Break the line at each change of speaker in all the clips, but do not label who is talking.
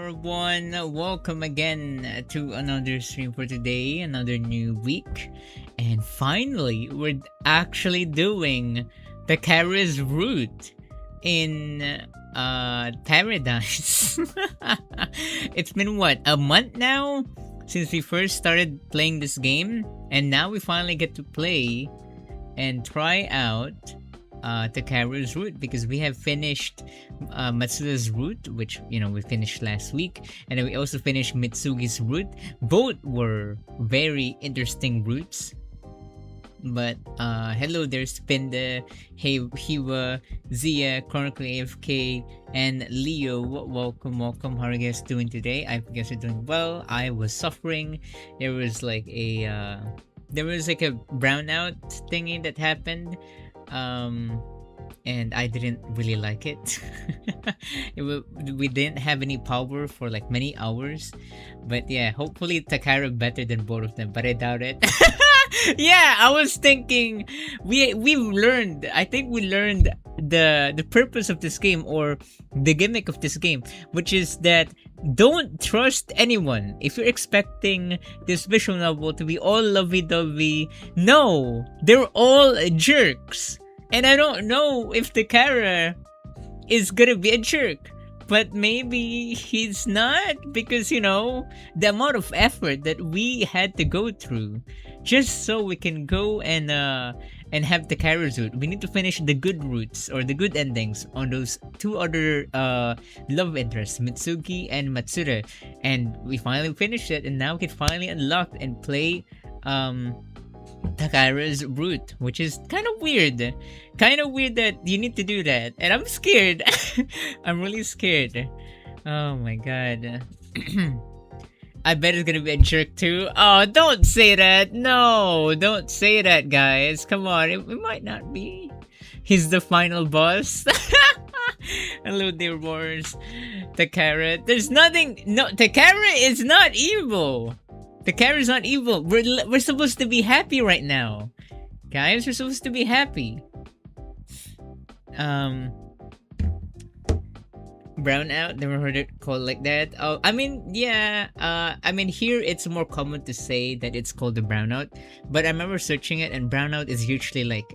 everyone. Welcome again to another stream for today, another new week. And finally, we're actually doing Takara's route in Paradise. It's been what, a month now since we first started playing this game, and now we finally get to play and try out Takara's route, because we have finished Matsuda's route, which we finished last week, and then we also finished Mitsugi's route. Both were very interesting routes. But hello there, Spinda, Hey Hiwa, Zia, Chronicle AFK, and Leo. Welcome. How are you guys doing today? I guess you're doing well. I was suffering. There was like a brownout thingy that happened. And I didn't really like it. We didn't have any power for like many hours, but yeah, hopefully Takara better than both of them, but I doubt it. Yeah, I was thinking we learned. I think we learned the purpose of this game, or the gimmick of this game, which is that don't trust anyone. If you're expecting this visual novel to be all lovey-dovey, no, they're all jerks. And I don't know if Takara is gonna be a jerk, but maybe he's not, because the amount of effort that we had to go through just so we can go and have Takara's route. We need to finish the good routes, or the good endings, on those two other love interests, Mitsugi and Matsuda, and we finally finished it, and now we can finally unlock and play Takara's route, which is kind of weird that you need to do that, and I'm scared. I'm really scared. Oh my god. I bet it's gonna be a jerk too. Oh, don't say that. No, don't say that, guys. Come on, it might not be. He's the final boss. Hello dear wars. Takara, there's nothing. No, Takara is not evil. Takara's not evil. We're supposed to be happy right now, guys. We're supposed to be happy. Brownout. Never heard it called like that. Oh, I mean, yeah. I mean, here it's more common to say that it's called the brownout. But I remember searching it, and brownout is usually like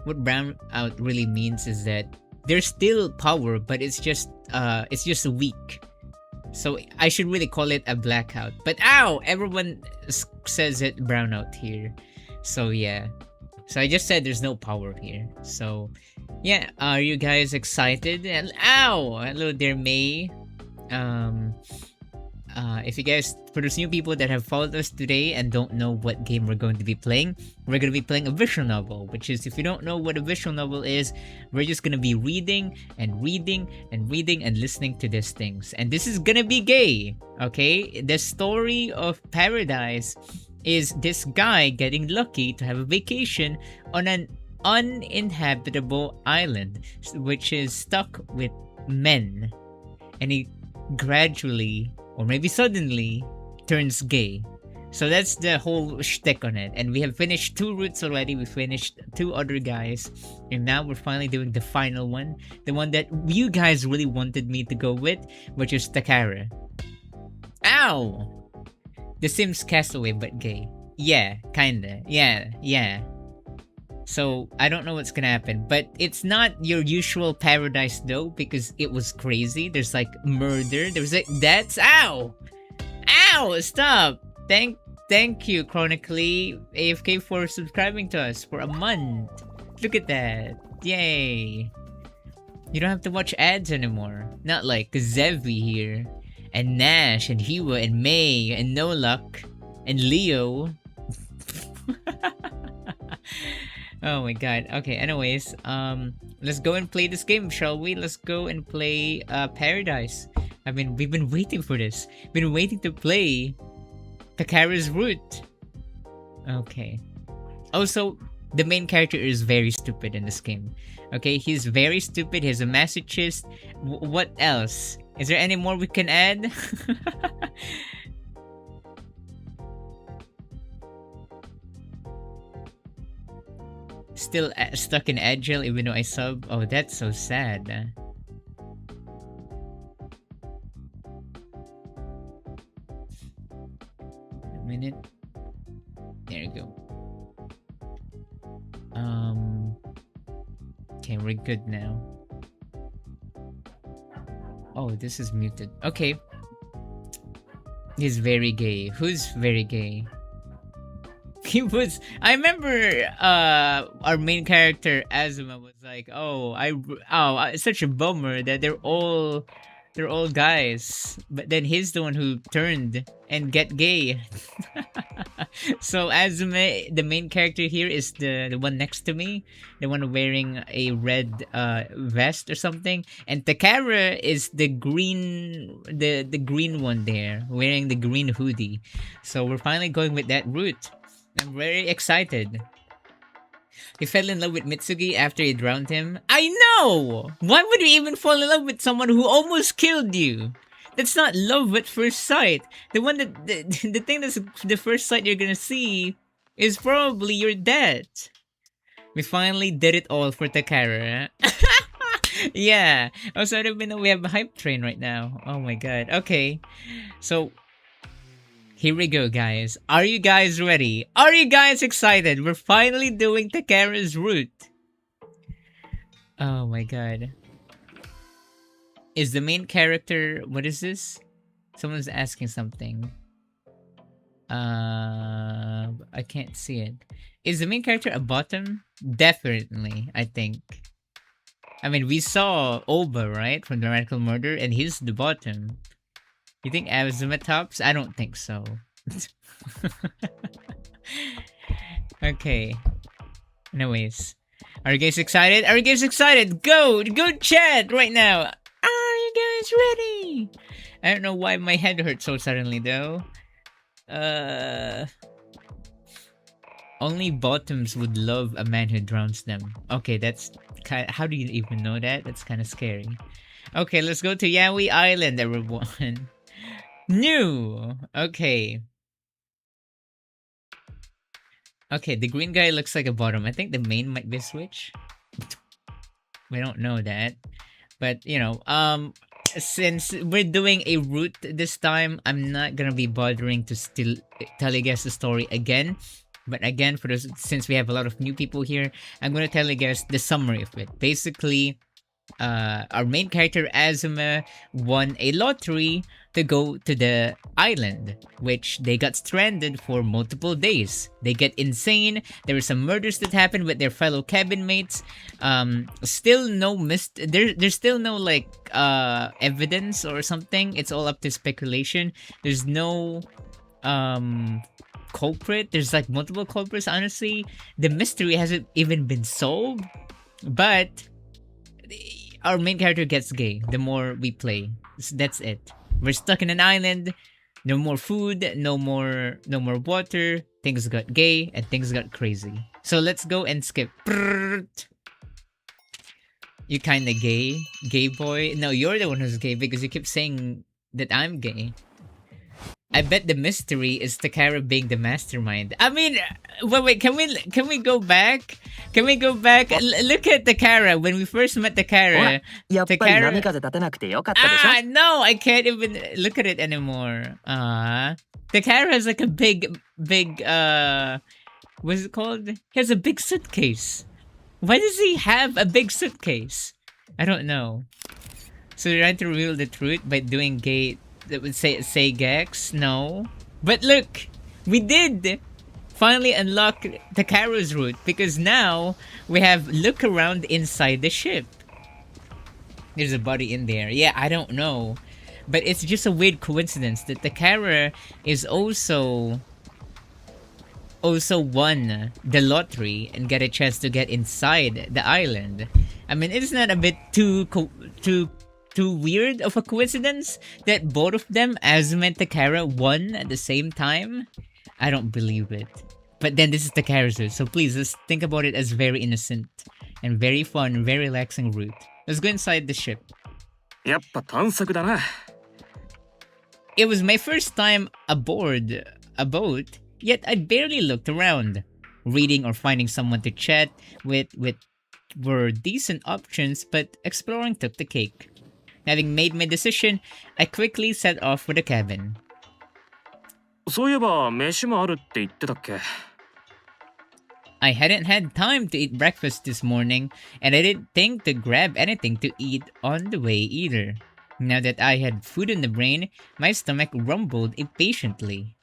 what brownout really means is that there's still power, but it's just weak. So I should really call it a blackout. But ow! Everyone says it brownout here. So yeah. So I just said there's no power here. So yeah, are you guys excited? And ow! Hello there, May. If you guys, for those new people that have followed us today and don't know what game we're going to be playing, we're going to be playing a visual novel, which is, if you don't know what a visual novel is, we're just going to be reading and listening to these things. And this is going to be gay, okay? The story of Paradise is this guy getting lucky to have a vacation on an uninhabitable island, which is stuck with men. And he gradually, or maybe suddenly, turns gay. So that's the whole shtick on it. And we have finished 2 routes already. We finished 2 other guys, and now we're finally doing the final one, the one that you guys really wanted me to go with, which is Takara. Ow! The Sims Castaway but gay. Yeah, kinda. Yeah. So I don't know what's gonna happen, but it's not your usual Paradise though, because it was crazy. There's like murder. There's like deaths. Ow! Stop! Thank you, Chronically AFK, for subscribing to us for a month. Look at that! Yay! You don't have to watch ads anymore. Not like Zevi here, and Nash, and Hiwa, and May, and No Luck, and Leo. Oh my god. Okay, anyways, let's go and play this game, shall we? Let's go and play Paradise. I mean, we've been waiting for this. Been waiting to play Takara's route. Okay. Also, the main character is very stupid in this game. Okay, he's very stupid. He has a masochist. What else? Is there any more we can add? Still stuck in Agile even though I sub. Oh, that's so sad. minute. There you go. Okay, we're good now. Oh, this is muted. Okay. He's very gay. Who's very gay? He was. I remember. Our main character Azuma was like, "Oh, it's such a bummer that they're all guys." But then he's the one who turned and get gay. So Azuma, the main character here, is the one next to me, the one wearing a red vest or something, and Takara is the green one there, wearing the green hoodie. So we're finally going with that route. I'm very excited. He fell in love with Mitsugi after he drowned him. I know! Why would you even fall in love with someone who almost killed you? That's not love at first sight. The one that the thing that's the first sight you're gonna see is probably your death. We finally did it all for Takara. Yeah. Also, I don't even know we have a hype train right now. Oh my god. Okay. So here we go, guys. Are you guys ready? Are you guys excited? We're finally doing Takara's route. Oh my god. Is the main character... What is this? Someone's asking something. I can't see it. Is the main character a bottom? Definitely, I think. I mean, we saw Oba, right? From Dramatical Murder, and he's the bottom. You think Azuma tops? I don't think so. Okay. Anyways. Are you guys excited? Are you guys excited? Go chat right now. Are you guys ready? I don't know why my head hurts so suddenly though. Only bottoms would love a man who drowns them. Okay, that's kind of, how do you even know that? That's kind of scary. Okay, let's go to Yaoi Island, everyone. New! Okay. Okay, the green guy looks like a bottom. I think the main might be a switch. We don't know that. But, you know, since we're doing a route this time, I'm not gonna be bothering to still tell you guys the story again. But again, for those, since we have a lot of new people here, I'm gonna tell you guys the summary of it. Basically, our main character Azuma won a lottery to go to the island, which they got stranded for multiple days. They get insane. There were some murders that happened with their fellow cabin mates. Still no there's still no like evidence or something. It's all up to speculation. There's no culprit. There's like multiple culprits. Honestly, the mystery hasn't even been solved, but our main character gets gay the more we play. That's it. We're stuck in an island. No more food, no more water. Things got gay and things got crazy. So let's go and skip. You kinda gay? Gay boy? No, you're the one who's gay because you keep saying that I'm gay. I bet the mystery is Takara being the mastermind. I mean, wait, can we go back? Can we go back? Look at Takara. When we first met Takara, no, I can't even look at it anymore. Takara has like a big, what's it called? He has a big suitcase. Why does he have a big suitcase? I don't know. So you're trying to reveal the truth by doing gay... That would say Gex? No. But look! We did finally unlock Takara's route because now we have look around inside the ship. There's a body in there. Yeah, I don't know. But it's just a weird coincidence that Takara is also won the lottery and get a chance to get inside the island. I mean, it's not a bit too weird of a coincidence that both of them, Azuma and Takara, won at the same time? I don't believe it. But then this is Takara's route, so please, let's think about it as very innocent and very fun, very relaxing route. Let's go inside the ship. It was my first time aboard a boat, yet I barely looked around. Reading or finding someone to chat with were decent options, but exploring took the cake. Having made my decision, I quickly set off for the cabin.
そういえば飯もあるって言ってたっけ？
I hadn't had time to eat breakfast this morning, and I didn't think to grab anything to eat on the way either. Now that I had food in the brain, my stomach rumbled impatiently.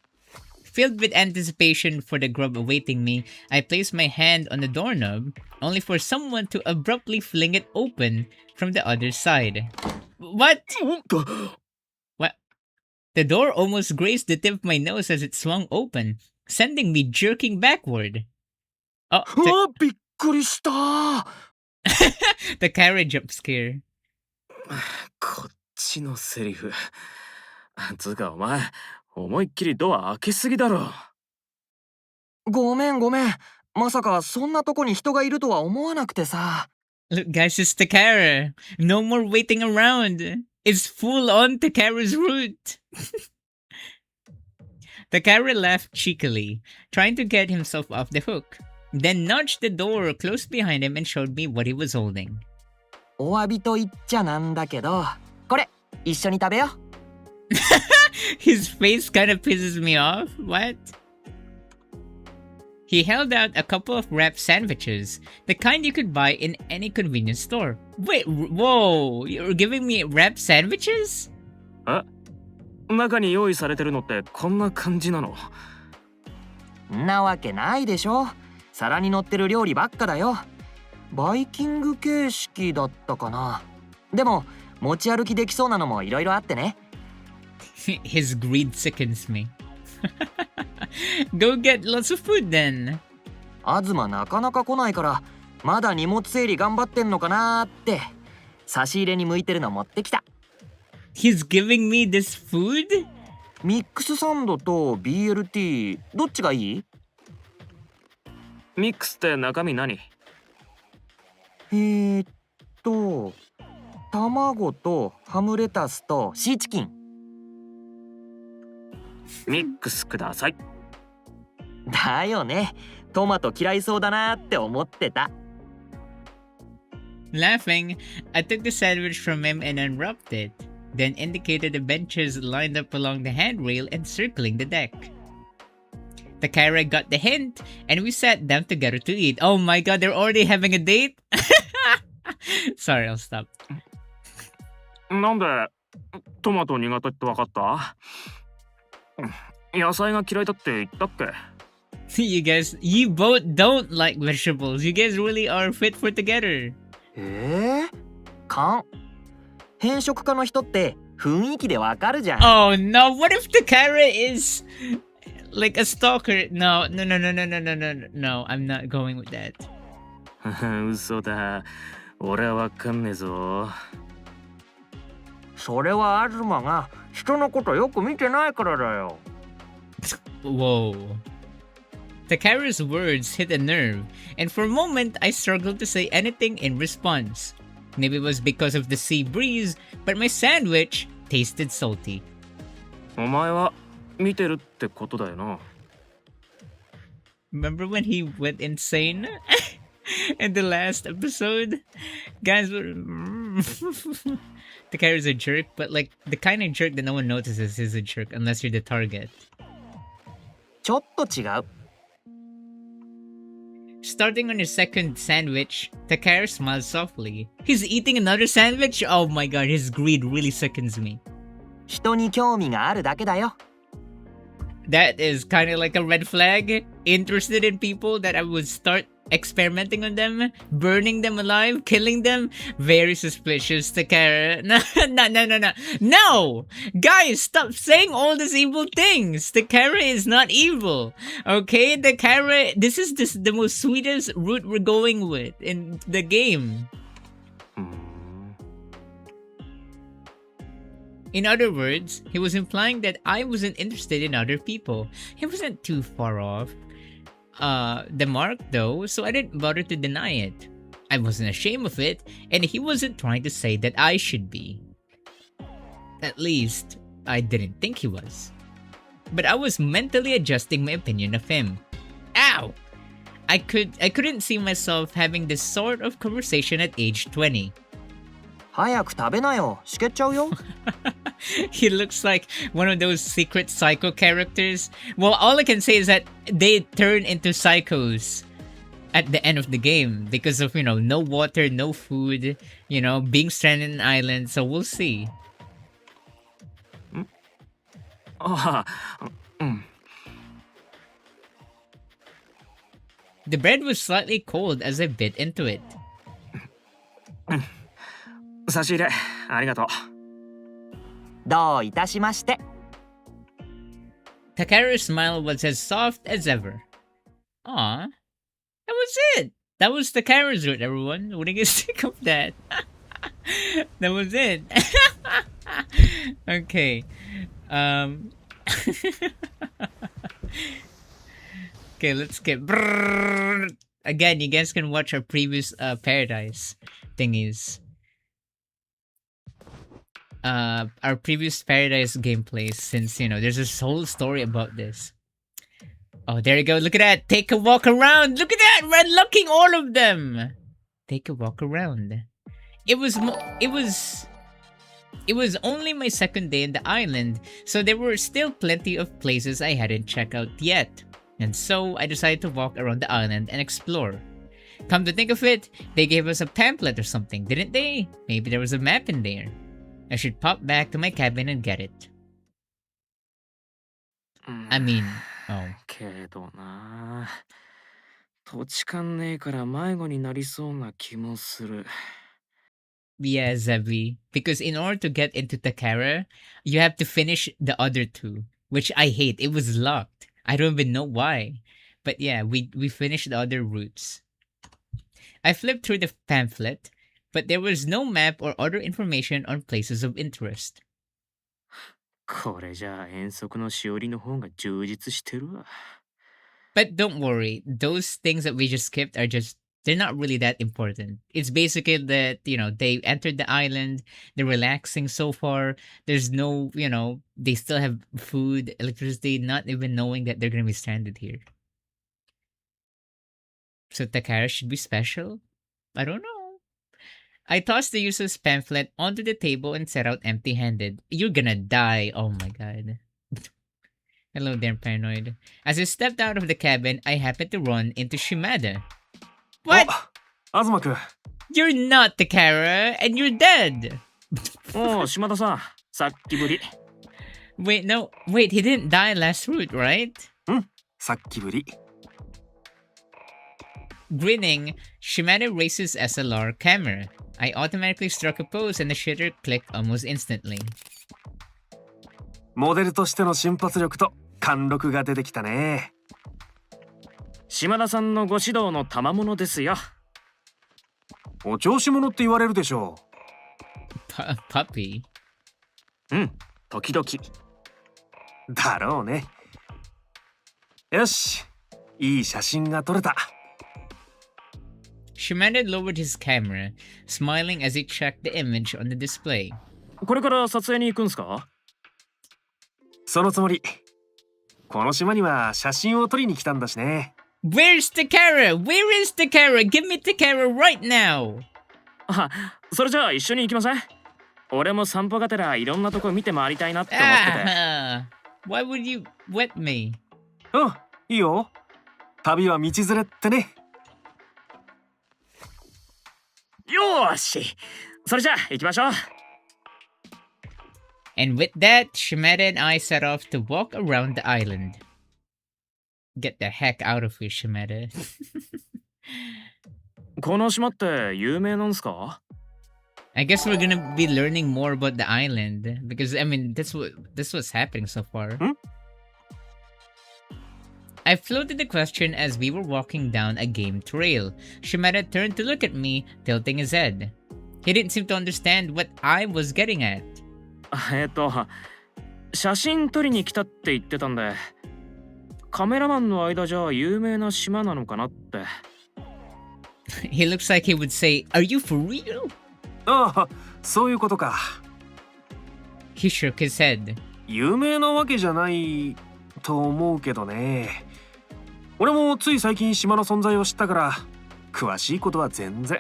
Filled with anticipation for the grub awaiting me, I placed my hand on the doorknob, only for someone to abruptly fling it open from the other side. What? What? The door almost grazed the tip of my nose as it swung open, sending me jerking backward. Oh,
びっくりしたー。
the carriage jump scare.
こっちのセリフ。つうかお前、思いっきりドア開けすぎだろ。ごめん。まさかそんなとこに人がいるとは思わなくてさ。
Look, guys, it's Takara. No more waiting around. It's full on Takara's route. Takara laughed cheekily, trying to get himself off the hook, then nudged the door close behind him and showed me what he was holding.
お詫びと言っちゃなんだけど、これ一緒に食べよ。
His face kind of pisses me off. What? He held out a couple of wrapped sandwiches, the kind you could buy in any convenience store. Wait, whoa, you're giving me wrapped sandwiches?
中に用意されてるのってこんな感じなの？なわけないでしょ。皿に乗ってる料理ばっかだよ。バイキング形式だったかな。でも持ち歩きできそうなのもいろいろあってね。
His greed sickens me. Go get lots of food then.
東なかなか来ないからまだ荷物整理頑張ってんのかなーって差し入れに向いてるの持ってきた。
He's giving me this food?
ミックスサンドと BLT どっちがいい？ミックスって中身何？卵とハムレタスとシーチキン。ミックスください。だよね。トマト嫌いそうだなって思ってた。
Laughing, I took the sandwich from him and unwrapped it, then indicated the benches lined up along the handrail encircling the deck. Takara got the hint, and we sat down together to eat. Oh my god, they're already having a date? Sorry, I'll stop.
なんでトマト苦手って分かった？野菜が嫌いだって言ったっけ？
You guys, you both don't like vegetables. You guys really are fit for together.
偏食家の人って雰囲気でわかるじゃん。
Oh no, what if Takara is like a stalker? No, I'm not going with that.
嘘だ。俺はわかんねえぞ。それは東が人のことよく見てないからだよ。
Whoa. Takara's words hit a nerve, and for a moment I struggled to say anything in response. Maybe it was because of the sea breeze, but my sandwich tasted salty.
お前は見てるってことだよな。
Remember when he went insane in the last episode? Guys, Takara's a jerk, but like the kind of jerk that no one notices is a jerk unless you're the target.
ちょっと違う。
Starting on his second sandwich, Takara smiled softly. He's eating another sandwich? Oh my god, his greed really sickens me.
人に興味があるだけだよ。
That is kind of like a red flag. Interested in people that I would start experimenting on them, burning them alive, killing them. Very suspicious, Takara. No! Guys, stop saying all these evil things. Takara is not evil. Okay, Takara, this is the most sweetest route we're going with in the game. In other words, he was implying that I wasn't interested in other people. He wasn't too far off the mark though, so I didn't bother to deny it. I wasn't ashamed of it, and he wasn't trying to say that I should be. At least, I didn't think he was. But I was mentally adjusting my opinion of him. Ow! I couldn't see myself having this sort of conversation at age 20.
早く食べなよ。しけっちゃうよ。
He looks like one of those secret psycho characters. Well, all I can say is that they turn into psychos at the end of the game because of, no water, no food, being stranded in an island. So we'll see.
ああ、うん。
The bread was slightly cold as I bit into it.
差し入れ、ありがとう。どういたしまして。
Takara's smile was as soft as ever. Aw, that was it. That was Takara's route, everyone. What do you guys think of that? That was it. Okay. Okay, let's get. Again, you guys can watch our previous paradise thingies. Our previous paradise gameplays, since there's this whole story about this. Oh, there you go. Look at that. Take a walk around. Look at that. We're unlocking all of them. Take a walk around. It was only my second day in the island, so there were still plenty of places I hadn't checked out yet. And so I decided to walk around the island and explore. Come to think of it, they gave us a pamphlet or something, didn't they? Maybe there was a map in there. I should pop back to my cabin and get it. I mean, oh.
けどな。土地勘ねえから迷子になりそうな気もする。
Yeah, Zebi. Because in order to get into Takara, you have to finish the other two, which I hate. It was locked. I don't even know why. But yeah, we finished the other routes. I flipped through the pamphlet, but there was no map or other information on places of interest.
これじゃあ遠足のしおりの方が充実してるわ。
But don't worry, those things that we just skipped they're not really that important. It's basically that, they entered the island, they're relaxing so far, there's no, they still have food, electricity, not even knowing that they're gonna be stranded here. So Takara should be special? I don't know. I tossed the useless pamphlet onto the table and set out empty-handed. You're gonna die. Oh my god. Hello there, Paranoid. As I stepped out of the cabin, I happened to run into Shimada. What?
Azuma-kun.
You're not Takara, and you're dead.
Oh, Shimada-san. さっきぶり。
Wait, he didn't die last route, right?
さっきぶり。
Grinning, Shimada raised his SLR camera. I automatically struck a pose and the shutter clicked almost instantly.
モデルとしての瞬発力と貫禄が出てきたね。
島田さんのご指導の賜物ですよ。
お調子者って言われるでしょ
う。Puppy?
時々。
だろうね。よし、いい写真が撮れた。
Shimada lowered his camera, smiling as he checked the image on the display.
これから撮影に行くんすか？
そのつもり。この島には写真を撮りに来たんだしね。
Where's Takara? Where is Takara? Give me Takara right now!
それじゃあ一緒に行きません？俺も散歩がてらいろんなとこ見て回りたいなって思ってて。
Why would you wet me?
いいよ。旅は道連れってね。
よーし、それじゃあ行きましょう。
And with that, Shimada and I set off to walk around the island. Get the heck out of here, Shimada.
この島って有名なんすか？
I guess we're gonna be learning more about the island because I mean that's what's happening so far. I floated the question as we were walking down a game trail. Shimada turned to look at me, tilting his head. He didn't seem to understand what I was getting at.
写真撮りに来たって言ってたんで、カメラマンの間じゃ有名な島なのかなって。
He looks like he would say, "Are you for real?"
そういうことか。
He shook his head.
有名なわけじゃないと思うけどね。俺もつい最近島の存在を知ったから詳しいことは全然。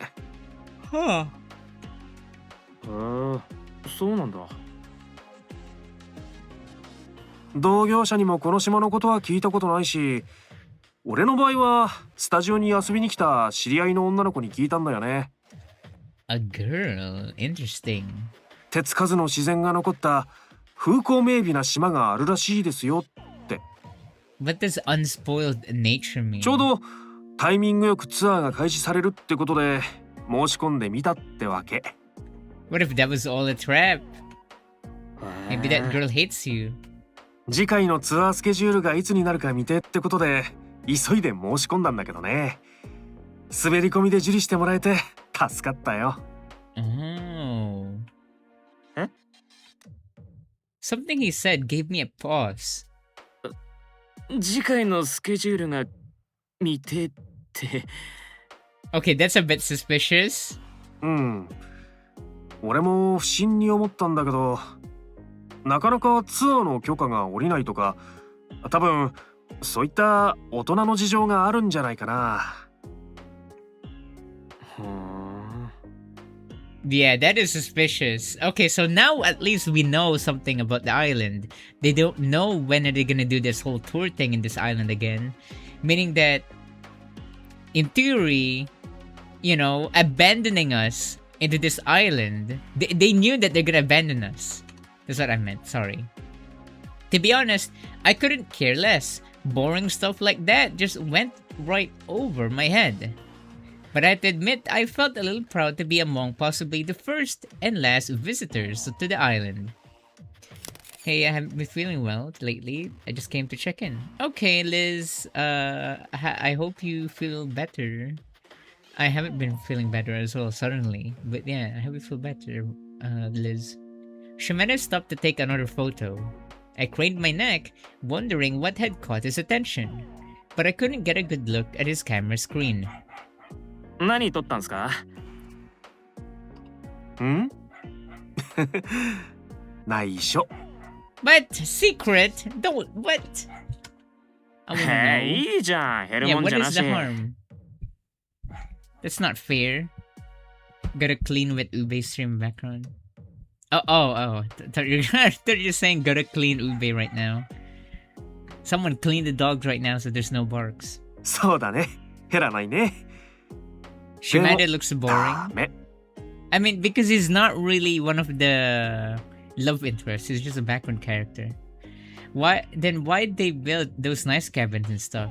そうなんだ。
同業者にもこの島のことは聞いたことないし、俺の場合はスタジオに遊びに来た知り合いの女の子に聞いたんだよね。
A girl. Interesting.
手つかずの自然が残った風光明媚な島があるらしいですよって。
What does unspoiled nature mean?
ちょうどタイミングよくツアーが開始されるってことで申し込んでみたってわけ。
What if that was all a trap? Maybe that girl hates you.
次回のツアースケジュールがいつになるか見てってことで急いで申し込んだんだけどね。滑り込みで受理してもらえて助かったよ。
Oh.
え？
Something he said gave me a pause.
次回のスケジュールが見てって。
Okay, that's a bit suspicious.
うん。俺も不審に思ったんだけど、なかなかツアーの許可が下りないとか、多分そういった大人の事情があるんじゃないかな。
Yeah, that is suspicious. Okay, so now at least we know something about the island. They don't know when are they gonna do this whole tour thing in this island again. Meaning that, in theory, you know, abandoning us into this island, they knew that they're gonna abandon us. That's what I meant, sorry. To be honest, I couldn't care less. Boring stuff like that just went right over my head. But I have to admit, I felt a little proud to be among possibly the first and last visitors to the island. Hey, I haven't been feeling well lately. I just came to check in. Okay, Liz, I hope you feel better. I haven't been feeling better as well suddenly. But yeah, I hope you feel better, Liz. Shimada stopped to take another photo. I craned my neck, wondering what had caught his attention. But I couldn't get a good look at his camera screen.
何撮ったんすか？
ん？内緒。
But secret? Don't, what? I wanna know.
いいじゃん。減る
Yeah,
もん
what
じゃな
is
し。
the harm? That's not fair. Gotta clean with ube stream background. Oh. Thought you're saying gotta clean ube right now. Someone clean the dogs right now so there's no barks.
そうだね。減らないね。
Shimada looks boring.
ダメ。
I mean, because he's not really one of the love interests. He's just a background character. Why'd they build those nice cabins and stuff?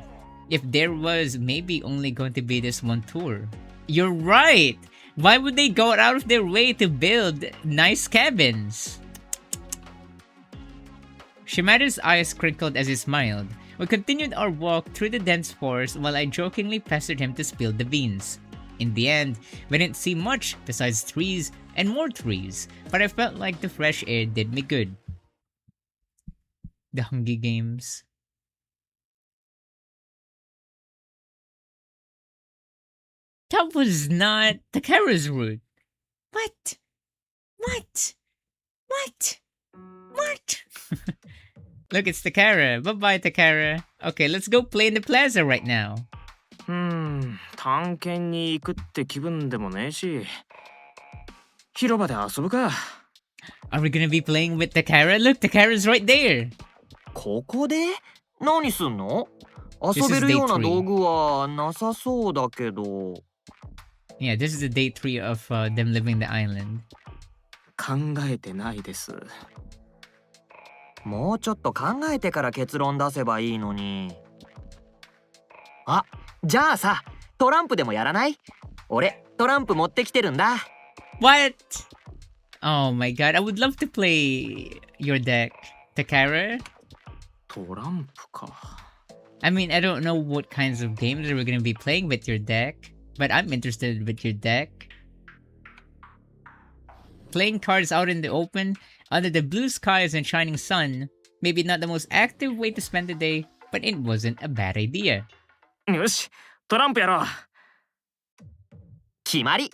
If there was maybe only going to be this one tour. You're right! Why would they go out of their way to build nice cabins? Shimada's eyes crinkled as he smiled. We continued our walk through the dense forest while I jokingly pestered him to spill the beans. In the end, we didn't see much besides trees and more trees, but I felt like the fresh air did me good. The Hungry Games. That was not Takara's route. What? Look, it's Takara. Bye-bye, Takara. Okay, let's go play in the plaza right now.
探検に行くって気分でもねえし。広場で遊ぶか。
Are we gonna be playing with Takara? Look, Takara's right there.
ここで？何すんの？
This
遊
is
べる
day
ような
3.
道具はなさそうだけど。
Yeah, this is the day 3 of them living the island.
考えてないです。もうちょっと考えてから結論出せばいいのに。あ、じゃあさ、トランプでもやらない？俺、トランプ持ってきてるんだ。
What? Oh my god, I would love to play your deck, Takara.
トランプか。
I mean, I don't know what kinds of games we're gonna be playing with your deck, but I'm interested with your deck. Playing cards out in the open, under the blue skies and shining sun, maybe not the most active way to spend the day, but it wasn't a bad idea.
よし、トランプやろう。決まり。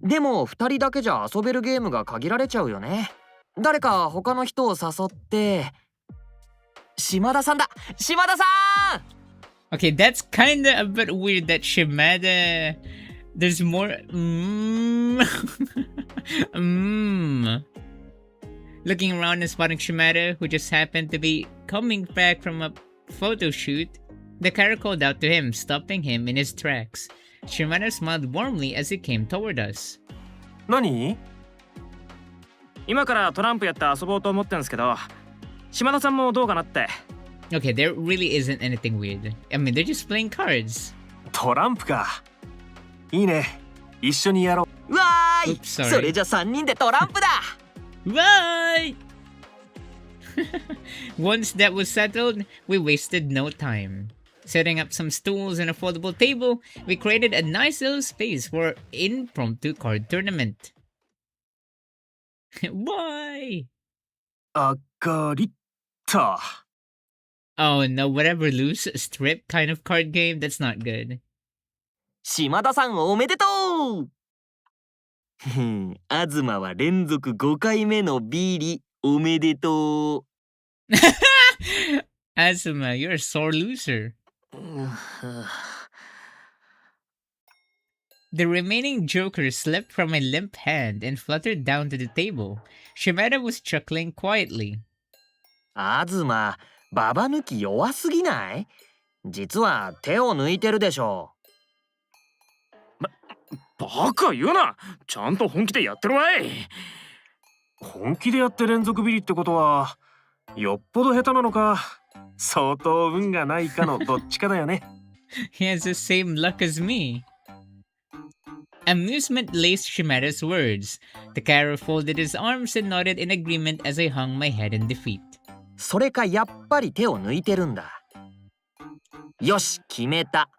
でも2人だけじゃ遊べるゲームが限られちゃうよね。誰か他の人を誘って。島田さんだ。島田さん。
Okay, that's kinda a bit weird that Shimada There's more. Looking around and spotting Shimada, who just happened to be coming back from a photo shoot, Takara called out to him, stopping him in his tracks. Shimada smiled warmly as he came toward us.
何？
今からトランプやって遊ぼうと思ってんすけど、島田さんもどうかなって。
Okay, there really isn't anything weird. I mean, they're just playing cards.
トランプか。いいね。一緒にやろう。
わーい。
Oops, sorry.
それじゃ3人でトランプだ。
Right! Once that was settled, we wasted no time. Setting up some stools and a foldable table, we created a nice little space for an impromptu card tournament. Why?
あかりった。
Oh no, whatever loose strip kind of card game, that's not good.
島田さんおめでとう。東は連続5回目のビリおめでとう。
Asuma, you're a sore loser. The remaining jokers slipped from my limp hand and fluttered down to the table. Shimada was chuckling quietly.
東、ババ抜き弱すぎない？実は手を抜いてるでしょ。バカ言うな。ちゃんと本気でやってるわい。
本気でやって連続ビリってことは、よっぽど下手なのか、相当運がないかのどっちかだよね。
He has the same luck as me. Amusement laced Shimada's words. Takara folded his arms and nodded in agreement as I hung my head in defeat.
それかやっぱり手を抜いてるんだ。よし、決めた。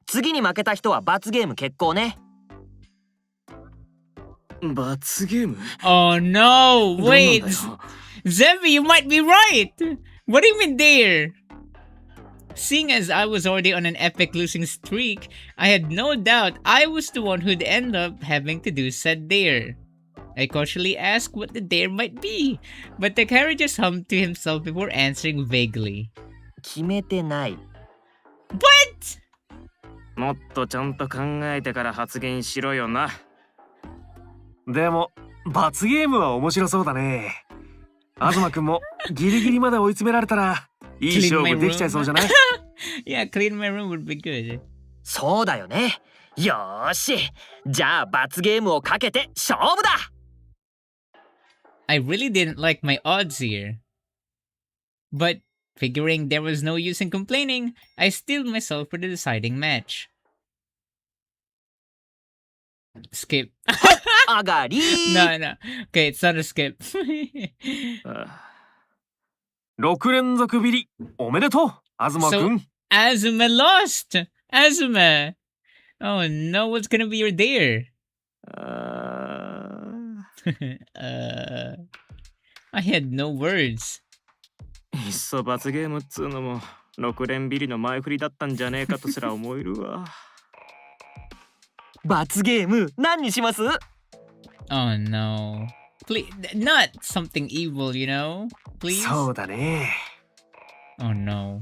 次に負けた人は罰ゲーム決行ね。罰ゲーム？
Oh no! Wait! Zebi, you might be right! What do you mean there? Seeing as I was already on an epic losing streak, I had no doubt I was the one who'd end up having to do said dare. I cautiously asked what the dare might be, but Takara just hummed to himself before answering vaguely.
決めてない。
What?
もっとちゃんと考えてから発言しろよな。
でも罰ゲームは面白そうだね。東くんもギリギリまで追い詰められたらいい勝負できちゃいそうじゃない？
Yeah, clean my room would be good.
そうだよね。よーし、じゃあ罰ゲームをかけて勝負だ。
I really didn't like my odds here. But figuring there was no use in complaining, I steeled myself for the deciding match. Skip.
上がり。
No, no. Okay, it's not a skip.
6連続ビリおめでとう東くん。
Azuma lost! Azuma! Oh no, what's gonna be your dare? I had no words.
いっそ罰ゲームっつうのも6連ビリの前振りだったんじゃねえかとすら思えるわ。罰ゲーム何にします？
Oh no. Please, not something evil, you know? Please?
そうだね。
Oh no.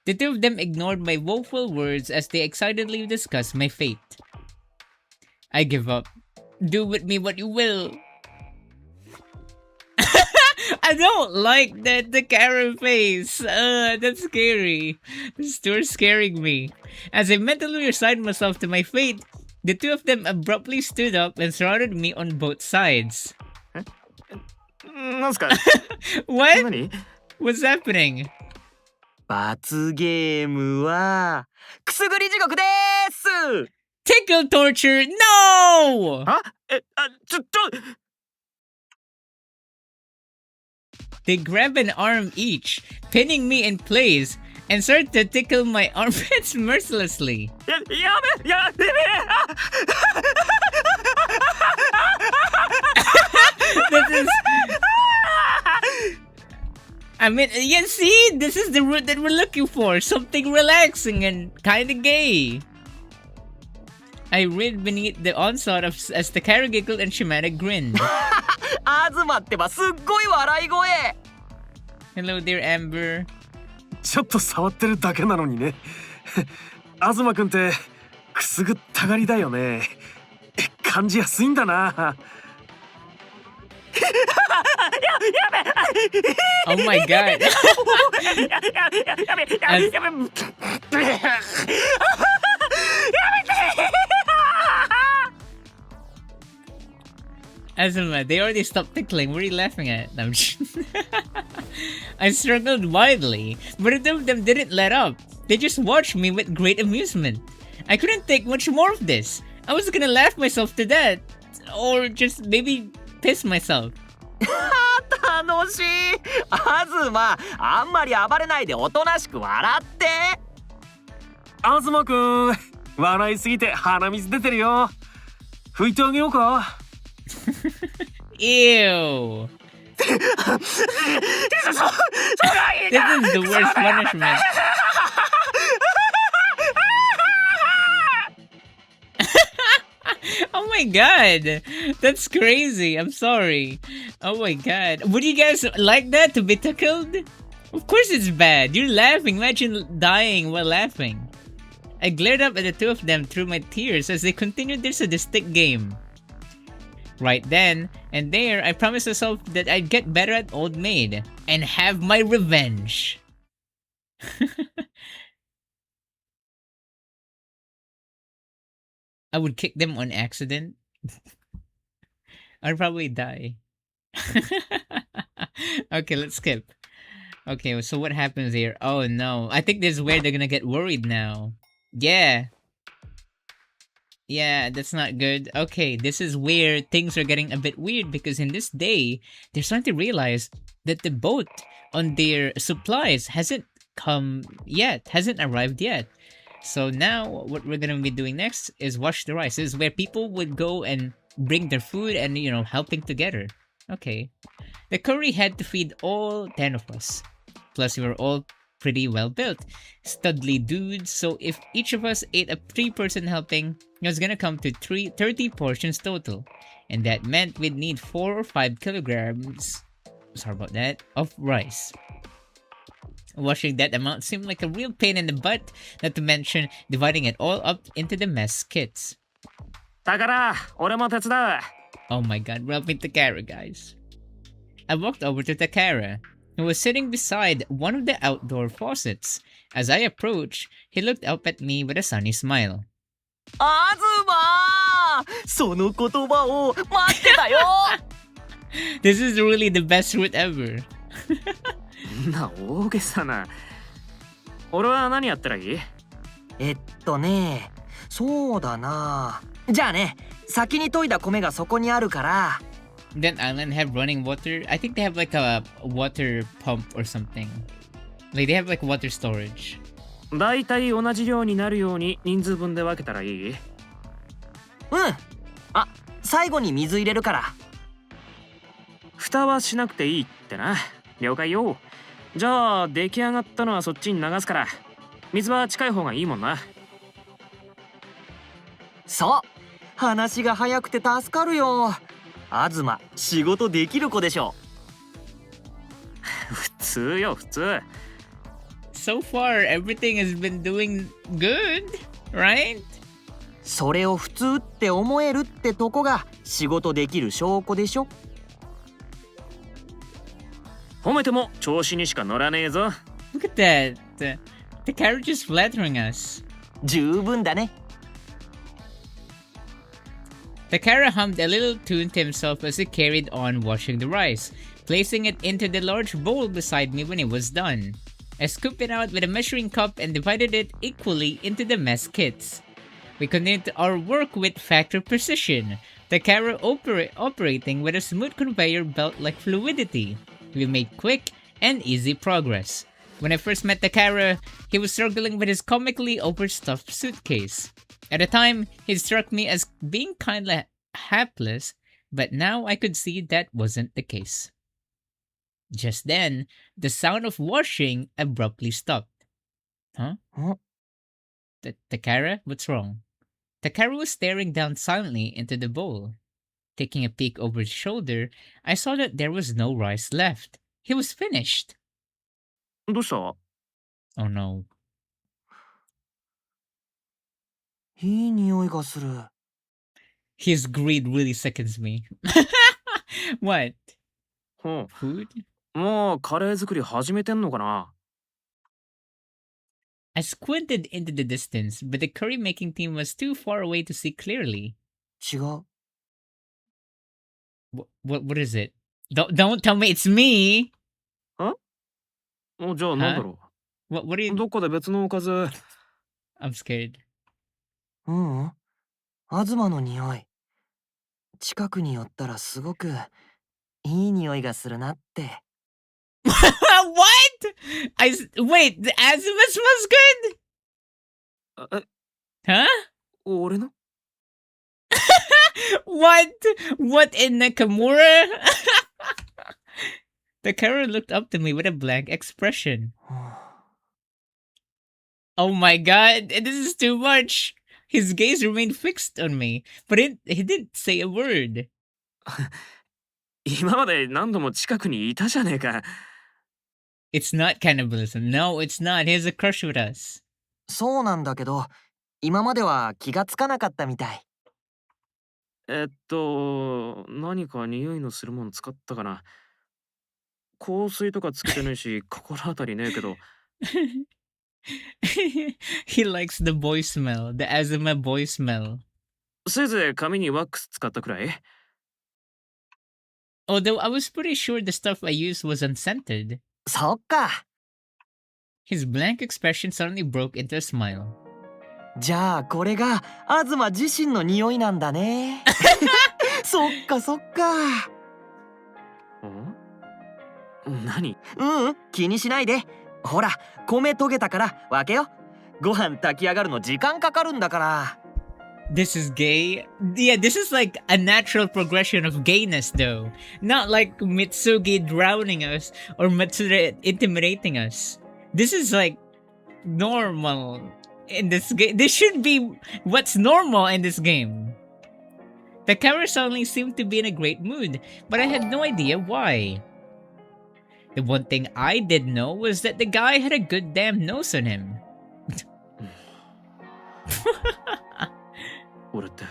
The two of them ignored my woeful words as they excitedly discussed my fate. I give up. Do with me what you will. I don't like that Takara face. That's scary. This tour's scaring me. As I mentally resigned myself to my fate, the two of them abruptly stood up and surrounded me on both sides.
なんすか？
What?
何？
What's happening?
罰ゲームはくすぐり地獄でーす。
Tickle torture? No!
ちょっと。
They grab an arm each, pinning me in place, and start to tickle my armpits mercilessly.
やべえ。
This is... I mean, yeah, see? This is the route that we're looking for. Something relaxing and kinda gay. I read beneath the onslaught as Takara giggled and Shimada grinned.
東ってばすっごい笑い声。
Hello there, Amber.
ちょっと触ってるだけなのにね。東くんってくくすぐったがりだよね。感じやすいんだな。
Oh my god. Azuma, they already stopped tickling. What are you laughing at? No, I'm just- I struggled wildly, but two of them didn't let up. They just watched me with great amusement. I couldn't take much more of this. I was gonna laugh myself to death. Or just maybe piss myself.
楽しい。アズマ、あんまり暴れないでおとなしく笑って。
東くん、笑いすぎて鼻水出てるよ。拭いてあげようか。
Ew. This is the worst punishment. Oh my god, that's crazy. I'm sorry. Oh my god, would you guys like that, to be tickled? Of course it's bad. You're laughing. Imagine dying while laughing. I glared up at the two of them through my tears as they continued their sadistic game. Right then and there, I promised myself that I'd get better at Old Maid and have my revenge. I would kick them on accident. I'd probably die. Okay, let's skip. Okay, so what happens here? Oh no, I think this is where they're gonna get worried now. Yeah. Yeah, that's not good. Okay, this is where things are getting a bit weird because in this day, they're starting to realize that the boat on their supplies hasn't arrived yet. So now, what we're gonna be doing next is wash the rice. This is where people would go and bring their food and, helping together. Okay. The curry had to feed all 10 of us. Plus, we were all pretty well built. Studly dudes, so if each of us ate a 3-person helping, it was gonna come to 30 portions total. And that meant we'd need 4 or 5 kilograms, sorry about that, of rice. Washing that amount seemed like a real pain in the butt, not to mention dividing it all up into the mess kits.
Takara, 俺も手伝う。
Oh my god, we're helping Takara, guys. I walked over to Takara, who was sitting beside one of the outdoor faucets. As I approached, he looked up at me with a sunny smile.
アズマ、その言葉を待ってたよ。
This is really the best route ever.
な、大げさな。俺は何やったらいい？そうだな。じゃあね、先に研いだ米がそこにあるから。
That island have running water? I think they have like a water pump or something. Like they have like water storage.
だいたい同じ量になるように人数分で分けたらいい？うん。あ、最後に水入れるから。蓋はしなくていいってな。了解よ。じゃあ出来上がったのはそっちに流すから。水は近い方がいいもんな。そう。話が早くて助かるよ。東、仕事できる子でしょ。普通よ、普通。
So far, everything has been doing good, right?
それを普通って思えるってとこが仕事できる証拠でしょ。褒めても調子にしか乗らねえぞ。
Look at that. The carriage is flattering us.
十分だね。
Takara hummed a little tune to himself as he carried on washing the rice, placing it into the large bowl beside me when it was done. I scooped it out with a measuring cup and divided it equally into the mess kits. We continued our work with factory precision, Takara operating with a smooth conveyor belt like fluidity. We made quick and easy progress. When I first met Takara, he was struggling with his comically overstuffed suitcase. At the time, he struck me as being kinda hapless, but now I could see that wasn't the case. Just then, the sound of washing abruptly stopped. Huh? Takara? What's wrong? Takara was staring down silently into the bowl. Taking a peek over his shoulder, I saw that there was no rice left. He was finished.
どうした？
Oh no.
いい匂いがする。
His greed really sickens me. What?
ほ
Food?
う、もうカレー作り始めてんのかな。
I squinted into the distance, but the curry making team was too far away to see clearly.
違う。
What is it? Don't tell me it's me!
じゃあなんだろ
What are
う。
you...
どっかで別のおかず。
I'm scared.
ううん。東の匂い。近くに寄ったらすごくいい匂いがするなって。
What? Wait, the Azuma smells good?
え、
Huh?
俺の
What? What in Nakamura? Takara looked up to me with a blank expression. Oh my god, this is too much. His gaze remained fixed on me, but he didn't say a word.
今まで何度も近くにいたじゃねえか。
It's not cannibalism. No, it's not. He has a crush with us.
そうなんだけど、今までは気がつかなかったみたい。何か匂いのするもん使ったかな。香水とかつけてねえし、心当たりねえけど。
He likes the boy smell, the Azuma boy smell.
せいぜい髪にワックス使ったくらい。
Although I was pretty sure the stuff I used was unscented.
そっか。
His blank expression suddenly broke into a smile.
じゃあこれが東自身の匂いなんだね。そっかそっか。何？気にしないで。ほら、米研げたから分けよ。ご飯炊き上がるの時間かかるんだから。
This is gay? Yeah, this is like a natural progression of gayness though. Not like Mitsugi drowning us or Matsura intimidating us. This is like normal in this game. This should be what's normal in this game. The camera suddenly seemed to be in a great mood, but I had no idea why. The one thing I did know was that the guy had a good damn nose on him.
俺って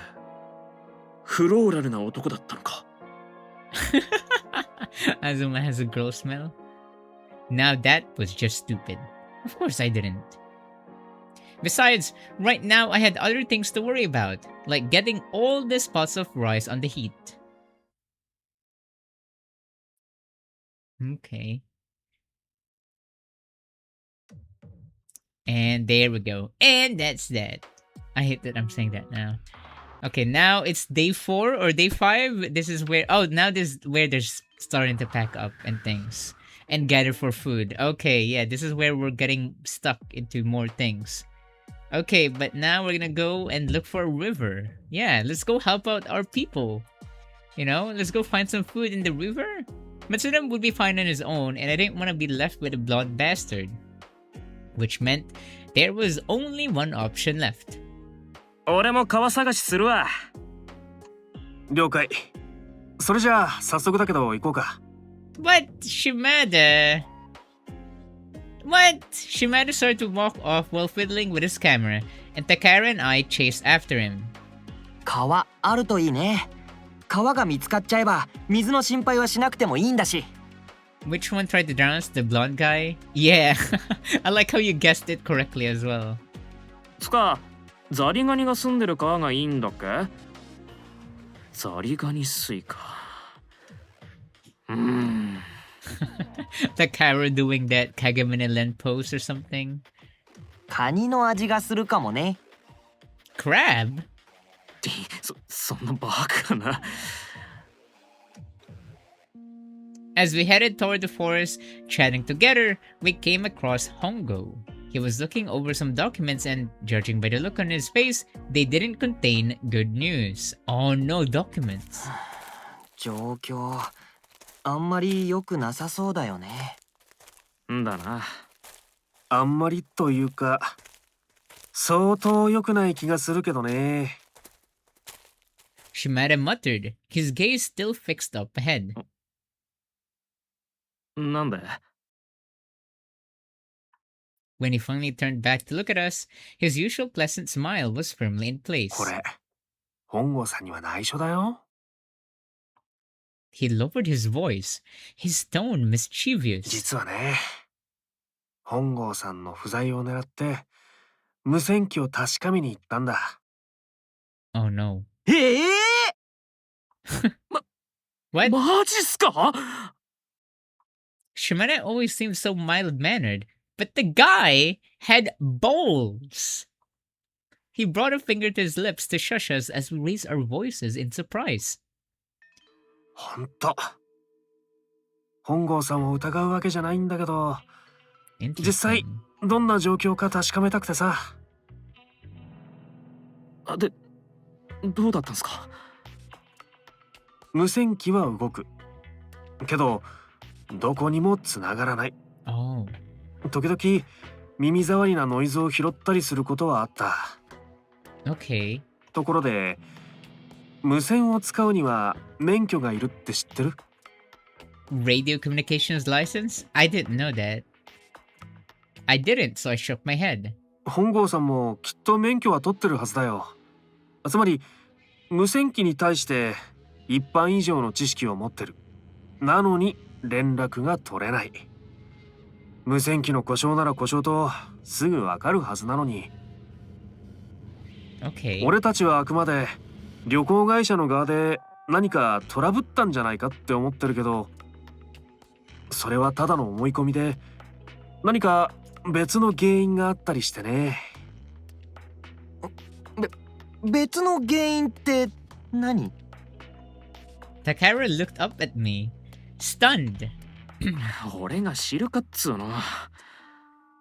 フローラルな男だったのか。
Azuma has a girl smell. Now that was just stupid. Of course I didn't. Besides, right now I had other things to worry about, like getting all these pots of rice on the heat. Okay. And there we go. And that's that. I hate that I'm saying that now. Okay, now it's day 4 or day 5. This is where... Oh, now this is where they're starting to pack up and things. And gather for food. Okay, yeah, this is where we're getting stuck into more things. Okay, but now we're gonna go and look for a river. Yeah, let's go help out our people. You know, let's go find some food in the river. Matsuda would be fine on his own, and I didn't want to be left with a blonde bastard. Which meant there was only one option left.
俺も川探しするわ。
了解。それじゃあ早速だけど行こうか。
But Shimada... What? Shimada started to walk off while fiddling with his camera, and Takara and I chased after him.
川あるといいね。川が見つかっちゃえば水の心配はしなくてもいいんだし。
Which one tried to drown us? The blonde guy? Yeah, I like how you guessed it correctly as well.
つか、ザリガニが住んでる川がいいんだっけ？ザリガニ水か。
Takara doing that Kagamine Len pose or something.
カニの味がするかもね。
Crab?
そんなバカな。
As we headed toward the forest, chatting together, we came across Hongo. He was looking over some documents and, judging by the look on his face, they didn't contain good news. Oh no, documents.
状況あんまり良くなさそうだよね。んだな。
あんまりというか、相当良くない気がするけどね。
Shimada muttered, his gaze still fixed up ahead.
なんで？
When he finally turned back to look at us, his usual pleasant smile was firmly in place.
これ、本郷さんには内緒だよ。
He lowered his voice, his tone mischievous.
実はね、本郷さんの不在を狙って、無線機を確かめに行ったんだ。
Oh no.
マ
What?
ジっすか？
Shimada always seemed so mild-mannered, but the guy had balls. He brought a finger to his lips to shush us as we raised our voices in surprise.
ほんと。本郷さんを疑うわけじゃないんだけど、実際
Interesting.
どんな状況か確かめたくてさ。
で、どうだったんすか？
無線機は動く。けど、どこにも繋がらない。
Oh.
時々、耳障りなノイズを拾ったりすることはあった。
Okay.
ところで、無線を使うには免許がいるって知ってる？
Radio communications license? I didn't know that. I didn't, so I shook my head.
本郷さんもきっと免許は取ってるはずだよ。つまり、無線機に対して一般以上の知識を持ってる。なのに連絡が取れない。無線機の故障なら故障とすぐわかるはずなのに。
Okay.
俺たちはあくまで旅行会社の側で何かトラブったんじゃないかって思ってるけど、それはただの思い込みで、何か別の原因があったりしてね。
別の原因って何？
Takara looked up at me, stunned.
俺が知るかっつうの。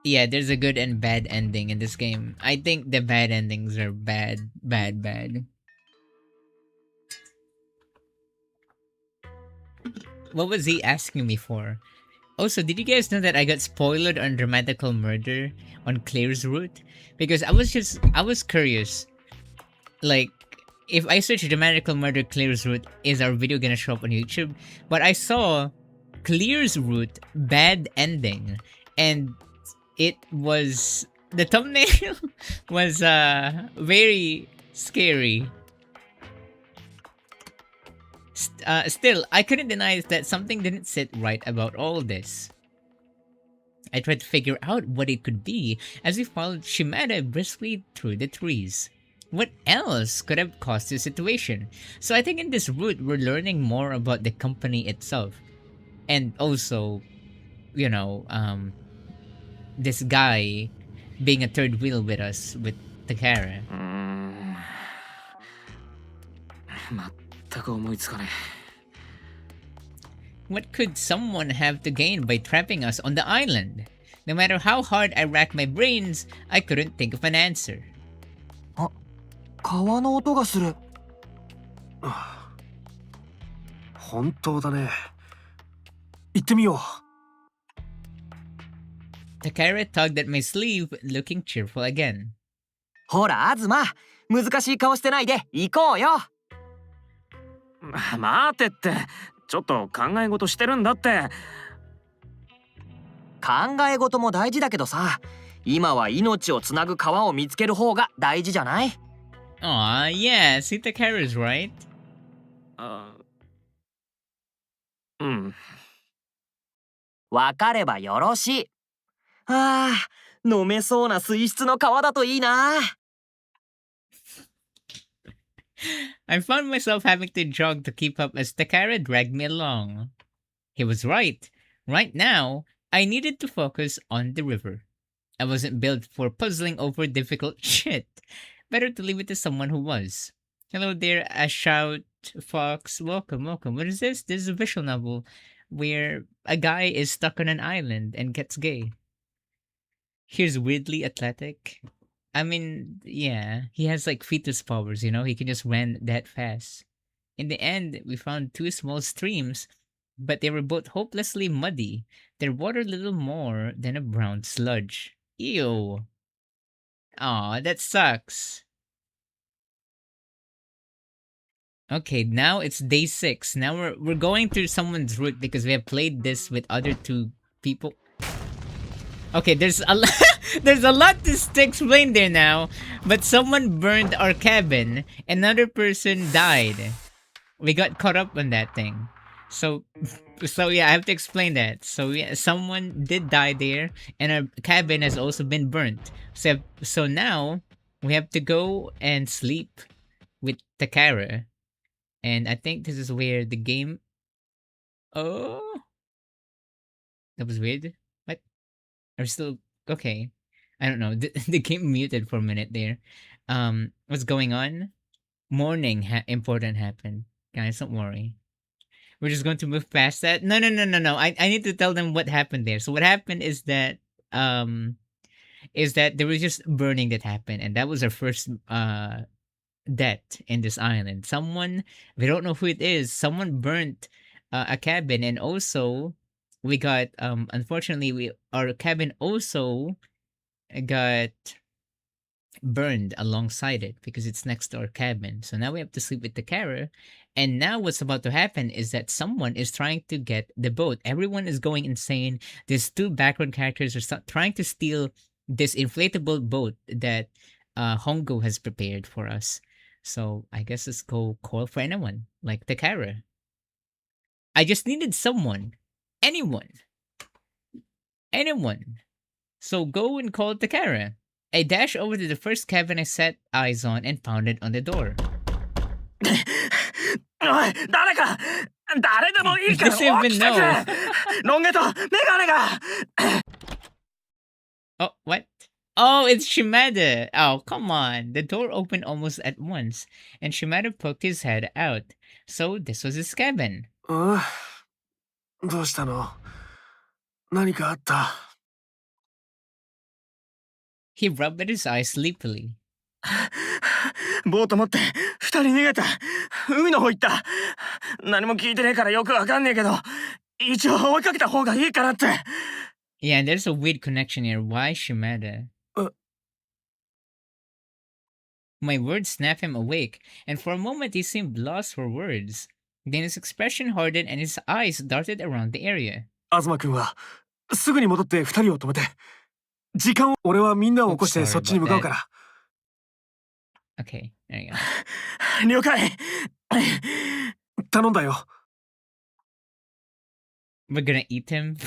Yeah, there's a good and bad ending in this game. I think the bad endings are bad. What was he asking me for? Also, did you guys know that I got spoiled on Dramatical Murder on Claire's route? Because I was curious. Like, if I search Dramatical Murder Claire's route, is our video gonna show up on YouTube? But I saw Claire's route bad ending, and it was, the thumbnail was very scary. Still, I couldn't deny that something didn't sit right about all this. I tried to figure out what it could be as we followed Shimada briskly through the trees. What else could have caused the situation? So I think in this route, we're learning more about the company itself. And also, you know, this guy being a third wheel with us, with Takara.
全く思いつかね
What could someone have to gain by trapping us on the island? No matter how hard I racked my brains, I couldn't think of an answer.
え。川の音がする。
本当だね。行ってみよう。
Takara tugged at my sleeve, looking cheerful again.
ほら、東、難しい顔してないで行こうよ。待てって、ちょっと考え事してるんだって。考え事も大事だけどさ、今は命をつなぐ川を見つける方が大事じゃない？
Aw, yeah, see Takara's right.
うん。わかればよろしい。ああ、飲めそうな水質の川だといいな。
I found myself having to jog to keep up as Takara dragged me along. He was right. Right now, I needed to focus on the river. I wasn't built for puzzling over difficult shit. Better to leave it to someone who was. Hello there, a shout, Fox. Welcome. What is this? This is a visual novel where a guy is stuck on an island and gets gay. He's weirdly athletic. I mean, yeah, he has like fetus powers, you know? He can just run that fast. In the end, we found two small streams, but they were both hopelessly muddy. Their water little more than a brown sludge. Ew. Aw, that sucks. Okay, now it's day 6. Now we're going through someone's route because we have played this with other two people. Okay, there's a There's a lot to explain there now, but someone burned our cabin. Another person died. We got caught up on that thing. So, so yeah, I have to explain that. So yeah, someone did die there, and our cabin has also been burnt. So now we have to go and sleep with Takara, and I think this is where the game. Oh, that was weird. What? Are we still okay? I don't know. The game muted for a minute there. What's going on? Morning important happened. Guys, don't worry. We're just going to move past that. No. I need to tell them what happened there. So what happened um is that there was just burning that happened, and that was our first death in this island. Someone, we don't know who it is. Someone burnt a cabin, and also we got unfortunately we our cabin also got burned alongside it because it's next to our cabin. So now we have to sleep with the carer. And now what's about to happen is that someone is trying to get the boat. Everyone is going insane. These two background characters are trying to steal this inflatable boat that Hongo has prepared for us. So I guess let's go call for anyone, like the carer. I just needed someone. Anyone. Anyone. So go and call the carer. I dashed over to the first cabin I set eyes on and pounded on the door.
おい、誰か誰でもいいから
Doesn't even
起きてく
know.
れロン毛とメガネが
Oh, what? Oh, it's Shimada. Oh, come on. The door opened almost at once, and Shimada poked his head out. So this was his cabin.
どうしたの？何かあった？
He rubbed at his eyes sleepily.
ボート持って二人逃げた海の方行った何も聞いてねえからよくわかんねえけど一応追いかけた方がいいかなって
Yeah, and there's a weird connection here. Why Shimada? My words snapped him awake, and for a moment he seemed lost for words. Then his expression hardened and his eyes darted around the area.
東くんはすぐに戻って二人を止めて。時間を俺はみんなを起こしてそっちに向かうから。
Okay, there you go.
了解
頼んだよ。
We're gonna eat him?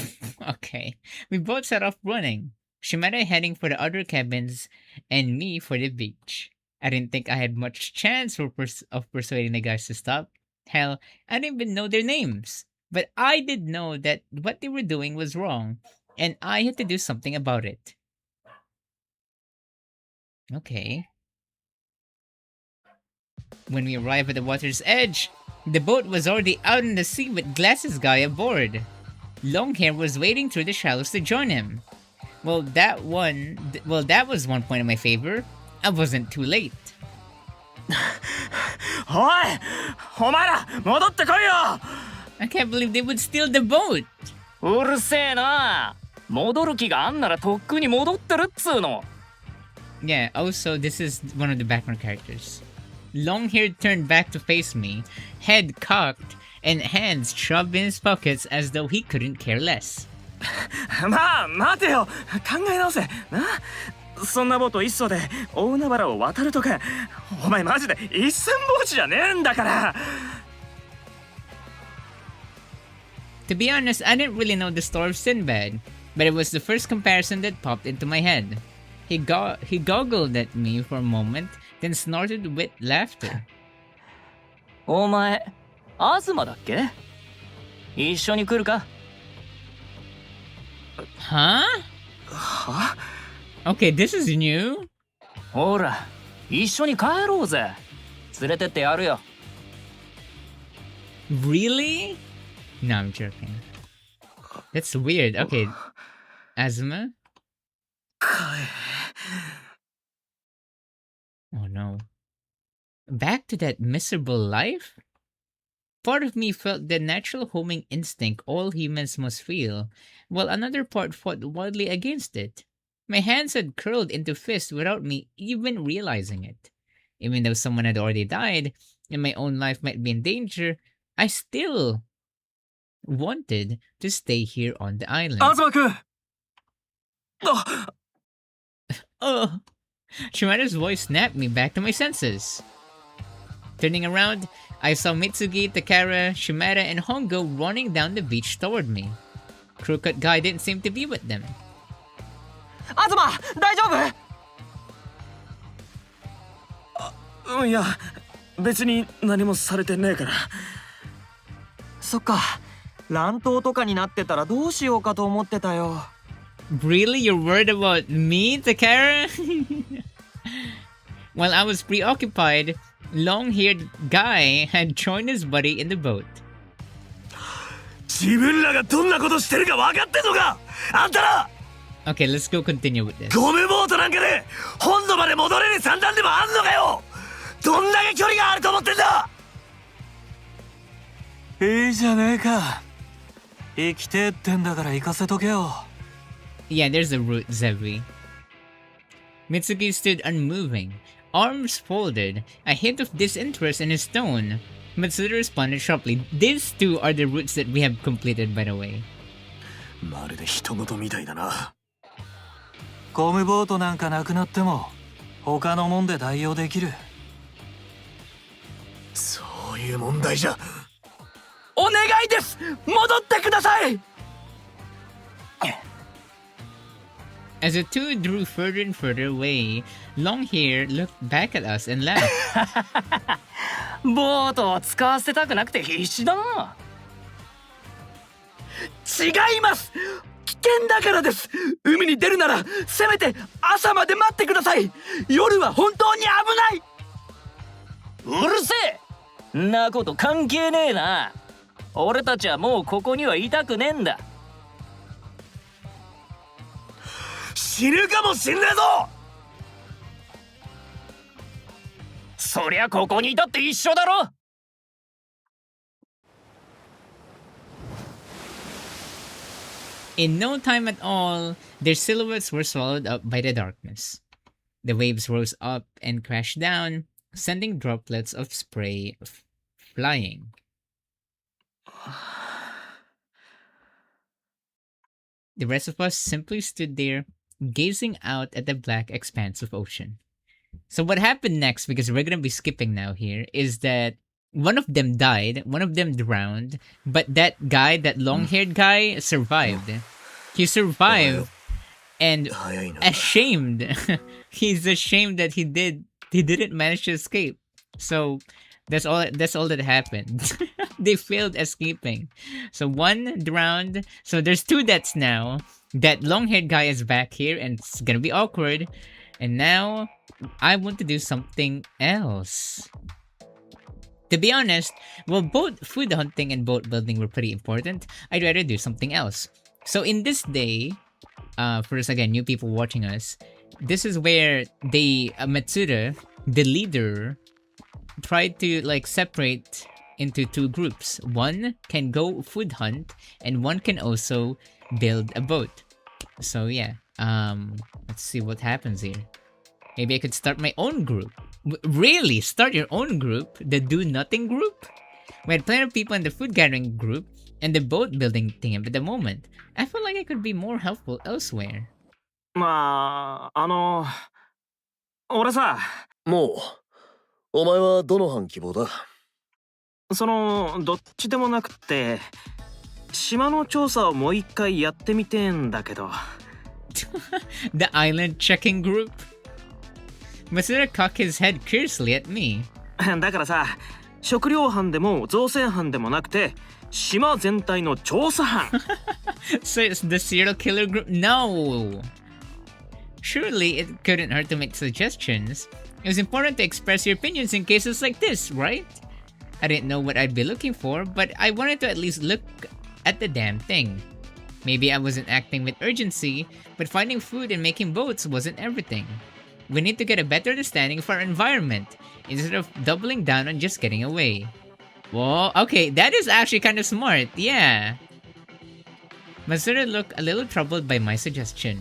Okay. We both set off running. Shimada heading for the other cabins, and me for the beach. I didn't think I had much chance of persuading the guys to stop. Hell, I didn't even know their names. But I did know that what they were doing was wrong, and I had to do something about it. Okay. When we arrived at the water's edge, the boat was already out in the sea with Glasses Guy aboard. Longhair was wading through the shallows to join him. Well, that was one point in my favor. I wasn't too late.
おいお前ら戻ってこいよ
I can't believe they would steal the boat.
うるせえな戻る気があんならとっくに戻ってるっつうの
Yeah, also, this is one of the background characters. Longhair turned back to face me, head cocked, and hands shoved in his pockets as though he couldn't care less.
まあ待てよ考え直せなそんなボート一艘で大海原を渡るとかお前マジで一寸法師じゃねえんだから
To be honest, I didn't really know the story of Sinbad, but it was the first comparison that popped into my head. He goggled at me for a moment, then snorted with laughter.
お前東だっけ一緒に来るか
Huh?
は
Okay, this is new.
ほら一緒に帰ろうぜ連れてってやるよ
Really? No, I'm joking. That's weird. Okay. Asma? Oh no. Back to that miserable life? Part of me felt the natural homing instinct all humans must feel, while another part fought wildly against it. My hands had curled into fists without me even realizing it. Even though someone had already died, and my own life might be in danger, I still wanted to stay here on the island.
東くん。あ
Oh! Shimada's voice snapped me back to my senses. Turning around, I saw Mitsugi, Takara, Shimada, and Hongo running down the beach toward me. Crewcut guy didn't seem to be with them.
東大丈夫？
いや別に何もされてねえから。
そっか、乱闘とかになってたらどうしようかと思ってたよ。
Really? You're worried about me, Takara? While I was preoccupied, long-haired guy had joined his buddy in the boat.
自分らがどんなことしてるか分かってんのかあんたら。
Okay, let's go continue with this.
ゴムボートなんかで本土まで戻れる算段でもあんのかよ。どんだけ距離があると思ってんだ。いいじゃねえか。生きてってんだから行かせとけよ。
Yeah, there's a root, Zebi. Mitsuki stood unmoving, arms folded, a hint of disinterest in his tone. Matsuda responded sharply. These two are the routes that we have completed, by the way.
まるで人事みたいだな。
ゴムボートなんかなくなっても他のもんで代用できる。
そういう問題じゃ。
お願いです。戻ってください。
As the two drew further and further away, Longhair looked back at us and laughed.
ボートを使わせたくなくて必死だな。違います。危険だからです。海に出るならせめて朝まで待ってください。夜は本当に危ない。うるせえ。んなこと関係ねえな。俺たちはもうここにはいたくねえんだ。
死ぬかもしんねえぞ。
そりゃここにいたって一緒だろ。
In no time at all, their silhouettes were swallowed up by the darkness. The waves rose up and crashed down, sending droplets of spray flying. The rest of us simply stood there, gazing out at the black expanse of ocean. So what happened next, because we're gonna be skipping now here, is that one of them died, one of them drowned, but that guy, that long-haired guy, survived. He survived, and ashamed. He's ashamed that he didn't manage to escape. So that's all that happened. They failed escaping. So one drowned. So there's two deaths now. That long-haired guy is back here, and it's gonna be awkward. And now I want to do something else. To be honest, while both food hunting and boat building were pretty important, I'd rather do something else. So in this day, first again, new people watching us, this is where Matsuda, the leader, tried to like separate into two groups. One can go food hunt, and one can also build a boat. So yeah, let's see what happens here. Maybe I could start my own group. Really? Start your own group? The do-nothing group? We had plenty of people in the food gathering group and the boat building thing, but at the moment, I feel like I could be more helpful elsewhere.
まあ俺さ。
もうお前はどの班希望だ？
どっちでもなくって島の調査をもう一回やってみてえんだけど。
The island checking group? Matsuda cocked his head curiously at me.
だからさ、食料班でも造船班でもなくて島全体の調査班。
So it's the serial killer group? No! Surely it couldn't hurt to make suggestions. It was important to express your opinions in cases like this, right? I didn't know what I'd be looking for, but I wanted to at least look at the damn thing. Maybe I wasn't acting with urgency, but finding food and making boats wasn't everything. We need to get a better understanding of our environment, instead of doubling down on just getting away. Whoa, okay, that is actually kind of smart, yeah. Matsuda looked a little troubled by my suggestion.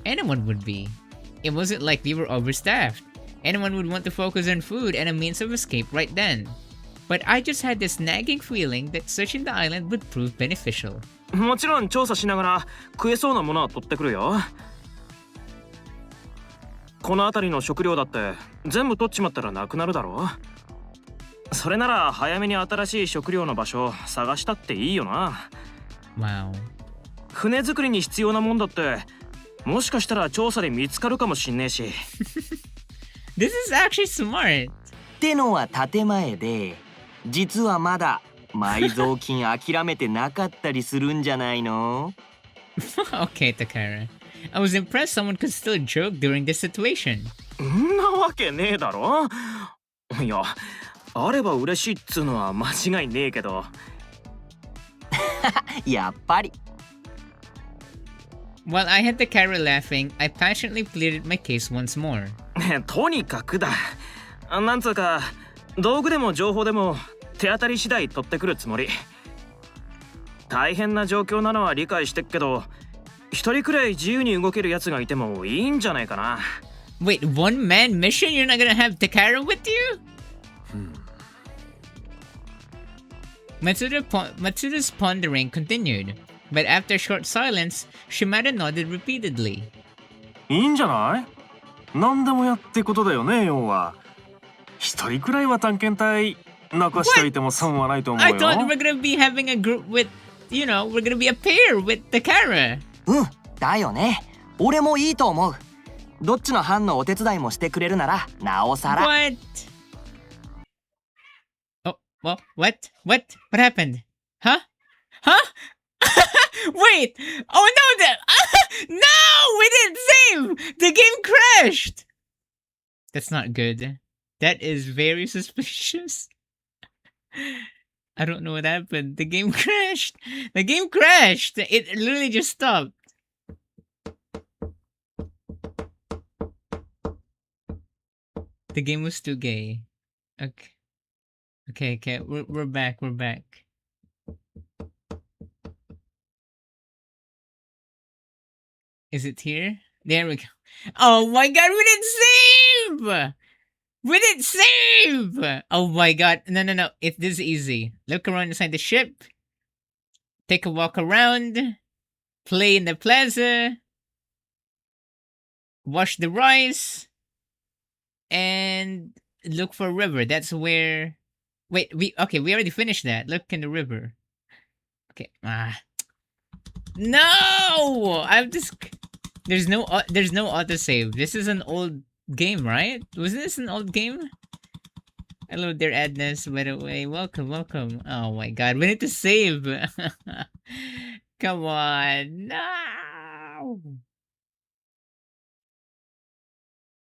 Anyone would be. It wasn't like we were overstaffed. Anyone would want to focus on food and a means of escape right then. But I just had this nagging feeling that searching the island would prove beneficial.
もちろん調査しながら食えそうなものは取ってくるよ。
この辺りの食料だって全部取っちまったらなくなるだろう。それなら早めに新しい食料の場所を探したっていいよな。
Wow.
船作りに必要なもんだってもしかしたら調査で見つかるかもしんねえし。
This is actually smart.
ってのは建前で、実はまだ埋蔵金諦めてなかったりするんじゃないの？
Okay, Takara. I was impressed someone could still joke during this situation.
んなわけねえだろ。いや、あれば嬉しいっつうのは間違いねえけど。やっぱり。
While I had Takara laughing, I passionately pleaded my case once more.
とにかくだ。なんつうか、道具でも情報でも手当たり次第取ってくるつもり。大変な状況なのは理解してっけど、一人くらい自由に動けるやつがいてもいいんじゃないかな。
Wait, one man mission? You're not gonna have Takara with you? Matsuda's pondering continued, but after a short silence, Shimada nodded repeatedly.
いいんじゃない？何でもやってことだよね、要は。一人くらいは探検隊残しておいても損はないと思う
I
よ。
thought we're gonna be having a group with, you know, we're gonna be a pair with Takara.
だよね。俺もいいと思う。どっちの班のお手伝いもしてくれるならなおさら。
What? Oh, well, what? What happened? Huh? Huh? Wait! Oh no! No! We didn't save! The game crashed! That's not good. That is very suspicious. I don't know what happened. The game crashed! The game crashed! It literally just stopped. The game was too gay. Okay. We're back. Is it here? There we go. Oh my god, we didn't save! We didn't save! Oh my god. No. This is easy. Look around inside the ship. Take a walk around. Play in the plaza. Wash the rice. And look for a river. That's where... Wait, we already finished that. Look in the river. Okay. No! I'm just... There's no autosave. This is an old game, right? Was this an old game? Hello there, Adness. By the way, welcome. Oh my god, we need to save. Come on. No!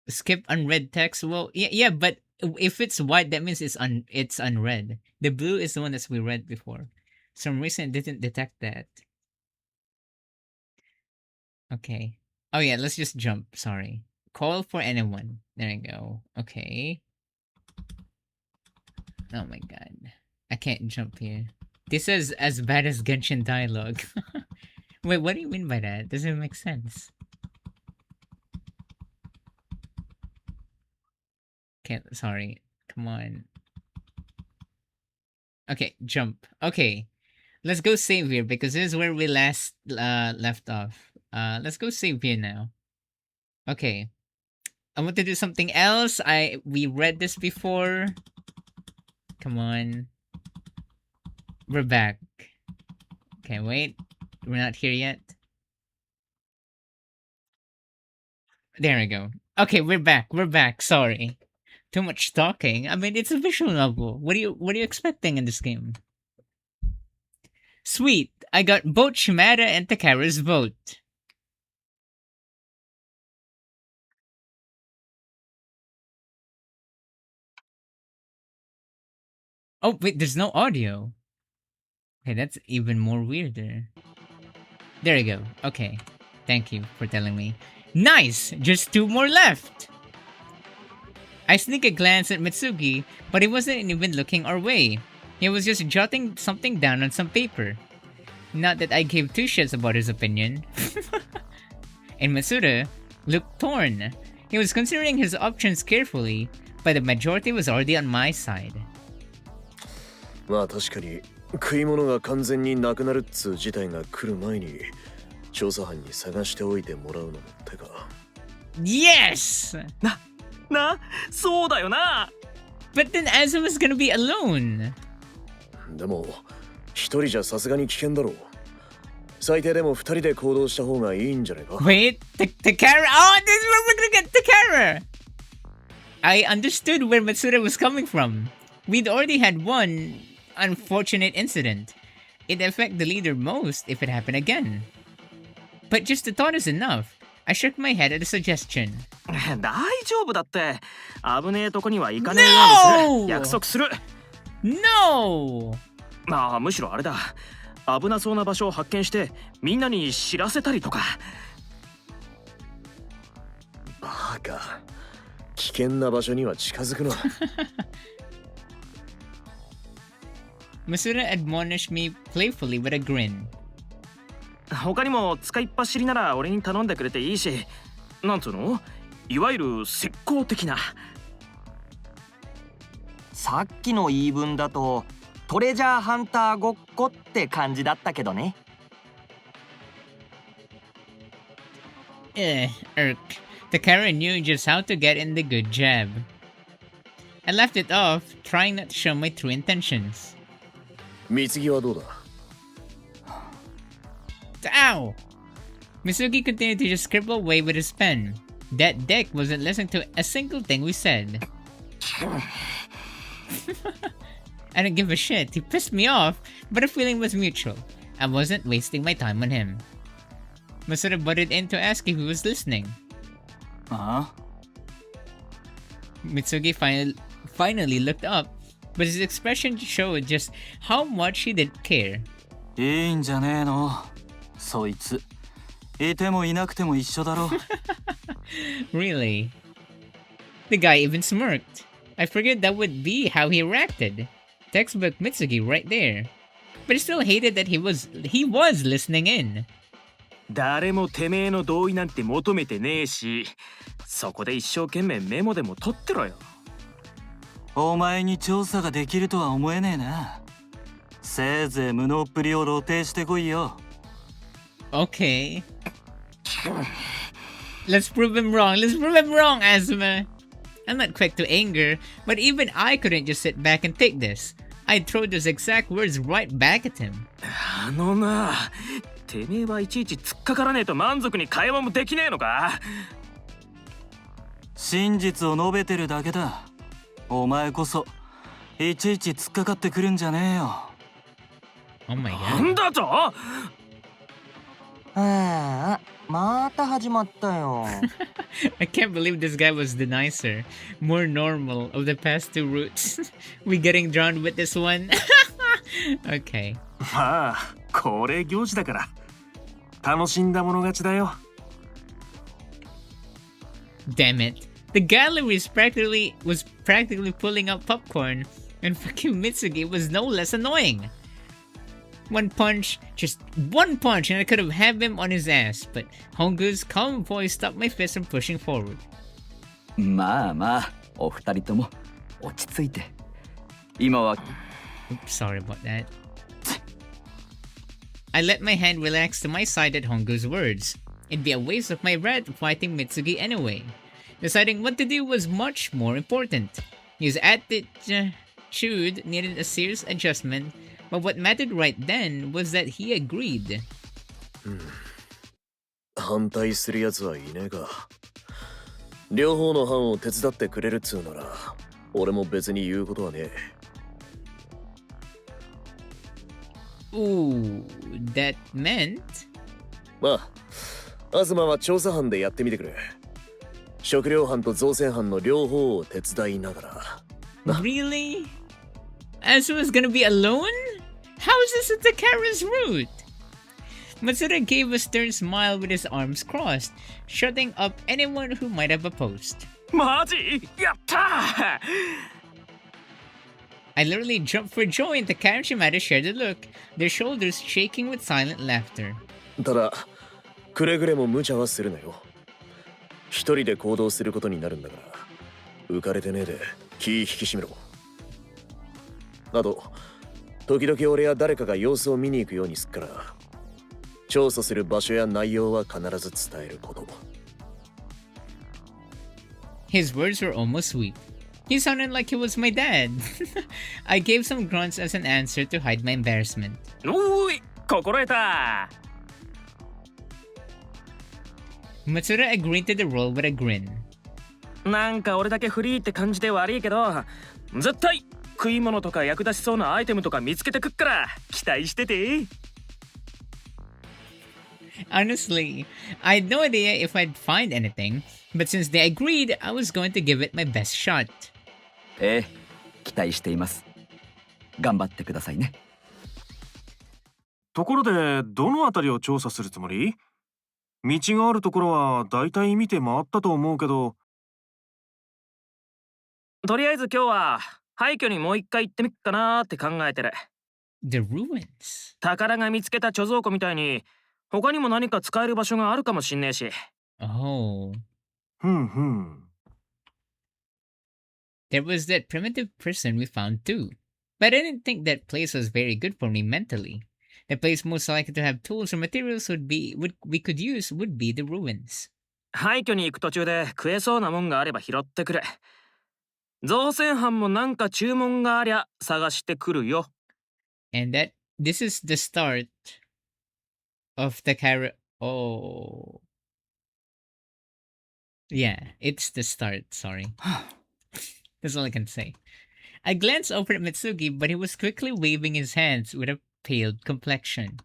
Skip unread text. Well, yeah, but if it's white, that means it's unread. The blue is the one that we read before. Some reason it didn't detect that. Okay. Oh yeah, let's just jump. Sorry. Call for anyone. There you go. Okay. Oh my god. I can't jump here. This is as bad as Genshin dialogue. Wait, what do you mean by that? Doesn't make sense. Okay, sorry. Come on. Okay, jump. Okay. Let's go save here because this is where we last left off. Let's go save here now. Okay. I want to do something else. We read this before. Come on. We're back. Okay, wait. We're not here yet. There we go. Okay, we're back. Sorry. Too much talking. I mean, it's a visual novel. What are you expecting in this game? Sweet. I got both Shimada and Takara's vote. Oh, wait, there's no audio. Okay, that's even more weirder. There you go. Okay. Thank you for telling me. Nice! Just 2 more left! I sneak a glance at Mitsugi, but he wasn't even looking our way. He was just jotting something down on some paper. Not that I gave 2 shits about his opinion. And Matsuda looked torn. He was considering his options carefully, but the majority was already on my side.
まあ確かに食い物が完全になくなるっつう事態が来る前に調査班に探しておいてもらうのも手か。
Yes!
な、そうだよな。
But then Azuma's gonna be alone.
でも一人じゃさすがに危険だろう。最低でも二人で行動した方がいいんじゃないか。
Wait, Takara. Oh, this is where we're gonna get Takara. I understood where Matsuda was coming from. We'd already had one unfortunate incident. It'd affect the leader most if it happened again. But just the thought is enough. I shook my head at a suggestion.
大丈夫だって。危ねえとこには行かねえようにする。約束する。
No!
まあむしろあれだ。危なそうな場所を発見してみんなに知らせたりとか。
バカ。危険な場所には近づくな。
Masuda admonished me playfully with a grin.
他にも使いっ走りなら俺に頼んでくれていいし、なんつうの？いわゆる石膏的な。
さっきの言い分だとトレジャーハンターごっこって感じだったけどね。
Irk. Takara knew just how to get in the good jab. I laughed it off, trying not to show my true intentions.
貢ぎはどうだ？
Ow! Misugi continued to just scribble away with his pen. That dick wasn't listening to a single thing we said. I didn't give a shit. He pissed me off, but the feeling was mutual. I wasn't wasting my time on him. Masuda butted in to ask if he was listening. Mitsugi finally looked up, but his expression showed just how much he didn't care.
いいんじゃねえの。そいつ。いてもいなくても一緒だろ。
Really? The guy even smirked. I figured that would be how he reacted. Textbook Mitsugi right there. But I still hated that he was listening in.
誰もてめえの同意なんて求めてねえし、そこで一生懸命メモでも取ってろよ。
お前に調査ができるとは思えねえな。せいぜい無能っぷりを露呈してこいよ。
Okay. Let's prove him wrong. Let's prove him wrong, Azuma. I'm not quick to anger, but even I couldn't just sit back and take this. I'd throw those exact words right back at him.
あのな、てめえはいちいち突っかからねえと満足に会話もできねえのか？
真実を述べてるだけだ。お前こそいちいち突っかかってくるんじゃねえよ。
Oh my
な
god.
んだと？
ああ、また始まったよ。
I can't believe this guy was the nicer, more normal of the past two routes. We getting drowned with this one? Okay.
まあこれ行事だから楽しんだもの勝ちだよ。
Damn it. The gallery was practically pulling out popcorn, and fucking Mitsugi was no less annoying. One punch, just one punch, and I could have had him on his ass, but Hongu's calm voice stopped my fist from pushing forward.
まあまあ、お二人とも落ち着いて。今は
Oops, sorry about that. I let my hand relax to my side at Hongu's words. It'd be a waste of my breath fighting Mitsugi anyway. Deciding what to do was much more important. His attitude needed a serious adjustment, but what mattered right then was that he agreed.
反対するやつはいねえか。両方の班を手伝ってくれるっつうなら、俺も別に言うことはねえ。
Ooh, that meant?
まあ、東は調査班でやってみてくれ。食料班と造船班の両方を手伝いながら。
Really? Azuma's gonna be alone? How is this at Takara's route? Matsuda gave a stern smile with his arms crossed, shutting up anyone who might have opposed.
マジ？やったー！
I literally jumped for joy and Takara and Shimada shared a look, their shoulders shaking with silent laughter.
ただ、くれぐれも無茶はするなよ。一人で行動することになるんだから、浮かれてねえで気引き締めろ。あと、時々俺や誰かが様子を見に行くようにすっから、調査する場所や内容は必ず伝えること。
His words were almost sweet. He sounded like he was my dad. I gave some grunts as an answer to hide my embarrassment.
おーい心得た
Matsuda agreed to the role with a grin.
なんか俺だけフリーって感じで悪いけど絶対食い物とか役立ちそうなアイテムとか見つけてくっから期待してて
Honestly, I had no idea if I'd find anything, but since they agreed, I was going to give it my best shot.
ええ、期待しています。頑張ってくださいね。
ところでどのあたりを調査するつもり？道があるところはだいたい見て回ったと思うけど。
とりあえず今日は廃墟にもう一回行ってみっかなーって考えてる
The ruins.
宝が見つけた貯蔵庫みたいに他にも何か使える場所があるかもしんねえし
Oh.
ふんふん。
There was that primitive prison we found too. But I didn't think that place was very good for me mentally. The place most likely to have tools or materials we could use would be the ruins.
廃墟に行く途中で食えそうなもんがあれば拾ってくれ造船班もなんか注文がありゃ探してくるよ
And this is the start of Takara. Oh. Yeah, it's the start, sorry. That's all I can say. I glanced over at Mitsugi, but he was quickly waving his hands with a pale complexion.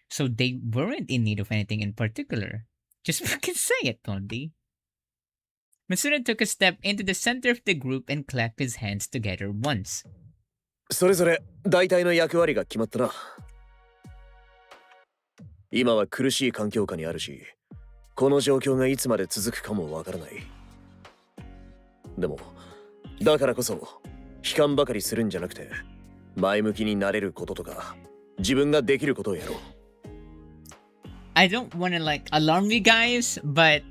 So they weren't in need of anything in particular. Just fucking say it, Tondi. Mitsuda took a step into the center of the group and clapped his hands together once.
それぞれ大体の役割が決まったな。今は苦しい環境下にあるし、この状況がいつまで続くかもわからない。でも、だからこそ悲観ばかりするんじゃなくて、前向きになれることとか、自分ができることをやろう。
I don't want to alarm you guys, but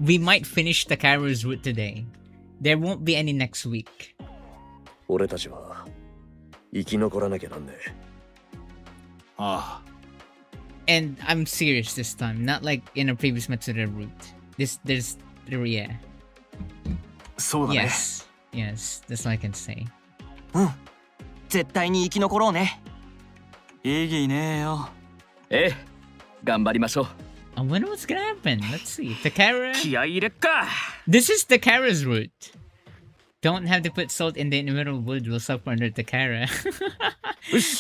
we might finish Takara's route today. There won't be any next week.
俺たちは生き残らなきゃなんねえ。
ああ。
And I'm serious this time, not like in a previous Matsuda route. Yeah.
そうだね。
Yes, that's all I can say.
うん絶対に生き残ろうね
意義ねえよ。
ええ、頑張りましょう。
I wonder what's gonna happen. Let's see. Takara.
気合い入れっか
This is Takara's route. Don't have to put salt in the individual wood will suffer under Takara.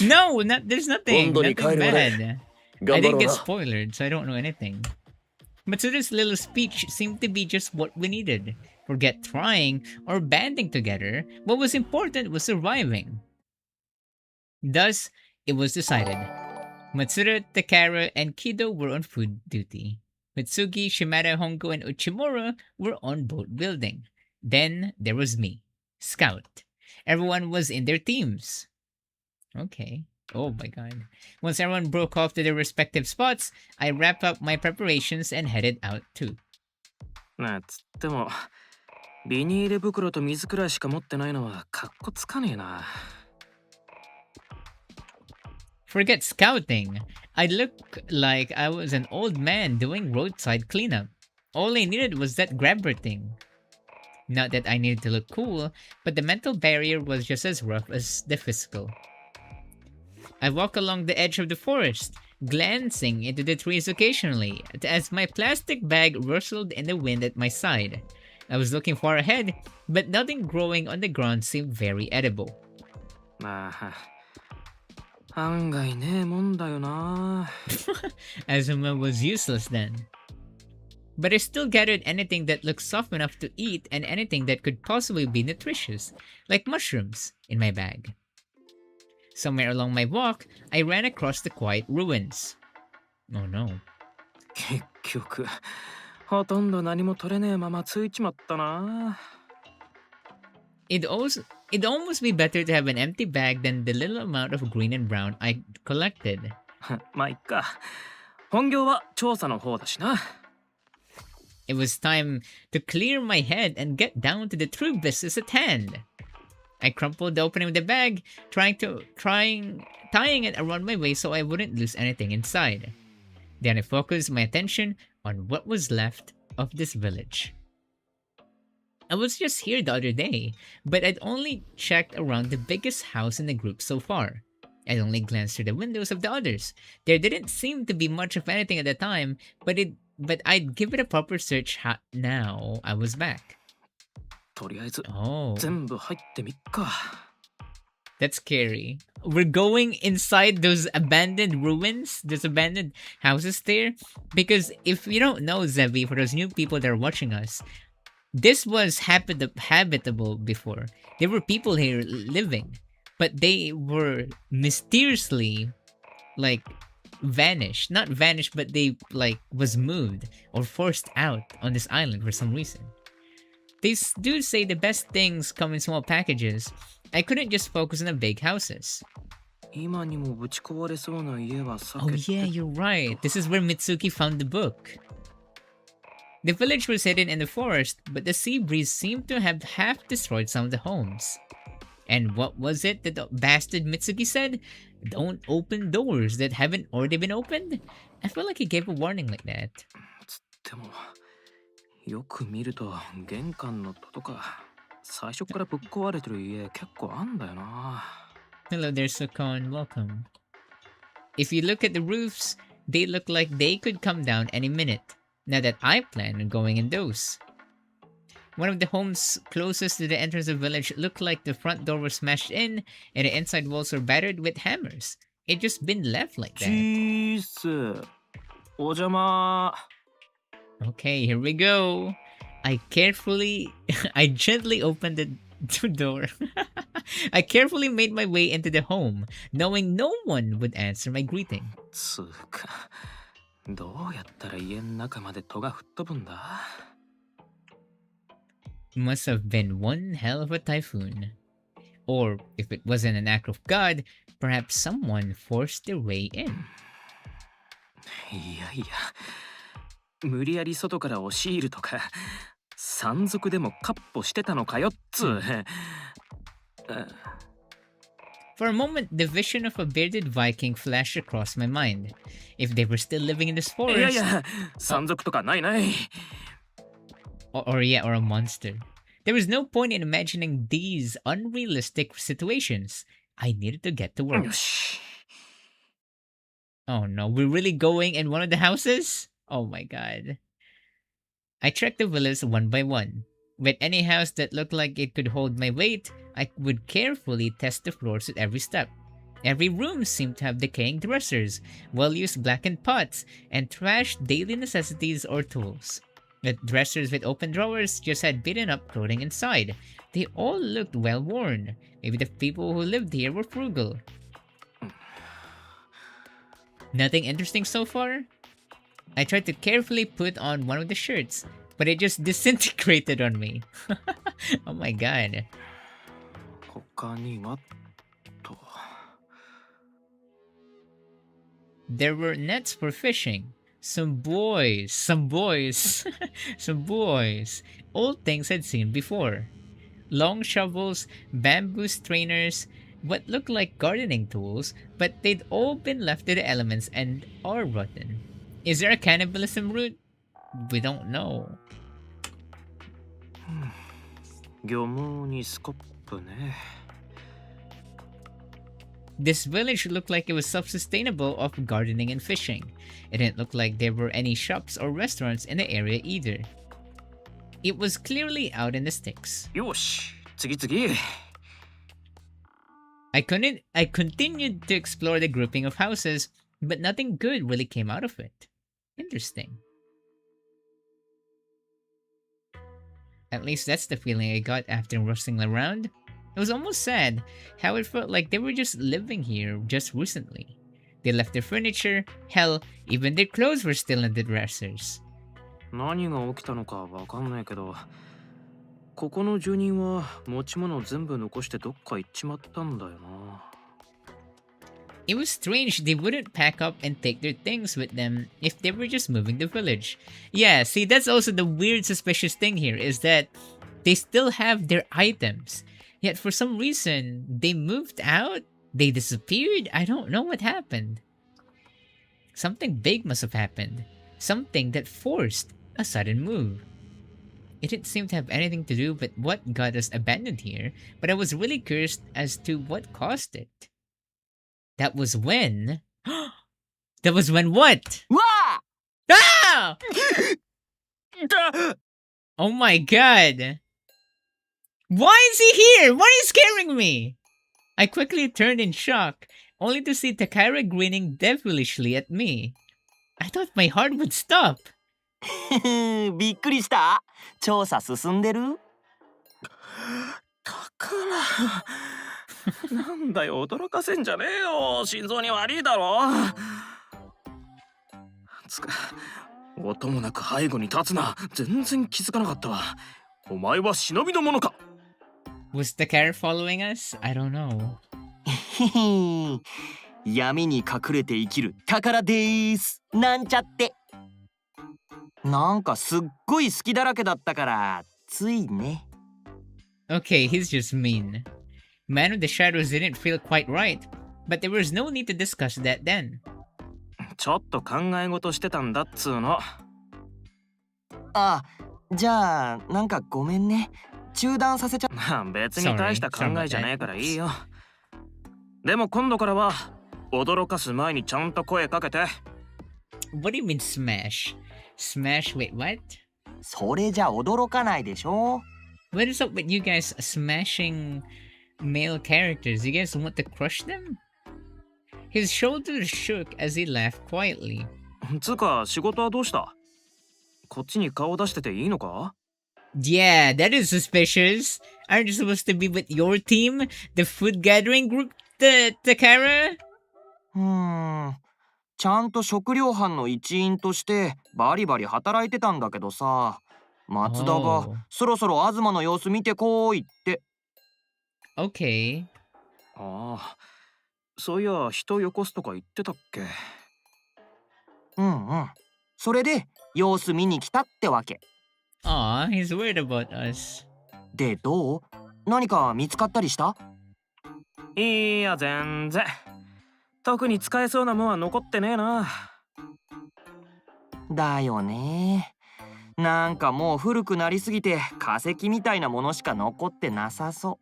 No, there's nothing. Nothing bad. I didn't get spoiled, so I don't know anything. Matsuda's little speech seemed to be just what we needed. Forget trying or banding together. What was important was surviving. Thus, it was decided. Matsuda, Takara, and Kido were on food duty. Mitsugi, Shimada, Hongo, and Uchimura were on boat building. Then there was me, Scout. Everyone was in their teams. Okay. Oh my god. Once everyone broke off to their respective spots, I wrapped up my preparations and headed out too.
なつってもビニール袋と水くらいしか持ってないのはカッコつかねえな
Forget scouting. I looked like I was an old man doing roadside cleanup. All I needed was that grabber thing. Not that I needed to look cool, but the mental barrier was just as rough as the physical. I walked along the edge of the forest, glancing into the trees occasionally as my plastic bag rustled in the wind at my side. I was looking far ahead, but nothing growing on the ground seemed very edible.
まあ案外ねえもんだよな
Azuma was useless then. But I still gathered anything that looked soft enough to eat and anything that could possibly be nutritious, like mushrooms, in my bag. Somewhere along my walk, I ran across the quiet ruins. Oh no.
結局ほとんど何も取れねえままついちまったな
It'd almost be better to have an empty bag than the little amount of green and brown I collected.
まあいっか本業は調査の方だしな
It was time to clear my head and get down to the true business at hand. I crumpled the opening of the bag, tying it around my waist so I wouldn't lose anything inside. Then I focused my attention on what was left of this village. I was just here the other day, but I'd only checked around the biggest house in the group so far. I'd only glanced through the windows of the others. There didn't seem to be much of anything at the time, but I'd give it a proper search now I was back.
とりあえず
Oh,
全部入ってみっか。
that's scary. We're going inside those abandoned ruins, those abandoned houses there. Because if you don't know, Zevi, for those new people that are watching us, this was habitable before. There were people here living, but they were mysteriously, like, vanished. Not vanished, but they, like, was moved or forced out on this island for some reason. They do say the best things come in small packages. I couldn't just focus on the big houses.
今にもぶち壊れそうな家は避
Oh
けて
yeah, you're right. This is where Mitsuki found the book. The village was hidden in the forest, but the sea breeze seemed to have half destroyed some of the homes. And what was it that the bastard Mitsuki said? Don't open doors that haven't already been opened? I feel like he gave a warning like that.
つってもよく見ると玄関の戸とか最初からぶっ壊れてる家結構あんだよな。
Hello there, Sukon. Welcome. If you look at the roofs, they look like they could come down any minute. Now that I plan on going in those. One of the homes closest to the entrance of the village looked like the front door was smashed in and the inside walls were battered with hammers. It just been left like
チ
that.
ースお邪魔。
Okay, here we go. I gently opened the door. I carefully made my way into the home, knowing no one would answer my greeting.
つうかどうやったら家の中まで戸が吹っ飛ぶんだ。
Must have been one hell of a typhoon. Or, if it wasn't an act of God, perhaps someone forced their way in.
いやいや無理やり外から押し入るとか山賊でもカッポしてたのかよっつう。
For a moment, the vision of a bearded Viking flashed across my mind. If they were still living in this
いやい
forest,
や山賊とかないない。
or a monster, there was no point in imagining these unrealistic situations. I needed to get to work.
よし。
Oh no, we're really going in one of the houses? Oh my god. I checked the villas one by one. With any house that looked like it could hold my weight, I would carefully test the floors at every step. Every room seemed to have decaying dressers, well-used blackened pots, and trashed daily necessities or tools. The dressers with open drawers just had beaten up clothing inside. They all looked well-worn. Maybe the people who lived here were frugal. Nothing interesting so far? I tried to carefully put on one of the shirts, but it just disintegrated on me. Oh my god.
他にはと。
There were nets for fishing. Some boys. Some boys. Old things I'd seen before. Long shovels, bamboo strainers, what looked like gardening tools, but they'd all been left to the elements and are rotten. Is there a cannibalism route? We don't know.
漁網にスコップね。
This village looked like it was self-sustainable off gardening and fishing. It didn't look like there were any shops or restaurants in the area either. It was clearly out in the sticks.
よし次々。
I continued to explore the grouping of houses, but nothing good really came out of it. Interesting. At least that's the feeling I got after rustling around. It was almost sad how it felt like they were just living here just recently. They left their furniture, hell, even their clothes were still in the dressers.
何が起きたのかわかんないけど、ここの住人は持ち物全部残してどっか行っちまったんだよな。
It was strange they wouldn't pack up and take their things with them if they were just moving the village. Yeah, see, that's also the weird suspicious thing here, is that they still have their items. Yet for some reason, they moved out? They disappeared? I don't know what happened. Something big must have happened. Something that forced a sudden move. It didn't seem to have anything to do with what got us abandoned here, but I was really curious as to what caused it. That was when... That was when what?
わ
Ah! Oh my god! Why is he here? Why are you scaring me? I quickly turned in shock, only to see Takara grinning devilishly at me. I thought my heart would stop.
あびっくりした。調査進んでる？
だからなんだよ、驚かせんじゃねえよ。心臓に悪いだろ。つか音もなく背後に立つな。全然気づかなかったわ。お前は忍びの者か。
Was Takara following us? I don't know.
へへ闇に隠れて生きる宝でーす。なんちゃって。なんかすっごい好きだらけだったからついね。
Okay, he's just mean. Man of the Shadows didn't feel quite right, but there was no need to discuss that then.
ちょっと考え事してたんだっつうの。
あ、じゃあなんかごめんね。中断させちゃ。
別に大した考えじゃねえからいいよ。でも今度からは驚かす前にちゃんと声かけて。
What do you mean smash? Smash? Wait, what?
それじゃ驚かないでしょ。
What is up with you guys smashing male characters? You guys want to crush them? His shoulders shook as he laughed quietly.
つうか仕事はどうした？こっちに顔出してていいのか？
Yeah, that is suspicious. Aren't you supposed to be with your team? The food gathering group, Takara?
ちゃんと食料班の一員としてバリバリ働いてたんだけどさ、松田が
Oh.
そろそろ東の様子見てこいって。
Okay.
ああ、そういや人よこすとか言ってたっけ？
うんうん。それで様子見に来たってわけ。
Aw, he's worried about us.
でどう？何か見つかったりした？
いや全然。特に使えそうなもんは残ってねえな。
だよね。なんかもう古くなりすぎて化石みたいなものしか残ってなさそ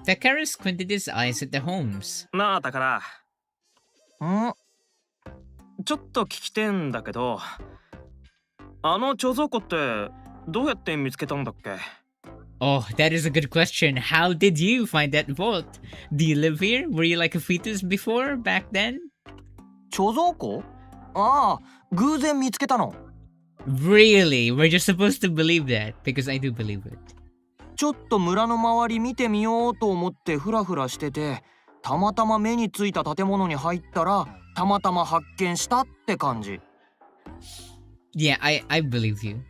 Takara squinted his eyes at the homes.
なあだから
う。ん？
ちょっと聞きてんだけど、あの貯蔵庫ってどうやって見つけたんだっけ？
Oh, that is a good question. How did you find that vault? Do you live here? Were you like a fetus before, back then?
貯蔵庫？ああ、偶然見つけたの。
Really? We're just supposed to believe that, because I do believe it.
ちょっと村の周り見てみようと思ってフラフラしてて、たまたま目についた建物に入ったらたまたま発見したって感じ。
Yeah, I believe you.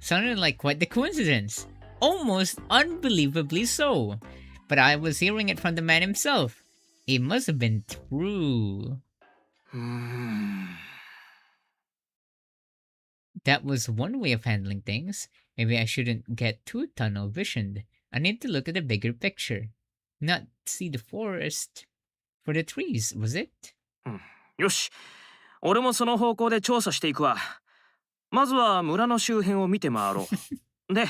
Sounded like quite the coincidence. Almost unbelievably so. But I was hearing it from the man himself. It must have been true. That was one way of handling things. Maybe I shouldn't get too tunnel visioned. I need to look at the bigger picture. Not see the forest for the trees, was it?
よし、俺もその方向で調査していくわ。まずは村の周辺を見て回ろう。で、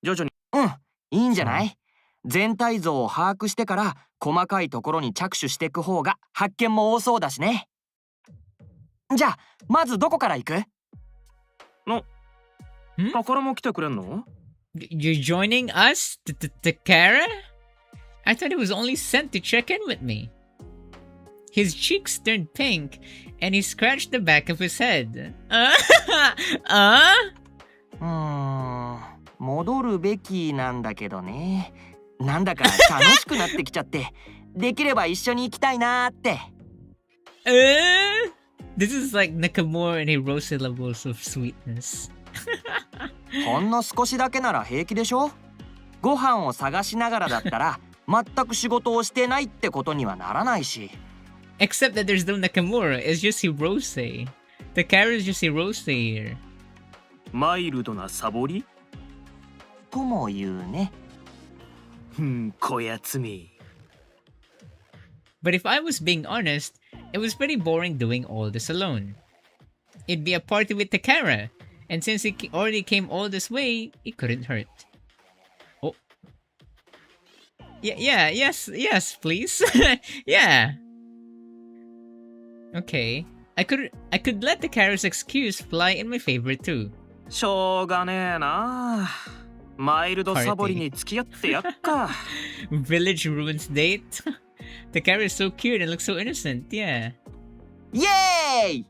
徐々に。
うん、いいんじゃない？全体像を把握してから細かいところに着手していく方が発見も多そうだしね。じゃあまずどこから行く？
宝も来てくれんの？
You're joining us, Takara? I thought he was only sent to check in with me. His cheeks turned pink, and he scratched the back of his head.
戻るべきなんだけどね。なんだか楽しくなってきちゃって、できれば一緒に行きたいなーって。
This is like Nakamura and Hiroshi levels of sweetness.
ほんの少しだけなら平気でしょ？ご飯を探しながらだったら全く仕事をしてないってことにはならないし。
Except that there's no Nakamura, it's just Hirose. Takara is just Hirose here.
マイルドなサボり？
とも言うね。
こやつめ。
But if I was being honest, it was pretty boring doing all this alone. It'd be a party with Takara, And since he already came all this way, it couldn't hurt. Oh. Yes, please. Yeah. Okay. I could let the Takara's excuse fly in my favor too.
しょうがねえな。マイルドサボりに付き合ってやっか。
Village ruins date? Takara is so cute and looks so innocent, yeah.
イエーイ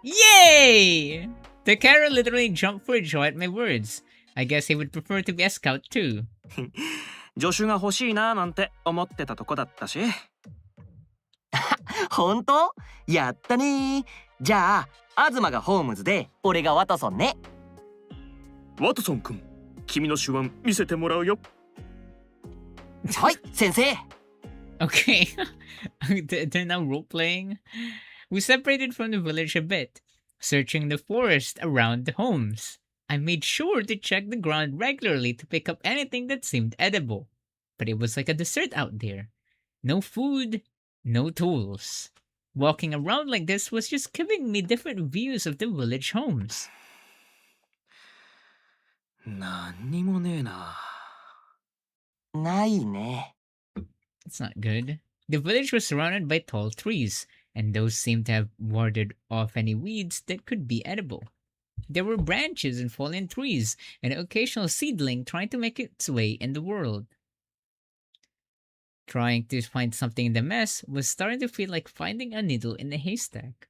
Yay! Takara literally jumped for joy at my words. I guess he would prefer to be a scout too.
助手が欲しいななんて思ってたとこだったし。
本当やったね。じゃあ東がホームズで俺がワトソンね。
ワトソン君、君の手腕見せてもらうよ。
はい先生。
Okay. They're now role-playing. We separated from the village a bit, searching the forest around the homes. I made sure to check the ground regularly to pick up anything that seemed edible. But it was like a desert out there. No food, no tools. Walking around like this was just giving me different views of the village homes.
なんにもねえな。
ないね。
It's not good. The village was surrounded by tall trees, and those seemed to have warded off any weeds that could be edible. There were branches and fallen trees, and an occasional seedling trying to make its way in the world. Trying to find something in the mess was starting to feel like finding a needle in a haystack.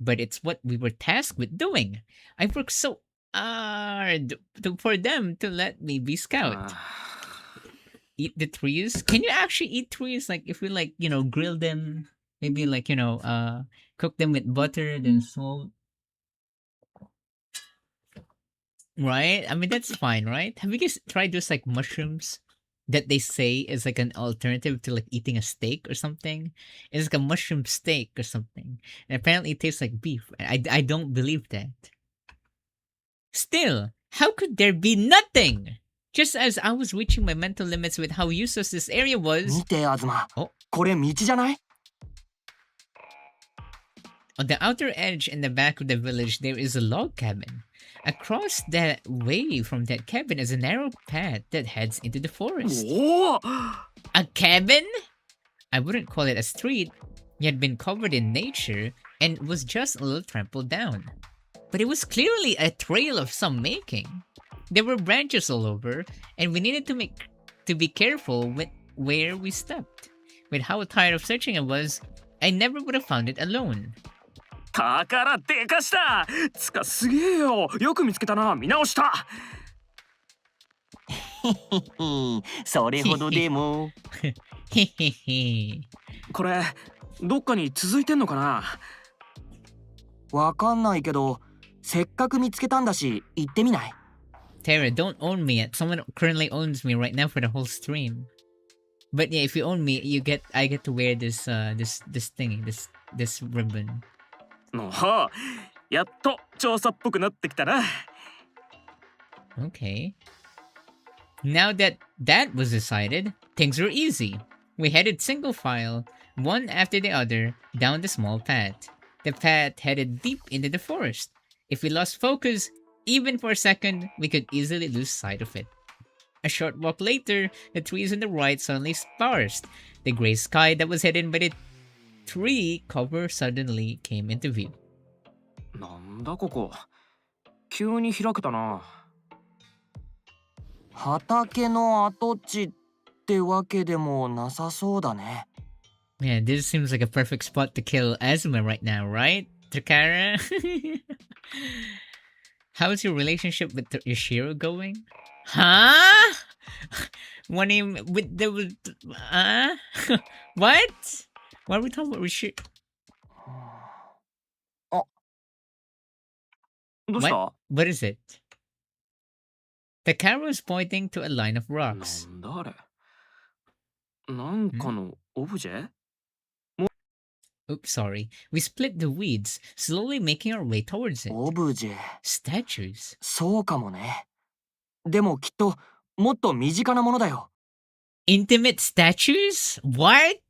But it's what we were tasked with doing. I worked so hard for them to let me be scout. Eat the trees? Can you actually eat trees? Like if we grill them, maybe cook them with butter, then salt. Right? I mean that's fine, right? Have you guys tried those like mushrooms that they say is like an alternative to like eating a steak or something? It's like a mushroom steak or something. And apparently it tastes like beef. I don't believe that. Still, how could there be nothing? Just as I was reaching my mental limits with how useless this area was.
見て東。
お
これ道じゃない？
On the outer edge in the back of the village, there is a log cabin. Across that way from that cabin is a narrow path that heads into the forest.
おお。
A cabin? I wouldn't call it a street. It had been covered in nature and was just a little trampled down. But it was clearly a trail of some making. There were branches all over, and we needed to be careful with where we stepped. With how tired of searching I was, I never would have found it alone.
宝でかした。つかすげえよ。よく見つけたな。見直した。
それほどでも。
これどっかに続いてんのかな。
わかんないけど、せっかく見つけたんだし、行ってみない？
Tara, don't own me yet. Someone currently owns me right now for the whole stream. But yeah, if you own me, I get to wear this thingy, this ribbon.
のはやっと調査っぽくなってきたな。
Okay. Now that was decided, things were easy. We headed single file, one after the other, down the small path. The path headed deep into the forest. If we lost focus, even for a second, we could easily lose sight of it. A short walk later, the trees on the right suddenly sparsed. The gray sky that was hidden by the tree cover suddenly came into view.
なんだここ。急に開けたな。
畑の跡地ってわけでもなさそうだね。
Man, this seems like a perfect spot to kill Azuma right now, right, Takara? How's your relationship with Yoshiro going? Huh? What do you with the what? Why are we talking about Yoshiro?
どうした？
What is it? Takara was pointing to a line of rocks.
なんだあれ。なんかのオブジェ？
Oops, sorry. We split the weeds, slowly making our way towards it.
オブジェ。
Statues.
そうかもね。でもきっともっと身近なものだよ。
Intimate statues? What?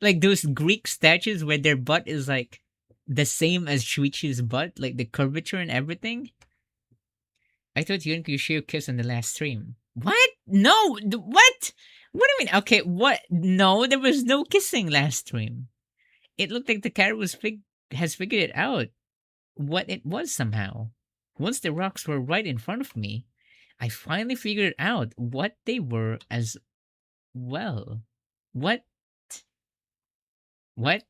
Like those Greek statues where their butt is like the same as Shuichi's butt, like the curvature and everything? I thought you and Kushio kissed on the last stream. What? No! What? What do you mean? Okay, what? No, there was no kissing last stream. It looked like Takara has figured it out. What it was somehow. Once the rocks were right in front of me, I finally figured out what they were as well. What? What?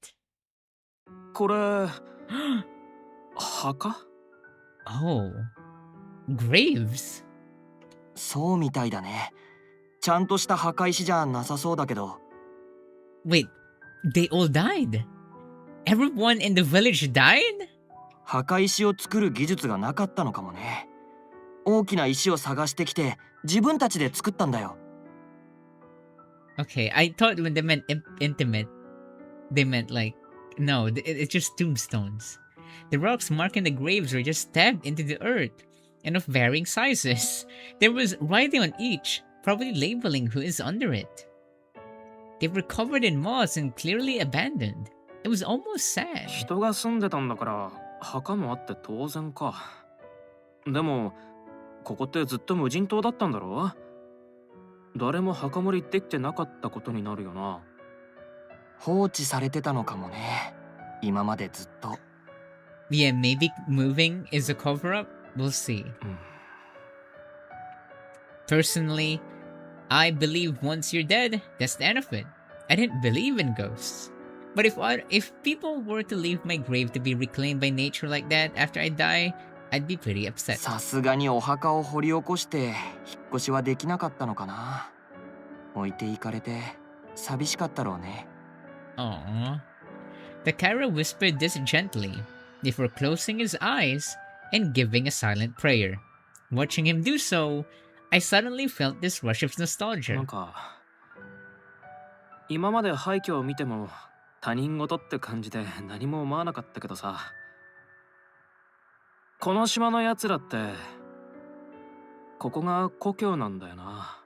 これ墓？
Oh. Graves?
そうみたいだね。ちゃんとした墓石じゃなさそうだけど。
Wait, they all died? Everyone in the village died?
墓石を作る技術がなかったのかもね。大きな石を探してきて自分たちで作ったんだよ。
Okay, I thought when they meant intimate, they meant like, no, it's just tombstones. The rocks marking the graves were just stabbed into the earth, and of varying sizes. There was writing on each, probably labeling who is under it. They were covered in moss and clearly abandoned. It was almost sad.
人が住んでたんだから墓もあって当然か。でもここってずっと無人島だったんだろ？誰も墓守りできてなかったことになるよな。
放置されてたのかもね。今までずっと。
Yeah, maybe moving is a cover-up? We'll see. Personally, I believe once you're dead, that's the end of it. I didn't believe in ghosts. But if people were to leave my grave to be reclaimed by nature like that after I die, I'd be pretty upset.
さすがにお墓を掘り起こして引っ越しはできなかったのかな。置いていかれて寂しかったろうね。
Aww. Takara whispered this gently, before closing his eyes and giving a silent prayer. Watching him do so, I suddenly felt this rush of
な
nostalgia.
んか今まで廃墟を見ても他人事って感じで何も思わなかったけどさ、この島のやつらってここが故郷なんだよな。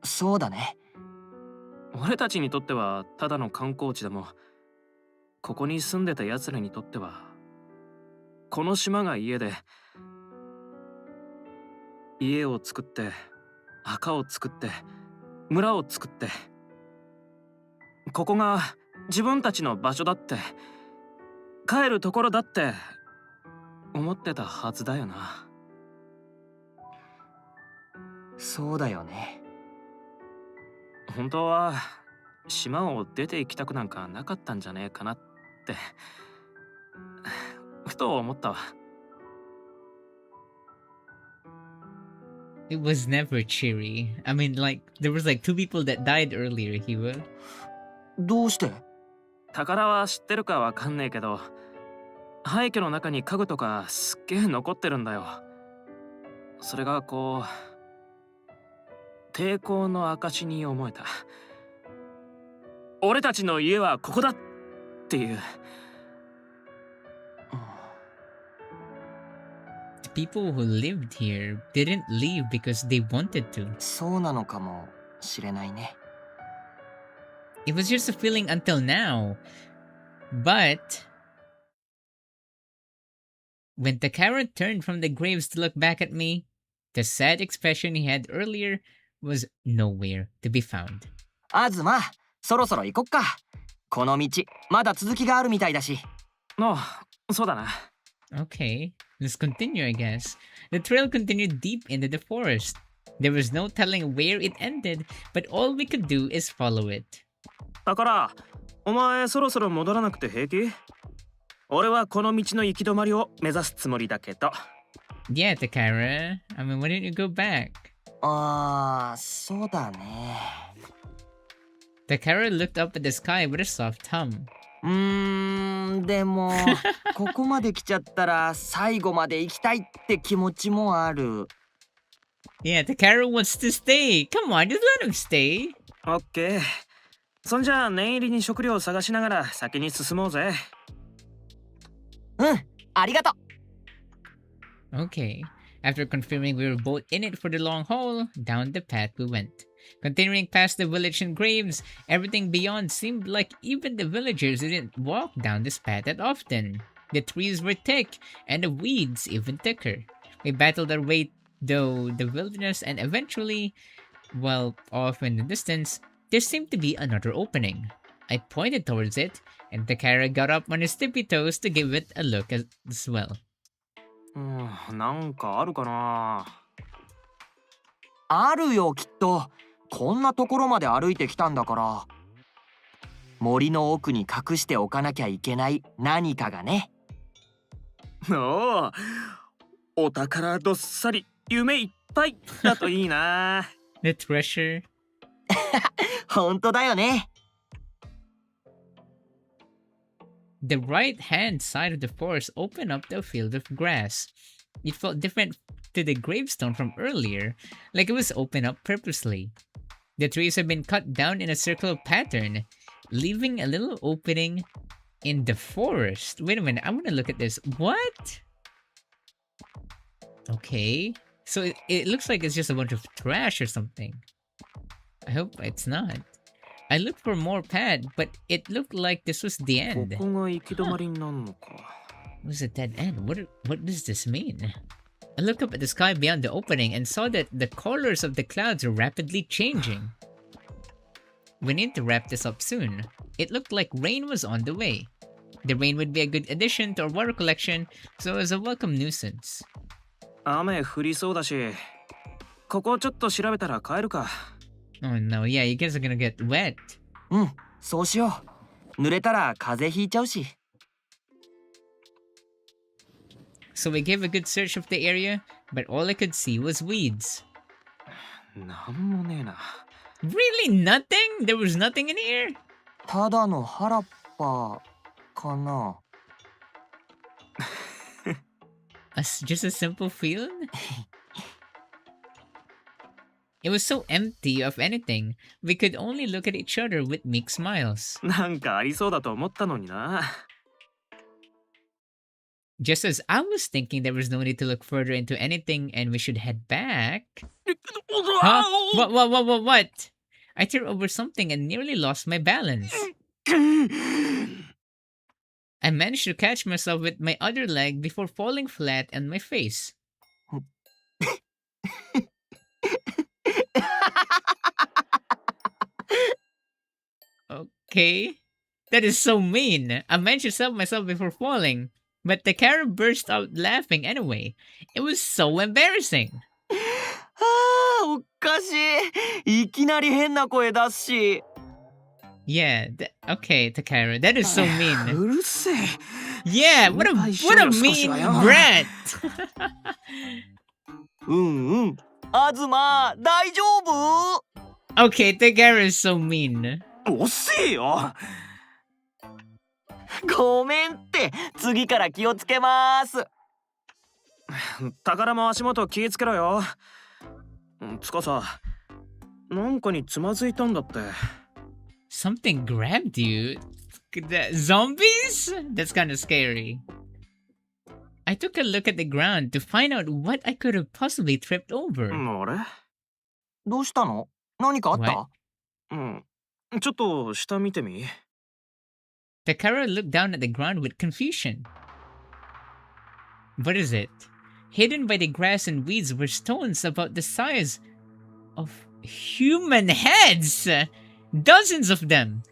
そうだね。
俺たちにとってはただの観光地でも、ここに住んでたやつらにとってはこの島が家で、家を作って墓を作って村を作って、ここが自分たちの場所だって、帰るところだって思ってたはずだよな。
そうだよね。
本当は島を出て行きたくなんかなかったんじゃねえかなってふと思ったわ。
It was never cheery. I mean, like, there was like 2 people that died earlier, Hiwa.
どうして？
宝は知ってるかわかんねえけど、廃墟の中に家具とかすっげえ残ってるんだよ。それがこう抵抗の証に思えた。俺たちの家はここだっていう。
The people who lived here didn't leave because they wanted to.
そうなのかもしれないね。
It was just a feeling until now. But when Takara turned from the graves to look back at me, the sad expression he had earlier was nowhere to be found.
あずま、そろそろ行こっか。この道まだ続きがあるみたいだし。
ああ、そうだな。
Okay, let's continue, I guess. The trail continued deep into the forest. There was no telling where it ended, but all we could do is follow it.
だから、お前そろそろ戻らなくて平気？俺はこの道の行き止まりを目指すつもりだけど。
Yeah, Takara. I mean, why didn't you go back?
ああ、そうだね。
Takara looked up at the sky with a soft hum.
でもここまで来ちゃったら最後まで行きたいって気持ちもある。
Yeah, Takara wants to stay. Come on, just let him stay.
オッケー。そんじゃ念入りに食料を探しながら先に進もうぜ。
うん、ありがとう。
Okay. After confirming we were both in it for the long haul, down the path we went. Continuing past the village and graves, everything beyond seemed like even the villagers didn't walk down this path that often. The trees were thick, and the weeds even thicker. We battled our way through the wilderness, and eventually, well off in the distance, there seemed to be another opening. I pointed towards it, and Takara got up on his tippy toes to give it a look as well.
なんかあるかな。
あるよきっと。こんなところまで歩いてきたんだから。森の奥に隠しておかなきゃいけない何かがね。
おお、お宝どっさり夢いっぱいだといいな。
The treasure.
本当だよね。
The right-hand side of the forest opened up to a field of grass. It felt different to the gravestone from earlier, like it was opened up purposely. The trees had been cut down in a circular pattern, leaving a little opening in the forest. Wait a minute, I want to look at this. What? Okay. So it looks like it's just a bunch of trash or something. I hope it's not. I looked for more pad, but it looked like this was the
こ
end.
こが行き止まりになるのか。
It was a dead end. What does this mean? I looked up at the sky beyond the opening and saw that the colors of the clouds were rapidly changing. We need to wrap this up soon. It looked like rain was on the way. The rain would be a good addition to our water collection, so it was a welcome nuisance.
雨降りそうだし、ここちょっと調べたら帰るか。
Oh no, yeah, you guys are gonna get wet.
うん、そうしよう。濡れたら風邪ひいちゃうし。
So we gave a good search of the area, but all I could see was weeds.
なんもねえな。
Really nothing? There was nothing in here?
ただの原っぱかな。
Just a simple field? It was so empty of anything. We could only look at each other with meek smiles.
なんかありそうだと思ったのにな。
Just as I was thinking there was no need to look further into anything and we should head back. Huh? What? I tripped over something and nearly lost my balance. I managed to catch myself with my other leg before falling flat on my face. Okay. That is so mean. I managed to stop myself before falling. But Takara burst out laughing anyway. It was so embarrassing.
ああ、おかしい。いきなり変な声出すし。
Yeah, okay, Takara. That is so
う
mean.
るせえ。
Yeah, what a mean brat.
うんうん。あずま、大丈夫？
Okay, Takara is so mean.
遅えよ。
ごめんって。次から気をつけます。
宝も足元気ぃつけろよ。つかさ、なんかにつまずいたんだって。
Something grabbed you? Zombies? That's kind of scary. I took a look at the ground to find out what I could have possibly tripped over.
あれ？
どうしたの？何かあった？
What?
ちょっと下見てみ。
Takara looked down at the ground with confusion. What is it? Hidden by the grass and weeds were stones about the size of human heads! Dozens of them!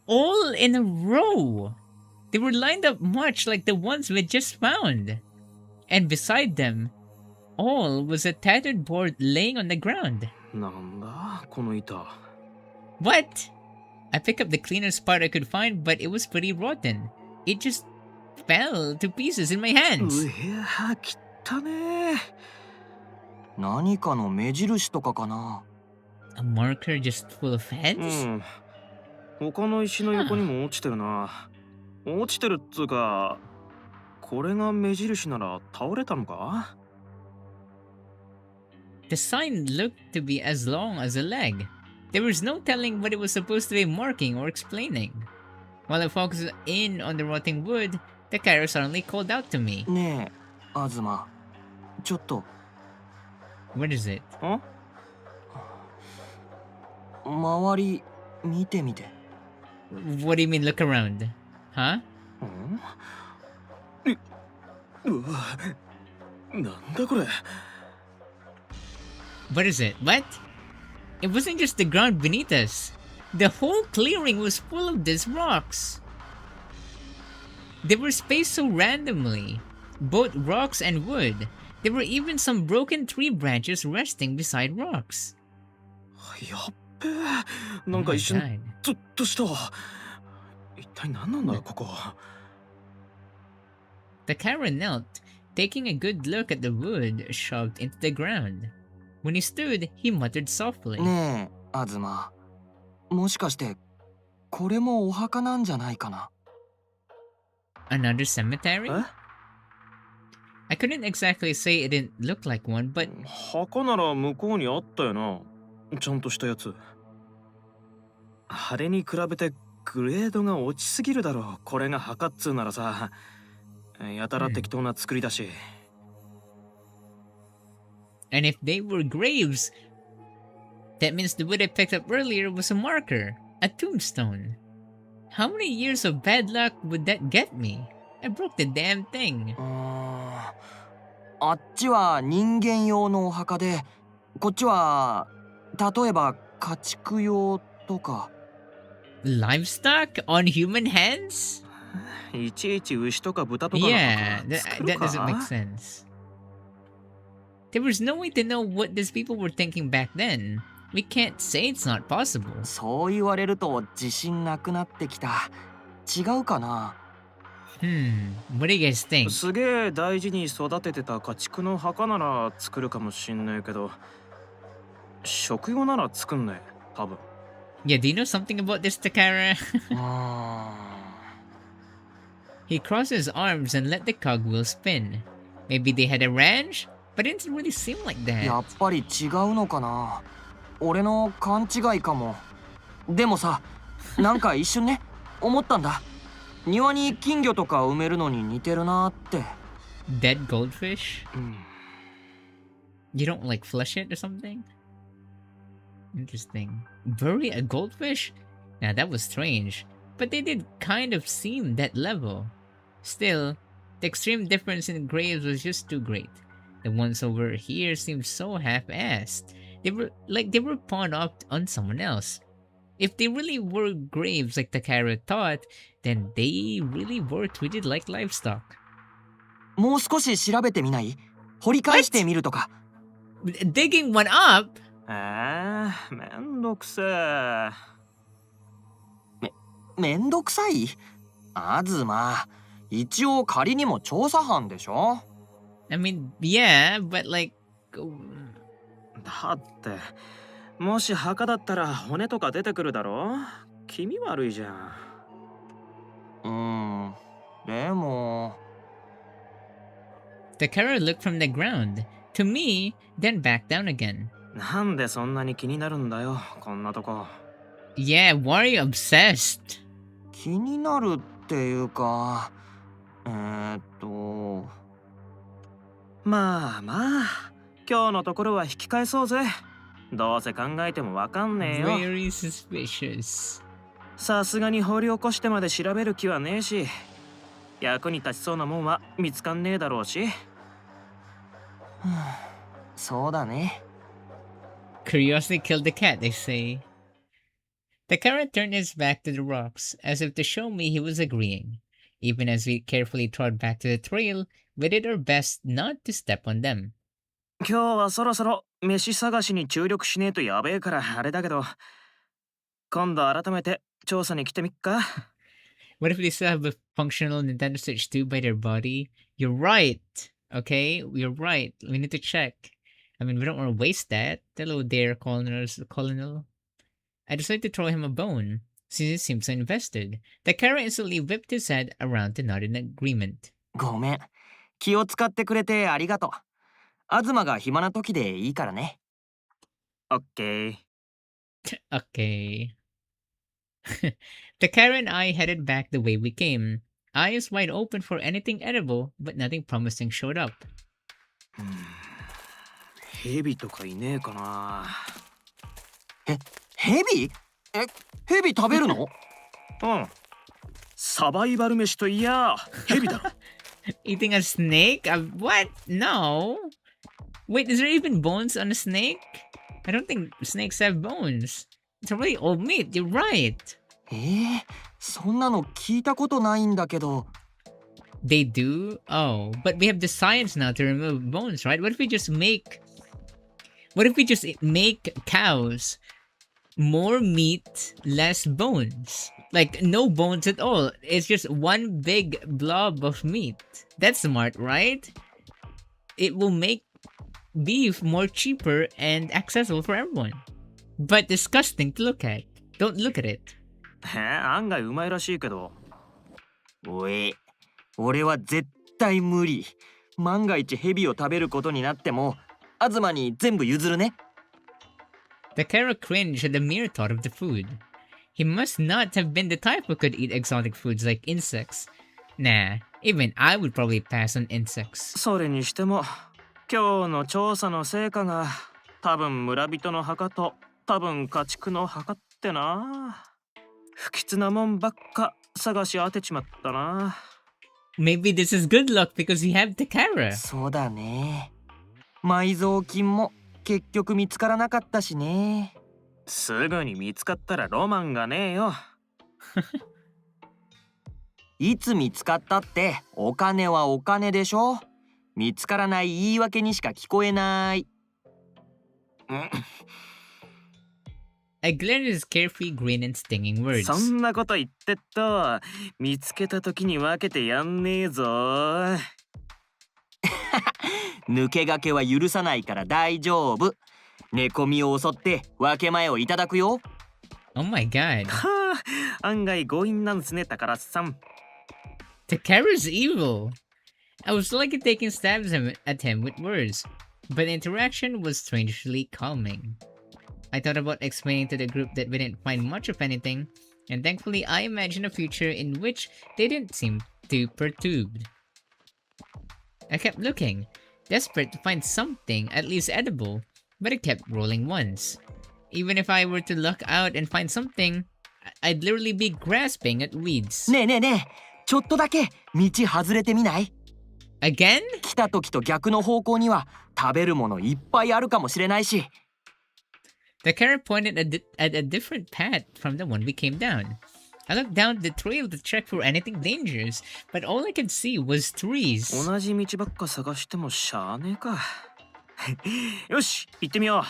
All in a row! They were lined up much like the ones we had just found. And beside them, all was a tattered board laying on the ground.
なんだこの板。
What? I picked up the cleanest part I could find, but it was pretty rotten. It just fell to pieces in my hands.
うへは汚ねえ。
何かの目印とかかな。
A marker just full of heads?
他の石の横にも落ちてるな。落ちてるっつうか、これが目印なら倒れたのか？
The sign looked to be as long as a leg. There was no telling what it was supposed to be marking or explaining. While I focused in on the rotting wood, Takara suddenly called out to me.
ねえ、あずま。ちょっと。
What is it?
周り見てみて。
What do you mean look around? Huh?
え、
うわ、なんだこれ。
What is it? What? It wasn't just the ground beneath us. The whole clearing was full of these rocks. They were spaced so randomly, both rocks and wood. There were even some broken tree branches resting beside rocks.
やっべえ、な
Oh
んか
my
一瞬
god.
ゾッとした。一体何なんだここ。
Takara knelt, taking a good look at the wood shoved into the ground. When he stood, he muttered softly.
ねえアズマ、もしかしてこれもお墓なんじゃないかな。
Another cemetery?
え、
I couldn't exactly say it didn't look like one, but
墓なら向こうにあったよな。ちゃんとしたやつ。あれに比べてグレードが落ちすぎるだろう。これが墓っつうならさ、やたら適当な作りだし。
and if they were graves, that means the wood I picked up earlier was a marker, a tombstone. How many years of bad luck would that get me? I broke the damn thing.
あっちは人間用のお墓で、こっちは例えば家畜用とか。
Livestock on human hands?
いちいち牛とか豚とかの
Yeah,
墓
that,
作る
that
か？
doesn't make sense. There was no way to know what these people were thinking back then. We can't say it's not possible.
そう言われると自信なくなってきた。違うかな。
What do you guys think?
すげえ大事に育ててた家畜の墓なら作るかもしんないけど、食用なら作んねえ、多分。
Yeah, do you know something about this, Takara?
うーん。
He crossed his arms and let the cogwheel spin. Maybe they had a ranch? But it didn't really seem like
や
that.
っぱり違うのかな。俺の勘違いかも。でもさ、なんか一瞬ね、思ったんだ。庭に金魚とか埋めるのに似てるなって。
Dead goldfish?
うん。
You don't like flush it or something? Interesting. Bury a goldfish? Now that was strange. But they did kind of seem that level. Still, the extreme difference in graves was just too great. The ones over here seemed so half-assed. They were pawned off on someone else. If they really were graves like Takara thought, then they really were treated like livestock.
もう少し調べてみない？掘り返してみるとか。
Digging one up?
めんどくせえ。
めんどくさい？あずま、一応仮にも調査班でしょ？
I mean, yeah, but like...
だってもし墓だったら骨とか出てくるだろ。気味悪いじゃん。
でも。
Takara looked from the ground to me, then back down again.
なんでそんなに気になるんだよ、こんなとこ。
Yeah, why are you obsessed?
気になるっていうか。
まあまあ、今日のところは引き返そうぜ。どうせ考えてもわかんねえよ。
Very suspicious.
さすがに掘り起こしてまで調べる気はねえし、役に立ちそうなもんは見つかんねえだろうし。
そうだね。
Curiosity killed the cat, they say. Takara turned his back to the rocks, as if to show me he was agreeing. Even as we carefully trod back to the trail, we did our best not to step on them.
今日はそろそろ飯探しに注力しねえとやべえからあれだけど、今度改めて調査に来てみっか。
What if they still have a functional Nintendo Switch 2 by their body? You're right! Okay, you're right. We need to check. I mean, we don't want to waste that. Hello there, Colonel. I decided to throw him a bone, since he seems so invested. Takara instantly whipped his head around to nod in agreement.
ごめん。気を使ってくれてありがとう。あずまが暇な時でいいからね。
オッケー。
Okay. Takara and I headed back the way we came, eyes wide open for anything edible, but nothing promising showed up.
ヘビとかいねえかな。
ヘビ？ヘビ食べるの？
うん。サバイバル飯といやヘビだろ。
Eating a snake? What? No. Wait, is there even bones on a snake? I don't think snakes have bones. It's a really old meat. You're right.
そんなの聞いたことないんだけど。
They do? Oh, but we have the science now to remove bones, right? What if we just make cows more meat, less bones? Like no bones at all. It's just one big blob of meat. That's smart, right? It will make beef more cheaper and accessible for everyone. But disgusting to look at. Don't look at it.
案外うまいらしいけど。
おい、俺は絶対無理。万が一ヘビを食べることになっても、東に全部譲るね。
Takara cringed at the mere thought of the food. He must not have been the type who could eat exotic foods like insects. Nah, even I would probably pass on insects.
それにしても今日の調査の成果が多分村人の墓と多分家畜の墓ってな。不吉なもんばっか探し当てちまったな。
Maybe this is good luck because we have Takara.
そうだね。埋蔵金も結局見つからなかったしね。
すぐに見つかったらロマンがねえよ。
いつ見つかったってお金はお金でしょ。見つからない言い訳にしか聞こえない。
I glared at his carefree grin and stinging words.
そんなこと言ってっと見つけた時に分けてやんねえぞ。
抜け駆けは許さないから大丈夫。寝込みを襲って分け前をいただくよ。
Oh my god.
はあ、案外強引なんすね、宝さん。
Takara's evil. I was like taking stabs at him with words, but the interaction was strangely calming. I thought about explaining to the group that we didn't find much of anything, and thankfully I imagined a future in which they didn't seem too perturbed. I kept looking, desperate to find something at least edible, but it kept rolling ones. Even if I were to luck out and find something, I'd literally be grasping at weeds.
ねえねえねえ、ちょっとだけ道外れてみない？
Again?
来た時と逆の方向には食べるものいっぱいあるかもしれないし。
Takara pointed at a different path from the one we came down. I looked down the trail to check for anything dangerous, but all I could see was trees.
同じ道ばっか探してもしゃあねえか。よし、行ってみよう。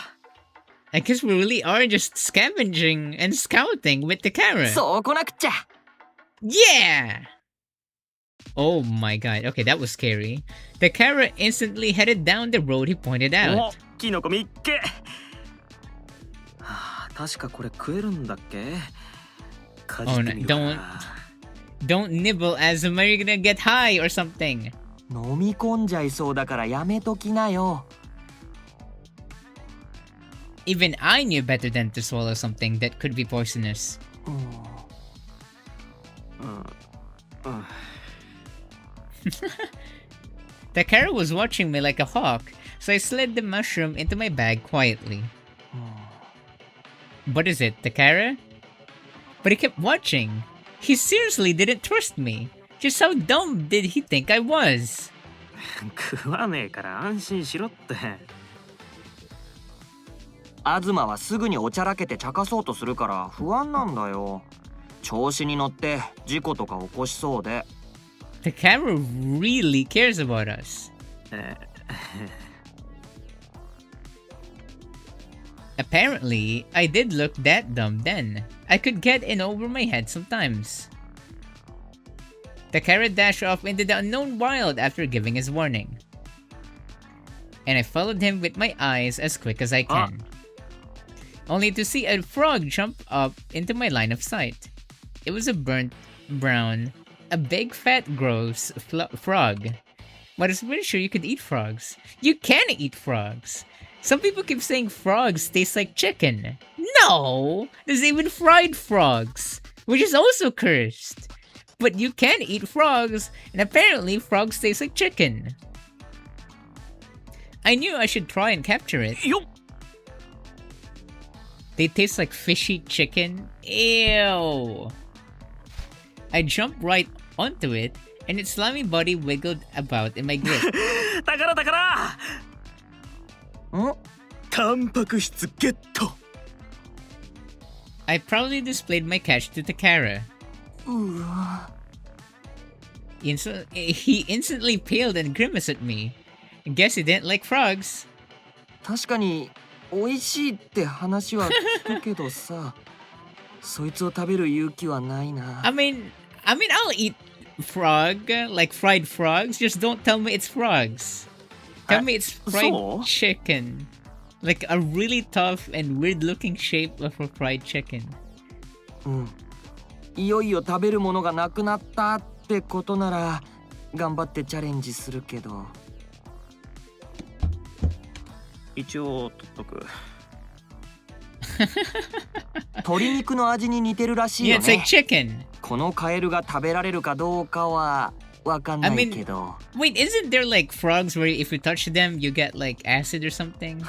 I guess we really are just scavenging and scouting with Takara.
そうこなくっちゃ。
Yeah! Oh my god, okay, that was scary. Takara instantly headed down the road he pointed
お、
out.
キノコ見っけ。はあ、確かこれ食えるんだっけ。かじ
Oh
っ
no,
てみるかな。
don't nibble, Azuma, you're gonna get high or something.
飲み込んじゃいそうだからやめときなよ。
Even I knew better than to swallow something that could be poisonous.
うん。
Takara was watching me like a hawk, so I slid the mushroom into my bag quietly. What is it, Takara? But he kept watching. He seriously didn't trust me. Just how dumb did he think I was?
食わねえから安心しろって。
東はすぐにおちゃらけて茶化そうとするから不安なんだよ。調子に乗って事故とか起こしそうで。
Takara really cares about us. Apparently, I did look that dumb then. I could get in over my head sometimes. Takara dashed off into the unknown wild after giving his warning. And I followed him with my eyes as quick as I can. Only to see a frog jump up into my line of sight. It was a burnt brown, a big fat gross frog. But I was pretty sure you could eat frogs. You can eat frogs! Some people keep saying frogs taste like chicken. No! There's even fried frogs, which is also cursed. But you can eat frogs, and apparently frogs taste like chicken. I knew I should try and capture it. They taste like fishy chicken? Ew! I jumped right onto it and its slimy body wiggled about in my grip.
だからだから。
タンパク質ゲット。
I proudly displayed my catch to Takara. He instantly paled and grimaced at me. Guess he didn't like frogs.
確かに美味しいって話は聞くけどさ、そいつを食べる勇気はないな。
I mean, I'll eat frog, like fried frogs. Just don't tell me it's frogs. Tell me it's fried
so?
chicken. Like a really tough and weird-looking shape of a fried chicken.
いよいよ食べるものがなくなったってことなら頑張ってチャレンジするけど。
一応取っとく。
鶏肉の味に似てるらしい
Yeah,
よ
it's like
ね。
chicken.
このカエルが食べられるかどうかはわかんないけど。
Wait, isn't there like frogs where if you touch them, you get like acid or something?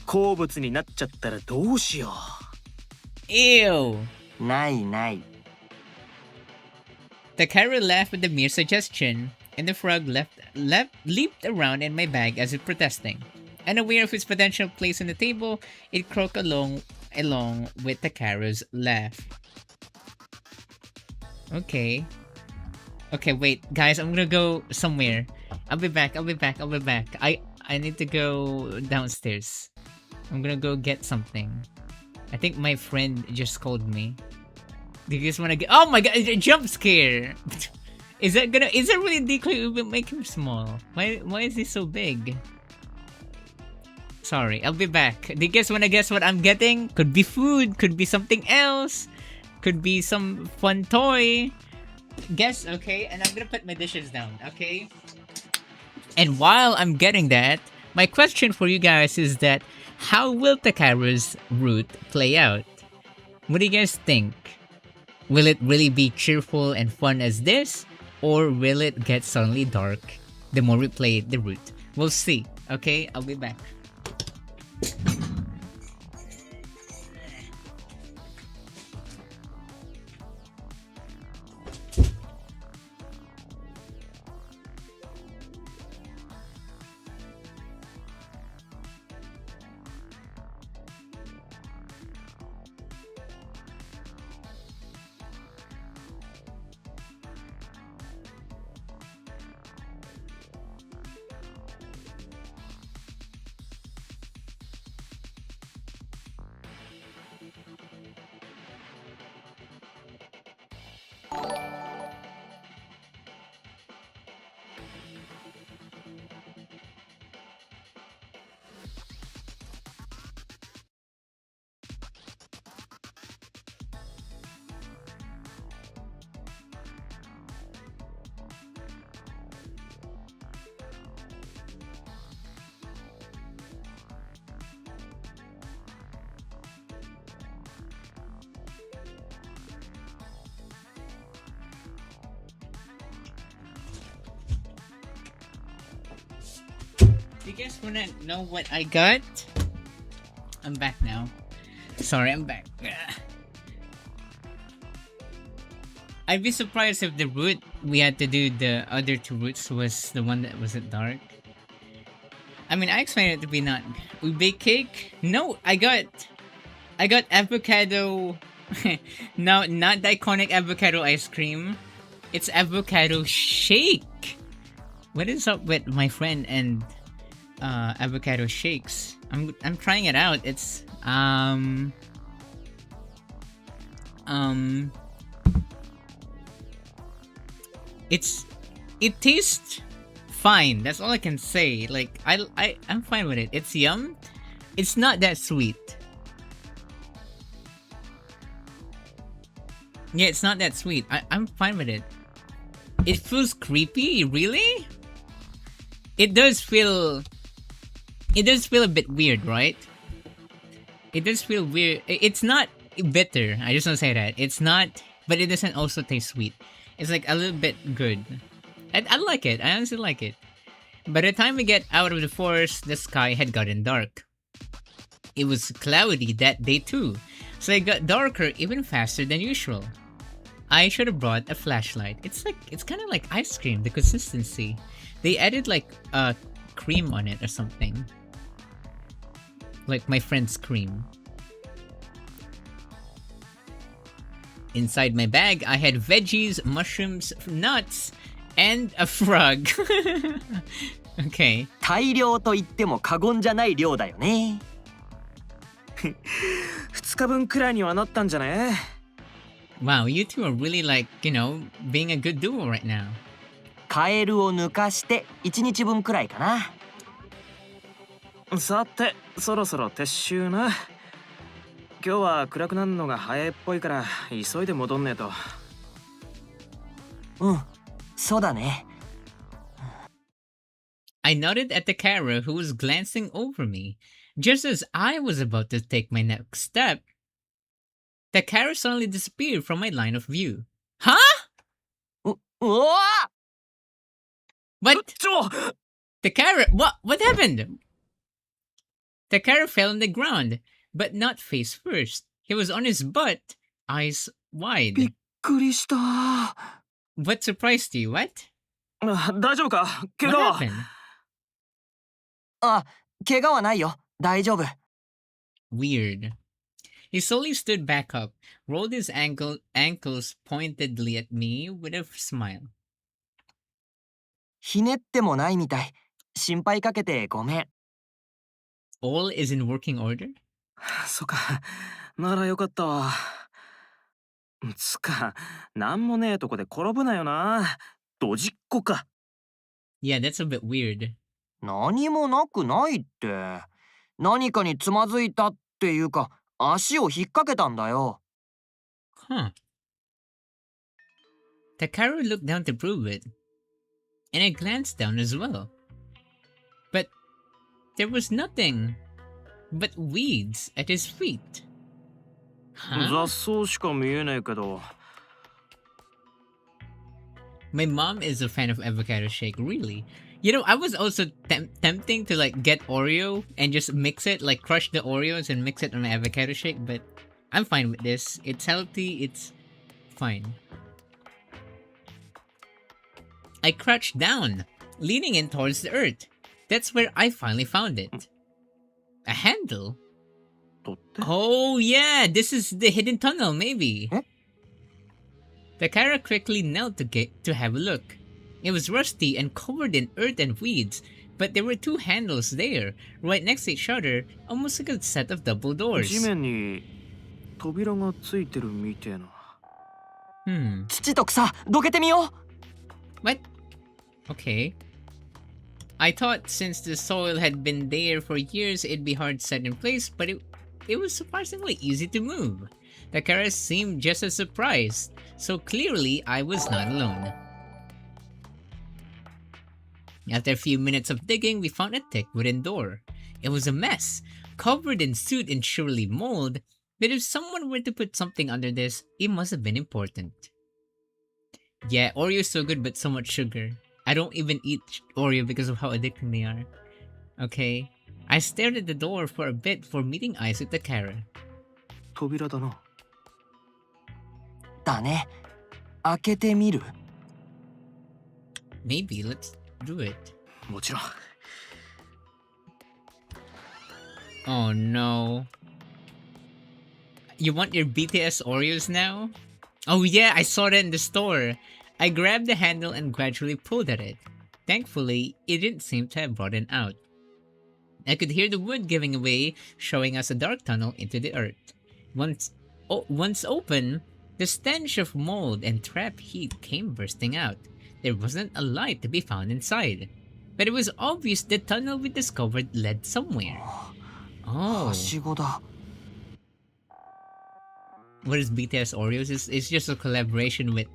好物になっちゃったらどうしよ
Ew.
ないない。
Takara laughed at the mere suggestion, and the frog leaped around in my bag as if protesting. Unaware of its potential place on the table, it croaked along with Takara's laugh. Okay, wait, guys, I'm gonna go somewhere. I'll be back. I need to go downstairs. I'm gonna go get something. I think my friend just called me. Do you guys wanna get? Oh my god! A jump scare. Is that really decoy? Will make him small. Why is he so big? Sorry, I'll be back. Do you guys wanna guess what I'm getting? Could be food. Could be something else. Could be some fun toy. Guess, okay? And I'm gonna put my dishes down, okay? And while I'm getting that, my question for you guys is that how will Takara's route play out? What do you guys think? Will it really be cheerful and fun as this? Or will it get suddenly dark the more we play the route? We'll see, okay? I'll be back. Do you guys wanna know what I got? I'm back now. Sorry, I'm back. I'd be surprised if the route we had to do the other two routes was the one that wasn't dark. I mean, I expected it to be not ube cake. No, I got avocado. No, not the iconic avocado ice cream. It's avocado shake. What is up with my friend and avocado shakes? I'm trying it out. It's it tastes fine. That's all I can say. Like I'm fine with it. It's yum. It's not that sweet. Yeah, it's not that sweet. I'm fine with it. It feels creepy, really? It does feel a bit weird, right? It does feel weird. It's not bitter. I just want to say that. It's not, but it doesn't also taste sweet. It's like a little bit good. I like it. I honestly like it. By the time we get out of the forest, the sky had gotten dark. It was cloudy that day too, so it got darker even faster than usual. I should have brought a flashlight. It's kind of like ice cream, the consistency. They added like cream on it or something. Like my friend's cream. Inside my bag, I had veggies, mushrooms, nuts, and a frog. Okay.
大量と言っても過言じゃない量だよね。
2日分くらいにはなったんじゃね？
Wow, you two are really like, being a good duo right now.
カエルを抜かして1日分くらいかな。
さて、そろそろ撤収な。今日は暗くなるのが早いっぽいから急いで戻んねえと。
うん、そうだね。
I nodded at Takara, who was glancing over me. Just as I was about to take my next step, Takara suddenly disappeared from my line of view. Huh?
うわー
What?
ちょ
Takara, what happened? Takara fell on the ground, but not face first. He was on his butt, eyes
びっ
wide.
くりした。
What surprised you? What?
大丈夫か？怪
What
我は？
happened?
あ、怪我はないよ。大丈夫。
Weird. He slowly stood back up, rolled his ankles pointedly at me with a smile.
ひねってもないみたい。心配かけてごめん。
All is in working order?
そっか。ならよかったわ。つか、なんもねえとこで転ぶなよな。ドジっ子か。
Yeah, that's a bit weird.
何もなくないって。何かにつまずいたっていうか、足を引っ掛けたんだよ。
Huh. Takara looked down to prove it, and I glanced down as well. But there was nothing but weeds at his feet. Huh?
雑草しか見えねえけど。
My mom is a fan of avocado shake, really. I was also tempting to like get Oreo and just mix it, like crush the Oreos and mix it on my avocado shake, but I'm fine with this. It's healthy, it's fine. I crouched down, leaning in towards the earth. That's where I finally found it. A handle?
取って。
Oh yeah, this is the hidden tunnel, maybe.
Eh?
Takara quickly knelt to have a look. It was rusty and covered in earth and weeds, but there were two handles there, right next to each other, almost like a set of double
地
doors.
面に扉がついてるみてえな。
土と草、どけてみよう。
What? Okay. I thought since the soil had been there for years, it'd be hard set in place, but it was surprisingly easy to move. Takara seemed just as surprised, so clearly I was not alone. After a few minutes of digging, we found a thick wooden door. It was a mess, covered in soot and surely mold, but if someone were to put something under this, it must have been important. Yeah, Oreo's so good, but so much sugar. I don't even eat Oreo because of how addicting they are. Okay. I stared at the door for a bit before meeting eyes with Takara.
扉だな。
だね。開けてみる？
Maybe, let's do it.
もちろん。
Oh no. You want your BTS Oreos now? Oh yeah, I saw that in the store. I grabbed the handle and gradually pulled at it. Thankfully, it didn't seem to have broadened out. I could hear the wood giving away, showing us a dark tunnel into the earth. Once open, the stench of mold and trap heat came bursting out. There wasn't a light to be found inside, but it was obvious the tunnel we discovered led somewhere. Oh.
はしごだ。
What is BTS Oreos? It's just a collaboration with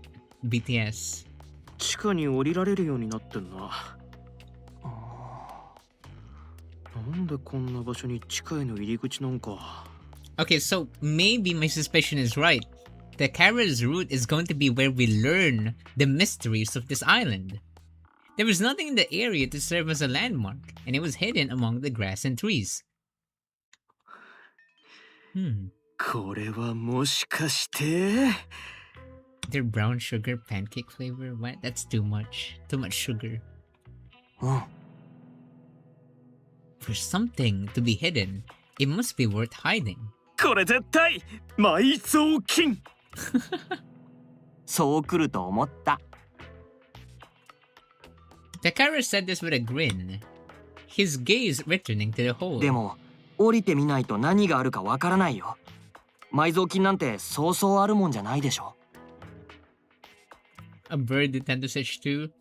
BTS.
地下に降りられるようになってんな。なんでこんな場所に地下への入り口なんか。
Okay, so maybe my suspicion is right. Takara's route is going to be where we learn the mysteries of this island. There was nothing in the area to serve as a landmark, and it was hidden among the grass and trees.
これはもしかして。
Their brown sugar pancake flavor? What? That's too much. Too much sugar.
うん。
For something to be hidden, it must be worth hiding.
これ絶対埋蔵金。そう来ると思った。
Takara said this with a grin, his gaze returning to the hole.
でも降りてみないと何があるかわからないよ。埋蔵金なんてそうそうあるもんじゃないでしょ。
A bird Nintendo Switch 2.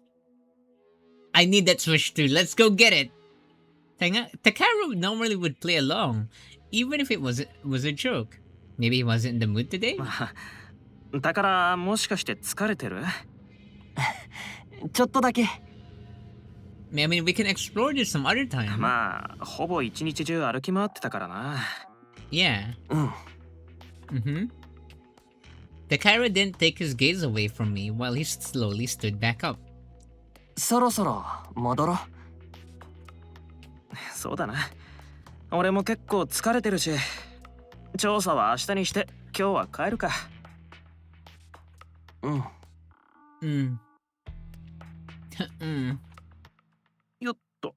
I need that Switch 2. Let's go get it. Takara normally would play along, even if it was a joke. Maybe he wasn't in the mood today?
だからもしかして疲れてる？ちょっとだけ。
I mean, we can explore this some other time.
まあほぼ一日中歩き回ってたからな。
Yeah.
うん。
Mm-hmm. Takara didn't take his gaze away from me while he slowly stood back up.
そろそろ戻ろう。そうだな。俺も結構疲れてるし、調査は明日にして今日は帰るか。うん。よっと。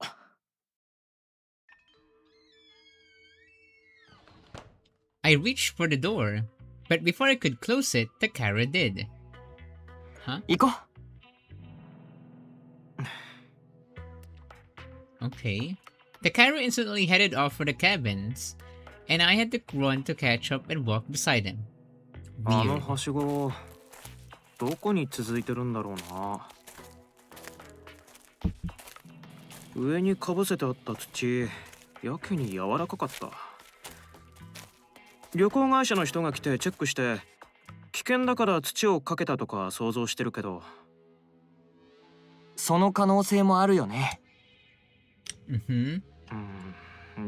I reached for the door, but before I could close it, Takara did. Huh?
行こう。
Okay. Takara instantly headed off for the cabins, and I had to run to catch up and walk beside him.
あの
Weird.
はしごどこに続いてるんだろうな。上にかぶせてあった土、やけに柔らかかった。旅行会社の人が来てチェックして、危険だから土をかけたとか想像してるけど。その可能性もあるよね。
Mm-hmm.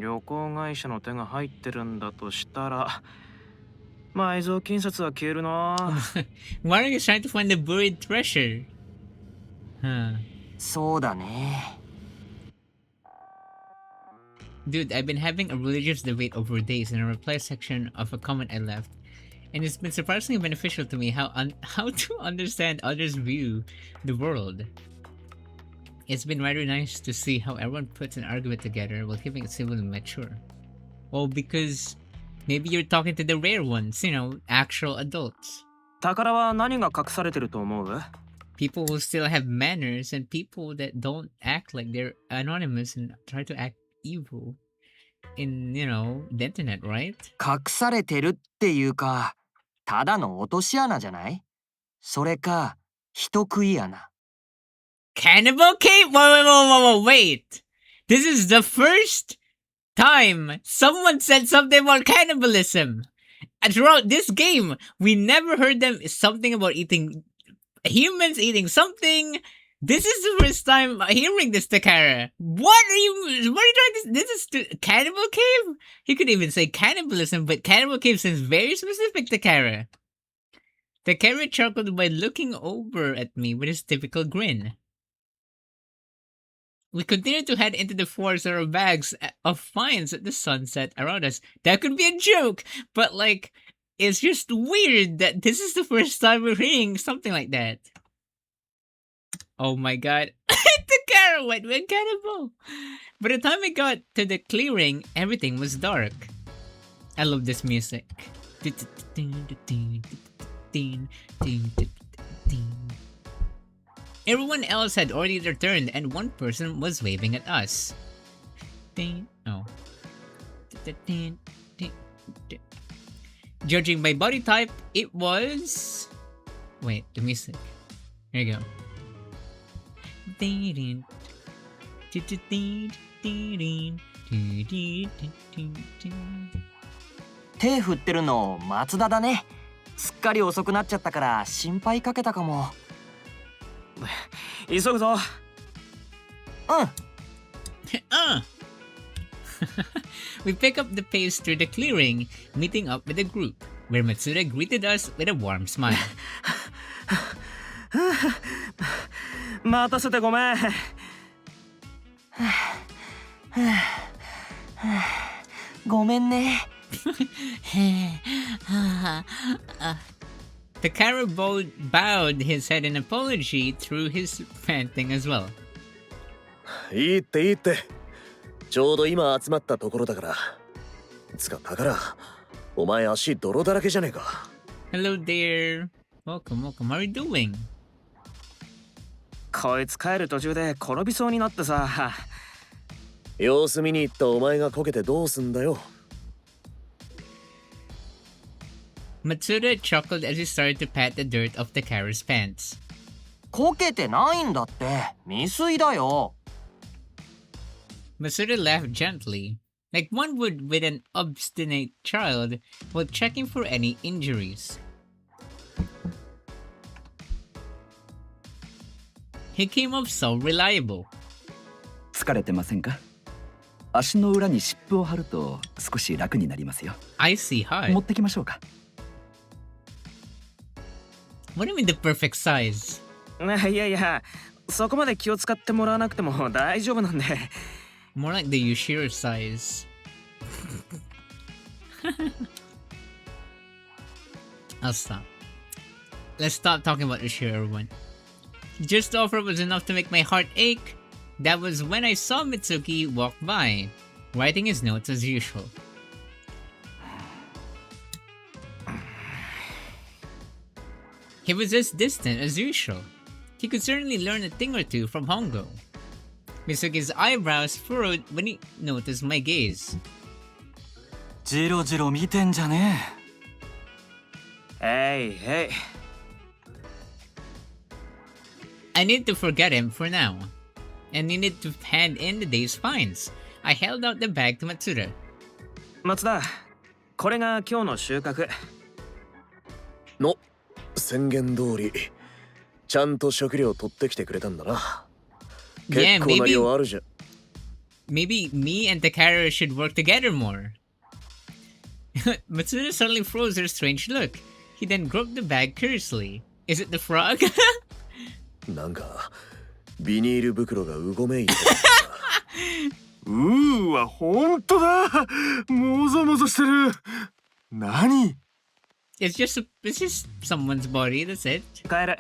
旅行会社の手が入ってるんだとしたら、埋蔵金札は消えるな。
Why are you trying to find the buried treasure? Huh.
そうだね。
Dude, I've been having a religious debate over days in a reply section of a comment I left, and it's been surprisingly beneficial to me how to understand others' view the world. It's been rather nice to see how everyone puts an argument together while keeping it civil and mature. Well, because maybe you're talking to the rare ones, you know, actual adults.
宝は何が隠されてると思う？
People who still have manners and people that don't act like they're anonymous and try to act evil in, you know, the internet, right?
隠されてるっていうか、ただの落とし穴じゃない？それか、人食い穴。
Cannibal Cave? Wait! This is the first time someone said something about cannibalism. And throughout this game, we never heard them something about eating humans eating something. This is the first time hearing this, Takara. What are you trying to... This is Cannibal Cave? He could even say cannibalism, but Cannibal Cave seems very specific, Takara. Takara chuckled by looking over at me with his typical grin. We continued to head into the forest with our bags of finds at the sunset around us. That could be a joke, but like, it's just weird that this is the first time we're hearing something like that. Oh my god. Takara went cannibal. By the time we got to the clearing, everything was dark. I love this music. Everyone else had already returned and one person was waving at us. Oh. Judging by body type, it was... Wait, the music. Here you go.
手振ってるの松田だね。すっかり遅くなっちゃったから心配かけたかも。急ぐぞ。
We pick up the pace through the clearing, meeting up with the group, where Matsuda greeted us with a warm smile.
待たせてごめん。ごめんね。
Takara bowed his head in apology through his panting as well.
いいっていいって。ちょうど今集まったところだから。つか、だから、お前足泥だらけじゃねえか。
Hello there. Welcome. How are you doing?
こいつ帰る途中で転びそうになってさ。
様子見に行ったお前がこけてどうすんだよ。
Matsuda chuckled as he started to pat the dirt off Takara's pants.
こけてないんだって。未遂だよ。
Matsuda laughed gently, like one would with an obstinate child while checking for any injuries. He came off so reliable.
疲れてませんか？足の裏に湿布を貼ると少し楽になりますよ。
I see how.
持ってきましょうか。
What do you mean the perfect size?
いやいや、そこまで気を使ってもらわなくても大丈夫なんで。
More like the Yushiro size. I'll stop. Let's stop talking about Yushiro, everyone. Just the offer was enough to make my heart ache. That was when I saw Mitsuki walk by, writing his notes as usual. He was as distant as usual. He could certainly learn a thing or two from Hongo. Mitsuki's eyebrows furrowed when he noticed my gaze.
じろじろ見てんじゃね
えいえい。
I need to forget him for now, and needed to hand in the day's fines. I held out the bag to Matsuda.
松田、これが今日の収穫。
の宣言通り、ちゃんと食料取ってきてくれたんだな。
Yeah,
結構な量あるじゃん。
maybe me and Takara should work together more. Matsuda suddenly froze her strange look. He then groped the bag curiously. Is it the frog?
なんかビニール袋がうごめいて
わ、ほんとだ。もぞもぞしてる。何？
it's just someone's body, that's it.
帰る。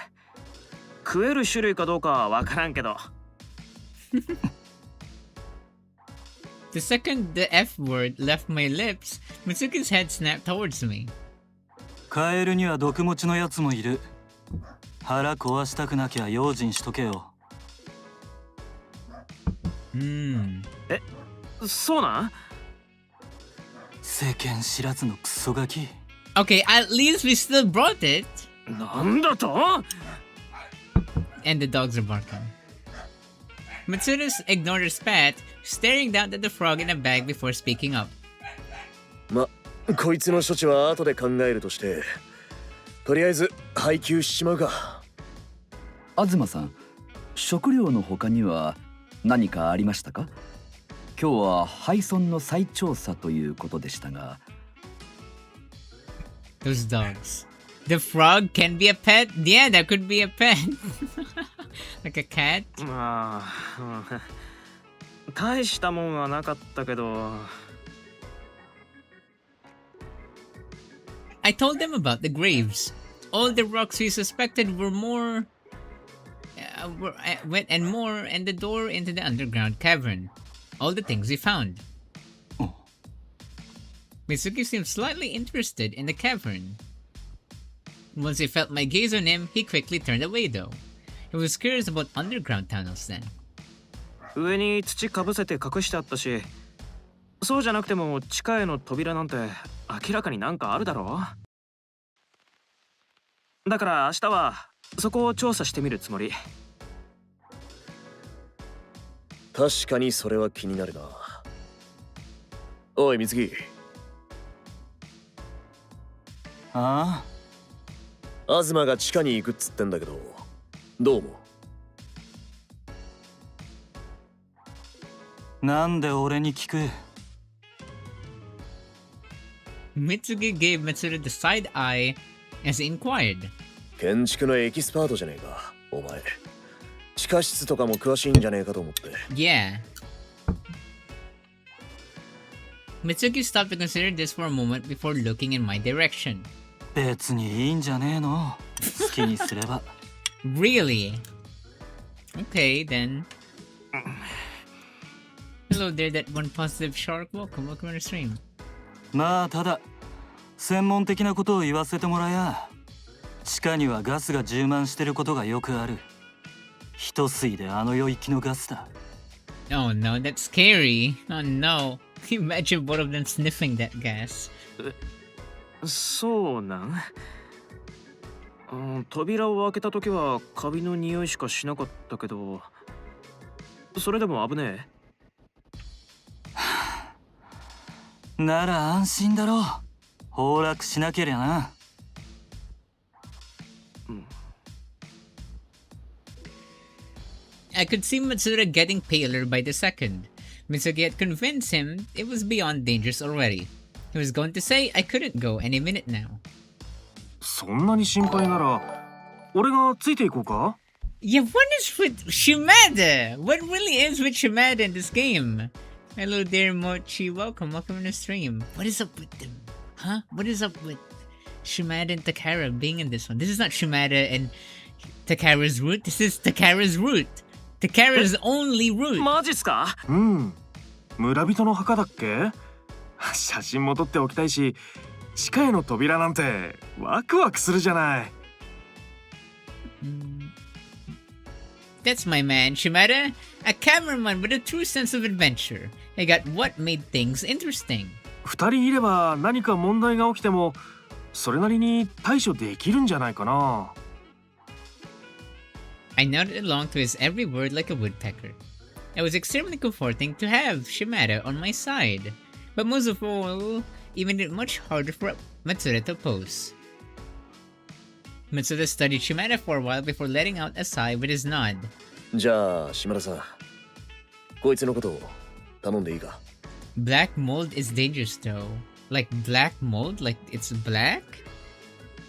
食える種類かどうかはわからんけど。
The second the F word left my lips, Mitsuki's head snapped towards me.
カエルには毒持ちのやつもいる。腹壊したくなきゃ用心しとけよ。
そうなん？
世間知らずのクソガキ。
Okay, at least we still brought it.
なんだと？
And the dogs are barking. Matsuda ignored her spat, staring down at the frog in a bag before speaking up.
ま、こいつの処置は後で考えるとして、とりあえず配給しちまうか。
東さん、食料の他には何かありましたか？今日は廃村の再調査ということでしたが。
Those dogs. The frog can be a pet? Yeah, that could be a pet. Like a cat?
まあ、大したもんはなかったけど。
I told them about the graves. All the rocks we suspected were more... wet and more, and the door into the underground cavern. All the things we found.
Oh.
Mitsuki seemed slightly interested in the cavern. Once he felt my gaze on him, he quickly turned away though. He was curious about underground tunnels then.
上に土かぶせて隠してあったし、そうじゃなくても地下への扉なんて明らかになんかあるだろう。だから明日はそこを調査してみるつもり。
確かにそれは気になるな。おい水木。
ああ。
東が地下に行くっつってんだけど、どう思う？
なんで俺に聞く？
Mitsuki gave Matsuda the side eye as he inquired.
建築のエキスパートじゃねえか、お前。地下室とかも詳しいんじゃねえかと思って。
Yeah. Mitsuki stopped to consider this for a moment before looking in my direction.
別にいいんじゃねえの。好きにすれば。
Really? Okay, then. Hello there, that one positive shark. Welcome on the stream.
まあただ専門的なことを言わせてもらや、地下にはガスが充満してることがよくある。一吸いであの世行きのガスだ。
Oh no, that's scary. Oh no. Imagine both of them sniffing that gas.
そうなん、扉を開けた時はカビの匂いしかしなかったけど、それでも危ね
え。なら安心だろう。崩落しなけりゃな。
I could see Matsuda getting paler by the second. Mitsuki had convinced him it was beyond dangerous already. He was going to say I couldn't go any minute now.
そんなに心配なら俺がついていこうか？
Yeah, what is with Shimada? What really is with Shimada in this game? Hello there, Mochi. Welcome in the stream. What is up with them? Huh? What is up with Shimada and Takara being in this one? This is not Shimada and Takara's route. This is Takara's route. Takara's only
え。
route.
マジっすか？
うん。村人の墓だっけ？写真も撮っておきたいし、地下への扉なんてワクワクするじゃない。
That's my man, Shimada. A cameraman with a true sense of adventure. He got what made things interesting.
二人いれば何か問題が起きてもそれなりに対処できるんじゃないかな。
I nodded along to his every word like a woodpecker. It was extremely comforting to have Shimada on my side. But most of all, it made it much harder for Matsuda to oppose. Matsuda studied Shimada for a while before letting out a sigh with his nod.
じゃあ島田さん、こいつのことを頼んでいいか？
Black mold is dangerous though. Like black mold? Like it's black?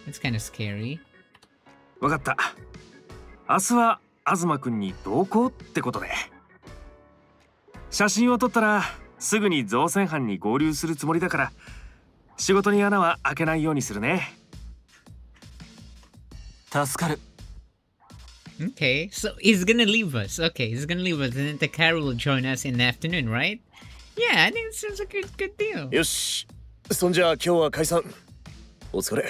That's kind of scary.
わかった。明日は東くんに同行ってことで。写真を撮ったらすぐに造船班に合流するつもりだから、仕事に穴は開けないようにするね。
助かる。
Okay, so he's gonna leave us. Okay, he's gonna leave us, and then Takara will join us in the afternoon, right? Yeah, I think it sounds like a good deal.
よし、そんじゃあ今日は解散。お疲れ。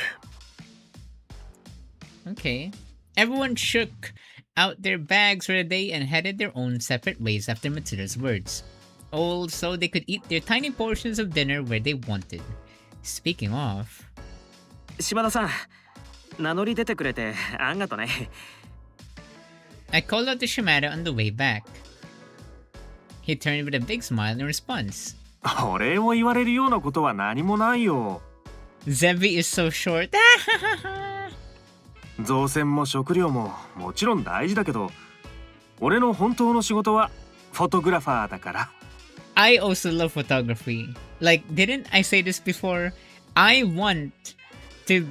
Okay. Everyone shook out their bags for the day and headed their own separate ways after Matsuda's words. All so they could eat their tiny portions of dinner where they wanted. Speaking of...
島田さん、名乗り出てくれてあんがとね。
I called out to Shimada on the way back. He turned with a big smile in response.
お礼を言われるようなことは何もないよ。
Zebi is so short.
造船も食料ももちろん大事だけど、俺の本当の仕事はフォトグラファーだから。
I also love photography. Like, didn't I say this before? I want to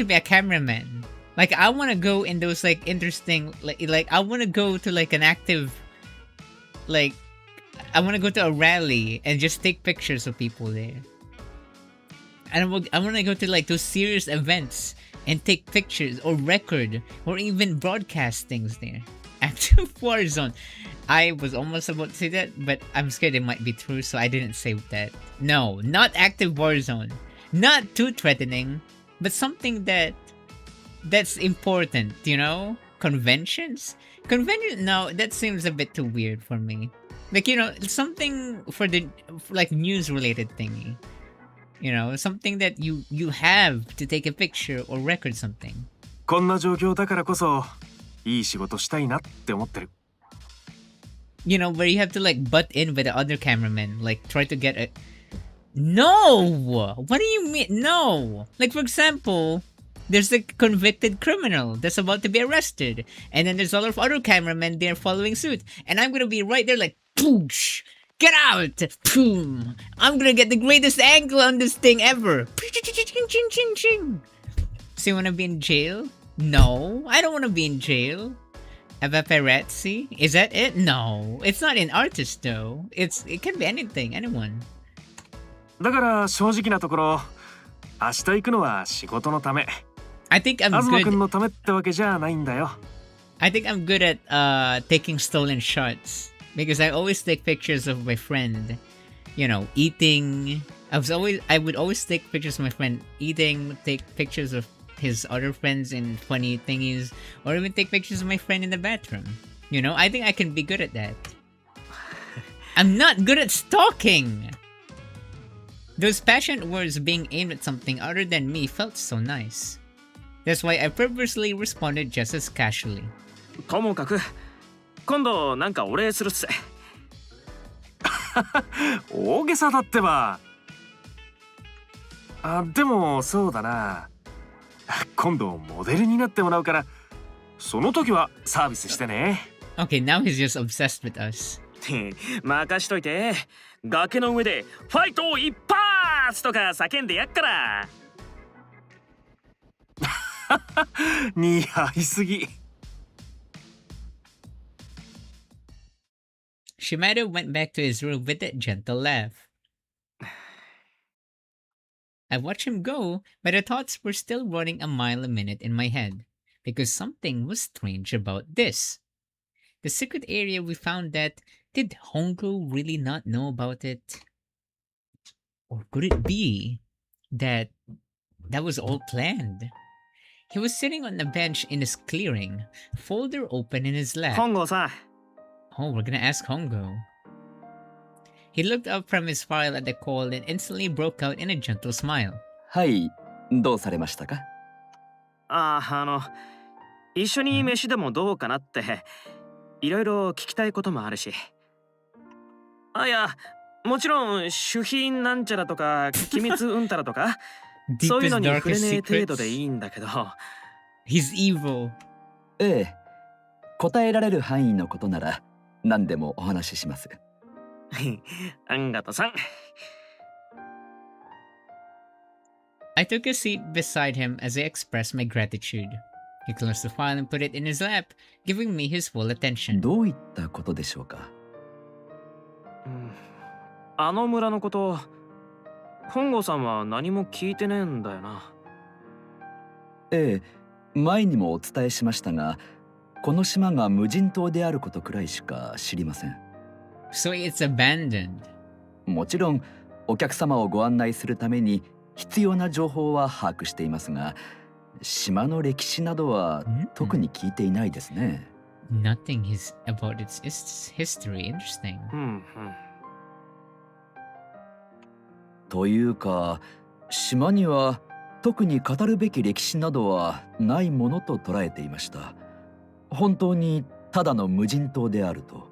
be a cameraman. Like, I want to go in those like interesting like I want to go to like an active like I want to go to a rally and just take pictures of people there. And I want to go to like those serious events and take pictures or record or even broadcast things there. Active Warzone. I was almost about to say that, but I'm scared it might be true, so I didn't say that. No, not Active Warzone. Not too threatening, but something that's important, you know? Conventions? No, that seems a bit too weird for me. Like, you know, something for the like news-related thingy. You know, something that you have to take a picture or record something.
こんな状況だからこそいい仕事したいなって思ってる。
You know, where you have to like butt in with the other cameraman, like try to get a... No! What do you mean? No! Like, for example, there's a convicted criminal that's about to be arrested, and then there's a lot of other cameramen there following suit, and I'm gonna be right there like, poosh! Get out! Boom! I'm gonna get the greatest angle on this thing ever! So you wanna be in jail? No, I don't wanna be in jail. A paparazzi? Is that it? No, it's not an artist though. It can be anything, anyone.
だから正直なところ、明日行くのは仕事のため。
I think I'm
東くん
good.
のためってわけじゃないんだよ。
I think I'm good at taking stolen shots because I always take pictures of my friend, you know, eating. I would always take pictures of my friend eating, take pictures of his other friends in funny thingies, or even take pictures of my friend in the bathroom. You know, I think I can be good at that. I'm not good at stalking! Those passionate words being aimed at something other than me felt so nice. That's why I purposely responded just as casually.
ともかく今度なんかお礼するっす。
大げさだってば。でもそうだな。今度モデルになってもらうから、その時はサービスしてね。
Okay, now he's just obsessed with us.
任しといて。崖の上でファイト一発とか叫んでやっから。
似合いすぎ。
Shimada went back to his room with a gentle laugh. I watched him go, but the thoughts were still running a mile a minute in my head, because something was strange about this. The secret area we found that, did Hongo really not know about it? Or could it be that was all planned? He was sitting on a bench in his clearing, folder open in his lap.
本郷さん。
Oh, we're gonna ask Hongo. He looked up from his file at the call and instantly broke out in a gentle smile.
はい、どうされましたか？
一緒に飯でもどうかなって、いろいろ聞きたいこともあるし。いや、もちろん主品なんちゃらとか機密うんたらとか、そういうのに触れねえ程度でいいんだけど。
He's evil.
ええ、答えられる範囲のことなら何でもお話しします。
あんがとさん。
I took a seat beside him as I expressed my gratitude. He closed the file and put it in his lap, giving me his full attention.
どういったことでしょうか？
あの村のこと、本郷さんは何も聞いてねえんだよな。
ええ、前にもお伝えしましたが、この島が無人島であることくらいしか知りません。
So it's abandoned.
もちろんお客様をご案内するために必要な情報は把握していますが、島の歴史などは特に聞いていないですね。
Nothing is about its history. Interesting.
というか、島には特に語るべき歴史などはないものと捉えていました。本当にただの無人島であると。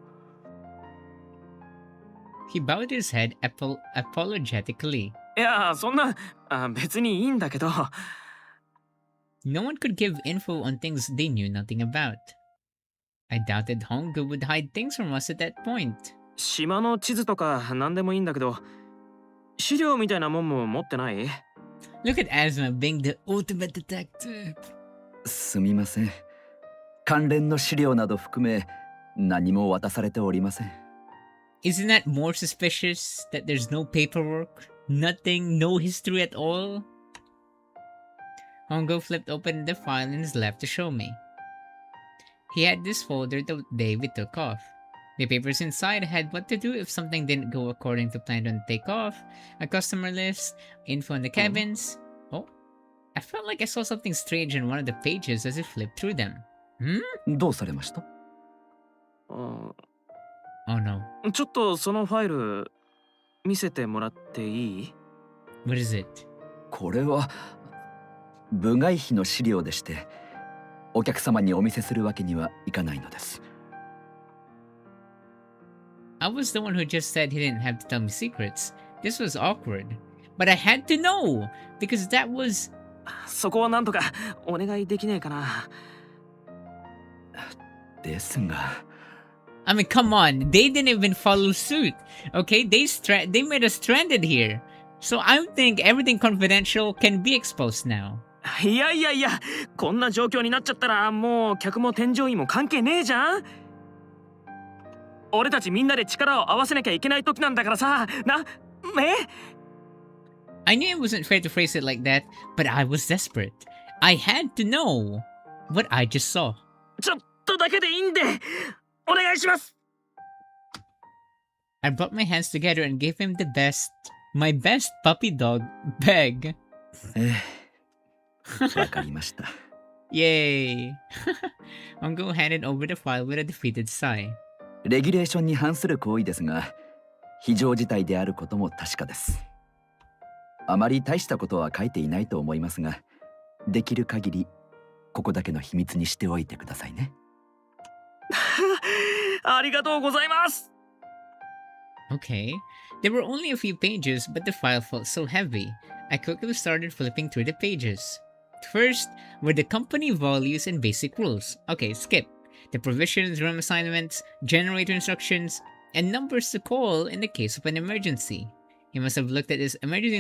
He bowed his head apologetically.
いや、そんな、別にいいんだけど。
No one could give info on things they knew nothing about. I doubted Hongo would hide things from us at that point.
島の地図とか何でもいいんだけど、資料みたいなもんも持ってない？
Look at Asma being the ultimate detective.
すみません。関連の資料など含め何も渡されておりません。
Isn't that more suspicious that there's no paperwork? Nothing, no history at all? Hongo flipped open the file in his lap to show me. He had this folder the day we took off. The papers inside had what to do if something didn't go according to plan on takeoff, a customer list, info in the cabins. Oh, I felt like I saw something strange in one of the pages as I flipped through them.
どうされました？
Oh no.
ちょっとそのファイル見せてもらっていい？
What is it?
これは部外費の資料でして、お客様にお見せするわけにはいかないのです。
I was the one who just said he didn't have to tell me secrets. This was awkward. But I had to know, because that was...
そこはなんとかお願いできねえかな。
ですが。
I mean, come on. They didn't even follow suit. Okay? They made us stranded here. So I think everything confidential can be exposed now.
いやいやいや、こんな状況になっちゃったらもう客も添乗員も関係ねえじゃん。俺たちみんなで力を合わせなきゃいけない時なんだからさ、ね。
I knew it wasn't fair to phrase it like that, but I was desperate. I had to know what I just saw.
ちょっとだけでいいんでお願いします。
I brought my hands together and gave him my best puppy dog beg.
ええ、わかりました。
Yay! Hongo handed over the file with a defeated sigh.
レギュレーションに反する行為ですが、非常事態であることも確かです。あまり大したことは書いていないと思いますが、できる限りここだけの秘密にしておいてくださいね。
ありがとうございます。
Okay. There were only a few pages, but the file felt so heavy. I quickly started flipping through the pages. First were the company values and basic rules. Okay, skip. The provisions, room assignments, generator instructions, and numbers to call in the case of an emergency. He must have looked at his emergency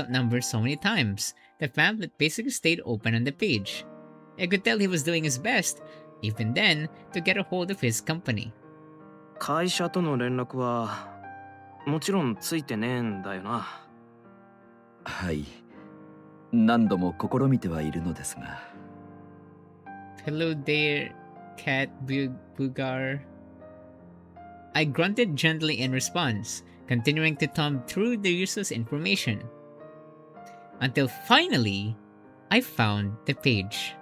number so many times. The pamphlet basically stayed open on the page. I could tell he was doing his best, even then, to get a hold of his company.
会社との連絡はもちろんついてねえんだよな。
はい。何度も試みてはいるのですが。
Hello there, cat Bugar. I grunted gently in response, continuing to thumb through the useless information. Until finally, I found the page.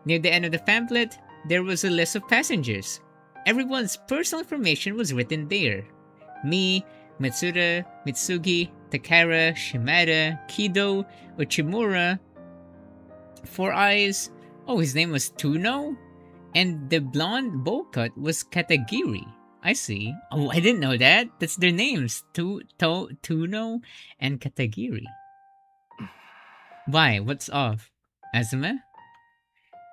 Near the end of the pamphlet, there was a list of passengers. Everyone's personal information was written there. Me, Matsuda, Mitsugi, Takara, Shimada, Kido, Uchimura, Four Eyes. Oh, his name was Tuno? And the blonde bowl cut was Katagiri. I see. Oh, I didn't know that. That's their names. Tuno and Katagiri. Why? What's off? Azuma?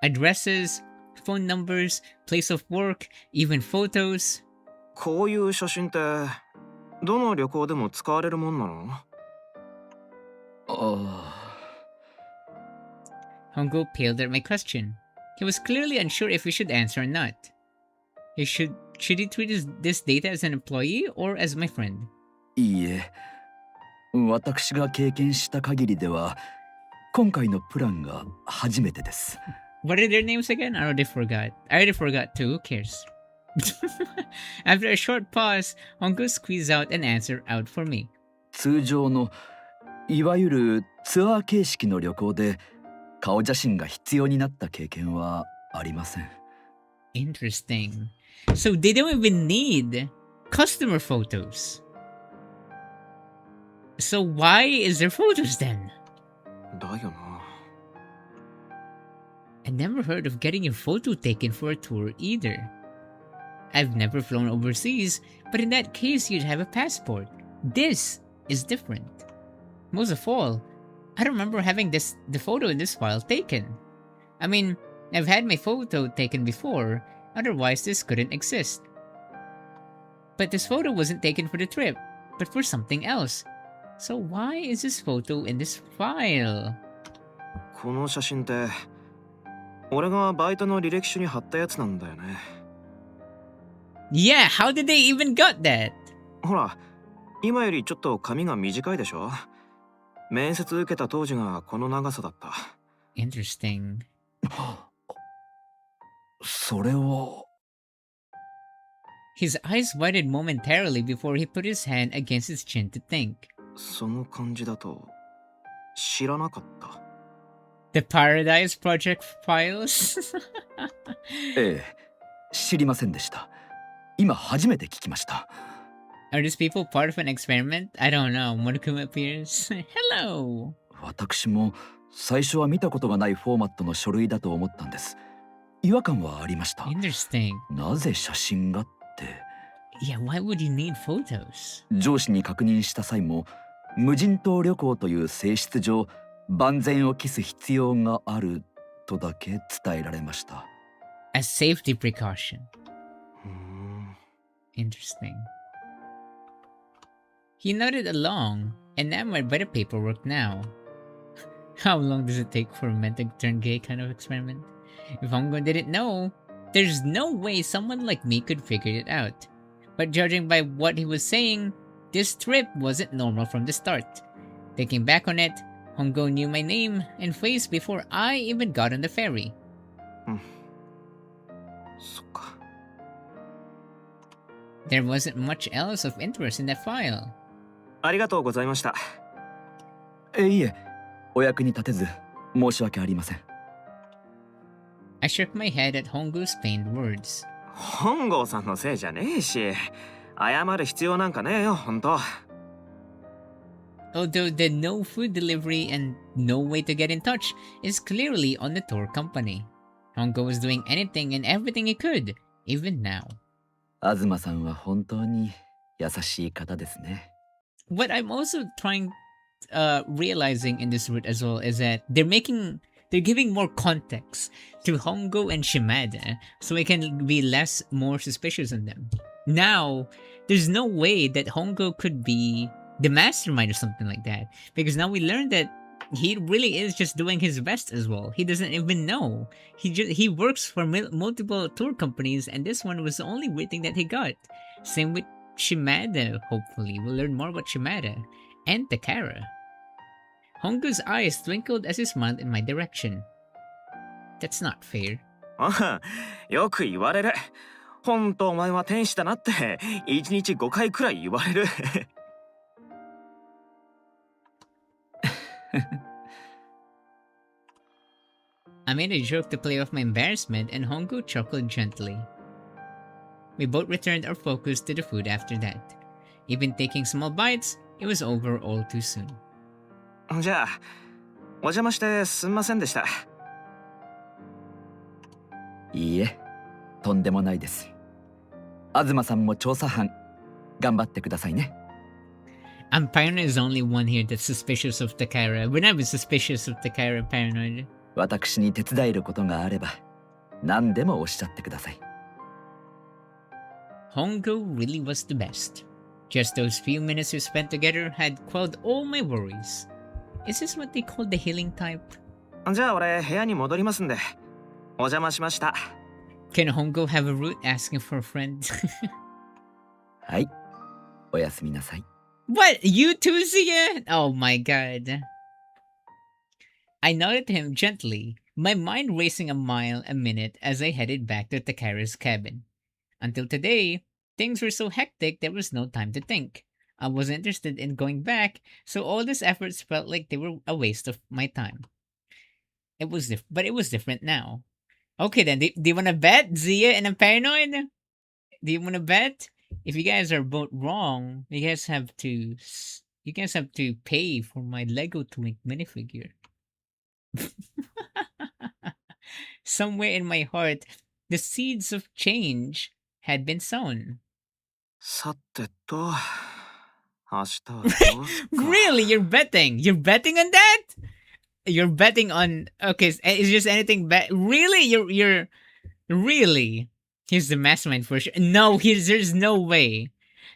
Addresses, phone numbers, place of work, even photos.
こういう写真ってどの旅行でも使われるもんなの？
Hongo paled at my question. He was clearly unsure if he should answer or not. Should he treat this data as an employee or as my friend?
いいえ、私が経験した限りでは、今回のプランが初めてです。
What are their names again? I already forgot too. Who cares? After a short pause, Hongo squeezed out an answer out for me.
通常のいわゆるツアー形式の旅行で顔写真が必要になった経験はありません。
Interesting. So they don't even need customer photos. So why is there photos then?
だよな。
I never heard of getting your photo taken for a tour either. I've never flown overseas, but in that case you'd have a passport. This is different. Most of all, I don't remember having the photo in this file taken. I mean, I've had my photo taken before, otherwise this couldn't exist. But this photo wasn't taken for the trip, but for something else. So why is this photo in this file?
この写真って俺がバイトの履歴書に貼ったやつなんだよね。
Yeah, how did they even got that?
ほら、今よりちょっと髪が短いでしょ。面接受けた当時がこの長さだった。
Interesting.
それは。
His eyes widened momentarily before he put his hand against his chin to think.
その感じだと知らなかった。
The Paradise Project files?
ええ、知りませんでした。今初めて聞きました。
Are these people part of an experiment? I don't know. Monokuma appears. Hello!
私も最初は見たことがないフォーマットの書類だと思ったんです。違和感はありました。
Interesting.
なぜ写真がって。
Yeah, why would you need photos?
上司に確認した際も、無人島旅行という性質上、万全を期す必要があるとだけ伝えられました。
As safety precaution. Interesting. He nodded along, enamored by the paperwork now. How long does it take for men to turn gay kind of experiment? If Hongo didn't know, there's no way someone like me could figure it out. But judging by what he was saying, this trip wasn't normal from the start. Thinking back on it, Hongo knew my name and face before I even got on the ferry.
そっか。
There wasn't much else of interest in that file.
ありがとうございました。
いえ、お役に立てず申し訳ありません。
I shook my head at Hongo's pained words.
本郷さんのせいじゃねえし、謝る必要なんかねえよ、ほんと。
Although the no food delivery and no way to get in touch is clearly on the tour company. Hongo was doing anything and everything he could, even now.
東さんは本当に優しい方ですね。
What I'm also realizing in this route as well is that they're giving more context to Hongo and Shimada so we can be more suspicious of them. Now, there's no way that Hongo could be the mastermind or something like that, because now we learned that he really is just doing his best as well. He doesn't even know. He works for multiple tour companies, and this one was the only weird thing that he got. Same with Shimada, hopefully. We'll learn more about Shimada. And Takara. Hongo's eyes twinkled as he smiled in my direction. That's not fair.
ああ、よく言われる。ほんとお前は天使だなって、1日5回くらい言われる。
I made a joke to play off my embarrassment, and Hongo chuckled gently. We both returned our focus to the food after that. Even taking small bites, it was over all too soon.
じゃあ、お邪魔してすんませんでした。
いいえ、とんでもないです。東さんも調査班、頑張ってくださいね。
I'm Paranoid is the only one here that's suspicious of Takara. We're not even suspicious of Takara, Paranoid.
私に手伝えることがあれば、何でもおっしゃってください。
Hongo really was the best. Just those few minutes we spent together had quelled all my worries. Is this what they call the healing type?
じゃあ俺部屋に戻りますんで。お邪魔しました。
Can Hongo have a route asking for a friend?
はい、おやすみなさい。
What? You too, Zia? Oh my god. I nodded to him gently, my mind racing a mile a minute as I headed back to Takara's cabin. Until today, things were so hectic there was no time to think. I wasn't interested in going back, so all these efforts felt like they were a waste of my time. But it was different now. Okay then, do you want to bet, Zia and I'm Paranoid? Do you want to bet? If you guys are both wrong, you guys have to pay for my Lego Twink minifigure. Somewhere in my heart, the seeds of change had been sown.
さてと、明日はどうすか。
Really? You're betting? You're betting on that? You're betting on okay, is just anything really? You're really? He's the mastermind for sure. No, there's no way.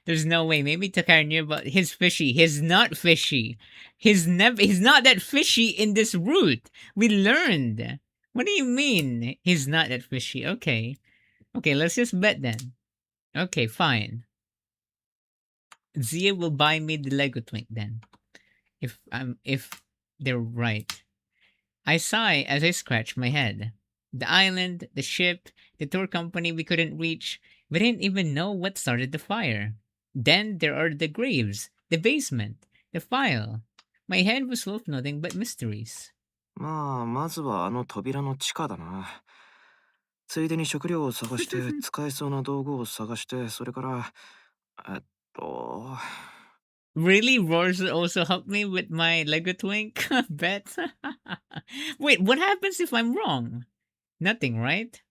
There's no way. Maybe Takara knew about his fishy. He's not fishy. He's not that fishy in this route. We learned. What do you mean he's not that fishy? Okay. Okay, let's just bet then. Okay, fine. Zia will buy me the Lego Twink then. If they're right. I sigh as I scratch my head. The island, the ship, the tour company we couldn't reach. We didn't even know what started the fire. Then there are the graves, the basement, the file. My head was full of nothing but mysteries.
まあ、まずはあの扉の地下だな。ついでに食料を探して、使えそうな道具を探して、それから、
Really? Roars also helped me with my Lego Twink bet? Wait, what happens if I'm wrong? Nothing, right?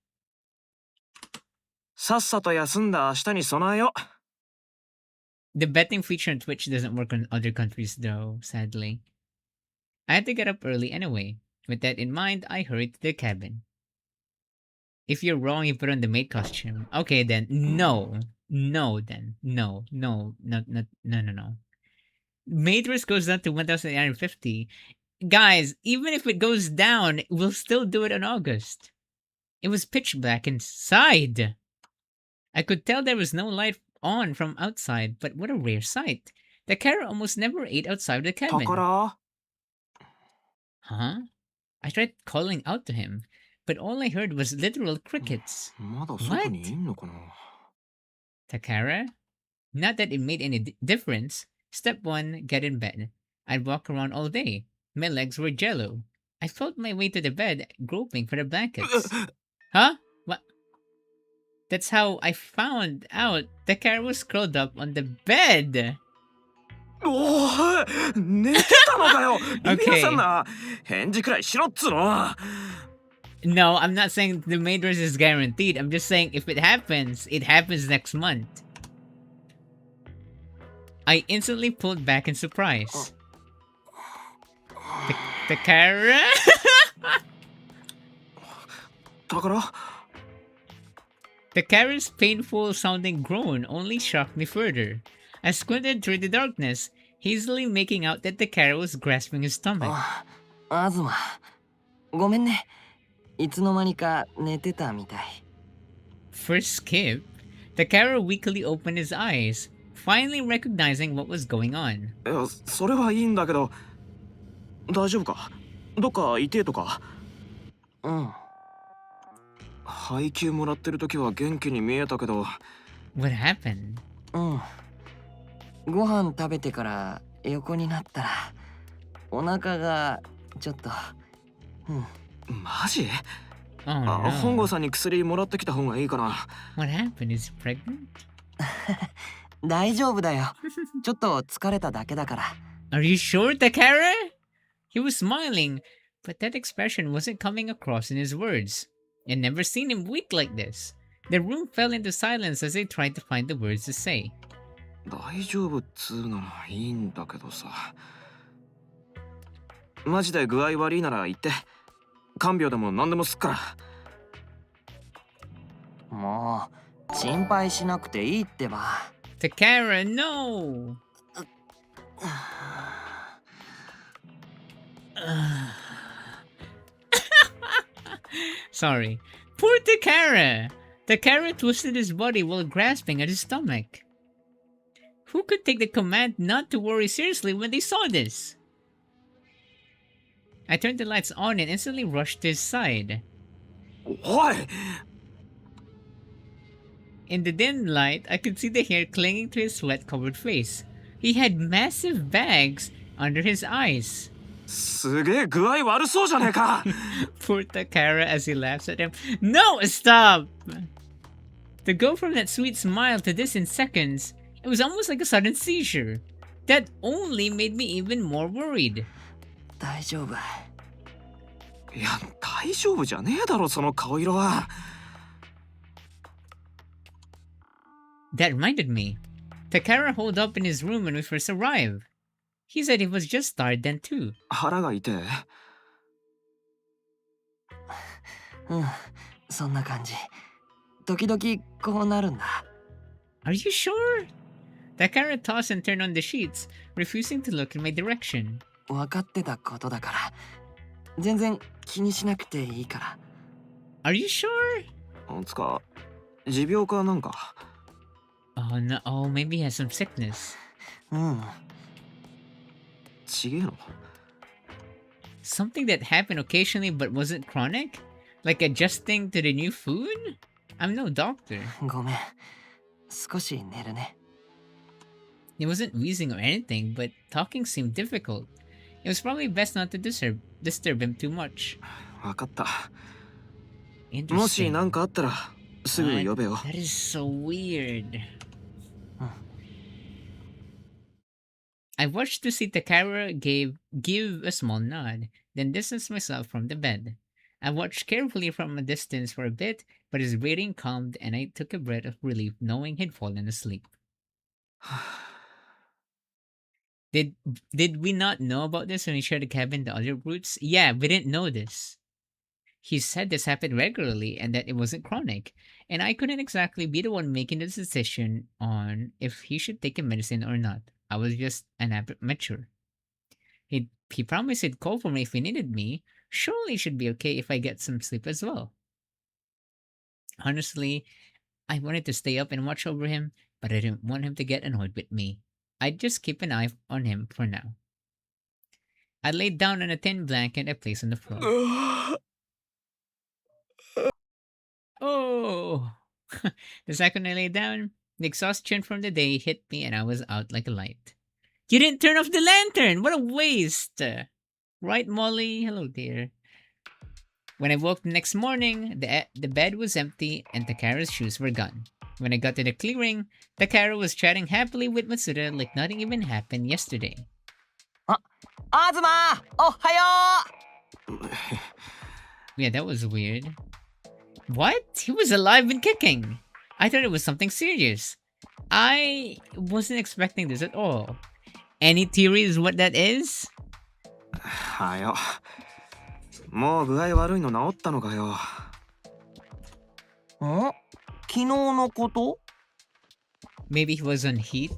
さっさと休んだ明日に備えよ。
The betting feature on Twitch doesn't work on other countries though, sadly. I had to get up early anyway. With that in mind, I hurried to the cabin. If you're wrong, you put on the maid costume. Okay then, no. No then. No. Maid risk goes down to 1,850. Guys, even if it goes down, we'll still do it in August. It was pitch black inside. I could tell there was no light on from outside, but what a rare sight. Takara almost never ate outside the cabin.
宝
Huh? I tried calling out to him, but all I heard was literal crickets.
まだ外に
What?
いんのかな
Takara? Not that it made any difference. Step 1, get in bed. I'd walk around all day. My legs were jello. I felt my way to the bed, groping for the blankets. Huh? What? That's how I found out Takara was curled up on the bed.
おい寝てたのかよビビらせんな返事くらいしろっつうの
No, I'm not saying the maid dress is guaranteed. I'm just saying if it happens next month. I instantly pulled back in surprise. Takara?
宝
Takara's painful sounding groan only shocked me further. I squinted through the darkness, hazily making out that Takara was grasping his stomach.
あずまごめんねいつの間にか寝てたみたい
First skip, Takara weakly opened his eyes, finally recognizing what was going on.
いやそれはいいんだけど大丈夫かどっか痛えとか
うん
配給もらってる時は元気に見えたけど
What happened?
うんご飯食べてから横になったらお腹がちょっとうん
マジ
Oh
あ本
no.
郷さんに薬もらってきた方がいいかな
What happened? Is he pregnant?
大丈夫だよちょっと疲れただけだから
Are you sure, Takara? He was smiling, but that expression wasn't coming across in his words. I'd never seen him weak like this. The room fell into silence as I tried to find the words to say.
大丈夫っつうならいいんだけどさマジで具合悪いなら言って看病でも何でもすっから
もう心配しなくていいってば
Takara, no! Sorry. Poor Takara! Takara twisted his body while grasping at his stomach. Who could take the command not to worry seriously when they saw this? I turned the lights on and instantly rushed to his side.
おい
In the dim light, I could see the hair clinging to his sweat-covered face. He had massive bags under his eyes.
すげえ具合悪そうじゃねえか
Poor Takara as he laughs at him. No, stop! To go from that sweet smile to this in seconds, it was almost like a sudden seizure. That only made me even more worried.
大丈夫
いや大丈夫じゃねえだろその顔色は
That reminded me. Takara holed up in his room when we first arrived. He said he was just tired then too.
腹が痛え
うんそんな感じ時々こうなるんだ
Are you sure? Takara tossed and turned on the sheets, refusing to look in my direction.
分かってたことだから全然気にしなくていいから
Are you sure?
つか持病かなんか
Oh no, oh, maybe he has some sickness.
うん
ちげえの
Something that happened occasionally but wasn't chronic? Like adjusting to the new food? I'm no doctor.
ごめん少し寝るね
He wasn't wheezing or anything, but talking seemed difficult. It was probably best not to disturb him too much.
分かったも
Interesting.
し何かあったらすぐ呼べよ
That is so weird. I watched to see Takara give a small nod, then distanced myself from the bed. I watched carefully from a distance for a bit, but his breathing calmed and I took a breath of relief knowing he'd fallen asleep. Did we not know about this when we shared the cabin the other brutes? Yeah, we didn't know this. He said this happened regularly and that it wasn't chronic, and I couldn't exactly be the one making the decision on if he should take a medicine or not. I was just an amateur. He promised he'd call for me if he needed me. Surely it should be okay if I get some sleep as well. Honestly, I wanted to stay up and watch over him, but I didn't want him to get annoyed with me. I'd just keep an eye on him for now. I laid down on a thin blanket I placed on the floor. Oh! The second I lay down, the exhaustion from the day hit me and I was out like a light. You didn't turn off the lantern! What a waste! Right, Molly? Hello, dear. When I woke the next morning, the bed was empty and Takara's shoes were gone. When I got to the clearing, Takara was chatting happily with Matsuda like nothing even happened yesterday.
あずまおはよ
Yeah, that was weird. What? He was alive and kicking! I thought it was something serious. I wasn't expecting this at all. Any theories what that is?
はよ。もう具合悪いの治ったのかよ。
う。ん？昨日のこと？
Maybe he was on heat?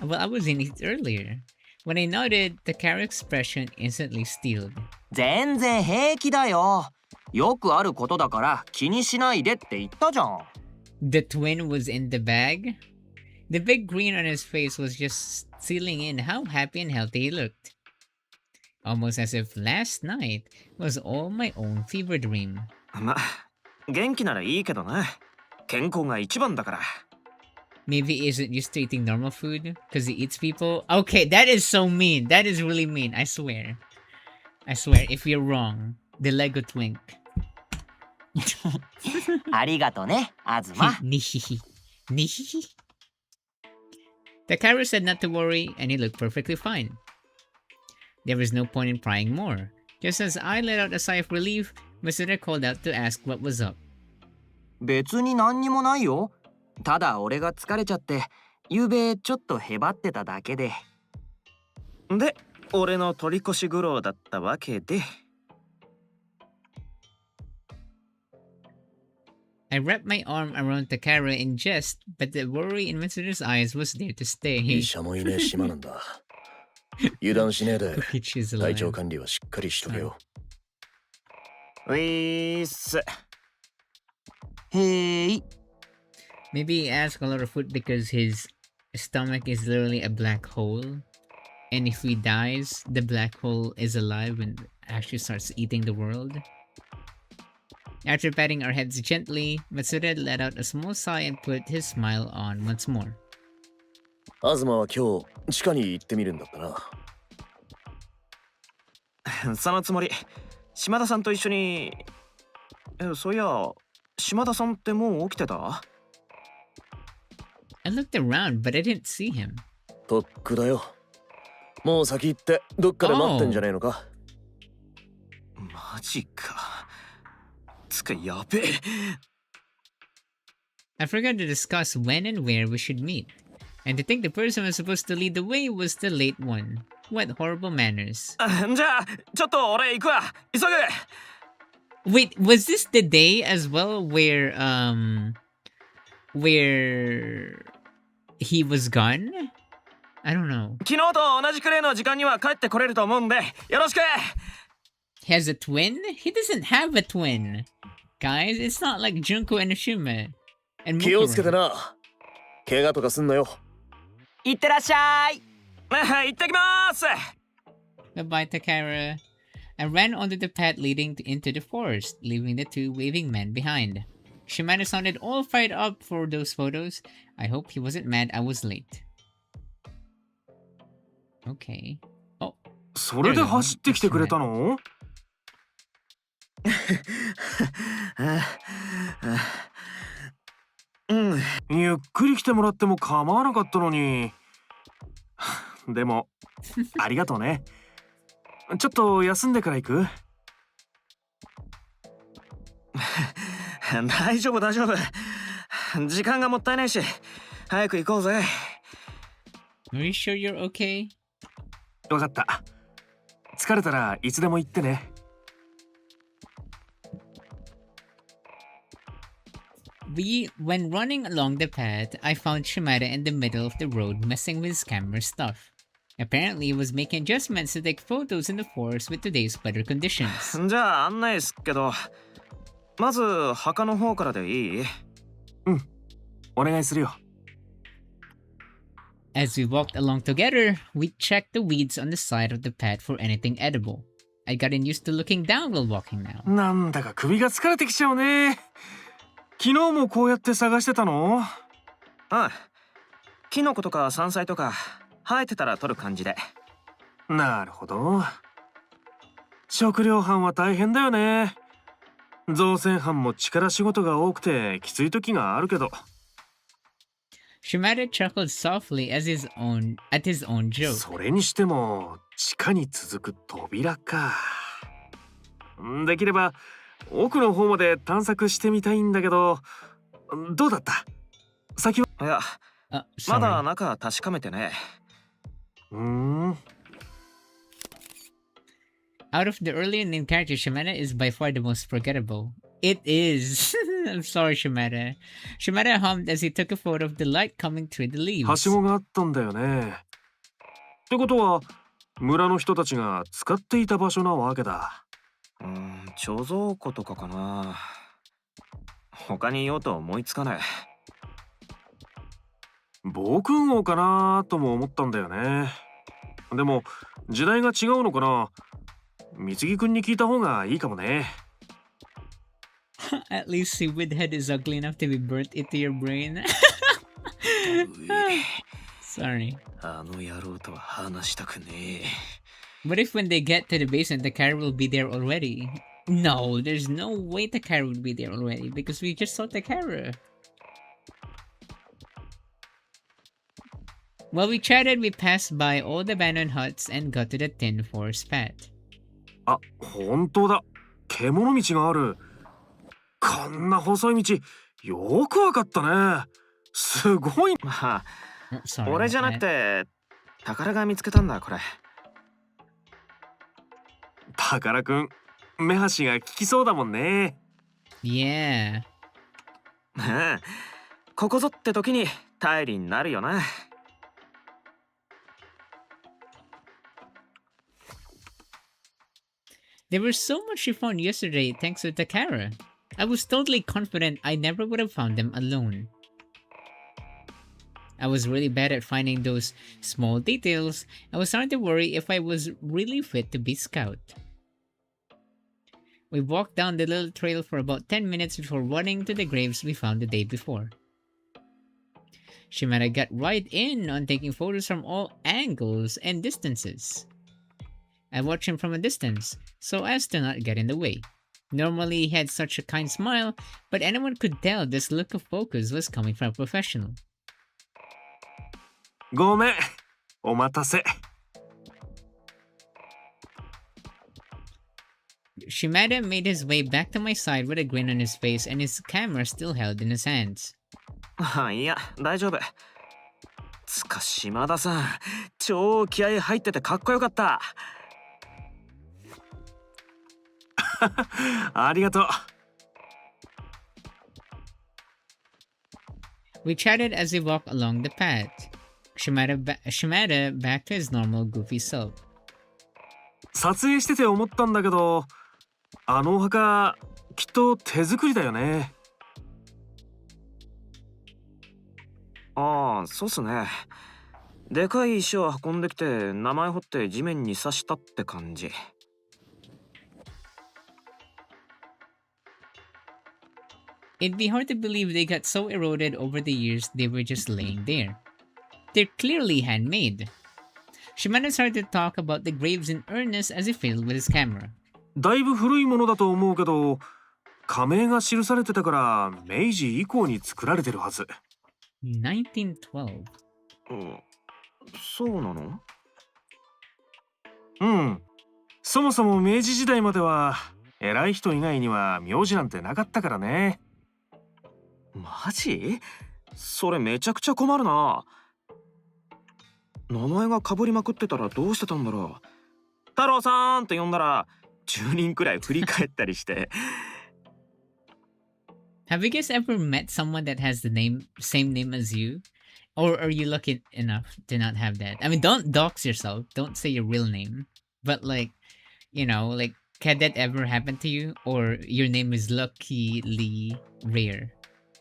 Well, I was in heat earlier. When I nodded, the Takara expression instantly steeled.
全然平気だよ。よくあることだから気にしないでって言ったじゃん。
The twin was in the bag? The big grin on his face was just sealing in how happy and healthy he looked. Almost as if last night was all my own fever dream.
ま、元気ならいいけどな。健康が一番だから。
Maybe he isn't used to eating normal food because he eats people. Okay, that is so mean. That is really mean. I swear. I swear, if you're wrong, the Lego twink.
ありがとね、あずま。
Nihihi. Nihihi. Takara said not to worry, and he looked perfectly fine. There was no point in prying more. Just as I let out a sigh of relief, Masuda called out to ask what was up.
別に何にもないよ。ただ俺が疲れちゃって、ゆうべちょっとへばってただけで。
で、俺の取り越し苦労だったわけで。
I wrapped my arm around Takara in jest, but the worry in Masuda's eyes was there to stay.
医者もいねえ島なんだ。油断しねえで
Cookie is
体
alive.
調管理はしっかりしとけよ。
ういーっす。
へい。
Maybe he asked a lot of food because his stomach is literally a black hole. And if he dies, the black hole is alive and actually starts eating the world. After patting our heads gently, Matsuda let out a small sigh and put his smile on once more.
東は今日地下に行ってみるんだったな。
そのつもり。島田さんと一緒に。そういや、島田さんってもう起きてた？
I looked around, but I didn't see him.
とっくだよ。もう先行ってどっかで待ってんじゃねえのか。
マジか。つかやべえ。
I forgot to discuss when and where we should meet. And to think the person who was supposed to lead the way was the late one. What horrible manners.
じゃあ、ちょっと俺行くわ。急ぐ。
Wait, was this the day as well where he was gone? I don't know.
昨日と同じくらいの時間には帰ってこれると思うんで、よろしく。
He has a twin? He doesn't have a twin. Guys, it's not like Junko and Ashima. And
気をつけて
Mukuro.
な。怪我とかすんなよ。
いってらっしゃい。
行ってきます。
Goodbye, Takara. I ran onto the path leading into the forest, leaving the two waving men behind. Shimada sounded all fired up for those photos. I hope he wasn't mad I was late. Okay. Oh.
それで走ってきてくれたの？ゆっくり来てもらっても構わなかったのに。でもありがとうね。ちょっと休んでから行く？
大丈夫大丈夫。時間がもったいないし、早く行こうぜ。
Are you sure you're okay?
わかった。疲れたらいつでも行ってね。
When running along the path, I found Shimada in the middle of the road messing with his camera stuff. Apparently, he was making adjustments to take photos in the forest with today's weather conditions.
じゃあ案内すっけど、まず墓の方からでいい？
お願いするよ。
As we walked along together, we checked the weeds on the side of the path for anything edible. I gotten used to looking down while walking now.
なんだか首が疲れてきちゃうね。昨日もこうやって探してたの？
ああ、キノコとか山菜とか生えてたら取る感じで。
なるほど。食料班は大変だよね。造船班も力仕事が多くてきつい時があるけど。
Shimada chuckled softly at his own joke.
それにしても地下に続く扉か。できれば奥の方まで探索してみたいんだけど、どうだった？先は？
いや、ま
Sorry.
だ中確かめてね。
Out of the earlier named characters, Shimada is by far the most forgettable. It is. I'm sorry, Shimada. Shimada hummed as he took a photo of the light coming through the leaves.
はしごがあったんだよね。ってことは村の人たちが使っていた場所なわけだ。
貯蔵庫とかかな。他に用途思いつかない。
防空壕かなとも思ったんだよね。でも時代が違うのかな。みつぎくんに聞いた方がいいかもね。
At least seaweed head is ugly enough to be burnt into your brain. Sorry.
あの野郎とは話したくねえ。
What if when they get to the basement, Takara will be there already? No, there's no way Takara would be there already because we just saw Takara. While we chatted, we passed by all the abandoned huts and got to the tin forest path.
あ、本当だ。獣道がある。こんな細い道、よくわかったね。すごい。
まあ、
Sorry,
俺じゃなくて宝が見つけたんだこれ。
宝くん、目端が利きそうだもんね。
Yeah.
ここぞって時に頼りになるよな。
There was so much we found yesterday thanks to Takara. I was totally confident I never would have found them alone. I was really bad at finding those small details. I was starting to worry if I was really fit to be scout. We walked down the little trail for about 10 minutes before running to the graves we found the day before. Shimada got right in on taking photos from all angles and distances. I watched him from a distance, so as to not get in the way. Normally he had such a kind smile, but anyone could tell this look of focus was coming from a professional.
ごめん、お待たせ。
Shimada made his way back to my side with a grin on his face and his camera still held in his hands.
いや、大丈夫。つか島田さん、超気合入っててかっこよかった。
ありがとう。
We chatted as we walked along the path. Shimada back to his normal goofy self.
撮影してて思ったんだけど、あのお墓きっと手作りだよね。
ああ、そうっすね。でかい石を運んできて名前彫って地面に刺したって感じ。
It'd be hard to believe they got so eroded over the years they were just laying there. They're clearly handmade. Shimada started to talk about the graves in earnest as he fiddled with his camera.
だいぶ古いものだと思うけど、仮名が記されてたから明治以降に作られてるはず。
1912.
そうなの？
うん。そもそも明治時代までは偉い人以外には名字なんてなかったからね。
マジ？それめちゃくちゃ困るな。名前が被りまくってたらどうしてたんだろう。太郎さんって呼んだら10人くらい振り返ったりして。
Have you guys ever met someone that has the same name as you? Or are you lucky enough to not have that? I mean, don't dox yourself. Don't say your real name. But like, you know, like, can that ever happen to you? Or your name is luckily rare?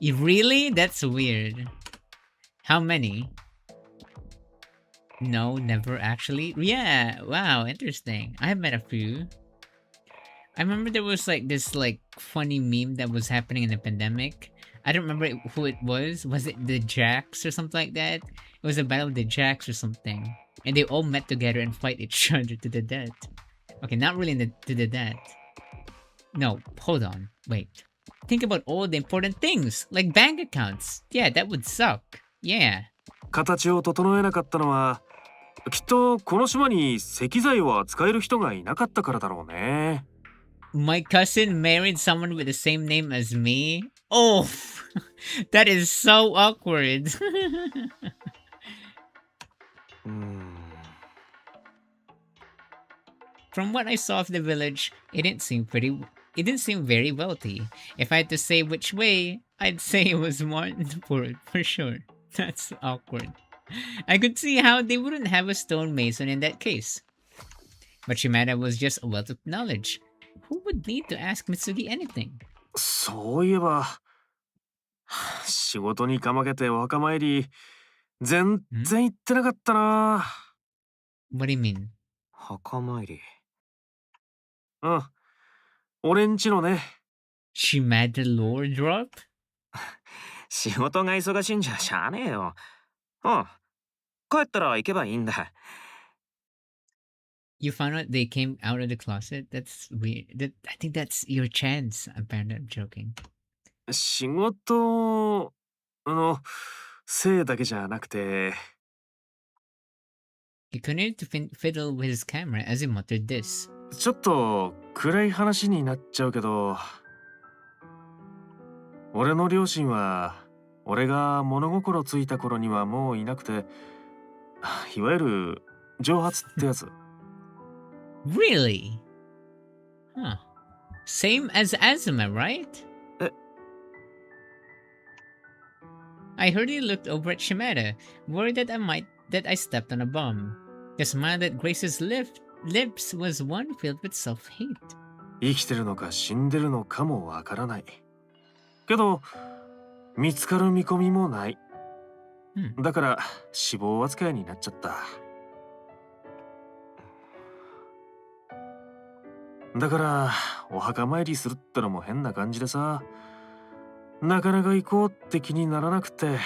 Really? That's weird. How many? No, never actually. Yeah, wow, interesting. I have met a few. I remember there was like this like funny meme that was happening in the pandemic. I don't remember who it was. Was it the Jacks or something like that? It was a battle of the Jacks or something. And they all met together and fight each other to the death. Okay, not really to the death. No, hold on. Wait. Think about all the important things, like bank accounts. Yeah, that would suck. Yeah.
形を整えなかったのはきっとこの島に石材を扱える人がいなかったからだろうね。
My cousin married someone with the same name as me? Oh, that is so awkward. From what I saw of the village, it didn't seem very wealthy. If I had to say which way, I'd say it was Martin for sure. That's awkward. I could see how they wouldn't have a stonemason in that case. But Shimada was just a wealth of knowledge. Who would need to ask Mitsugi anything?
そういえば仕事にかまけてお墓参り全然行ってなかったな。
What do you mean?
墓参り。
うん。俺んちのね。
Shimada lore drop?
仕事が忙しいんじゃしゃあねえよ。うん。帰ったら行けばいいんだ。
You found out they came out of the closet? That's weird. I think that's your chance. Apparently, I'm joking.
仕事のせいだけじゃなくて。
He continued to fiddle with his camera as he muttered this.
ちょっと暗い話になっちゃうけど、俺の両親は俺が物心ついた頃にはもういなくて、いわゆる蒸発ってやつ。
Really? Huh. Same as Azuma, right? I heard he looked over at Shimada, worried that I stepped on a bomb. The smile that graced his lips was one filled with self-hate.
生きてるのか死んでるのかもわからない。けど見つかる見込みもない。だから死亡扱いになっちゃった。だからお墓参りするってのも変な感じでさ、なかなか行こうって気にならなくて。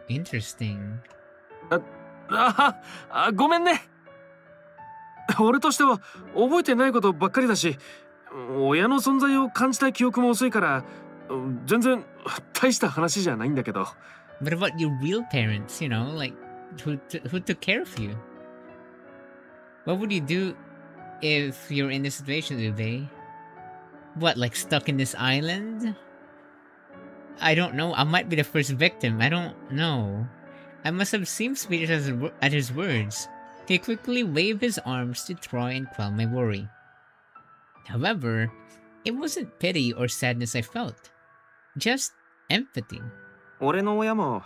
Interesting.
ごめんね。俺としては覚えてないことばっかりだし、親の存在を感じた記憶も遅いから、全然大した話じゃないんだけど。
What about your real parents, you know, like who took care of you? What would you do if you're in this situation, Ube? What, like stuck in this island? I don't know. I might be the first victim. I don't know. I must have seemed speechless at his words. He quickly waved his arms to try and quell my worry. However, it wasn't pity or sadness I felt. Just empathy.
俺の親も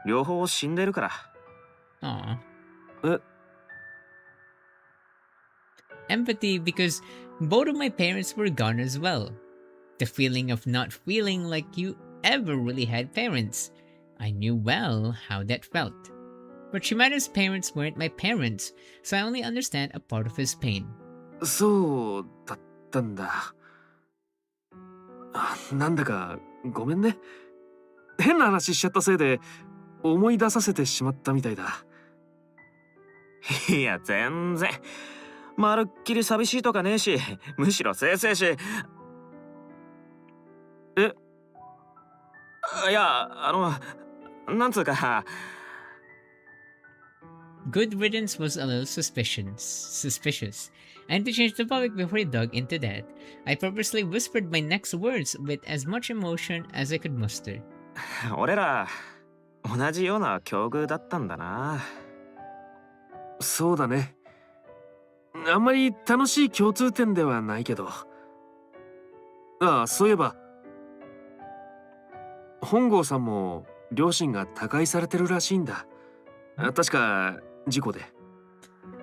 両方死んでるから。
Aw. Empathy because both of my parents were gone as well. The feeling of not feeling like you ever really had parents. I knew well how that felt. But Shimada's parents weren't my parents, so I only understand a part of his pain.
そうだったんだ。なんだかごめんね。変な話しちゃったせいで思い出させてしまったみたいだ。
いや全然。まるっきり寂しいとかねえし、むしろせいせいし。いや、なんつうか。
Good riddance was a little suspicious. I had to change the topic before he dug into that. I purposely whispered my next words with as much emotion as I could muster.
俺ら同じような境遇だったんだな。
そうだね。あんまり楽しい共通点ではないけど。そういえば本郷さんも両親が他界されてるらしいんだ。確か事故で。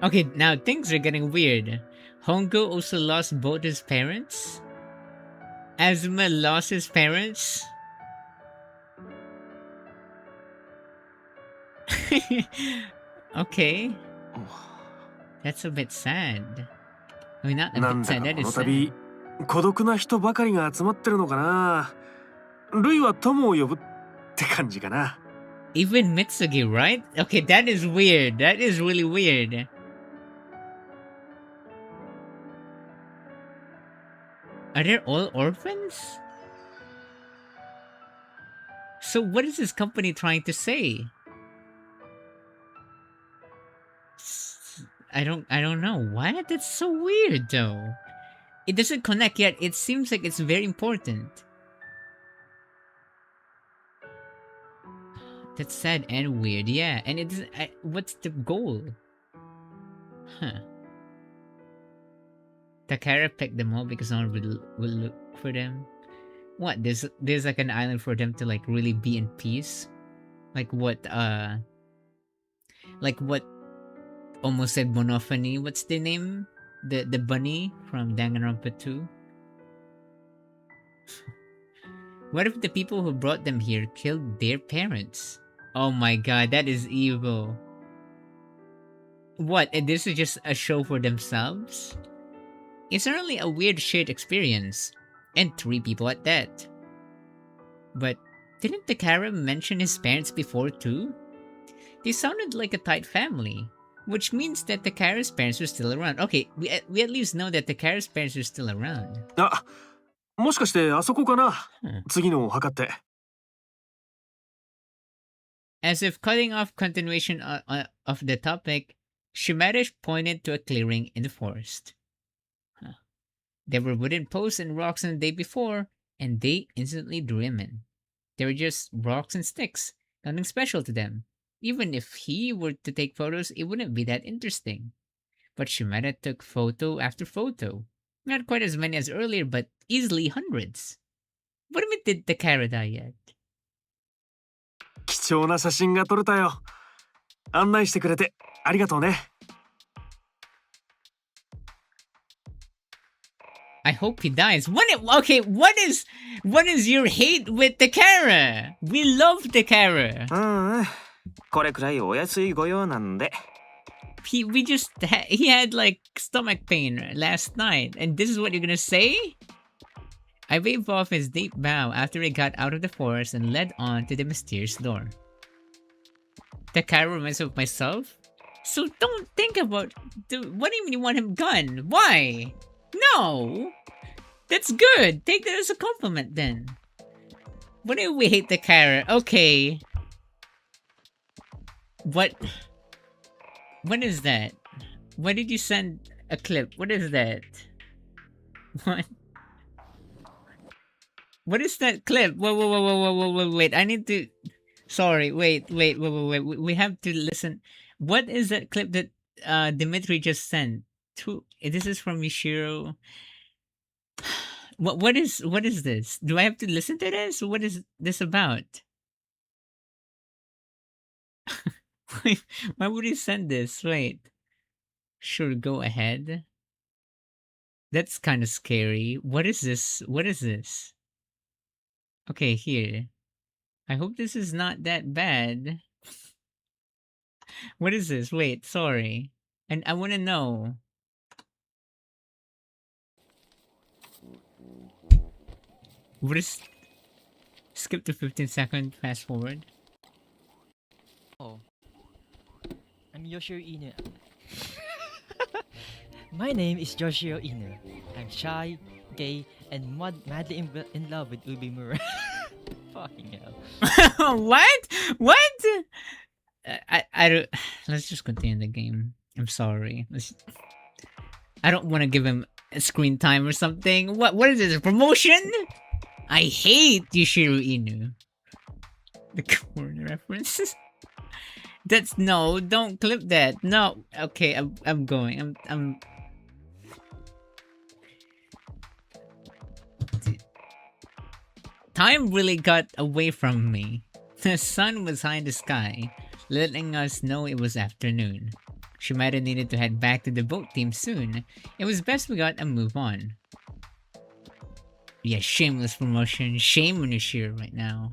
Okay, now things are getting weird. Hongo also lost both his parents? Azuma lost his parents? Okay. That's a bit sad. I mean, not a
な
bit
んだ
sad,
か
that
この
is
度
sad.
孤独な人ばかりが集まってるのかな。ルイは友を呼ぶって感じかな。
Even Mitsugi, right? Okay, that is weird. That is really weird. Are they all orphans? So what is this company trying to say? I don't know. What? That's so weird though. It doesn't connect yet. It seems like it's very important. That's sad and weird, yeah. And it doesn't. What's the goal? Huh. Takara picked them all because no one will look for them. What? There's like an island for them to like really be in peace. Like what? Like what? Almost said Monophony. What's the name? The bunny from Danganronpa 2. What if the people who brought them here killed their parents? Oh my god, that is evil. What, and this is just a show for themselves? It's certainly a weird shared experience. And 3 people at that. But didn't Takara mention his parents before too? They sounded like a tight family. Which means that Takara's parents were still around. Okay, we at least know that Takara's parents were still around.
あ、もしかしてあそこかな。
Hmm.
次のを測って。
As if cutting off continuation of the topic, Shimada pointed to a clearing in the forest. Huh. There were wooden posts and rocks on the day before, and they instantly drew him in. They were just rocks and sticks, nothing special to them. Even if he were to take photos, it wouldn't be that interesting. But Shimada took photo after photo. Not quite as many as earlier, but easily hundreds. What if it did Takara die yet?
貴重な写真が撮れたよ。案内してくれてありがとうね。
I hope he dies. What is your hate with Takara? We love Takara.
これくらいお安い御用なんで。
He had like stomach pain last night, and this is what you're gonna say? I waved off his deep bow after he got out of the forest and led on to the mysterious door. Takara reminds me of myself? So don't think about... What do you mean you want him gone? Why? No! That's good! Take that as a compliment then. What do we hate Takara? Okay. What is that? Why did you send a clip? What is that? What? What is that clip? Wait. I need to... Sorry, wait. We have to listen. What is that clip that Dimitri just sent? This is from Yashiro. What is this? Do I have to listen to this? What is this about? Wait, why would he send this? Wait. Sure, go ahead. That's kind of scary. What is this? What is this? Okay, here. I hope this is not that bad. What is this? Wait, sorry. And I want to know. What is... Skip to 15-second, fast forward.
Oh. I'm Yoshio Inu. My name is Yoshio Inu. I'm shy, gay, and madly in love with Ubimura. Fucking hell.
What? I don't... Let's just continue the game. I'm sorry. I don't want to give him a screen time or something. What is this, a promotion? I hate Yashiro Inu. The corner references. That's... No, don't clip that. No. Okay, I'm going. I'm... Time really got away from me. The sun was high in the sky, letting us know it was afternoon. Shimada needed to head back to the boat team soon. It was best we got a move on. Yeah, shameless promotion. Shame on Yashiro right now.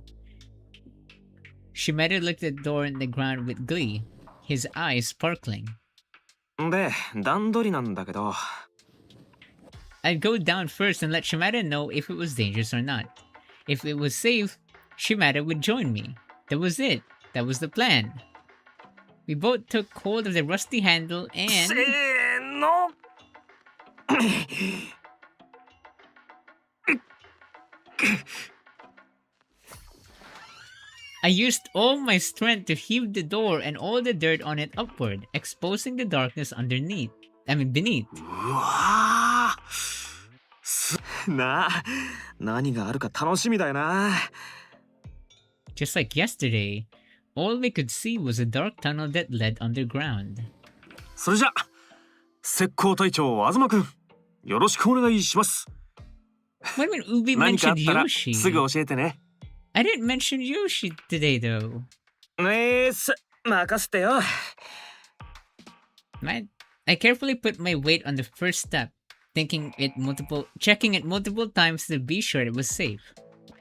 Shimada looked at the door in the ground with glee, his eyes sparkling.
で、段取りなんだけど、
I'd go down first and let Shimada know if it was dangerous or not. If it was safe, Shimada would join me. That was it. That was the plan. We both took hold of the rusty handle
せ
Eh,
and...
ーの。
I used all my strength to heave the door and all the dirt on it upward, exposing the darkness beneath.
うわー。なあ、何があるか楽しみだよな。
Just like yesterday, all we could see was a dark tunnel that led underground.
それじゃ、石膏隊長東くん、よろしくお願いします。
When Ubi
何かあっ
mentioned
たら
Yoshi,
すぐ教えてね。
I didn't mention Yoshi today though.
任せてよ。
I carefully put my weight on the first step, checking it multiple times to be sure it was safe.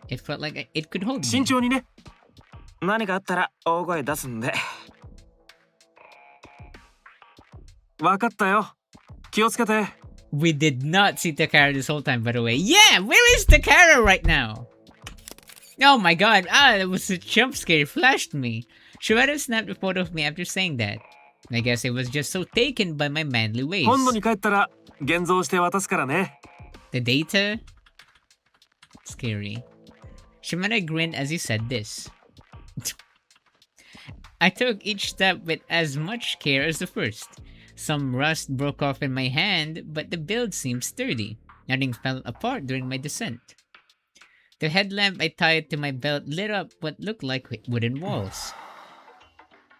It felt like it could hold me.
慎重にね。
何かあったら大声出すんで。
わかったよ。気をつけて。
We did not see Takara this whole time, by the way. Yeah, where is Takara right now? Oh my god, that was a jump scare. It flashed me. Shimada snapped a photo of me after saying that. I guess I was just so taken by my manly ways.
本土に帰ったら現像して渡すからね。
The data? Scary. Shimada grinned as he said this. I took each step with as much care as the first. Some rust broke off in my hand, but the build seemed sturdy. Nothing fell apart during my descent. The headlamp I tied to my belt lit up what looked like wooden walls.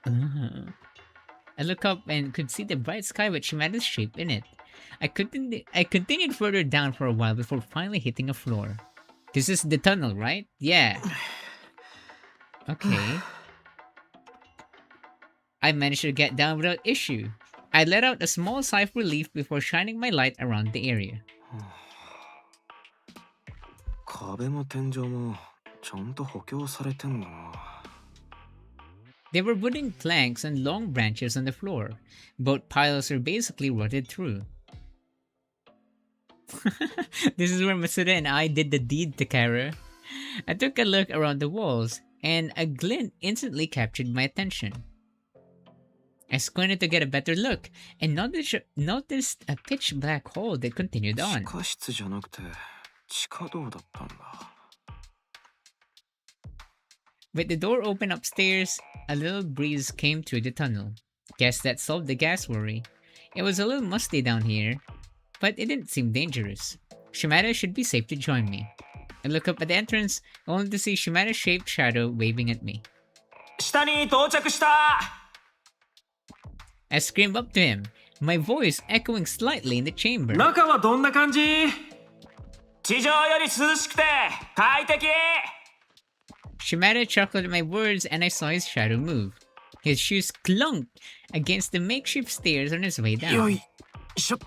I looked up and could see the bright sky with Shimada's shape in it. I continued further down for a while before finally hitting a floor. This is the tunnel, right? Yeah. Okay. I managed to get down without issue. I let out a small sigh of relief before shining my light around the area.
壁も天井もちゃんと補強されてんだな。
There were wooden planks and long branches on the floor. Both piles were basically rotted through. This is where Masuda and I did the deed, Takara. I took a look around the walls, and a glint instantly captured my attention. I squinted to get a better look, and noticed a pitch black hole that continued
地
on.
下室じゃなくて地下道だったんだ。
With the door open upstairs, a little breeze came through the tunnel. Guess that solved the gas worry. It was a little musty down here, but it didn't seem dangerous. Shimada should be safe to join me. I look up at the entrance, only to see Shimada's shaped shadow waving at me.
下に到着した。
I screamed up to him, my voice echoing slightly in the chamber.
中はどんな感じ？
地上より涼しくて快適。
Shimada chuckled at my words and I saw his shadow move. His shoes clunked against the makeshift stairs on his way
よ
down.
いしょっ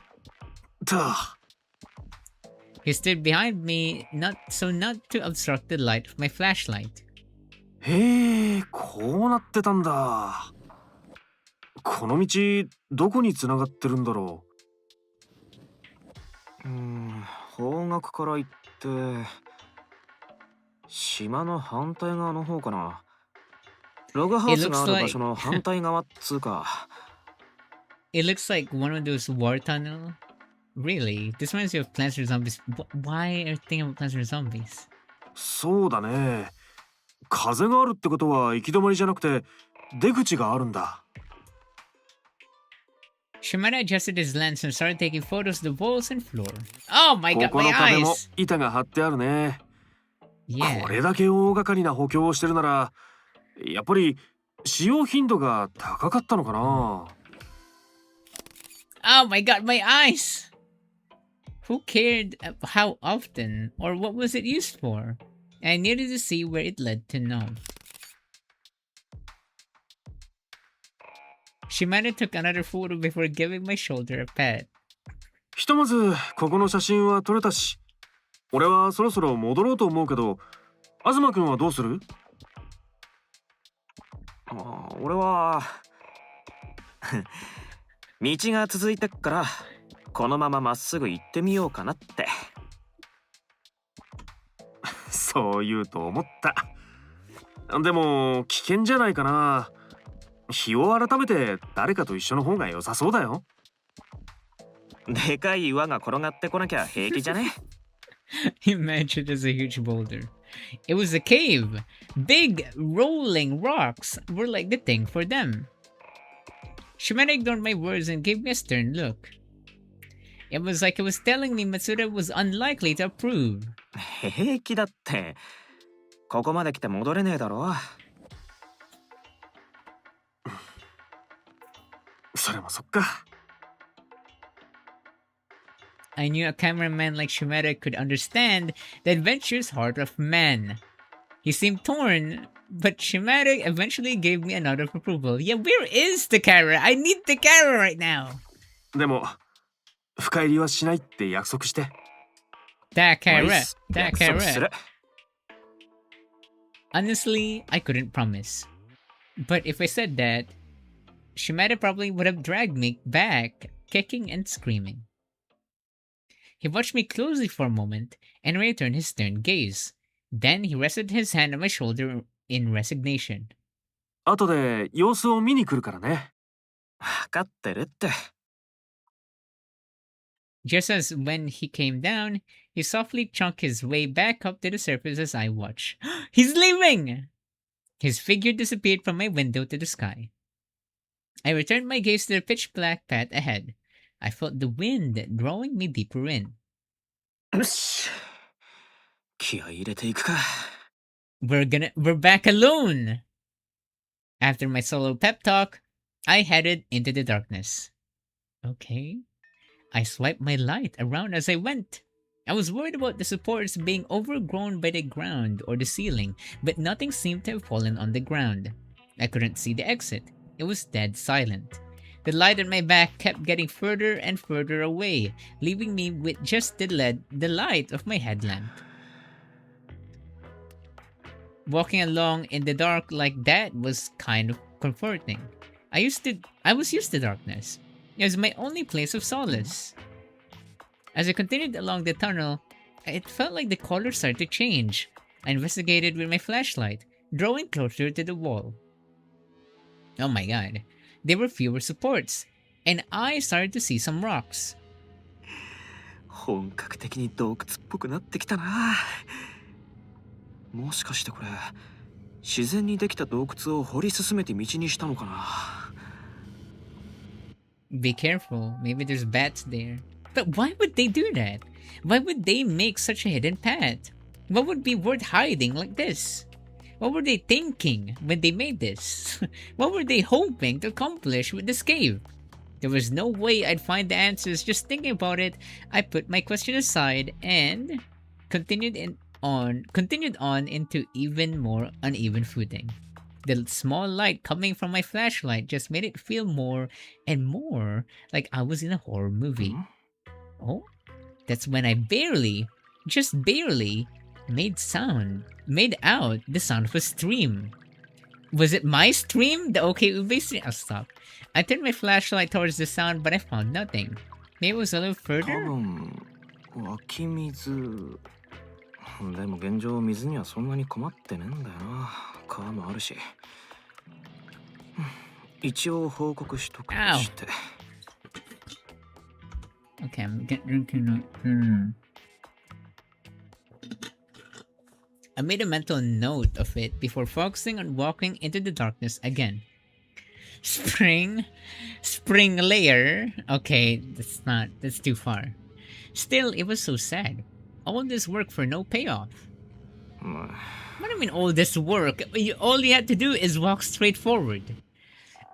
と。
He stood behind me, not to obstruct the light of my flashlight.
へえ、こうなってたんだ。この道どこに繋がってるんだろ
方角から行って島の反対側の方かな。ログハウスがある場所の反対側っつうか。
It looks like one of those war tunnel. Really? This reminds me of Plants vs. Zombies. Why are you thinking about Plants vs. Zombies?
そうだね。風があるってことは行き止まりじゃなくて出口があるんだ。
Shimada adjusted his lens and started taking photos of the walls and floor. Oh my
こ
god,
こ
my
の壁も
eyes!
板が張ってあるね。
Yeah.
これだけ大掛かりな補強をしてるならやっぱり使用頻度が高かったのかな。
Oh my god, my eyes! Who cared how often or what was it used for? I needed to see where it led to know. Shimada took another photo before giving my shoulder a pat.
ひとまずここの写真は撮れたし、俺はそろそろ戻ろうと思うけど、東くんはどうする？
俺は道が続いてっからこのまままっすぐ行ってみようかなって。
そう言うと思った。でも危険じゃないかな。日を改めて誰かと一緒の方が良さそうだよ。
でかい岩が転がってこなきゃ平気じゃね？
Imagine there's a huge boulder. It was a cave. Big rolling rocks were like the thing for them. Shimada ignored my words and gave me a stern look. It was like it was telling me Matsuda was unlikely to approve.
平気だって。ここまで来て戻れねえだろ。
それもそっか。
I knew a cameraman like Shimada could understand the adventurous heart of man. He seemed torn, but Shimada eventually gave me a nod of approval. Yeah, where is Takara? I need Takara right now!
でも深入りはしないって約束して。
Takara!
約束する。
Takara! Honestly, I couldn't promise. But if I said that, Shimada probably would have dragged me back, kicking and screaming. He watched me closely for a moment and returned his stern gaze. Then he rested his hand on my shoulder in resignation.
後で様子を見に来るからね。
分かってるって。
Just as when he came down, he softly chunked his way back up to the surface as I watched. He's leaving! His figure disappeared from my window to the sky. I returned my gaze to the pitch black path ahead. I felt the wind drawing me deeper in.
よし。気合い入れていくか。
We're back alone! After my solo pep talk, I headed into the darkness. Okay. I swiped my light around as I went. I was worried about the supports being overgrown by the ground or the ceiling, but nothing seemed to have fallen on the ground. I couldn't see the exit. It was dead silent. The light at my back kept getting further and further away, leaving me with just the light of my headlamp. Walking along in the dark like that was kind of comforting. I was used to darkness. It was my only place of solace. As I continued along the tunnel, it felt like the colors started to change. I investigated with my flashlight, drawing closer to the wall. Oh my god, there were fewer supports, and I started to see some rocks.
本格的に洞窟っぽくなってきたな。もしかしてこれ自然にできた洞窟を掘り進めて道にしたのかな。
Be careful, maybe there's bats there. But why would they do that? Why would they make such a hidden path? What would be worth hiding like this? What were they thinking when they made this? What were they hoping to accomplish with this cave? There was no way I'd find the answers. Just thinking about it, I put my question aside and continued on into even more uneven footing. The small light coming from my flashlight just made it feel more and more like I was in a horror movie. Oh, that's when I just barely, made out the sound of a stream. Was it my stream? The OK Ube stream? I'll stop. I turned my flashlight towards the sound, but I found nothing. Maybe it was a little
多
further?
分湧き水。でも現状水にはそんなに困ってねえんだよな。川もあるし。一応報告しとくとして。
Okay, I'm drinking. I made a mental note of it before focusing on walking into the darkness again. Spring layer. Okay, that's too far. Still, it was so sad. All this work for no payoff. What do you mean all this work? All you had to do is walk straight forward.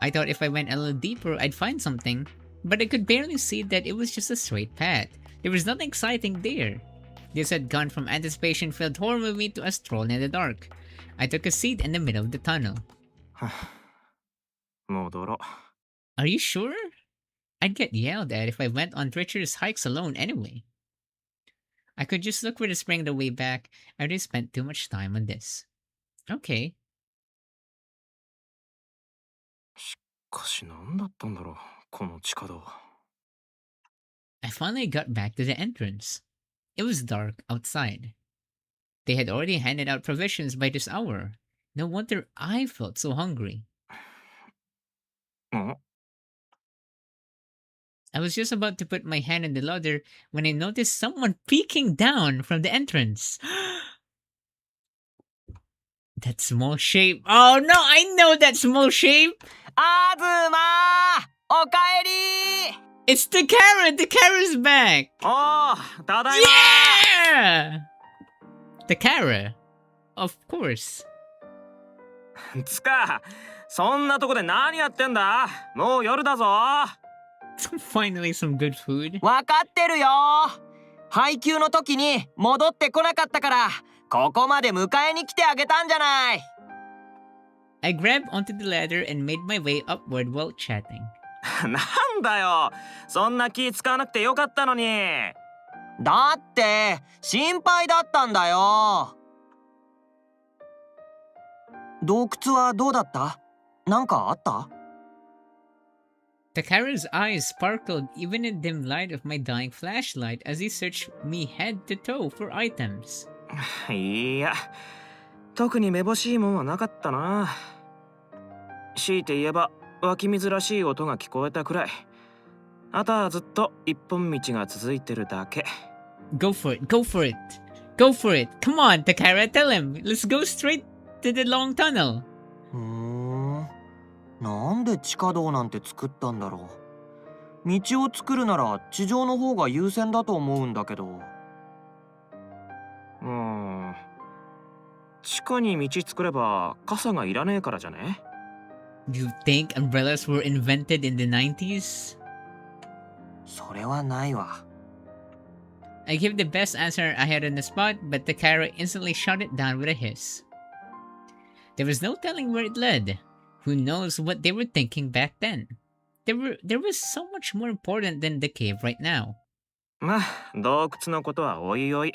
I thought if I went a little deeper, I'd find something, but I could barely see that it was just a straight path. There was nothing exciting there. This had gone from anticipation-filled horror movie to a stroll in the dark. I took a seat in the middle of the tunnel.
戻ろう。
Are you sure? I'd get yelled at if I went on treacherous hikes alone anyway. I could just look for the spring the way back. I already spent too much time on this. Okay.
かし何だったんだろう、この地下道。
I finally got back to the entrance. It was dark outside. They had already handed out provisions by this hour. No wonder I felt so hungry.
ん
I was just about to put my hand in the ladder when I noticed someone peeking down from the entrance. That small shape. Oh no, I know that small shape!
あずま、おかえり。
It's Takara! Takara's back!
おお、ただいま。
Yeah! Takara. Of course.
つか、そんなとこで何やってんだ。もう夜だぞ。
Finally some good food.
わかってるよ。配給の時に戻ってこなかったから、ここまで迎えに来てあげたんじゃない。
I grabbed onto the ladder and made my way upward while chatting.
なんだよ、そんな気使わなくてよかったのに。
だって心配だったんだよ。洞窟はどうだった？なんかあった？
Takara's eyes sparkled even in the dim light of my dying flashlight as he searched me head to toe for items.
いや、特にめぼしいもんはなかったな。強いて言えば湧き水らしい音が聞こえたくらい。あとはずっと一本道が続いてるだけ。
Go for it, go for it, go for it. Come on, Takara, tell him. Let's go straight to the long tunnel.
なんで地下道なんて作ったんだろう。道を作るなら地上の方が優先だと思うんだけど。
地下に道作れば傘がいらねえからじゃね？
Do you think umbrellas were invented in the 90s?
それはないわ。
I gave the best answer I had on the spot, but Takara instantly shot it down with a hiss. There was no telling where it led. Who knows what they were thinking back then? There was so much more important than the cave right now.
まあ、洞窟のことはおいおい。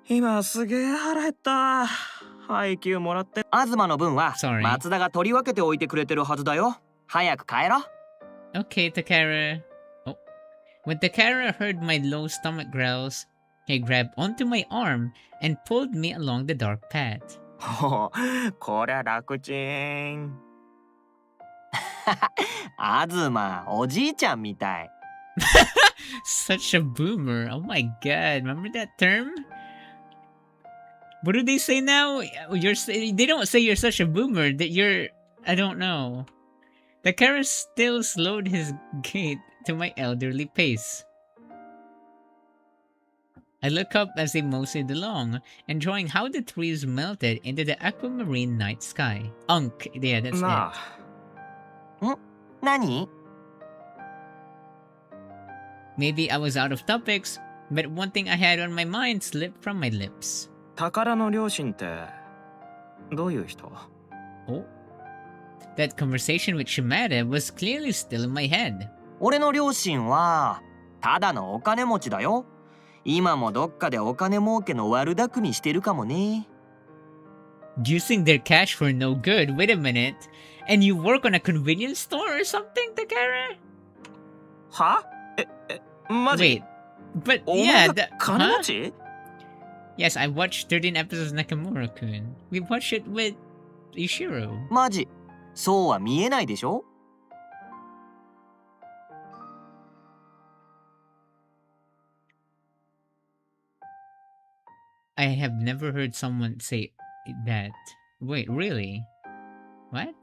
今すげえ腹減った。配給もらって。
東の分は
Sorry.
松田が取り分けておいてくれてるはずだよ。早く帰ろ。
Okay, Takara. Oh. When Takara heard my low stomach growls, he grabbed onto my arm and pulled me along the dark path.
ほう、こりゃ楽ちん。
東、おじいちゃんみたい。
Such a boomer. Oh my god. Remember that term? What do they say now? They don't say you're such a boomer. That you're... I don't know. Takara still slowed his gait to my elderly pace. I look up as they moseyed along, enjoying how the trees melted into the aquamarine night sky. Yeah, that's
な
it.
あ、
何？
Maybe I was out of topics, but one thing I had on my mind slipped from my lips.
宝の両親ってどういう人？
Oh. That conversation with Shimada was clearly still in my head.
俺の両親はただのお金持ちだよ。今もどっかでお金儲けの悪巧みしてるかもね。
Using their cash for no good. Wait a minute. And you work on a convenience store or something, Takara?
は？マジ？
Wait. But
お
yeah,
前が
the,
金
huh?
持ち？
Yes, I watched 13 episodes of Nakamura-kun. We watched it with Ishiro.
マジ？そうは見えないでしょ？
I have never heard someone say that. Wait, really? What?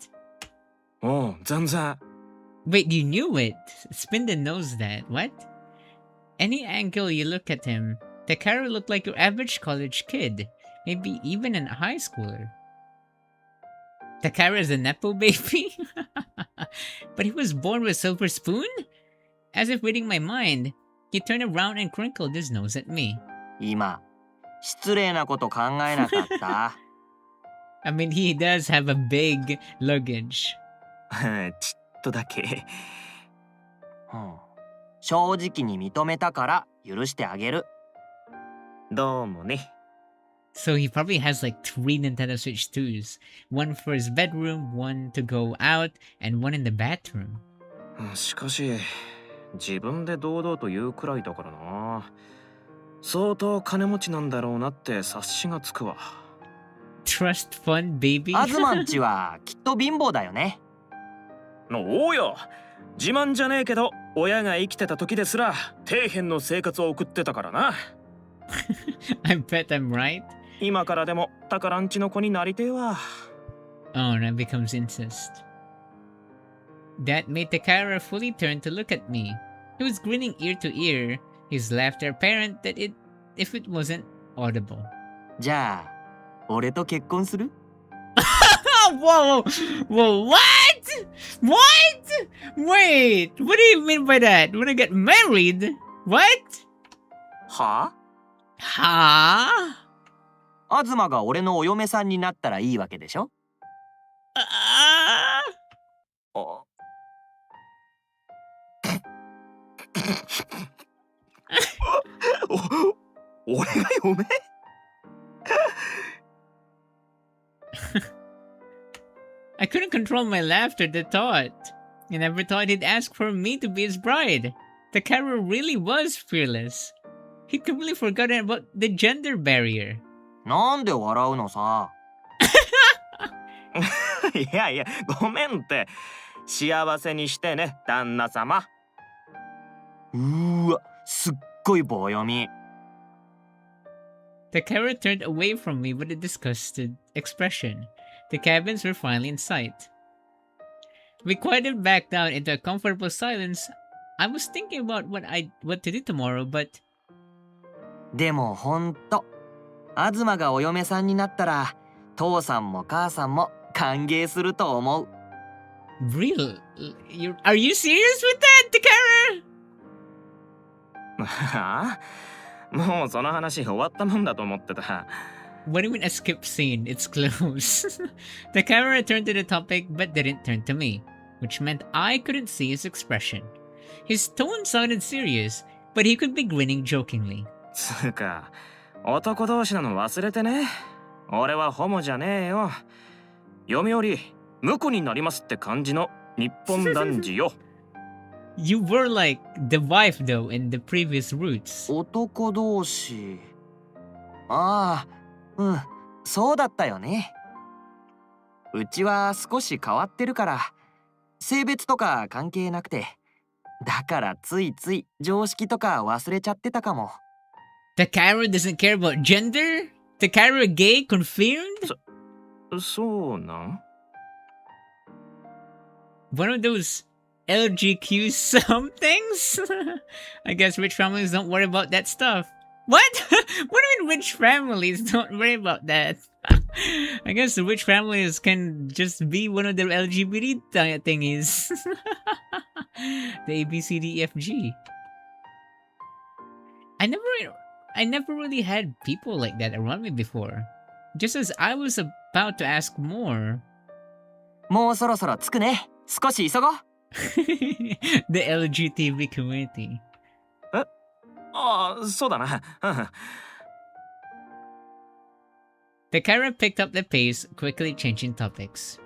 おう、全然。
Wait, you knew it! Spinda knows that. What? Any angle you look at him, Takara looked like your average college kid. Maybe even an high schooler. Takara is a Nepo baby? But he was born with a silver spoon? As if reading my mind, he turned around and crinkled his nose at me.
今失礼なこと考えなかった？
I mean, he does have a big luggage.
ちっとだけ。
正直に認めたから許してあげる。
どうもね。
So he probably has like 3 Nintendo Switch 2s. One for his bedroom, one to go out, and one in the bathroom.
しかし自分で堂々と言うくらいだからな。相当金持ちなんだろうなって察しがつくわ。
Trust fund, baby.
アズマンちはきっと貧乏だよね。
おうよ。自慢じゃねえけど親が生きてた時ですら底辺の生活を送ってたからな。
I bet I'm right.
今からでも宝んちの子になりてえわ。
Oh, and that becomes incest. That made Takara fully turn to look at me. He was grinning ear to ear, his laughter apparent that if it wasn't audible.
じゃあ俺と結婚する？
Whoa! Whoa, what? What? Wait, what do you mean by that? Wanna get married? What?
は
Huh?
アズマが俺のお嫁さんになったらいいわけでしょ？
あ？俺が嫁？
I couldn't control my laughter at the thought. I never thought he'd ask for me to be his bride. Takara really was fearless. He'd completely forgotten about the gender barrier.
なんで笑うのさ。
いやいや、ごめんって。幸せにしてね、旦那様。
うーわ、すっごい棒読み。
Takara turned away from me with a disgusted expression. The cabins were finally in sight. We quieted back down into a comfortable silence. I was thinking about what to do tomorrow, but
でもほんと、アズマがお嫁さんになったら、父さんも母さんも歓迎すると思う。
real? Are you serious with that, Takara?
はあ？もうその話終わったもんだと思ってた。
What do you mean a skip scene? It's close. Takara turned to the topic but didn't turn to me, which meant I couldn't see his expression. His tone sounded serious, but he could be grinning jokingly.
つうか、男同士なの忘れてね。俺はホモじゃねえよ。嫁より婿になりますって感じの日本男児よ。
You were like the wife though in the previous roots.
男同士。ああ、うん、そうだったよね。うちは少し変わってるから、性別とか関係なくて、だからついつい常識とか忘れちゃってたかも。
Takara doesn't care about gender? Takara gay confirmed?
そうなん？
One of those LGQ somethings? I guess rich families don't worry about that stuff. What? What do you mean rich families don't worry about that? I guess the rich families can just be one of the LGBT thingies. The A, B, C, D, E, F, G. I never really had people like that around me before. Just as I was about to ask more.
もうそろそろ着くね。少し急ごう。
The LGTB community.
ああ、そうだな。
Takara picked up the pace, quickly changing topics.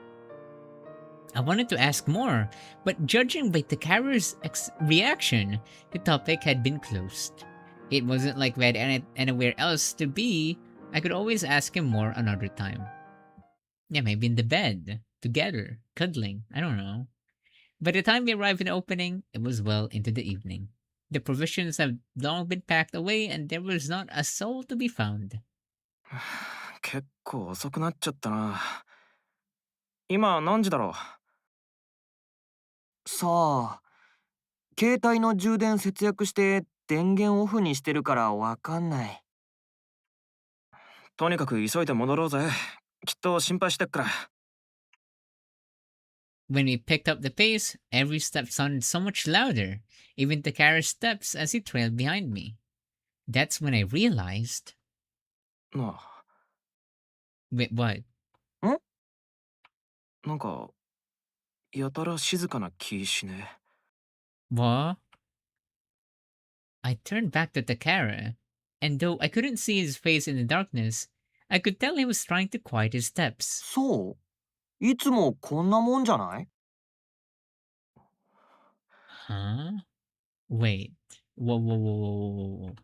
I wanted to ask more, but judging by Takara's reaction, the topic had been closed. It wasn't like we had anywhere else to be. I could always ask him more another time. Yeah, maybe in the bed, together, cuddling, I don't know. By the time we arrived in the opening, it was well into the evening. The provisions had long been packed away and there was not a soul to be found.
結構遅くなっちゃったな。今何時だろう？
さあ、携帯の充電節約して電源オフにしてるからわかんない。
とにかく急いで戻ろうぜ。きっと心配してっから。
When we picked up the pace, every step sounded so much louder, even Takara's steps as he trailed behind me. That's when I realized...
なあ、
Wait, what?
なんかやたら静かな気しね。
What? I turned back to Takara, and though I couldn't see his face in the darkness, I could tell he was trying to quiet his steps.
そういつもこんなもんじゃない
Huh? Wait. Whoa, whoa, whoa, whoa, whoa, whoa, whoa.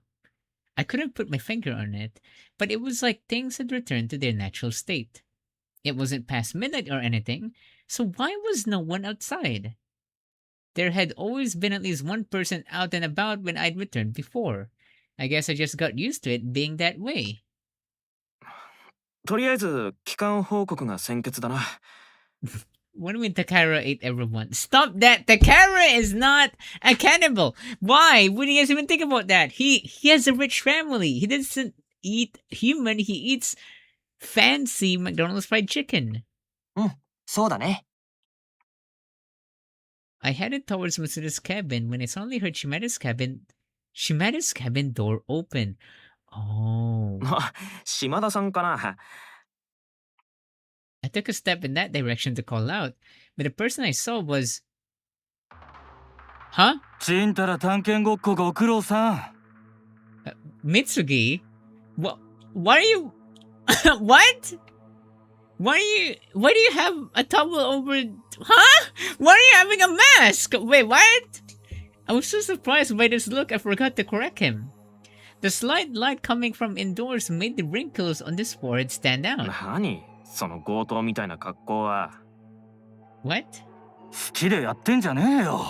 I couldn't put my finger on it, but it was like things had returned to their natural state. It wasn't past midnight or anything, so why was no one outside? There had always been at least one person out and about when I'd returned before. I guess I just got used to it being that way.
とりあえず帰還報告が先決だな。
What do you mean Takara ate everyone? Stop that! Takara is not a cannibal! Why? Would you guys even think about that? He has a rich family. He doesn't eat human, he eats fancy McDonald's fried chicken.
そうだね。
I headed towards Masuda's cabin when I suddenly heard Shimaru's cabin door open. Oh.
あ、島田さんかな。
I took a step in that direction to call out, but the person I saw was... Huh?
ちんたら探検ごっこご苦労さん。
Mitsugi? What? Why are you... What? Why do you have a towel over... Huh? Why are you having a mask? Wait, what? I was so surprised by this look I forgot to correct him. The slight light coming from indoors made the wrinkles on his forehead stand out.
何その強盗みたいな格好は。
What?
好きでやってんじゃねえよ。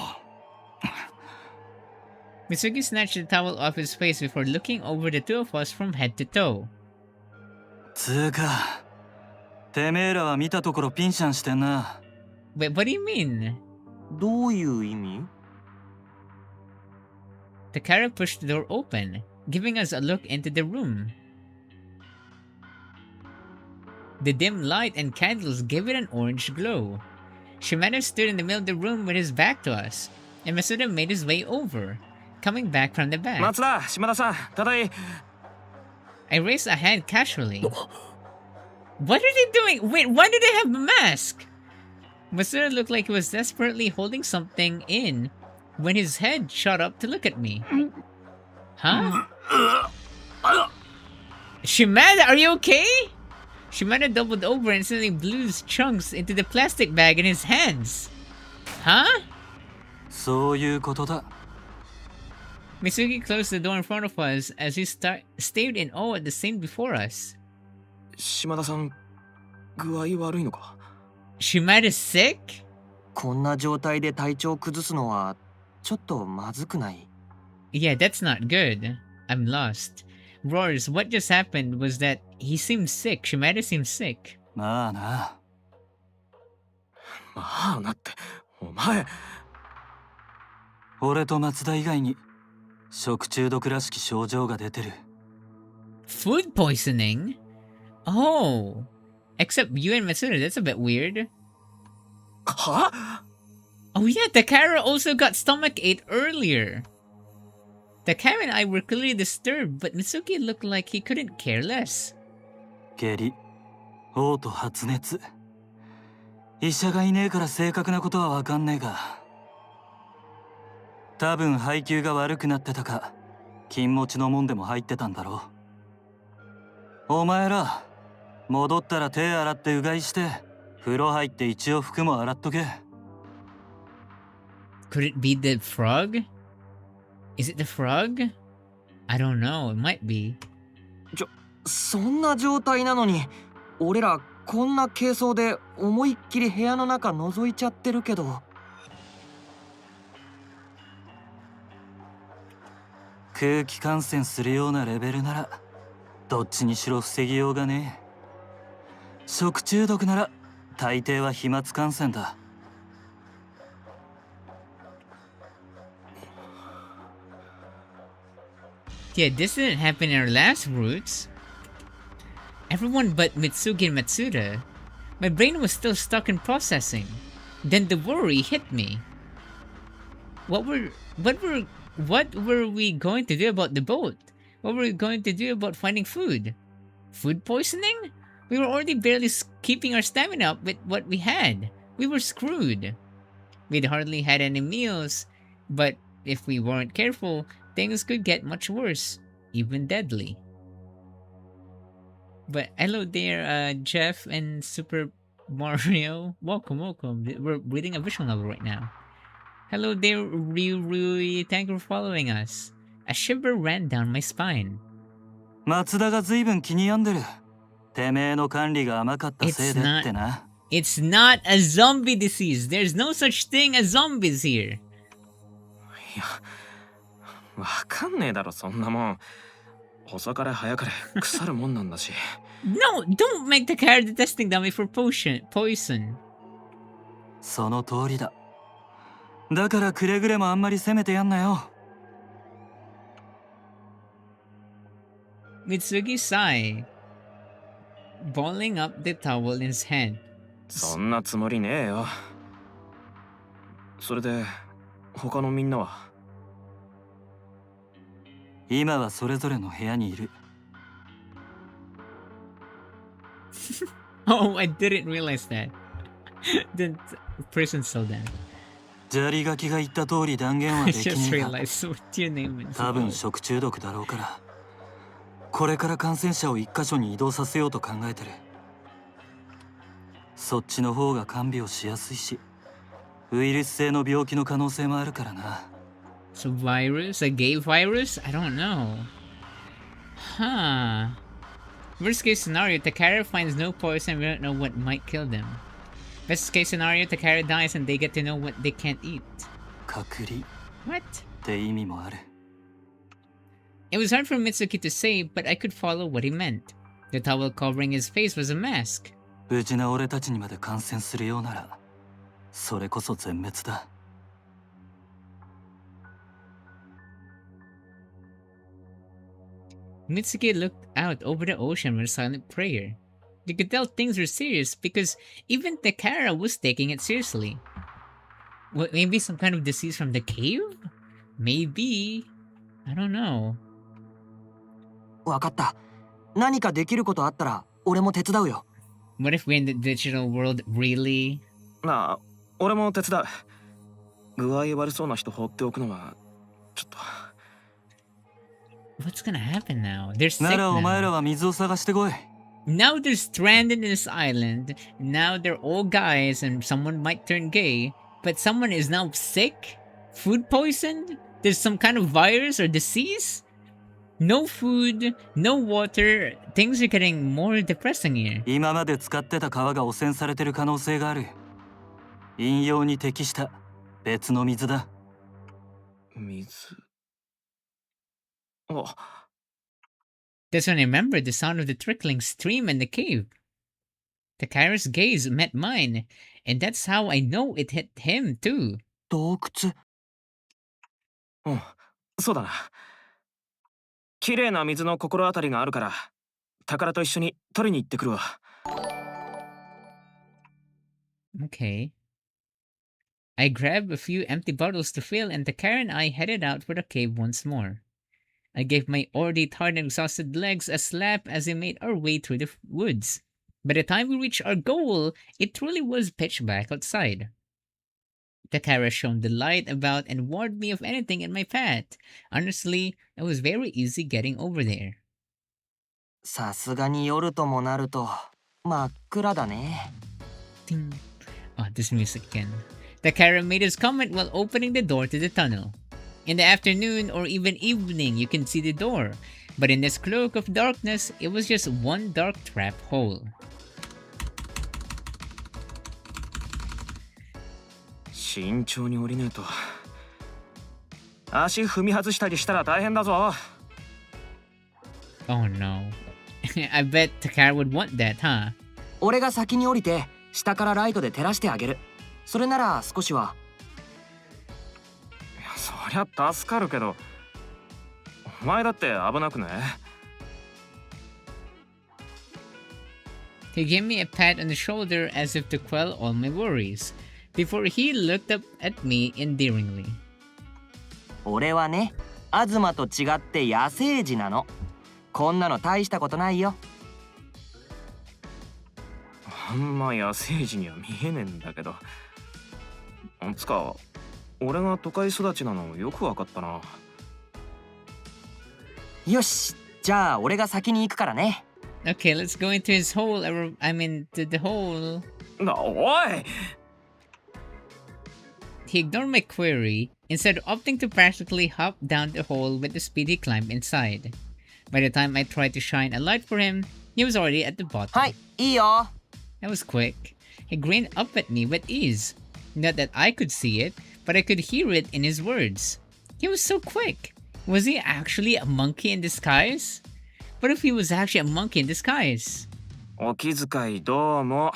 Mitsugi snatched the towel off his face before looking over the two of us from head to toe.
つうか、てめえらは見たところピンシャンしてんな。
Wait, what do you mean?
どういう意味
Takara pushed the door open, giving us a look into the room. The dim light and candles gave it an orange glow. Shimaru stood in the middle of the room with his back to us, and Masuda made his way over, coming back from the back.
松田、島田さん、ただい。
I raised a hand casually. What are they doing? Wait, why do they have a mask? Masuda looked like he was desperately holding something in when his head shot up to look at me. Huh? Shimada, are you okay? Shimada doubled over and suddenly blew his chunks into the plastic bag in his hands. Huh?
そういうことだ。
Mitsugi closed the door in front of us as he stared in awe at the scene before us.
島田さん、具合悪いのか
Shimada's sick?
こんな状態で体調崩すのはちょっとまずくない
Yeah, that's not good. I'm lost. Roars, what just happened was that he seemed sick. Shimada seemed sick.
まあな。
まあなって、お前。
俺と松田以外に食中毒らしき症状が出てる。
Food poisoning? Oh. Except you and Matsuda, that's a bit weird.
は
Oh yeah, Takara also got stomachache earlier. Takara and I were clearly disturbed, but Mitsuki looked like he couldn't care less.
下痢、嘔吐発熱。医者がいねえから正確なことはわかんねえが。多分配給が悪くなってたか、金持ちのもんでも入ってたんだろう。お前ら、戻ったら手洗ってうがいして、風呂入って一応服も洗っとけ。
Could it be the frog? Is it the frog? I don't know, it might be.
そんな状態なのに俺らこんな軽装で思いっきり部屋の中覗いちゃってるけど。
空気感染するようなレベルならどっちにしろ防ぎようがねえ。食中毒なら大抵は飛沫感染だ。
Yeah, this didn't happen in our last routes. Everyone but Mitsugi and Matsuda. My brain was still stuck in processing. Then the worry hit me. What were we going to do about the boat? What were we going to do about finding food? Food poisoning? We were already barely keeping our stamina up with what we had. We were screwed. We'd hardly had any meals, but if we weren't careful, things could get much worse, even deadly. But hello there, Jeff and Super Mario. Welcome, welcome. We're reading a visual novel right now. Hello there, Rui. Thank you for following us. A shiver ran down my spine.
松田が随分気に病んでる。てめえの管理が甘かったせいでってな。
It's not a zombie disease. There's no such thing as zombies here.
いや、わかんねえだろそんなもん。遅かれ早かれ腐るもんなんだし。
No, don't make the character testing dummy for poison.
その通りだ。だからくれぐれもあんまり責めてやんなよ。
Mitsugi sighed, balling up the towel in his hand.
そんなつもりねえよ。それで他のみんなは？
今はそれぞれの部屋にいる。
Oh, I didn't realize that. The person's still there.
砂利ガキが言った通り断言は
I
でき
just
ねえが、
realized what your name is.
多分食中毒だろうから、これから感染者を一箇所に移動させようと考えてる。そっちの方が看病しやすいし、ウイルス性の病気の可能性もあるからな。
So virus? A gay virus? I don't know. Huh. Worst case scenario, Takara finds no poison and we don't know what might kill them. Best case scenario, Takara dies and they get to know what they can't eat.
隔離
What?
って意味もある。
It was hard for Mitsuki to say, but I could follow what he meant. The towel covering his face was a mask.
無事な俺たちにまで感染するようなら、それこそ全滅だ。
Mitsuki looked out over the ocean with a silent prayer. You could tell things were serious because even Takara was taking it seriously. What, maybe some kind of disease from the cave? Maybe. I don't know.
わかった。何かできることあったら俺も手伝うよ。
What if we're in the digital world really?
なあ、俺も手伝う。具合悪そうな人放っておくのはちょっと。
What's gonna happen now? They're sick
ならお前
now.
らは水を探してこい。
Now they're stranded in this island. Now they're all guys and someone might turn gay. But someone is now sick? Food poisoned? There's some kind of virus or disease? No food, no water. Things are getting more depressing here.
今まで使ってた川が汚染されてる可能性がある。飲用に適した別の水だ。
水。あ。
That's when I remembered the sound of the trickling stream in the cave. Takara's gaze met mine, and that's how I know it hit him too.
洞窟。
うん、そうだな。綺麗な水の心当たりがあるから、宝と一緒に取りに行ってくるわ。
Okay. I grabbed a few empty bottles to fill, and Takara and I headed out for the cave once more. I gave my already tired and exhausted legs a slap as we made our way through the woods. By the time we reached our goal, it truly was pitch black outside. Takara shone the light about and warned me of anything in my path. Honestly, it was very easy getting over there.
さすがに夜ともなると真っ暗だね。
Ding. Oh, this music again. Takara made his comment while opening the door to the tunnel. In the afternoon or even evening, you can see the door, but in this cloak of darkness, it was just one dark trap hole.
慎重に降りねえと。足踏み外したりしたら大変だぞ。
Oh no. I bet Takara would want that, huh?
俺が先に降りて下からライトで照らしてあげる。それなら少しは。
いや、そりゃ助かるけど、お前だって危なくね？
He gave me a pat on the shoulder as if to quell all my worries, before he looked up at me endearingly.
俺はね、東と違って野生児なの。こんなの大したことないよ。
あんま野生児には見えねえんだけど。つか、俺が都会育ちなのよくわかったな。
よし、じゃあ俺が先に行くからね。
Okay, let's go into his hole. I mean, to the hole.
おい
He ignored my query, instead opting to practically hop down the hole with the speedy climb inside. By the time I tried to shine a light for him, he was already at the bottom.
はいいいよ
That was quick. He grinned up at me with ease. Not that I could see it, but I could hear it in his words. He was so quick. Was he actually a monkey in disguise? What if he was actually a monkey in disguise?
お気遣いどうも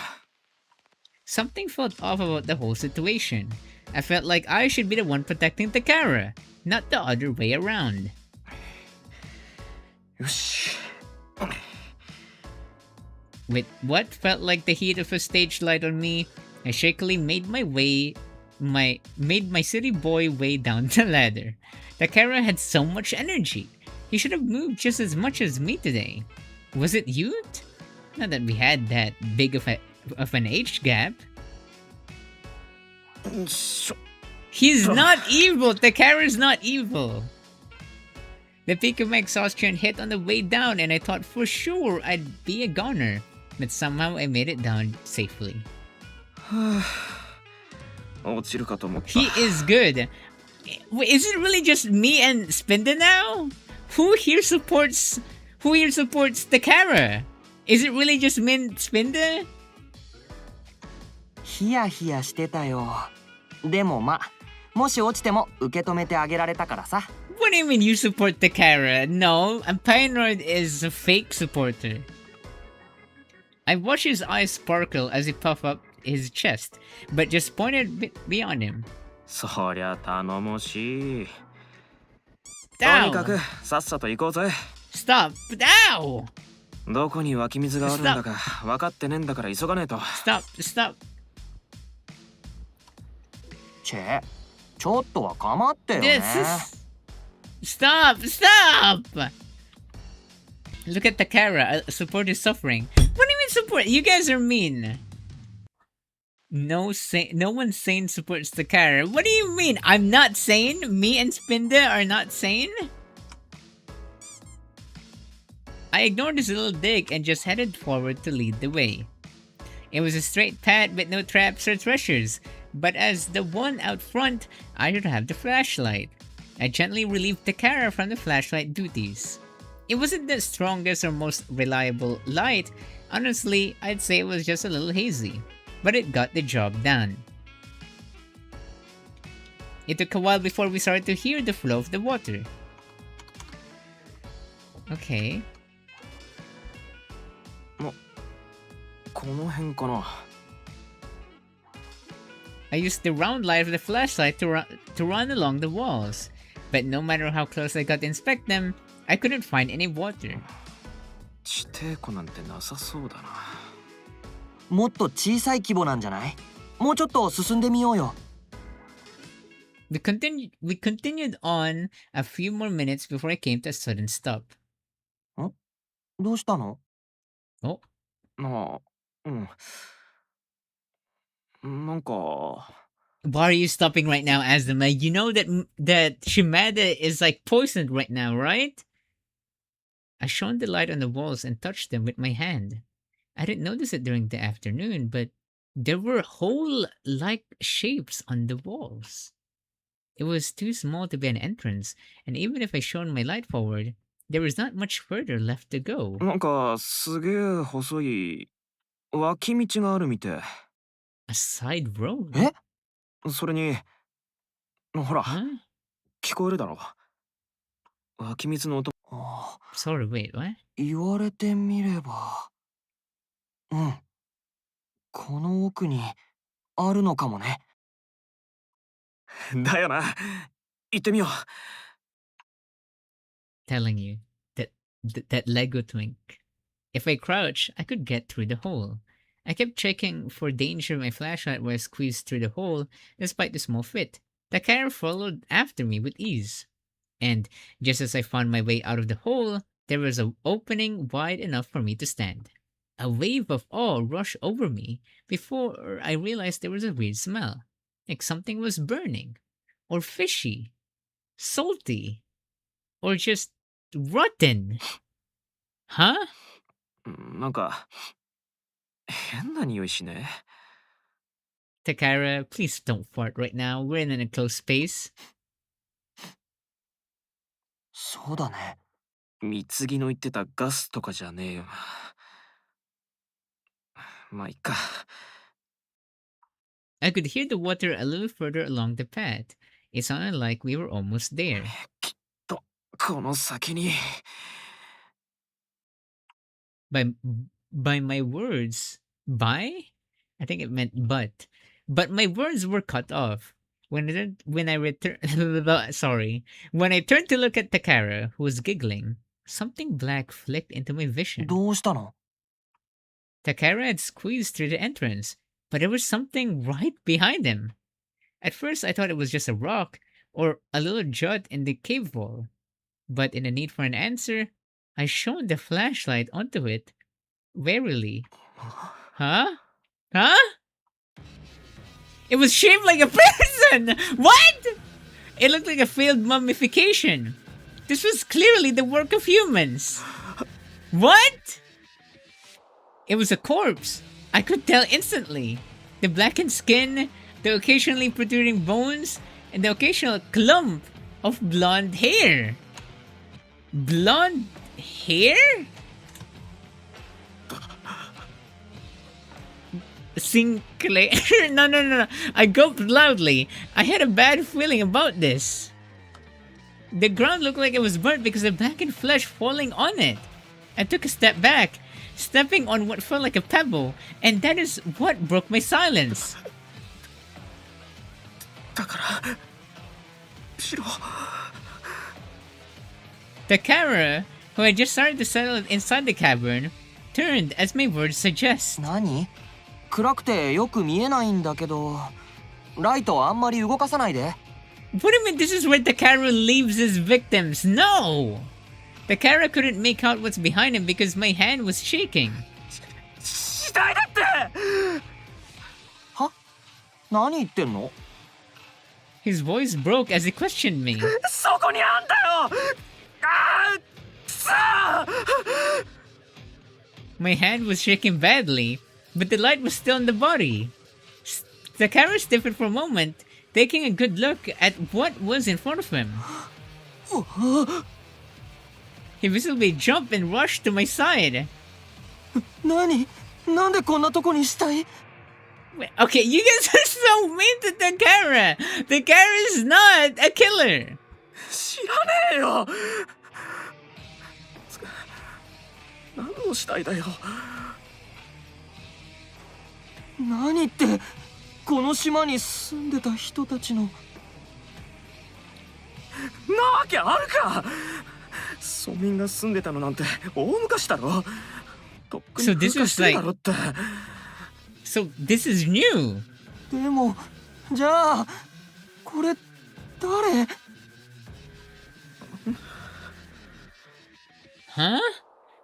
Something felt off about the whole situation. I felt like I should be the one protecting Takara, not the other way around.
よし
With what felt like the heat of a stage light on me, I shakily made my city boy way down the ladder. Takara had so much energy. He should have moved just as much as me today. Was it youth? Not that we had that big of an age gap.
しょ
He's not evil! Takara's not evil! The peak of my exhaustion hit on the way down and I thought for sure I'd be a goner. But somehow I made it down safely.
落ちるかと思った
He is good. Wait, is it really just me and Spinda now? Who here supports Takara? Is it really just me and Spinda?
ヒヤヒヤしてたよでもまあもし落ちても受け止めてあげられたからさ
What do you mean you support Takara? No, a Pioneer is a fake supporter. I watched his eyes sparkle as he puffed up his chest, but just pointed beyond him.
そりゃ頼もしいと
Ow!
にかくさっさと行こうぜ
Stop! Ow!
どこに湧き水があるんだか分かってねえんだから急がねえと
Stop! Stop!
チェちょっとは構ってよ
This
ね
is... Stop! Stop! Look at Takara. Support is suffering. What do you mean support? You guys are mean. No one sane supports Takara. What do you mean? I'm not sane? Me and Spinda are not sane? I ignored his little dig and just headed forward to lead the way. It was a straight path with no traps or treasures, but as the one out front, I should have the flashlight. I gently relieved Takara from the flashlight duties. It wasn't the strongest or most reliable light. Honestly, I'd say it was just a little hazy, but it got the job done. It took a while before we started to hear the flow of the water. Okay.
この辺かな
I used the round light of the flashlight to run along the walls, but no matter how close I got to inspect them, I couldn't find any water.
地底湖なんてなさそうだな
もっと小さい規模なんじゃないもうちょっと進んでみようよ
We continued on a few more minutes before I came to a sudden stop.
どうしたの
Oh,
あなんか
why are you stopping right now, Azuma? You know that Shimada is like poisoned right now, right? I shone the light on the walls and touched them with my hand. I didn't notice it during the afternoon, but there were hole-like shapes on the walls. It was too small to be an entrance, and even if I shone my light forward, there was not much further left to go.
なんかすげえ細い脇道があるみて
A side road?
え
それにほら
Huh?
聞こえるだろ湧き水の音
あ
Sorry, wait, what?
言われてみればうんこの奥にあるのかもね
だよな行ってみよう
Telling you that Lego twink. If I crouch, I could get through the hole. I kept checking for danger with my flashlight while I squeezed through the hole, despite the small fit. Takara followed after me with ease. And just as I found my way out of the hole, there was an opening wide enough for me to stand. A wave of awe rushed over me before I realized there was a weird smell. Like something was burning. Or fishy. Salty. Or just rotten. Huh?
なんか変な匂いしね。
Takara, please don't fart right now. We're in an enclosed space.
そうだね。
貢ぎの言ってたガスとかじゃねえよな。まあいっか。
I could hear the water a little further along the path. It sounded like we were almost there.
とこの先に
By by my words. By? I think it meant but. But my words were cut off. When I returned sorry. When I turned to look at Takara, who was giggling, something black flicked into my vision.
どうしたの？
Takara had squeezed through the entrance, but there was something right behind him. At first I thought it was just a rock or a little jut in the cave wall. But in the need for an answer, I shone the flashlight onto it. Warily. Huh? Huh? It was shaped like a person! What? It looked like a failed mummification. This was clearly the work of humans. What? It was a corpse. I could tell instantly. The blackened skin, the occasionally protruding bones, and the occasional clump of blonde hair. Blonde hair? Sinclair? No. I gulped loudly. I had a bad feeling about this. The ground looked like it was burnt because of blackened flesh falling on it. I took a step back, stepping on what felt like a pebble, and that is what broke my silence.
だからしろ。
Takara, who had just started to settle inside the cavern, turned as my words suggest.
何？暗くてよく見えないんだけど、ライトあんまり動かさないで。
What do you mean this is where Takara leaves his victims? No! Takara couldn't make out what's behind him because my hand was shaking.
死体だって。
は？何言ってんの？
His voice broke as he questioned me.
そこにあんだよ。あー、くそー。
My hand was shaking badly, but the light was still in the body. Takara stiffened for a moment, taking a good look at what was in front of him. He visibly jumped and rushed to my side.
何？なんでこんなとこに死体？
Wait, okay, you guys are so mean to Takara! Takara is not a killer!
知らねえよ。何の死体だよ。
何ってこの島に住んでた人たちの。
なわけあるか。村民が住んでたのなんて大昔だろ。とっくに
So this
風化
is
してるだろって。
So this is new!
でもじゃあこれ誰？
Huh?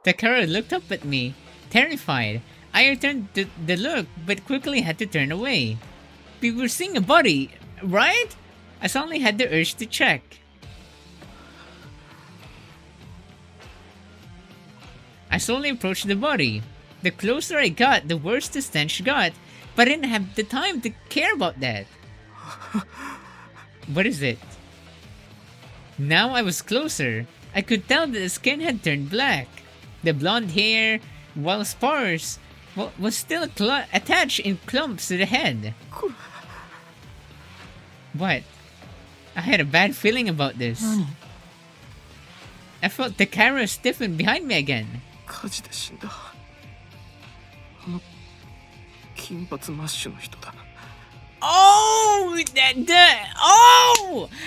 Takara looked up at me, terrified. I returned the look, but quickly had to turn away. We were seeing a body, right? I suddenly had the urge to check. I slowly approached the body. The closer I got, the worse the stench got, but I didn't have the time to care about that. What is it? Now I was closer. I could tell that the skin had turned black. The blonde hair, while sparse, was still attached in clumps to the head. What? I had a bad feeling about this. I felt Takara stiffen behind me again.
火事で死んだ。あの金髪マッシュの人だ。
Oh,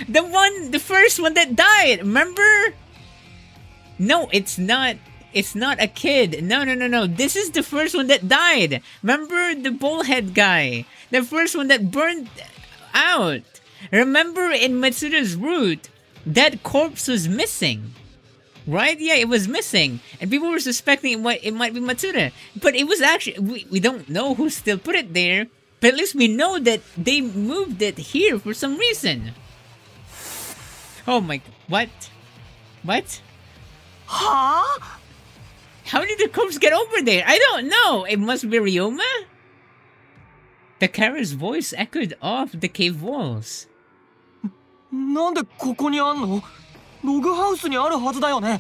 the first one that died. Remember? No, it's not. It's not a kid. No. This is the first one that died. Remember the bullhead guy? The first one that burned out. Remember in Matsuda's route, that corpse was missing. Right? Yeah, it was missing. And people were suspecting it might be Matsuda. But it was actually... We don't know who still put it there. But at least we know that they moved it here for some reason. Oh my... What? What?
はあ？
How did the corpse get over there? I don't know. It must be Ryoma? Takara's voice echoed off the cave walls.
なんでここにあんの？ログハウスにあるはずだよね。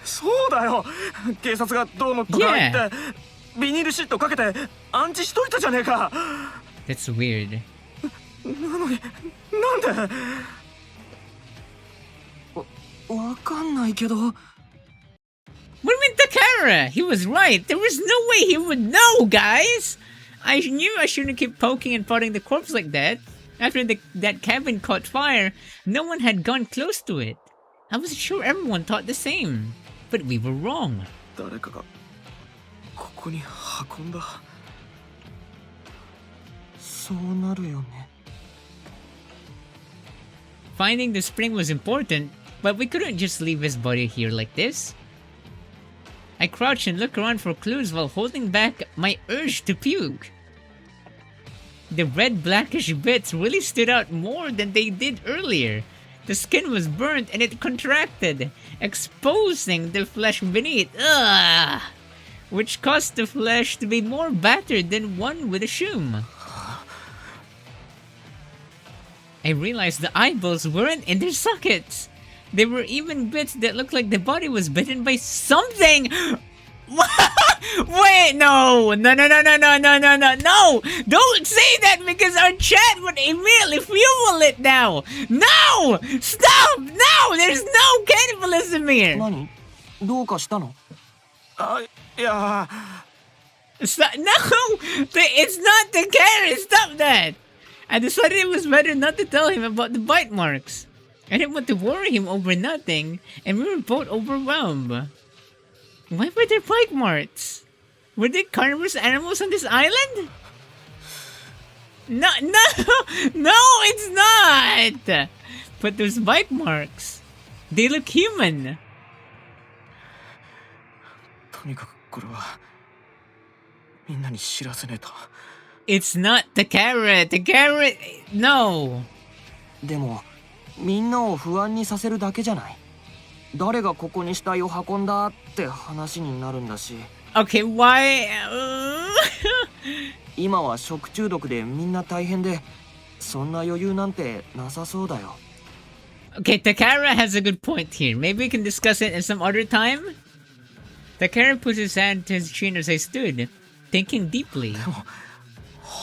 そうだよ。警察がどうのとか言って、ビニールシートかけて安置しといたじゃねえか。
That's weird.
なのになんで？
わかんないけど。
What do you mean Takara? He was right. There was no way he would know, guys. I knew I shouldn't keep poking and prodding the corpse like that. After that cabin caught fire, no one had gone close to it. I was sure everyone thought the same. But we were wrong.
誰かがここに運んだ。
そうなるよね。
Finding the spring was important, but we couldn't just leave his body here like this. I crouched and looked around for clues while holding back my urge to puke. The red blackish bits really stood out more than they did earlier. The skin was burnt and it contracted, exposing the flesh beneath. Ugh! Which caused the flesh to be more battered than one would assume. I realized the eyeballs weren't in their sockets. There were even bits that looked like the body was bitten by something. Wait, no! No! Don't say that because our chat would immediately fuel it now. No! Stop! No! There's no cannibalism here.
何？どうかしたの？
あ、いや。
Stop! No! It's not the carrot! Stop that! I decided it was better not to tell him about the bite marks. I didn't want to worry him over nothing, and we were both overwhelmed. Why were there bite marks? Were there carnivorous animals on this island? No, it's not! But those bite marks, they look human.
とにかくこれはみんなに知らせねえと。
It's not the carrot. The carrot, no.
でもみんなを不安にさせるだけじゃない。誰がここに死体を運んだって話になるんだし。
Okay, why?
今は食中毒でみんな大変で、そんな余裕なんてなさそうだよ。
Okay, Takara has a good point here. Maybe we can discuss it in some other time? Takara put his hand to his chin as I stood, thinking deeply.
でも葉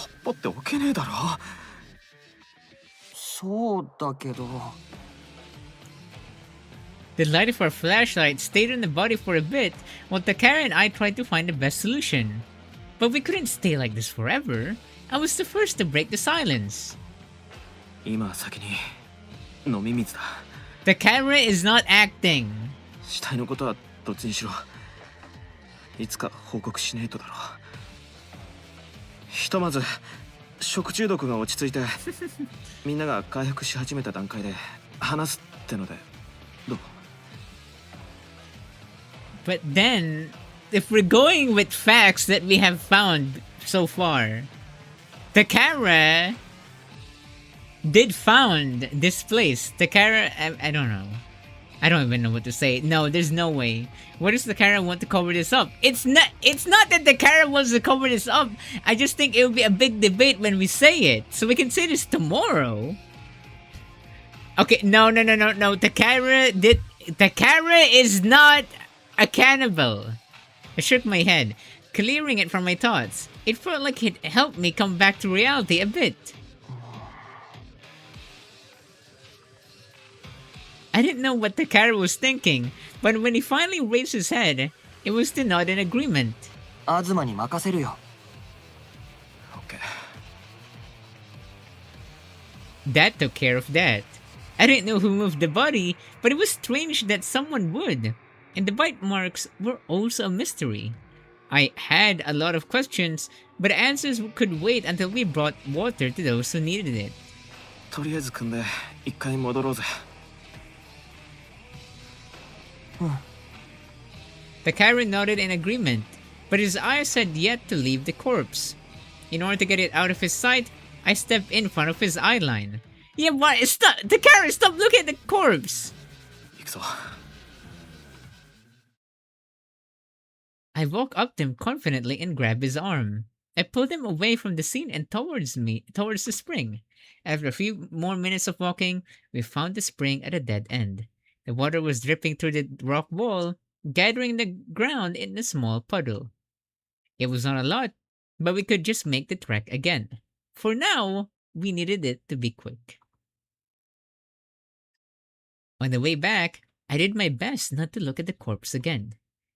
っぱって置けねえだろ。
そうだけど。
The light of our flashlight stayed on the body for a bit, while Takara and I tried to find the best solution. But we couldn't stay like this forever. I was the first to break the silence.
今は先に飲み水だ。
Takara is not acting.
死体のことはどっちにしろいつか報告しねえとだろう。ひとまず食中毒が落ち着いてみんなが回復し始めた段階で話すってのでどう？
But then, if we're going with facts that we have found so far, Takara did found this place. Takara, I don't know. I don't even know what to say. No, there's no way. What does Takara want to cover this up? It's not that Takara wants to cover this up. I just think it will be a big debate when we say it. So we can say this tomorrow. Okay, no. Takara is not a cannibal. I shook my head, clearing it from my thoughts. It felt like it helped me come back to reality a bit. I didn't know what Takara was thinking, but when he finally raised his head, it was to nod in agreement.
東に任せるよ。
OK。
That took care of that. I didn't know who moved the body, but it was strange that someone would. And the bite marks were also a mystery. I had a lot of questions, but answers could wait until we brought water to those who needed it.
とりあえず組んで一回戻ろうぜ。
Takara nodded in agreement, but his eyes had yet to leave the corpse. In order to get it out of his sight, I stepped in front of his eyeline. Yeah, what? Stop! Takara, stop looking at the corpse!
行くぞ。
I walked up to him confidently and grabbed his arm. I pulled him away from the scene and towards the spring. After a few more minutes of walking, we found the spring at a dead end. The water was dripping through the rock wall, gathering the ground in a small puddle. It was not a lot, but we could just make the trek again. For now, we needed it to be quick. On the way back, I did my best not to look at the corpse again.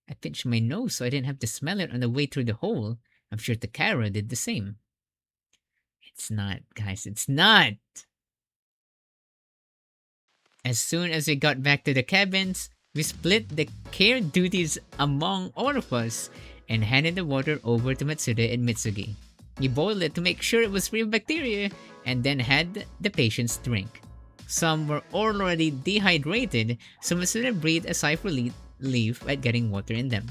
I pinched my nose so I didn't have to smell it on the way through the hole. I'm sure Takara did the same. It's not, guys, it's not! As soon as we got back to the cabins, we split the care duties among all of us and handed the water over to Matsuda and Mitsugi. We boiled it to make sure it was free of bacteria and then had the patients drink. Some were already dehydrated, so Matsuda breathed a sigh of relief at getting water in them.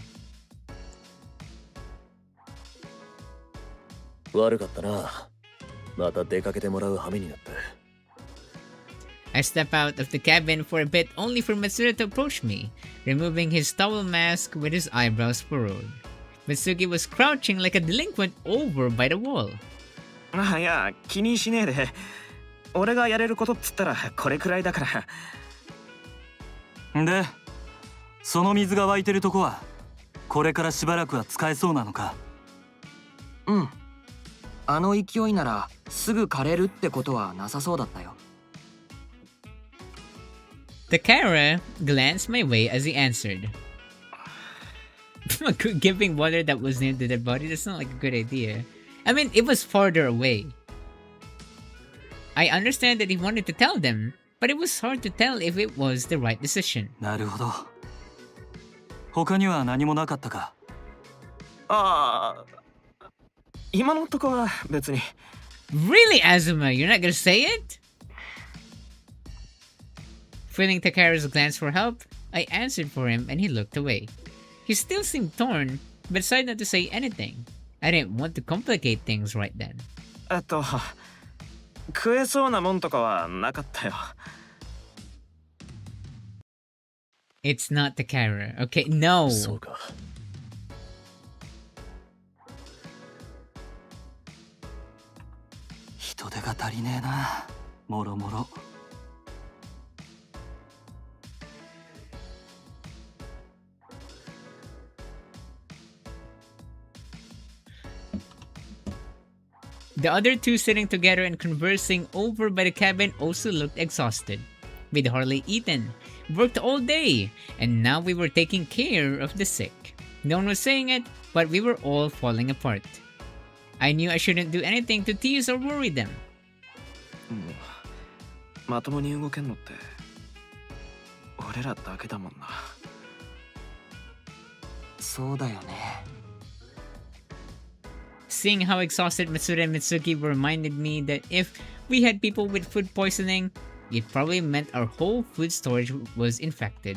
悪かったな。また出かけてもらう羽目になって。
I step out of the cabin for a bit only for Matsuda to approach me, removing his towel mask with his eyebrows furrowed. Mitsugi was crouching like a delinquent over by the wall.
いや、気にしねえで。俺がやれることっつったらこれくらいだから。
で、その水が湧いてるとこはこれからしばらくは使えそうなのか？
うん。あの勢いならすぐ枯れるってことはなさそうだったよ。
Takara glanced my way as he answered. Giving water that was near to their body, that's not like a good idea. I mean, it was farther away. I understand that he wanted to tell them, but it was hard to tell if it was the right decision.
なるほど。他には何もなかったか？
ああ、今のとこは別に。
Really, Azuma? You're not gonna say it? Feeling Takara's glance for help, I answered for him and he looked away. He still seemed torn, but decided not to say anything. I didn't want to complicate things right then.
食えそうなもんとかはなかったよ。
It's not Takara. Okay, no.
そうか。
人手が足りねえな。もろもろ。
The other two sitting together and conversing over by the cabin also looked exhausted. We'd hardly eaten, worked all day, and now we were taking care of the sick. No one was saying it, but we were all falling apart. I knew I shouldn't do anything to tease or worry them.
まともに動けんのって俺らだけだもんな。そうだよね。
Seeing how exhausted Matsuda and Mitsuki were reminded me that if we had people with food poisoning, it probably meant our whole food storage was infected.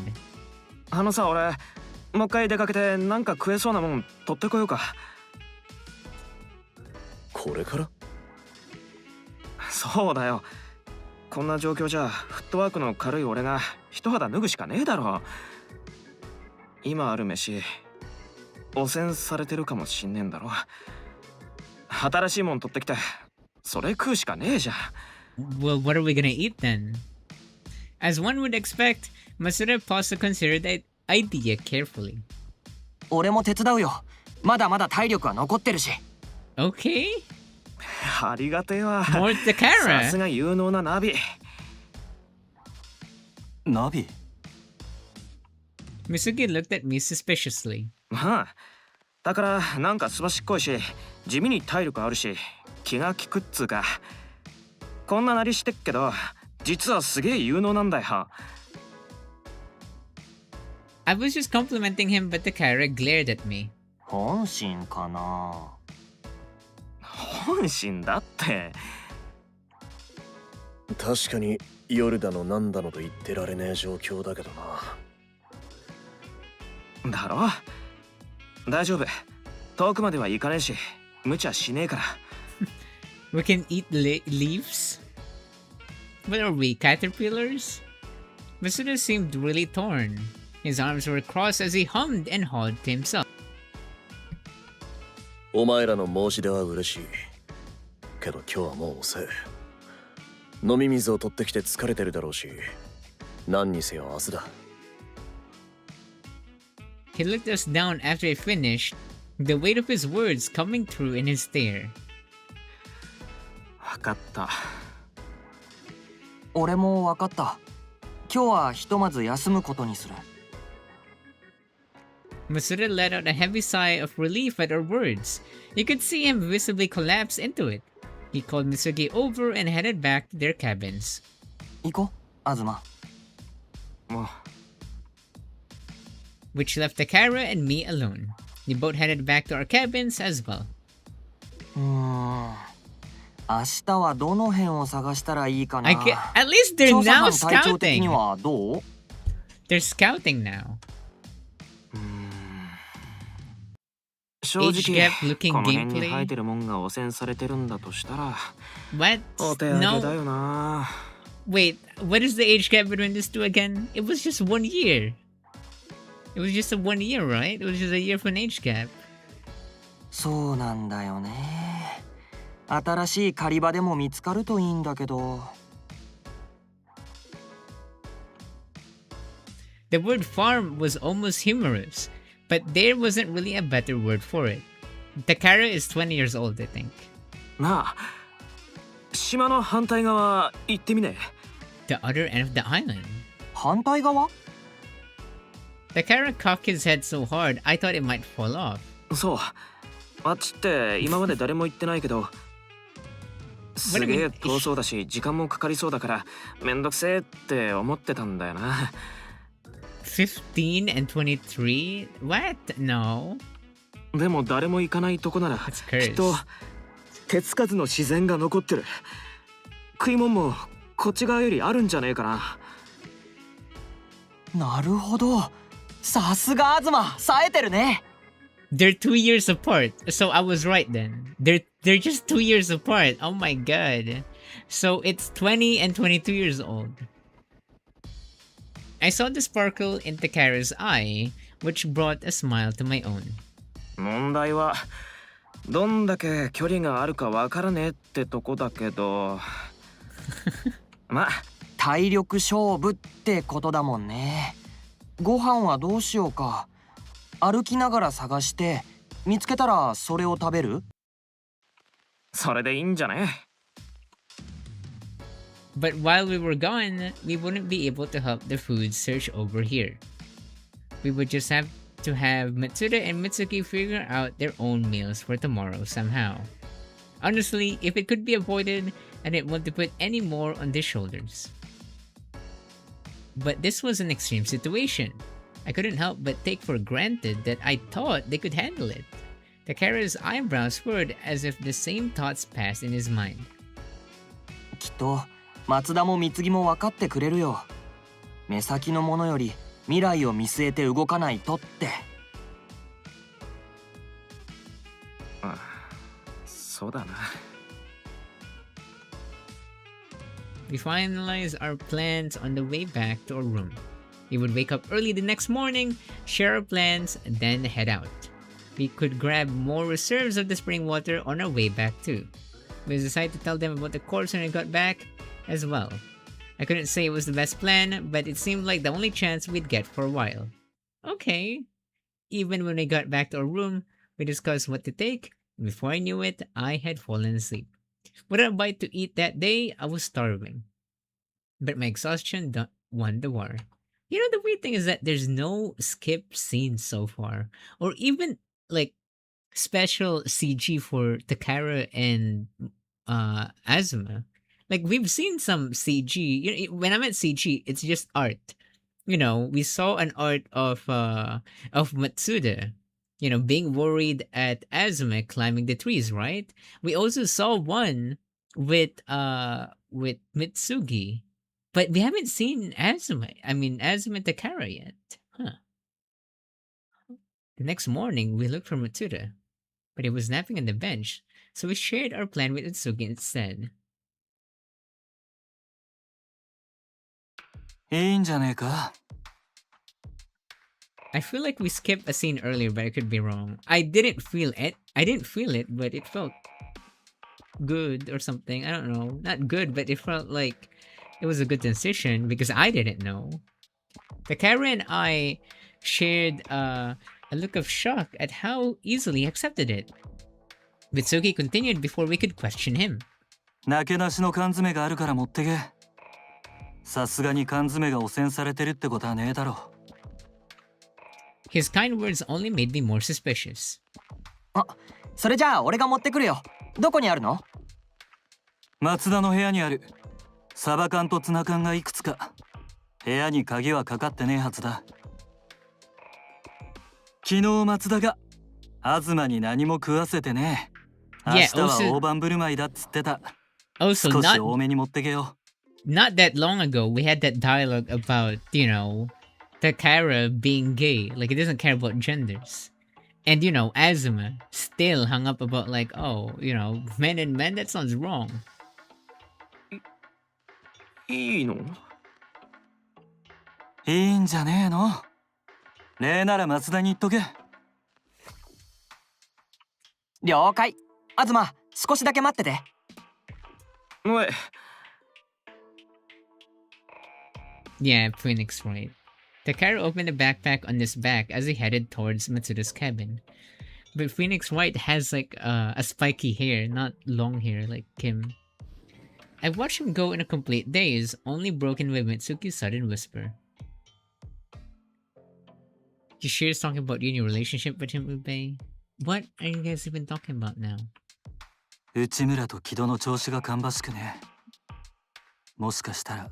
さ、俺もう一回出かけてなんか食えそうなもん取ってこようか。
これから？
そうだよ。こんな状況じゃフットワークの軽い俺が一肌脱ぐしかねえだろ。今ある飯汚染されてるかもしんねえんだろ。新しいもん取ってきてそれ食うしかねえじゃん。
Well, what are we gonna eat then? As one would expect, Matsuda paused to consider that idea carefully.
俺も手伝うよ。まだまだ体力は残ってるし。
Okay.
ありがてえわ。
More Takara.
さすが有能なナビ。
ナビ？
Mitsuki looked at me suspiciously.
まあ、だからなんかすばしっこいし、地味に体力あるし、気が利くっつうか。こんななりしてっけど、実はすげえ有能なんだよ。
I was just complimenting him, but Takara glared at me.
本心かな。本心だって。
確かに夜だのなんだのと言ってられねえ状況だけどな。
だろ？大丈夫。遠くまでは行かねえし、無茶しねえから。
We can eat leaves? What are we, caterpillars? Matsuda seemed really torn. His arms were crossed as he hummed and hawed to himself.
お前らの申し出は嬉しい。けど今日はもう遅い。飲み水を取ってきて疲れてるだろうし、何にせよ明日だ。
He looked us down after he finished, the weight of his words coming through in his stare.
分かった。
俺も分かった。今日はひとまず休むことにする。
Masuda let out a heavy sigh of relief at our words. You could see him visibly collapse into it. He called Mitsuki over and headed back to their cabins.
行こう、東。
もう
Which left Takara and me alone. We both headed back to our cabins as well.
明日はどの辺を探したらいいかな。
At least they're
調査
now
班隊長的に
scouting.
はどう？
They're scouting now.
正
Age
直
gap looking
この辺に
gameplay.
生えてるもんが汚染されてるんだとしたら
What?
お手上げだ
No.
よな。
Wait, what is the age gap between these two again? It was just 1 year. It was just a 1 year, right? It was just a year for an age gap.
そうなんだよね。新しい狩り場でも見つかるといいんだけど。
The word farm was almost humorous, but there wasn't really a better word for it. Takara is 20 years old, I think.
なあ、島の反対側行ってみね。
The other end of the island.
反対側？
Takara cocked his head so hard, I thought it might fall off.
そう。あっちって今まで誰も行ってないけど、すげえ遠そうだし時間もかかりそうだからめんどくせえって思ってたんだよな。
15 and 23? What? No.
でも誰も行かないとこなら
That's
きっと
cursed.
手つかずの自然が残ってる。食い物もこっち側よりあるんじゃねえかな。
なるほど。さすが東、冴えてるね。
They're 2 years apart, so I was right then. They're just 2 years apart. Oh my god. So it's 20 and 22 years old. I saw the sparkle in Takara's eye, which brought a smile to my own.
問題はどんだけ距離があるかわからねえってとこだけどまあ
体力勝負ってことだもんね。ご飯はどうしようか。歩きながら探して見つけたらそれを食べる？
それでいいんじゃね。
But while we were gone, we wouldn't be able to help the food search over here. We would just have to have Matsuda and Mitsuki figure out their own meals for tomorrow somehow. Honestly, if it could be avoided, I didn't want to put any more on their shoulders. But this was an extreme situation. I couldn't help but take for granted that I thought they could handle it. Takara's eyebrows furrowed as if the same thoughts passed in his mind.
きっと松田も貢ぎも分かってくれるよ。目先のものより未来を見据えて動かないとって。
そうだな。
We finalized our plans on the way back to our room. We would wake up early the next morning, share our plans, and then head out. We could grab more reserves of the spring water on our way back too. We decided to tell them about the course when we got back as well. I couldn't say it was the best plan, but it seemed like the only chance we'd get for a while. Okay. Even when we got back to our room, we discussed what to take, and before I knew it, I had fallen asleep. Without a bite to eat that day, I was starving. But my exhaustion won the war. You know, the weird thing is that there's no skip scene so far. Or even, like, special CG for Takara and Azuma. Like, we've seen some CG. You know, when I meant CG, it's just art. You know, we saw an art of Matsuda, you know, being worried at Azuma climbing the trees, right? We also saw one with Mitsugi, but we haven't seen Azuma and Takara yet. Huh. The next morning, we looked for Matsuda, but he was napping on the bench, so we shared our plan with Mitsugi instead.
いいんじゃねえか。
I feel like we skipped a scene earlier, but I could be wrong. I didn't feel it. But it felt good or something. I don't know. Not good, but it felt like it was a good transition because I didn't know. Takara and I shared a look of shock at how easily he accepted it. Mitsuki continued before we could question him.
なけなしの缶詰があるから持ってけ。さすがに缶詰が汚染されてるってことはねえだろ。
His kind words only made me more suspicious.
あ、それじゃあ俺が持ってくるよ。どこにあるの？
松田の部屋にある。サバ缶とツナ缶がいくつか。部屋に鍵はかかってねえはずだ。昨日松田が東に何も食わせてね。明日は大盤振る舞いだっつってた。
Also,
少し多めに持ってけよ。
not that long ago, we had that dialogue about, you know, Takara being gay. Like, he doesn't care about genders. And, you know, Azuma still hung up about, like, oh, you know, men and men, that sounds wrong.
いいの？
いいんじゃねえの？礼なら松田に言っとけ。
了解。東、少しだけ待ってて。
おい。
Yeah, Phoenix, right. Takara opened a backpack on his back as he headed towards Matsuda's cabin. But Phoenix White has like a spiky hair, not long hair like Kim. I watched him go in a complete daze, only broken by Mitsuki's sudden whisper. Yoshiro's talking about your new relationship with him, Ube. What are you guys even talking about now?
内村と木戸の調子が芳しくね。もしかしたら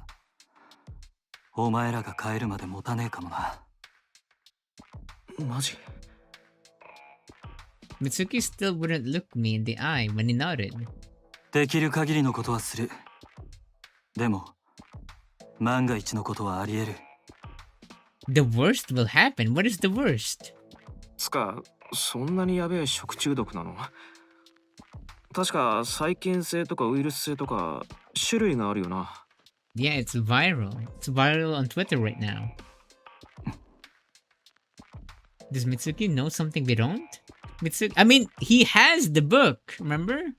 お前らが帰るまで持たねえかもな。
マジ？
Mitsuki still wouldn't look me in the eye when he nodded.
できる限りのことはする。でも万が一のことはあり得る。
The worst will happen? What is the worst?
つか、そんなにやべえ食中毒なの？確か細菌性とかウイルス性とか種類があるよな。
Yeah, it's viral. It's viral on Twitter right now. Does Mitsuki know something we don't? Mitsuki, I mean, he has the book, remember?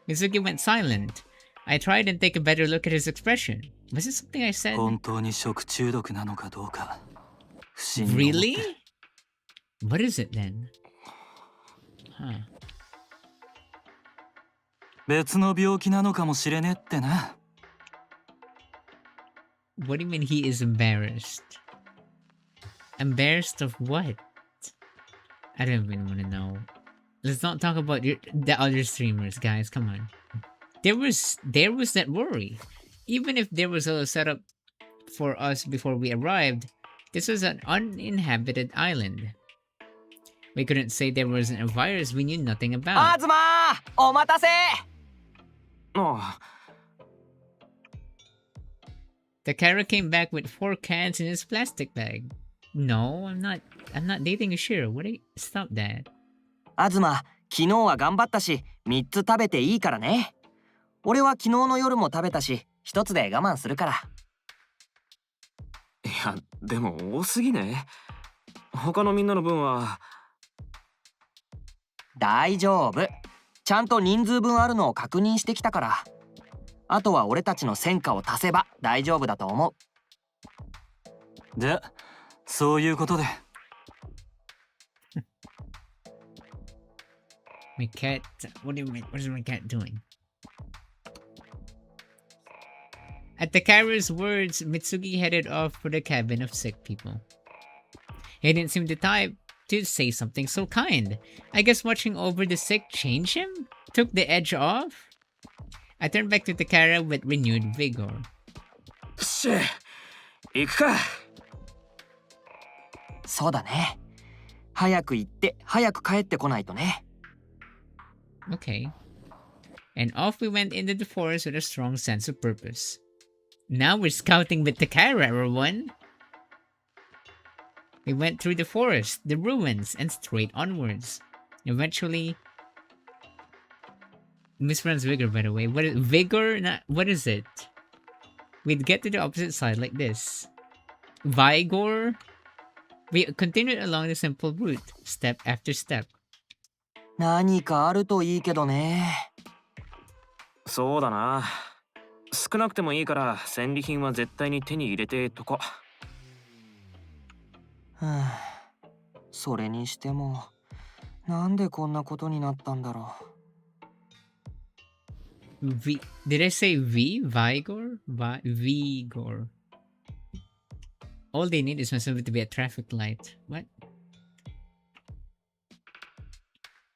Mitsuki went silent. I tried and take a better look at his expression. Was it something I said?
本当に食中毒なのかどうか。不審に思って。
Really? What is it then? Huh.
別の病気なのかもしれねえってな。
What do you mean he is embarrassed? Embarrassed of what? I don't even want to know. Let's not talk about the other streamers, guys. Come on. There was that worry. Even if there was a setup for us before we arrived, this was an uninhabited island. We couldn't say there wasn't a virus we knew nothing about.
東、お待たせ。
ああ。
Takara came back with 4 cans in his plastic bag. No, I'm not dating Yashiro. What? Stop that.
東、昨日は頑張ったし、3つ食べていいからね。俺は昨日の夜も食べたし、1つで我慢するから。
いや、でも多すぎね。他のみんなの分は。
大丈夫。ちゃんと人数分あるのを確認してきたから。あとは俺たちの戦果を足せば大丈夫だと思う。
じゃあ、そういうことで。
My cat. What is my cat doing? At Takara's words, Mitsuki headed off for the cabin of sick people. He didn't seem the type to say something so kind. I guess watching over the sick changed him? Took the edge off? I turned back to Takara with renewed vigor.
しゃ、行くか。
そうだね。早く行って早く帰ってこないとね。
Okay. And off we went into the forest with a strong sense of purpose. Now we're scouting with Takara, everyone! We went through the forest, the ruins, and straight onwards. Eventually... Misruns vigor, by the way. What is vigor? What is it? We'd get to the opposite side like this. Vigor? We continued along the simple route, step after step.
何かあるといいけどね。
そうだな。少なくてもいいから戦利品は絶対に手に入れてとこ。
それにしても、なんでこんなことになったんだろう。
Did I say V? Vigor? Vigor. All they need is for something to be a traffic light. What?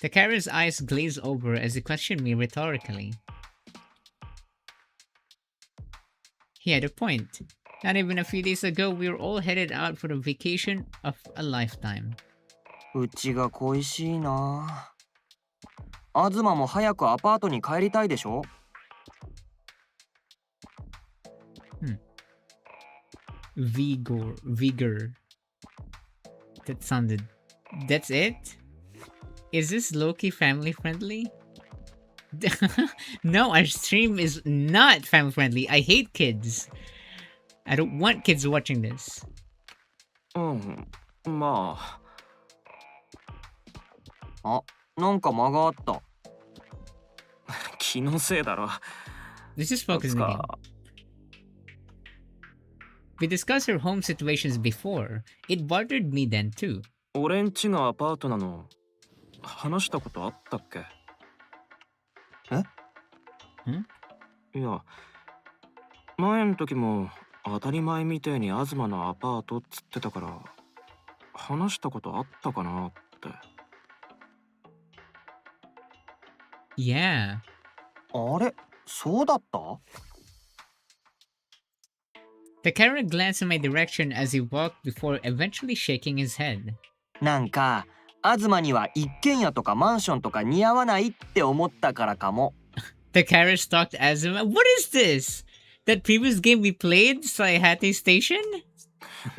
Takara's eyes glazed over as he questioned me rhetorically. He had a point. Not even a few days ago, we were all headed out for the vacation of a lifetime.
うちが恋しいな。東も早くアパートに帰りたいでしょ。
Vigor. That sounded... That's it? Is this low-key family friendly? No, our stream is not family friendly. I hate kids. I don't want kids watching this.
まあ。
あ、なんか間があった。
気のせいだろ。
Let's just focus on the game. We discussed our home situations before. It bothered me then too.
俺んちがアパートなの話したことあったっけ？いや、前の時も当たり前みたいに東のアパートっつってたから話したことあったかなって。
Yeah.
あれ、そうだった？
Takara glanced in my direction as he walked before eventually shaking his head.
なんか、東には一軒家とかマンションとか似合わないって思ったからかも。
Takara stalked Azuma. What is this? That previous game we played, Sayahate Station?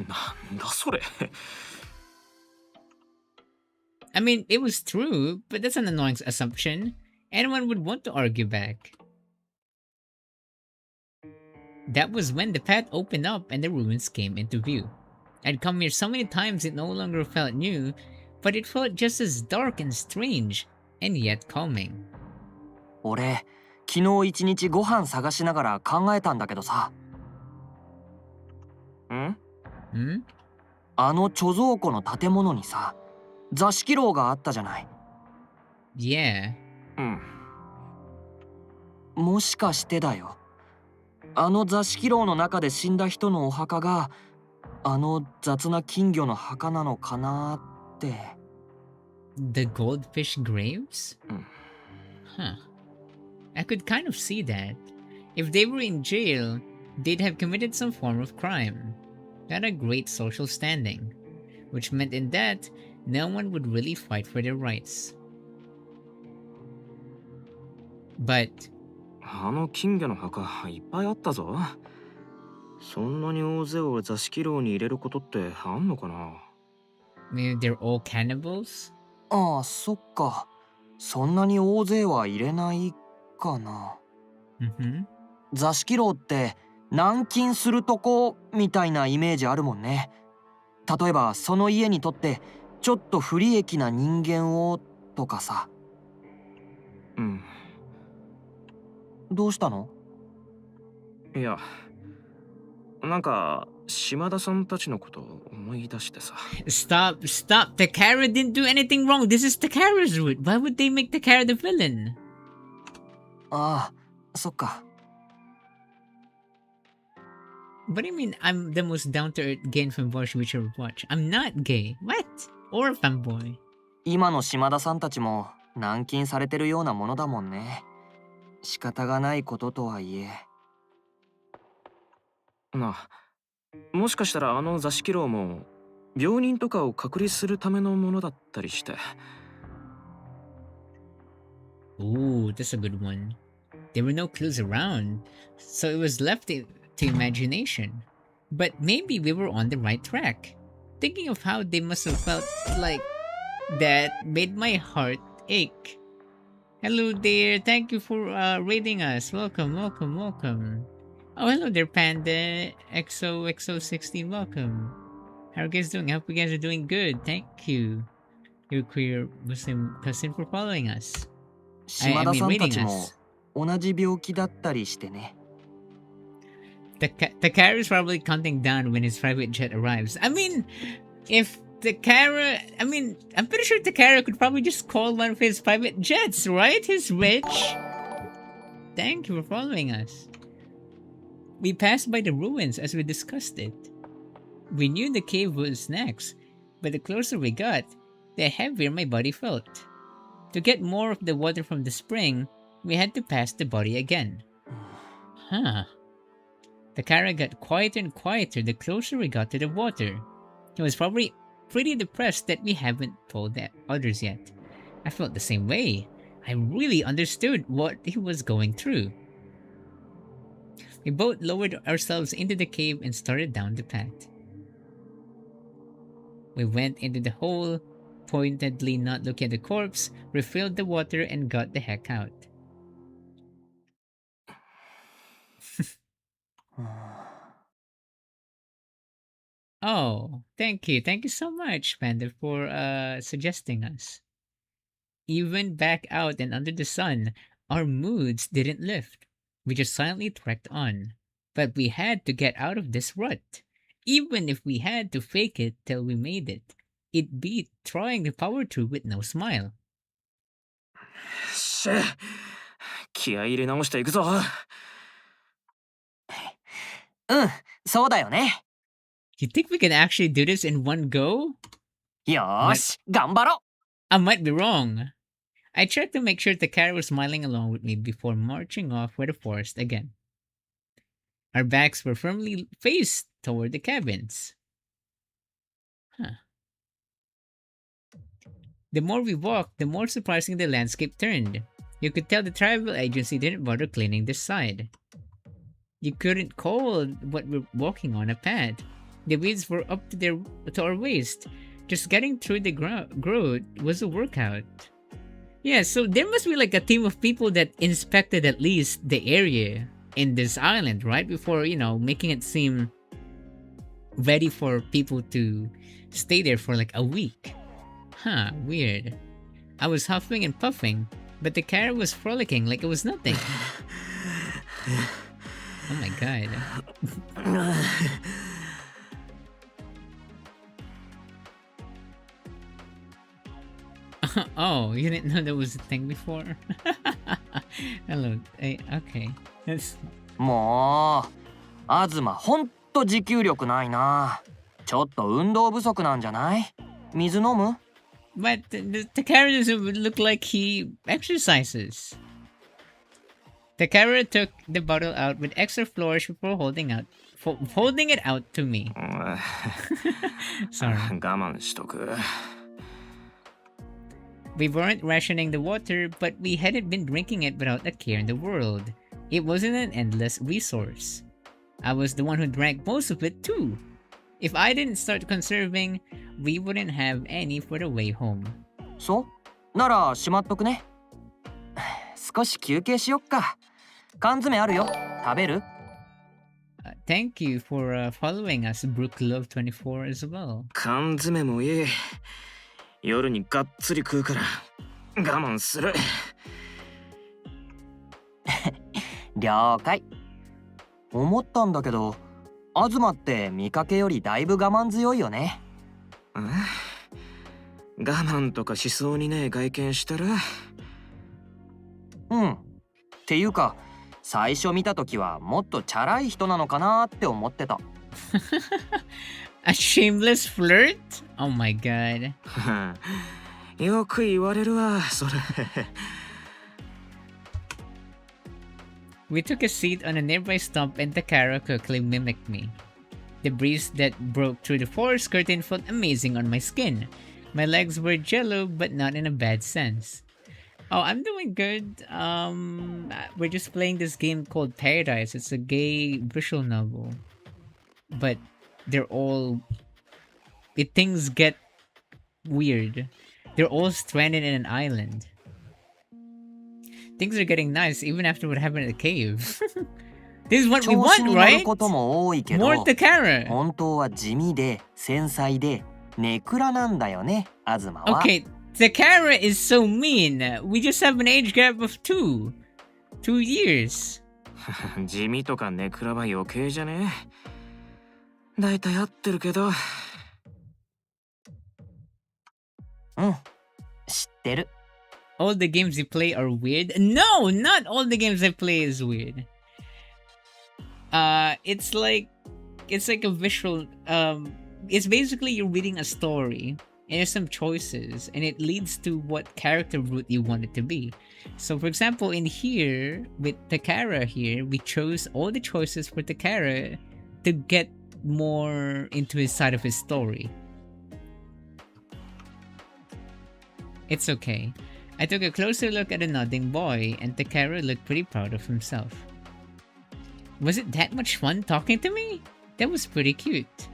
なんだそれ。
I mean, it was true, but that's an annoying assumption. Anyone would want to argue back. That was when the path opened up and the ruins came into view. I'd come here so many times it no longer felt new, but it felt just as dark and strange, and yet calming.
俺、昨日一日ご飯探しながら考えたんだけどさ。あの貯蔵庫の建物にさ、座敷牢があったじゃない。
Yeah.
もしかしてだよ。あの座敷牢の中で死んだ人のお墓があの雑な金魚の墓なのかなって。
The goldfish graves? Huh. I could kind of see that. If they were in jail, they'd have committed some form of crime. Not a great social standing. Which meant in that, no one would really fight for their rights. But...
あの金魚の墓いっぱいあったぞ。そんなに大勢を座敷牢に入れることってあんのかな？
Maybe they're all cannibals?
ああ、そっか。そんなに大勢は入れないかな。座敷牢って軟禁するとこみたいなイメージあるもんね。例えばその家にとってちょっと不利益な人間をとかさ。どうしたの？
いや、なんか島田さんたちのことを思い出してさ。
Stop. Takara didn't do anything wrong. This is Takara's route. Why would they make Takara the villain?
ああ、そっか。
What do you mean I'm the most down-to-earth gay fanboy you should watch? I'm not gay. What? Or a fanboy.
今の島田さんたちも軟禁されてるようなものだもんね。仕方がないこととはいえ。
なあ、もしかしたらあの座敷牢も病人とかを隔離するためのものだったりして。
Ooh, that's a good one. There were no clues around, so it was left to imagination. But maybe we were on the right track. Thinking of how they must have felt like that made my heart ache. Hello there, thank you for raiding us. Welcome. Oh, hello there, Panda XOXO16, welcome. How are you guys doing? I hope you guys are doing good. Thank you, your queer Muslim cousin, for following us.
島田さんた
reading
ちも
us.
同じ病気だったりしてね。
Takara is probably counting down when his private jet arrives. I mean, if Takara, I mean, I'm pretty sure Takara could probably just call one of his private jets, right? He's rich. Thank you for following us. We passed by the ruins as we discussed it. We knew the cave was next, but the closer we got, the heavier my body felt. To get more of the water from the spring, we had to pass the body again. Huh. Takara got quieter and quieter the closer we got to the water. He was probably pretty depressed that we haven't told the others yet. I felt the same way. I really understood what he was going through. We both lowered ourselves into the cave and started down the path. We went into the hole, pointedly not looking at the corpse, refilled the water, and got the heck out. Oh, thank you. Thank you so much, Panda, for suggesting us. Even back out and under the sun, our moods didn't lift. We just silently trekked on. But we had to get out of this rut. Even if we had to fake it till we made it. It beat trying to power through with no smile.
しゃ、気合い入れ直していくぞ。うん、そうだよね。
You think we can actually do this in one go?
よーし、頑張ろう。
I might be wrong. I tried to make sure Takara was smiling along with me before marching off for the forest again. Our backs were firmly faced toward the cabins. Huh. The more we walked, the more surprising the landscape turned. You could tell the tribal agency didn't bother cleaning this side. You couldn't call what we're walking on a path. The weeds were up to our waist. Just getting through the growth was a workout. Yeah, so there must be like a team of people that inspected at least the area in this island, right? Before, making it seem ready for people to stay there for like a week. Huh, weird. I was huffing and puffing, but the carrot was frolicking like it was nothing. Oh my god. Oh, you didn't know there was a thing before? Hello. Okay. That's...
もう、東ほんと持久力ないな。ちょっと運動不足なんじゃない？水飲む？
But the character would look like he exercises. Takara took the bottle out with extra flourish before holding it out to me. Sorry.
我慢しとく。
We weren't rationing the water, but we hadn't been drinking it without a care in the world. It wasn't an endless resource. I was the one who drank most of it too. If I didn't start conserving, we wouldn't have any for the way home.
そうならしまっとくね。少し休憩しよっか。缶詰あるよ。食べる？
Thank you for following us, BrookLove24 as well.
缶詰もいい。夜にがっつり食うから我慢する。了解。思ったんだけど、東って見かけよりだいぶ我慢強いよね。我慢とかしそうにねえ外見してる。うん。っていうか、最初見た時はもっとチャラい人なのかなって思ってた。
A shameless flirt? Oh my god.
よく言われるわ、それ。
We took a seat on a nearby stump and Takara quickly mimicked me. The breeze that broke through the forest curtain felt amazing on my skin. My legs were jello, but not in a bad sense. Oh, I'm doing good. We're just playing this game called Paradise. It's a gay visual novel. But things get weird. They're all stranded in an island. Things are getting nice even after what happened in the cave. This is what we
調子
want,
に乗る
right?
ことも多いけど、
More Takara.
本当は地味で繊細でネクラなんだよね、東は。
Okay, Takara is so mean. We just have an age gap of 2 years.
地味とかネクラは余計じゃね。だいたい合ってるけど。うん、知ってる。
All the games you play are weird? No, not all the games I play is weird. It's like a visual. It's basically you're reading a story, and there's some choices, and it leads to what character route you want it to be. So, for example, in here with Takara, here we chose all the choices for Takara to get more into his side of his story. It's okay. I took a closer look at the nodding boy, and Takara looked pretty proud of himself. Was it that much fun talking to me? That was pretty cute.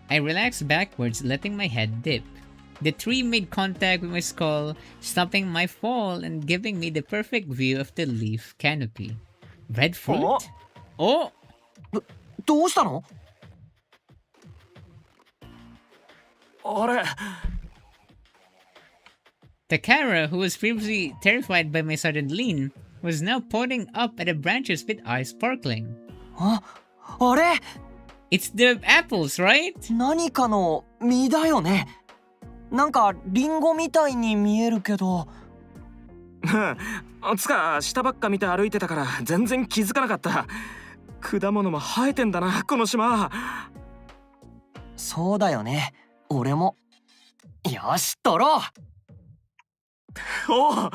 I relaxed backwards, letting my head dip. The tree made contact with my skull, stopping my fall and giving me the perfect view of the leaf canopy. Red fruit? Oh!
どうしたの？
あれ
Takara, who was previously terrified by my sudden lean, was now pointing up at the branches with eyes sparkling.
あれ
It's the apples, right?
何かの実だよね。なんかリンゴみたいに見えるけど。
つか下ばっか見て歩いてたから全然気づかなかった。果物も生えてんだなこの島。
そうだよね。俺も。よし取ろう。
おう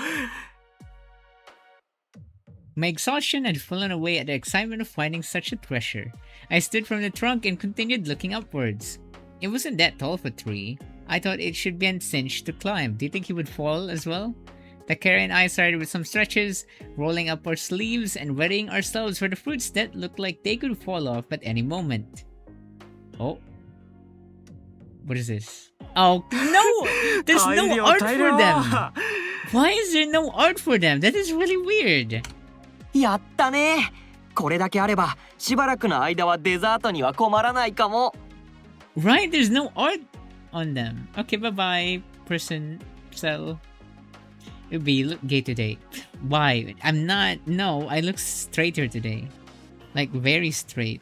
My exhaustion had fallen away at the excitement of finding such a treasure. I stood from the trunk and continued looking upwards. It wasn't that tall for a tree. I thought it should be a cinch to climb. Do you think he would fall as well? Takara and I started with some stretches, rolling up our sleeves and readying ourselves for the fruits that looked like they could fall off at any moment. Oh. What is this? Oh, no! There's no art for them! Why is there no art for them? That is really weird.
やったね。これだけあればしばらくの間はデザートには困らないかも。
Right, there's no art on them. Okay, bye-bye, person cell. Ubi, you look gay today. Why? I'm not. No, I look straighter today. Like, very straight.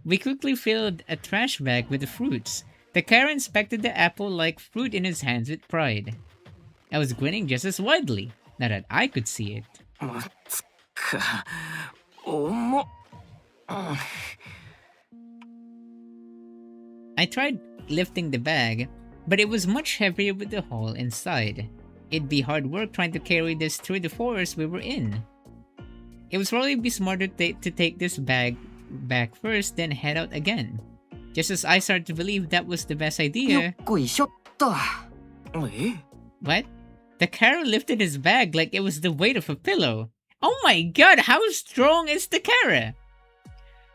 We quickly filled a trash bag with the fruits. Takara inspected the apple-like fruit in his hands with pride. I was grinning just as widely, now that I could see it.
つか重っ。
I tried lifting the bag, but it was much heavier with the hole inside. It'd be hard work trying to carry this through the forest we were in. It would probably be smarter to take this bag back first, then head out again. Just as I started to believe that was the best
よ
idea,
っこいしょっと。
え
what? Takara lifted his bag like it was the weight of a pillow. Oh my god, how strong is Takara?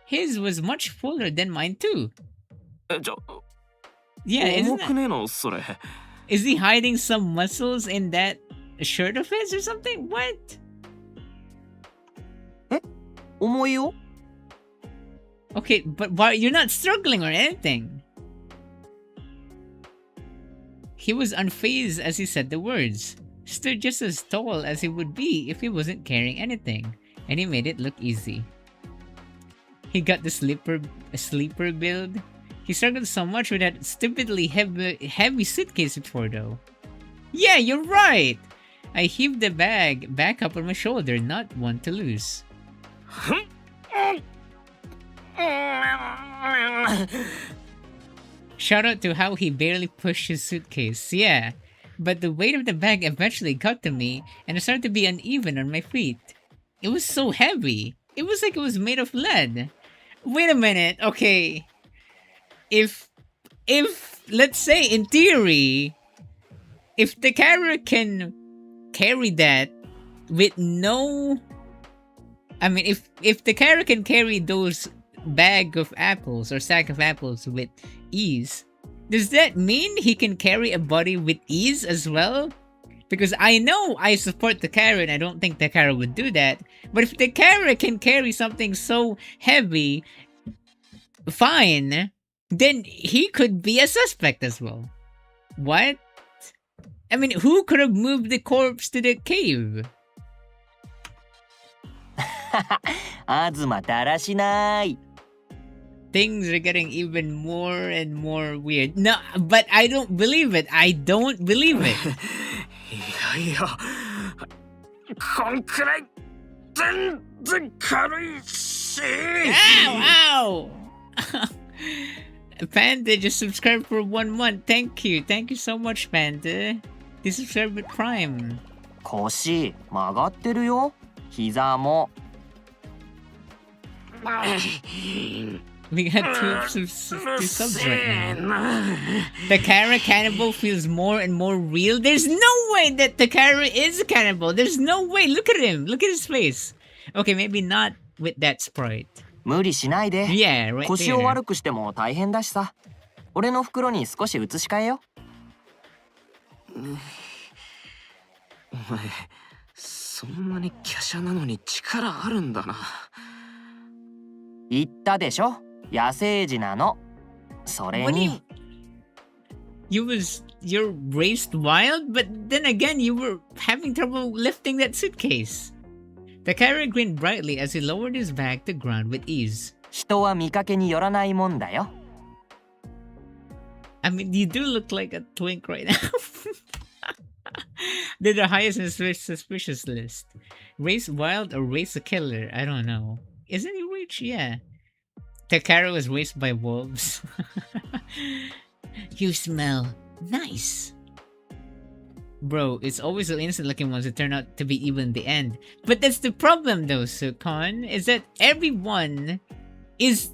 His was much fuller than mine too.
じゃ
Yeah,
重
isn't
くねえのそれ。
is he hiding some muscles in that shirt of his or something? What?
重いよ。
Okay, but why you're not struggling or anything? He was unfazed as he said the words, stood just as tall as he would be if he wasn't carrying anything, and he made it look easy. He got the sleeper build. He struggled so much with that stupidly heavy suitcase before though. Yeah, you're right! I heaved the bag back up on my shoulder, not one to lose. Shout out to how he barely pushed his suitcase, yeah. But the weight of the bag eventually got to me, and I started to be uneven on my feet. It was so heavy. It was like it was made of lead. Wait a minute, okay. If let's say in theory, if the Takara can carry that with no, I mean, if the Takara can carry those bag of apples or sack of apples with ease, does that mean he can carry a body with ease as well? Because I know I support Takara and I don't think Takara would do that. But if Takara can carry something so heavy, fine, then he could be a suspect as well. What? I mean, who could have moved the corpse to the cave?
東だらしない。
Things are getting even more and more weird. No, but I don't believe it. I don't believe it.
いやいや、こんくらい全然軽いし。
Ow! Ow! Panda just subscribed for 1 month. Thank you. Thank you so much, Panda. You subscribed with Prime.
腰曲がってるよ。膝も。
We got two subs right now. Takara cannibal feels more and more real. There's no way that Takara is a cannibal. There's no way. Look at him. Look at his face. Okay, maybe not with that sprite.
無理しないで。
Yeah, right
腰を
there.
悪くしても大変だしさ。俺の袋に少し移し替えよ。
お前、そんなに華奢なのに力あるんだな。
言ったでしょ。野生児なの。それ
What do
に。
you're raised wild, but then again, you were having trouble lifting that suitcase. Takara grinned brightly as he lowered his bag to ground with ease.
人は見かけによらないもんだよ。
I mean, you do look like a twink right now. They're the highest in the suspicious list. Race wild or race a killer? I don't know. Isn't he rich? Yeah. Takara was raised by wolves. You smell nice. Bro, it's always the innocent looking ones that turn out to be evil in the end. But that's the problem though, Sukon, is that everyone is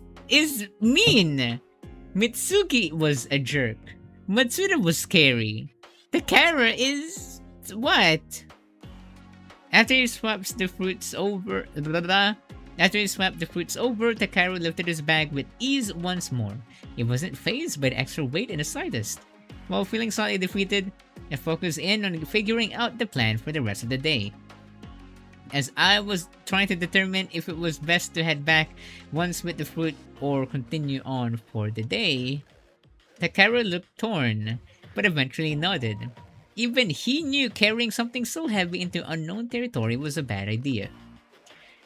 mean. Mitsuki was a jerk. Matsuda was scary. Takara is what? After he swaps the fruits over, After he swapped the fruits over, Takara lifted his bag with ease once more. He wasn't fazed by the extra weight in the slightest. While feeling slightly defeated, I focused in on figuring out the plan for the rest of the day. As I was trying to determine if it was best to head back once with the fruit or continue on for the day, Takara looked torn, but eventually nodded. Even he knew carrying something so heavy into unknown territory was a bad idea.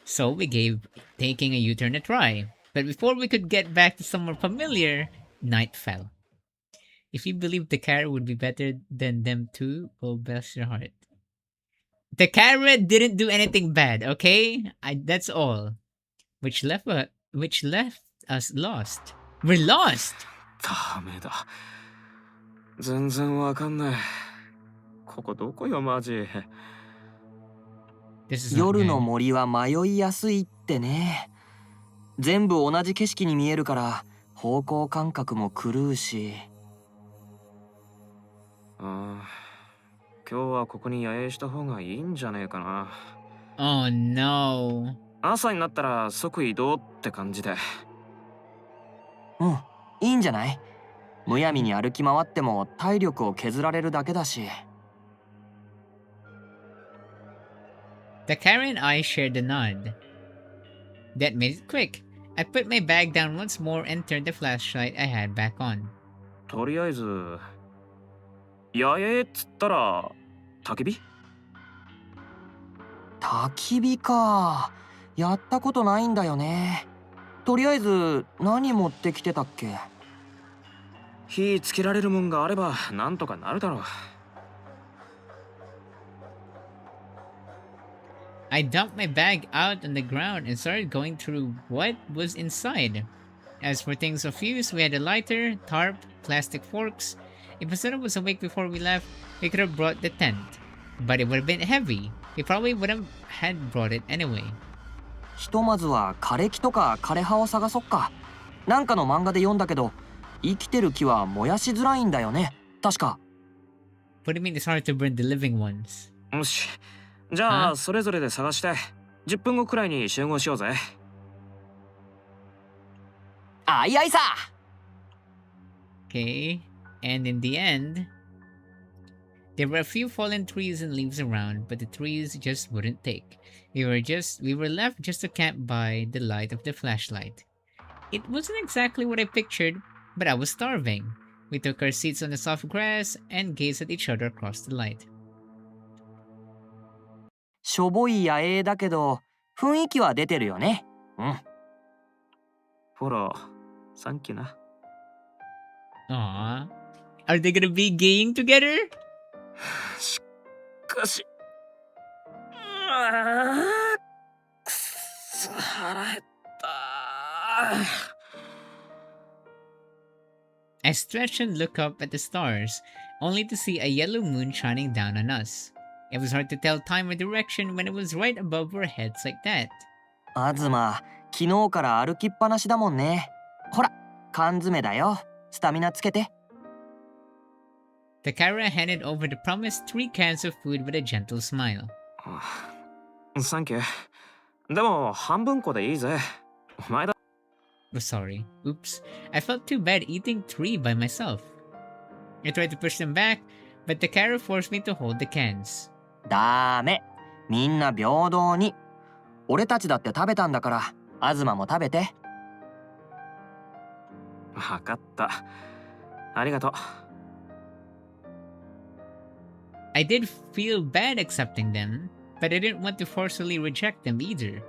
So we gave taking a U-turn a try. But before we could get back to somewhere familiar, night fell. If you believe Takara would be better than them two, well, bless your heart. Takara didn't do anything bad, okay? That's all. Which left us lost. We're lost!
ダメだ。全然わかんない。ここどこよマジ。
This is not
夜
good.
の森は迷いやすいってね。全部同じ景色に見えるから方向感覚も狂うし。
ああ、今日はここに野営した方がいいんじゃねえかな。
Oh no.
朝になったら即移動って感じで。
うん、いいんじゃない？むやみに歩き回っても体力を削られるだけだし。
Takara and I shared a nod. That made it quick. I put my bag down once more and turned the flashlight I had back on.
とりあえず野営っつったら焚き火？
焚き火か。やったことないんだよね。とりあえず何持ってきてたっけ？
火つけられるもんがあればなんとかなるだろう。
I dumped my bag out on the ground and started going through what was inside. As for things of use, we had a lighter, tarp, plastic forks. If Masada was awake before we left, we could have brought the tent. But it would have been heavy. We probably would have had brought it anyway.
ひとまずは枯れ木とか枯れ葉を探そっか。なんかの漫画で読んだけど、生きてる木は燃やしづらいんだよね。確か。
What do you mean it's hard to burn the living ones?
よし。じゃあそれぞれで探して10分後くらいに集合しようぜ。
あいあいさ。
Okay. And in the end, There were a few fallen trees and leaves around, but the trees just wouldn't take. We were left just to camp by the light of the flashlight. It wasn't exactly what I pictured, but I was starving. We took our seats on the soft grass and gazed at each other across the light.
しょぼい野営だけど雰囲気は出てるよね。
ほら、サンキューな。
Aww. Are they gonna be gaying together?
しかし、くそ腹減った。
I stretched and looked up at the stars, only to see a yellow moon shining down on us. It was hard to tell time or direction when it was right above our heads like that.
あずま、昨日から歩きっぱなしだもんね。ほら、缶詰だよ。スタミナつけて。
Takara handed over the promised 3 cans of food with a gentle smile.
サンキュー。でも半分こでいいぜ。お前だ。
Oh, sorry. Oops. I felt too bad eating 3 by myself. I tried to push them back, but Takara forced me to hold the cans.
ダメ。みんな平等に。俺たちだって食べたんだから、あずまも食べて。
わかった。ありがとう。
I did feel bad accepting them, but I didn't want to forcefully reject them either.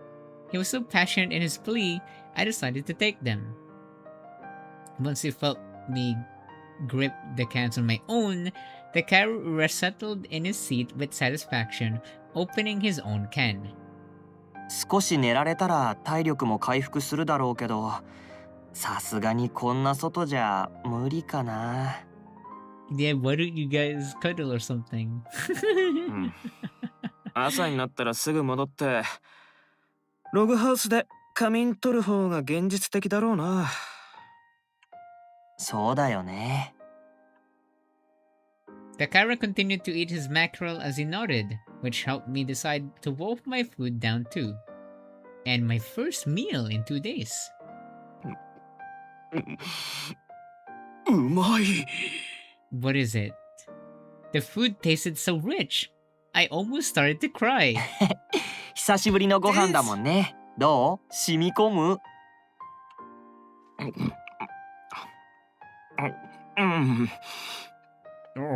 He was so passionate in his plea, I decided to take them. Once he felt me grip the cans on my own, Takara settled in his seat with satisfaction, opening his own can.
少し寝られたら体力も回復するだろうけど、さすがにこんな外じゃ無理かな。
Yeah, why don't you guys cuddle or something?
朝になったらすぐ戻って、ログハウスで仮眠取る方が現実的だろうな。
そうだよね。
Takara continued to eat his mackerel as he nodded, which helped me decide to wolf my food down too. And my first meal in 2 days.
うまい。
What is it? The food tasted so rich. I almost started to cry.
久しぶりのご飯だもんね。どう？染み込む？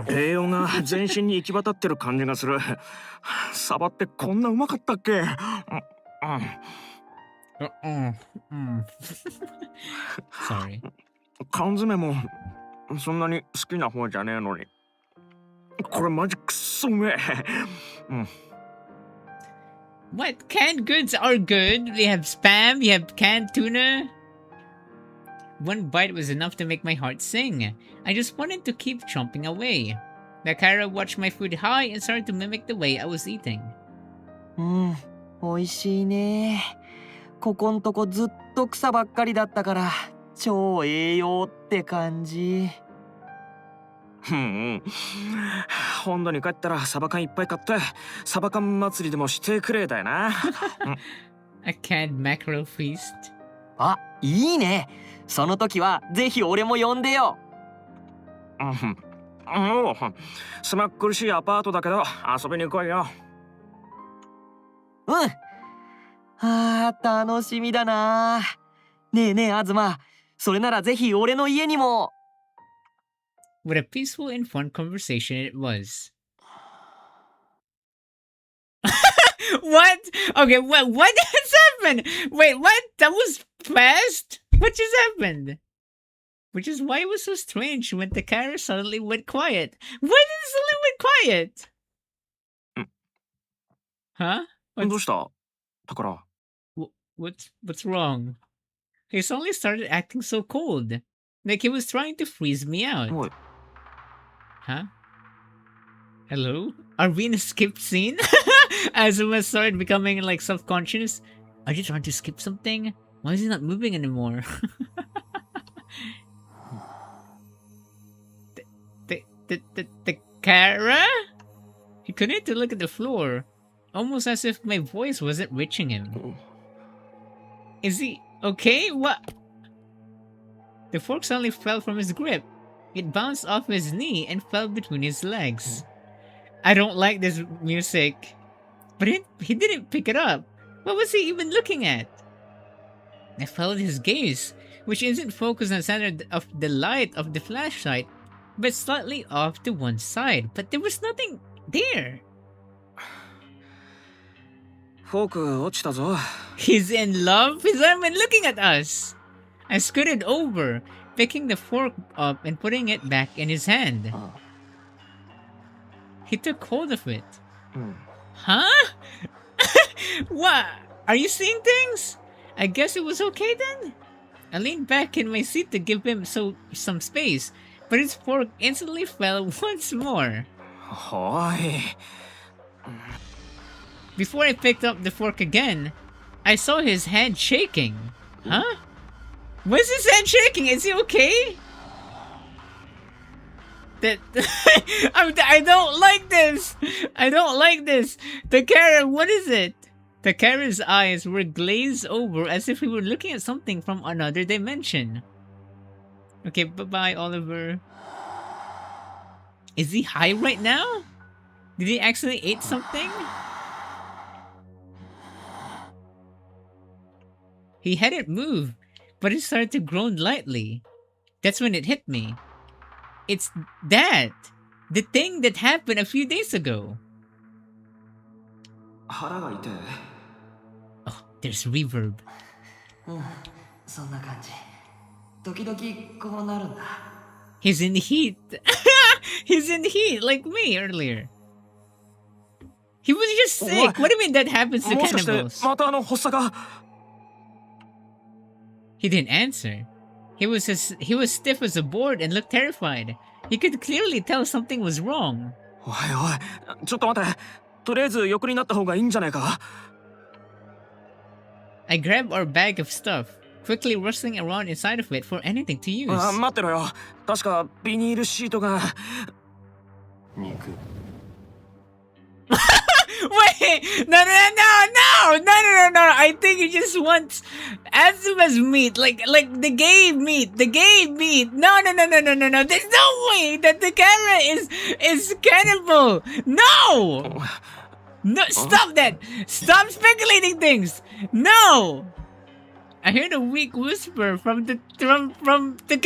栄養が全身に行き渡ってる感じがする。サバってこんなうまかったっけ？Sorry. 缶詰もそんなに好きな方じゃねえのに。これマジくっそうめえ。
What? Canned goods are good. We have spam, you have canned tuna. One bite was enough to make my heart sing. I just wanted to keep chomping away. Takara watched my food high and started to mimic the way I was eating.
美味しいね。ここんとこずっと草ばっかりだったから超栄養って感じ。
本土に帰ったらサバ缶いっぱい買ってサバ缶祭りでもしてくれだよな。
A canned mackerel feast.
あ、いいね。その時はぜひ俺も呼んでよ。
おう、スマッ苦しいアパートだけど遊びに来いよ。
楽しみだな。ねえねえ、あずま、それならぜひ俺の家にも。
What a peaceful and fun conversation it was. What? Okay, what has happened? Wait, what? That was fast? What just happened? Which is why it was so strange when Takara suddenly went quiet. Why did it suddenly went quiet? Huh?
どうした？だから。
What's wrong? He suddenly started acting so cold. Like he was trying to freeze me out.
What?
Huh? Hello? Are we in a skip scene? Azuma started becoming like self-conscious. Are you trying to skip something? Why is he not moving anymore? Takara? He continued to look at the floor, almost as if my voice wasn't reaching him. Is he okay? What? The fork suddenly fell from his grip. It bounced off his knee and fell between his legs. I don't like this music. But he didn't pick it up. What was he even looking at? I followed his gaze, which isn't focused on the center of the light of the flashlight, but slightly off to one side. But there was nothing there.
フォーク落ちたぞ。
He's in love? He's not even looking at us. I scooted over, picking the fork up and putting it back in his hand. He took hold of it. Huh? What? Are you seeing things? I guess it was okay then? I leaned back in my seat to give him some space, but his fork instantly fell once more.
おい。
Before I picked up the fork again, I saw his hand shaking. Huh? Why's his hand shaking? Is he okay? I don't like this. I don't like this. Takara, what is it? Takara's eyes were glazed over as if he were looking at something from another dimension. Okay, bye-bye, Oliver. Is he high right now? Did he actually eat something? He hadn't moved, but it started to groan lightly. That's when it hit me. It's that! The thing that happened a few days ago.
腹が痛い。
Oh, there's reverb.
そんな感じ。時々こうなるんだ。
He's in the heat. He's in the heat, like me earlier. He was just sick. What do you mean that happens to
もしかして
cannibals?
また発作が。
He didn't answer. He was stiff as a board and looked terrified. He could clearly tell something was wrong.
おいおい、ちょっと待って。とりあえず横になった方がいいんじゃないか。
I grabbed our bag of stuff, quickly rustling around inside of it for anything to use.
待ってろよ。確かビニールシートが。肉。
Wait! No! I think he just wants Azuma's meat, like the game meat. No! There's no way that the camera is cannibal. No! No! Stop that! Stop speculating things. No! I heard a weak whisper from the camera. Even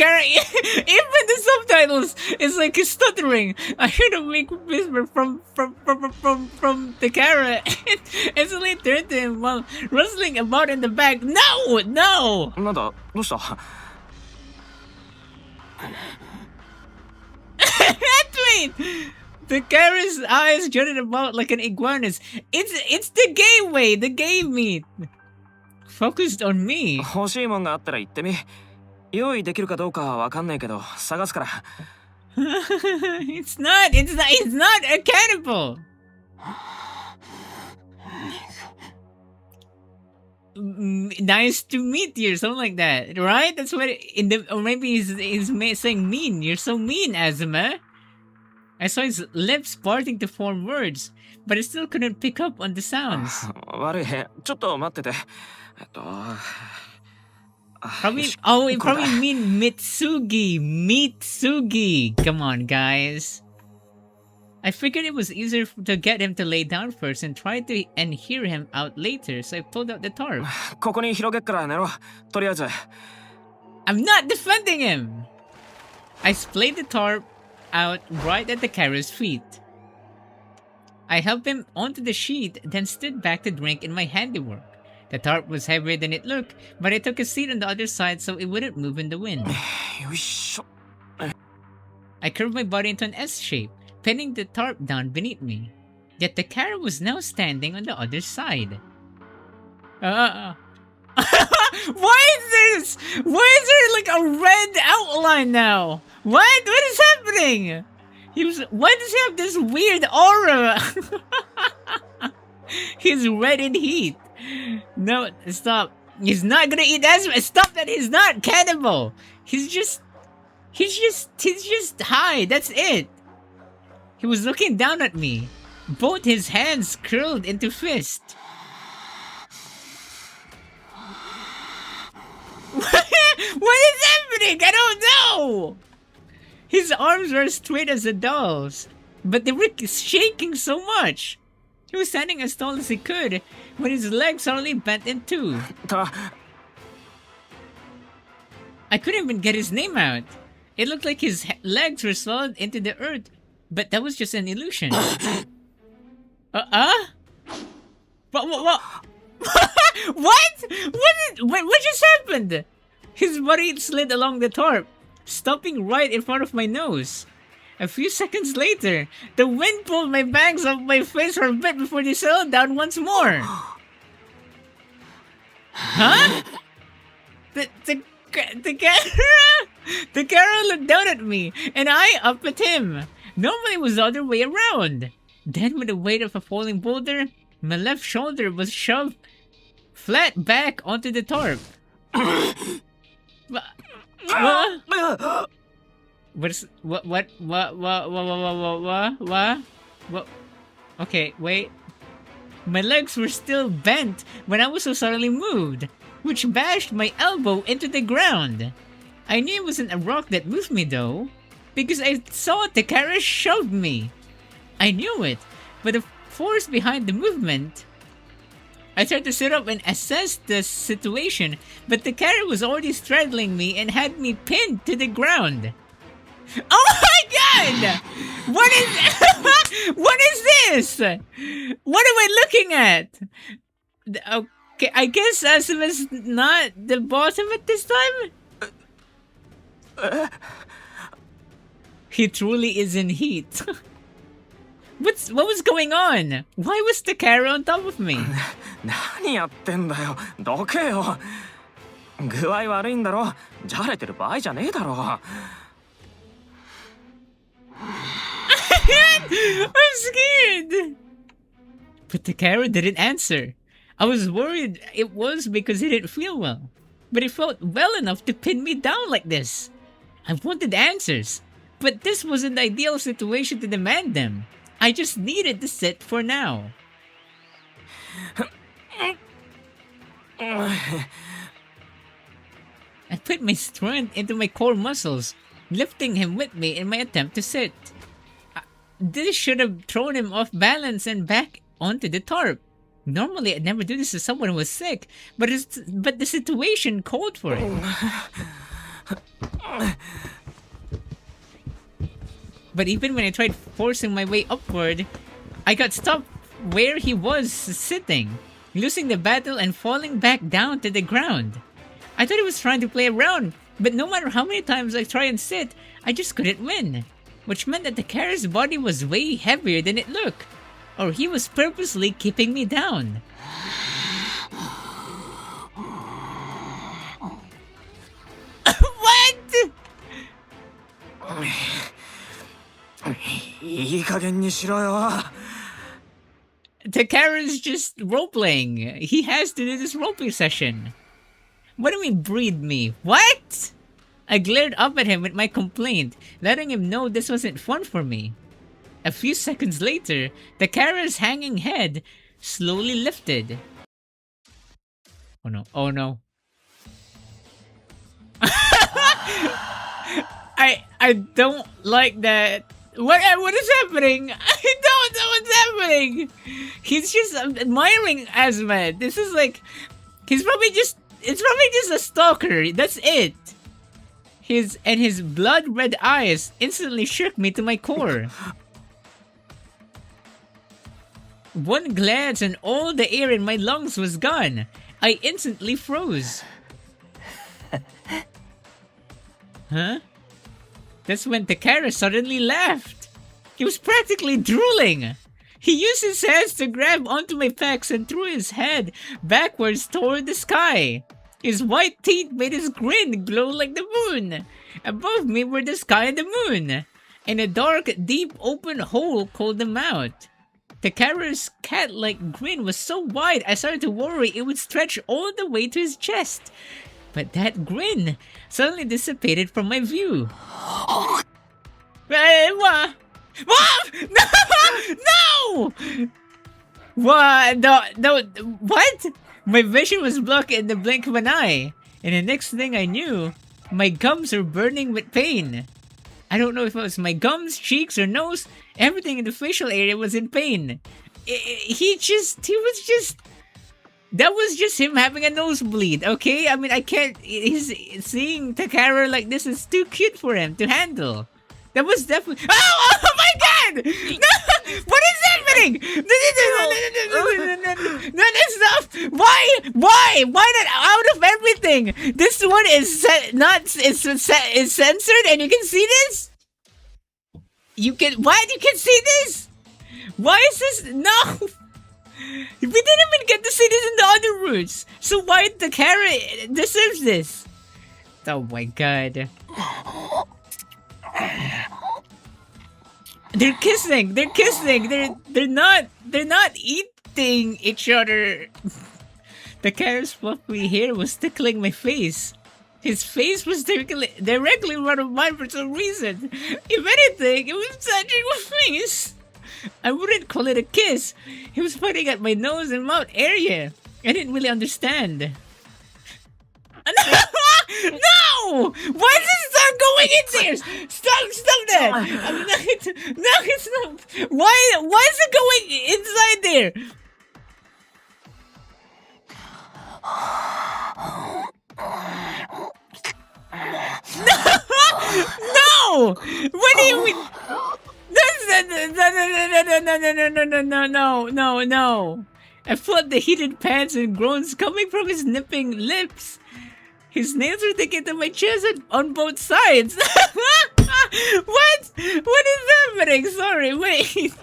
the subtitles is like stuttering. I heard a weak whisper from the camera. It instantly turned to him while rustling about in the back. No!
なんだ、どうした？
Wait! The camera's eyes jutted about like an iguana's. It's the gateway, the game meat. Focused on me.
欲しいもんがあったら言ってみ。用意できるかどうかはわかんないけど、探すから。
It's not a cannibal. Nice to meet you, something like that, right? That's what or maybe he's saying mean. You're so mean, Azuma. I saw his lips parting to form words, but I still couldn't pick up on the sounds.
悪い、ちょっと待ってて。
Probably, it probably mean Mitsugi. Come on, guys. I figured it was easier to get him to lay down first and try to hear him out later, so I pulled out the tarp.
ここに広げっから寝ろ。とりあえず。
I'm not defending him! I splayed the tarp out right at the carrier's feet. I helped him onto the sheet, then stood back to drink in my handiwork. The tarp was heavier than it looked, but I took a seat on the other side so it wouldn't move in the wind.
よいしょ。
I curved my body into an S shape, pinning the tarp down beneath me. Yet the carrot was now standing on the other side. Why is this? Why is there like a red outline now? What? What is happening? Why does he have this weird aura? He's red in heat. No, stop. He's not gonna eat Azuma. Stop that. He's not cannibal. He's just high. That's it. He was looking down at me. Both his hands curled into fists. What is happening? I don't know. His arms were straight as a doll's. but they were shaking so much. He was standing as tall as he could when his legs suddenly bent in two. I couldn't even get his name out. It looked like his legs were swallowed into the earth, but that was just an illusion. What? What just happened? His body slid along the tarp, stopping right in front of my nose. A few seconds later, the wind pulled my bangs off my face for a bit before they settled down once more. Huh? Takara looked down at me, and I up at him. Normally it was the other way around. Then, with the weight of a falling boulder, my left shoulder was shoved flat back onto the tarp. What? Okay, wait. My legs were still bent when I was so suddenly moved, which bashed my elbow into the ground. I knew it wasn't a rock that moved me though, because I saw Takara shove me. I knew it, but the force behind the movement. I tried to sit up and assess the situation, but Takara was already straddling me and had me pinned to the ground. Oh my god! What is what is this? What am I looking at? Okay, I guess Asima's not the bottom at this time? He truly is in heat. What was going on? Why was Takara on top of me?
何やってんだよ。どけよ。具合悪いんだろ。じゃれてる場合じゃねえだろ。
I'm scared. But Takara didn't answer. I was worried it was because he didn't feel well. But he felt well enough to pin me down like this. I wanted answers, but this wasn't the ideal situation to demand them. I just needed to sit for now. I put my strength into my core muscles, lifting him with me in my attempt to sit. This should have thrown him off balance and back onto the tarp. Normally, I'd never do this to someone who was sick, but the situation called for it. But even when I tried forcing my way upward, I got stopped where he was sitting, losing the battle and falling back down to the ground. I thought he was trying to play around, but no matter how many times I try and sit, I just couldn't win. Which meant that Takara's body was way heavier than it looked, or he was purposely keeping me down. What?
いい加減にしろよ。
Takara's just role-playing. He has to do this role-play session. What do you mean, breed me? What? I glared up at him with my complaint, letting him know this wasn't fun for me. A few seconds later, Takara's hanging head slowly lifted. Oh no, oh no. I don't like that. What is happening? I don't know what's happening. He's just admiring Asma. This is like, it's probably just a stalker. That's it. His blood red eyes instantly shook me to my core. One glance and all the air in my lungs was gone. I instantly froze. Huh? That's when Takara suddenly laughed. He was practically drooling. He used his hands to grab onto my pecs and threw his head backwards toward the sky. His white teeth made his grin glow like the moon. Above me were the sky and the moon, and a dark, deep, open hole called the mouth. Takara's cat-like grin was so wide I started to worry it would stretch all the way to his chest. But that grin suddenly dissipated from my view. What? No! What? No, what? My vision was blocked in the blink of an eye, and the next thing I knew, my gums were burning with pain. I don't know if it was my gums, cheeks, or nose. Everything in the facial area was in pain. That was just him having a nosebleed, okay? I mean, I can't. Seeing Takara like this is too cute for him to handle. That was definitely. Oh my god! No! What is happening? No, stop! Why? Why not out of everything? This one is is censored, and you can see this. You can what? You can see this? Why is this no? We didn't even get to see this in the other routes. So why the carrot deserves this? Oh my god. They're kissing. They're kissing. They're not eating each other. The carrot's fluffy hair was tickling my face. His face was directly in front of mine for some reason. If anything, it was touching my face. I wouldn't call it a kiss. He was pointing at my nose and mouth area. I didn't really understand. No! Why is this not going in there? Stop that! No, it's not. Why is it going inside there? No! What do you mean? No. I felt the heated pants and groans coming from his nipping lips. His nails were digging into my chest on both sides. What? What is happening? Sorry, wait.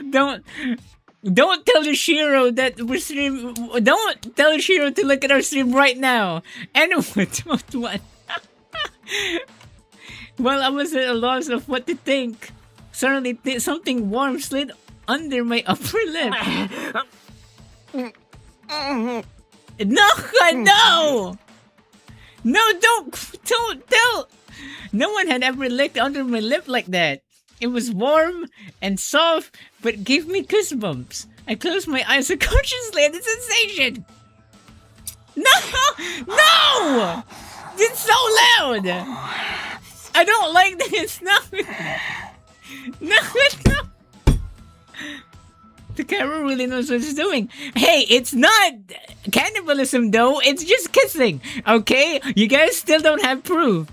No. Don't tell Yoshiro that we're streaming. Don't tell Yoshiro to look at our stream right now. Anyone, don't want. Well, I was at a loss of what to think. Suddenly, something warm slid under my upper lip. No! Don't tell! No one had ever licked under my lip like that. It was warm and soft, but gave me goosebumps. I closed my eyes subconsciously at the sensation. No! It's so loud! I don't like this. No. Takara really knows what he's doing. Hey, it's not cannibalism though. It's just kissing. Okay? You guys still don't have proof.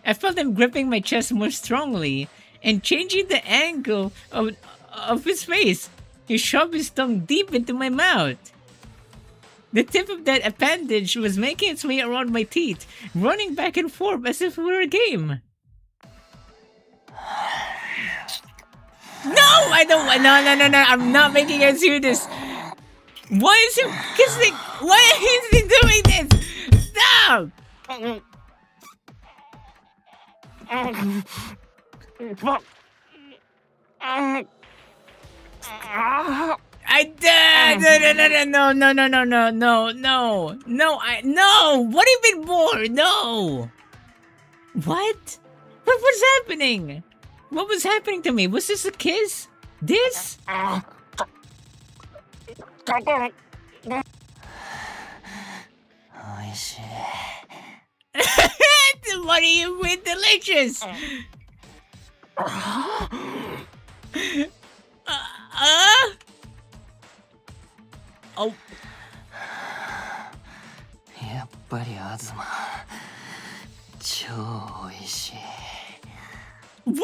I felt him gripping my chest more strongly and changing the angle of his face. He shoved his tongue deep into my mouth. The tip of that appendage was making its way around my teeth, running back and forth as if we were a game. No, I don't. No. I'm not making us do this. Why is he kissing? Why is he doing this? Stop! I did. No. What do you mean more? No. What? What was happening? What was happening to me? Was this a kiss? This? What do you mean delicious? Oh.
やっぱり東超美味しい。
What?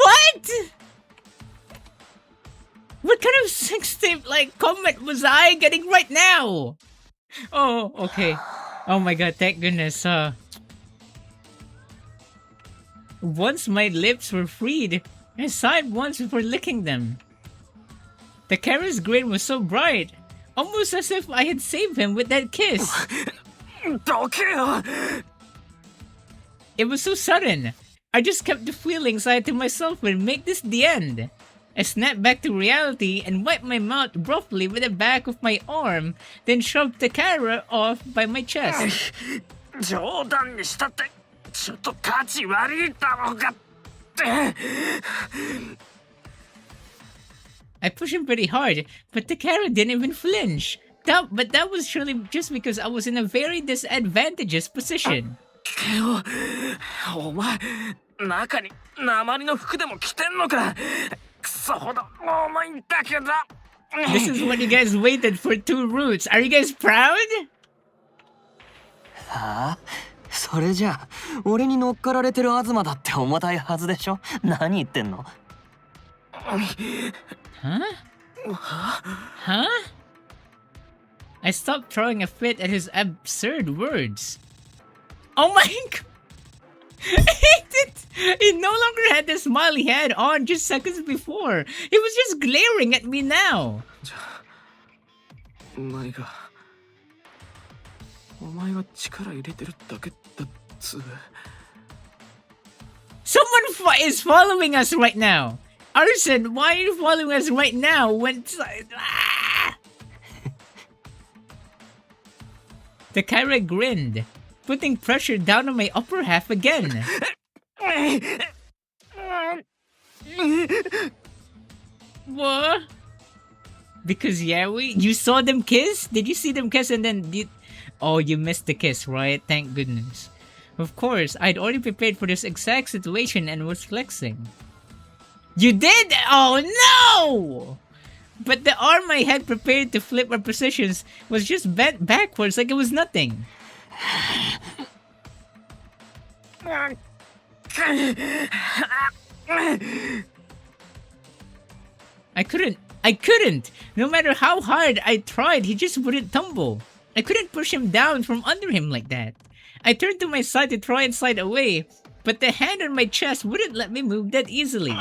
What kind of sex tape like comment was I getting right now? Oh, okay. Oh my god, thank goodness. Once my lips were freed, I sighed once before licking them. Takara's grin was so bright, almost as if I had saved him with that kiss. It was so sudden. I just kept the feelings I had to myself and make this the end. I snapped back to reality and wiped my mouth roughly with the back of my arm, then shoved Takara off by my chest.
冗談にしたってちょっと価値悪いだろうがって。
I pushed him pretty hard, but Takara didn't even flinch. But that was surely just because I was in a very disadvantageous position.
お前
中に鉛の服でも着てんのか。クソほど重いんだけど。
This is what you guys waited for 2 routes. Are you guys proud?
はあ、それじゃあ俺に乗っかられてる東だって重たいはずでしょ。何言ってんの？
Huh? Huh? I stopped throwing a fit at his absurd words. Oh my god! He no longer had the smile he had on just seconds before. He was just glaring at me now.
お前が力入れてるだけだっつ。
Someone is following us right now. Arson, why are you following us right now? When Takara grinned, putting pressure down on my upper half again. What? Because Yaoi, you saw them kiss? Did you see them kiss and then oh, you missed the kiss, right? Thank goodness. Of course, I'd already prepared for this exact situation and was flexing. You did? Oh no! But the arm I had prepared to flip our positions was just bent backwards like it was nothing. I couldn't! No matter how hard I tried, he just wouldn't tumble. I couldn't push him down from under him like that. I turned to my side to try and slide away, but the hand on my chest wouldn't let me move that easily.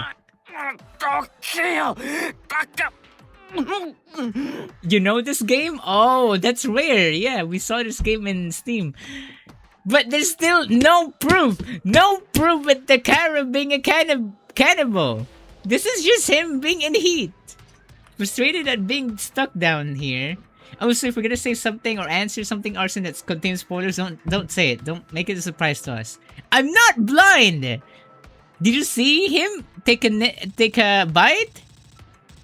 You know this game? Oh, that's rare. Yeah, we saw this game in Steam. But there's still no proof with Takara being a cannibal. This is just him being in heat. Frustrated at being stuck down here. Also, if we're gonna say something or answer something, Arson, that contains spoilers, don't say it. Don't make it a surprise to us. I'm not blind! Did you see him take a bite?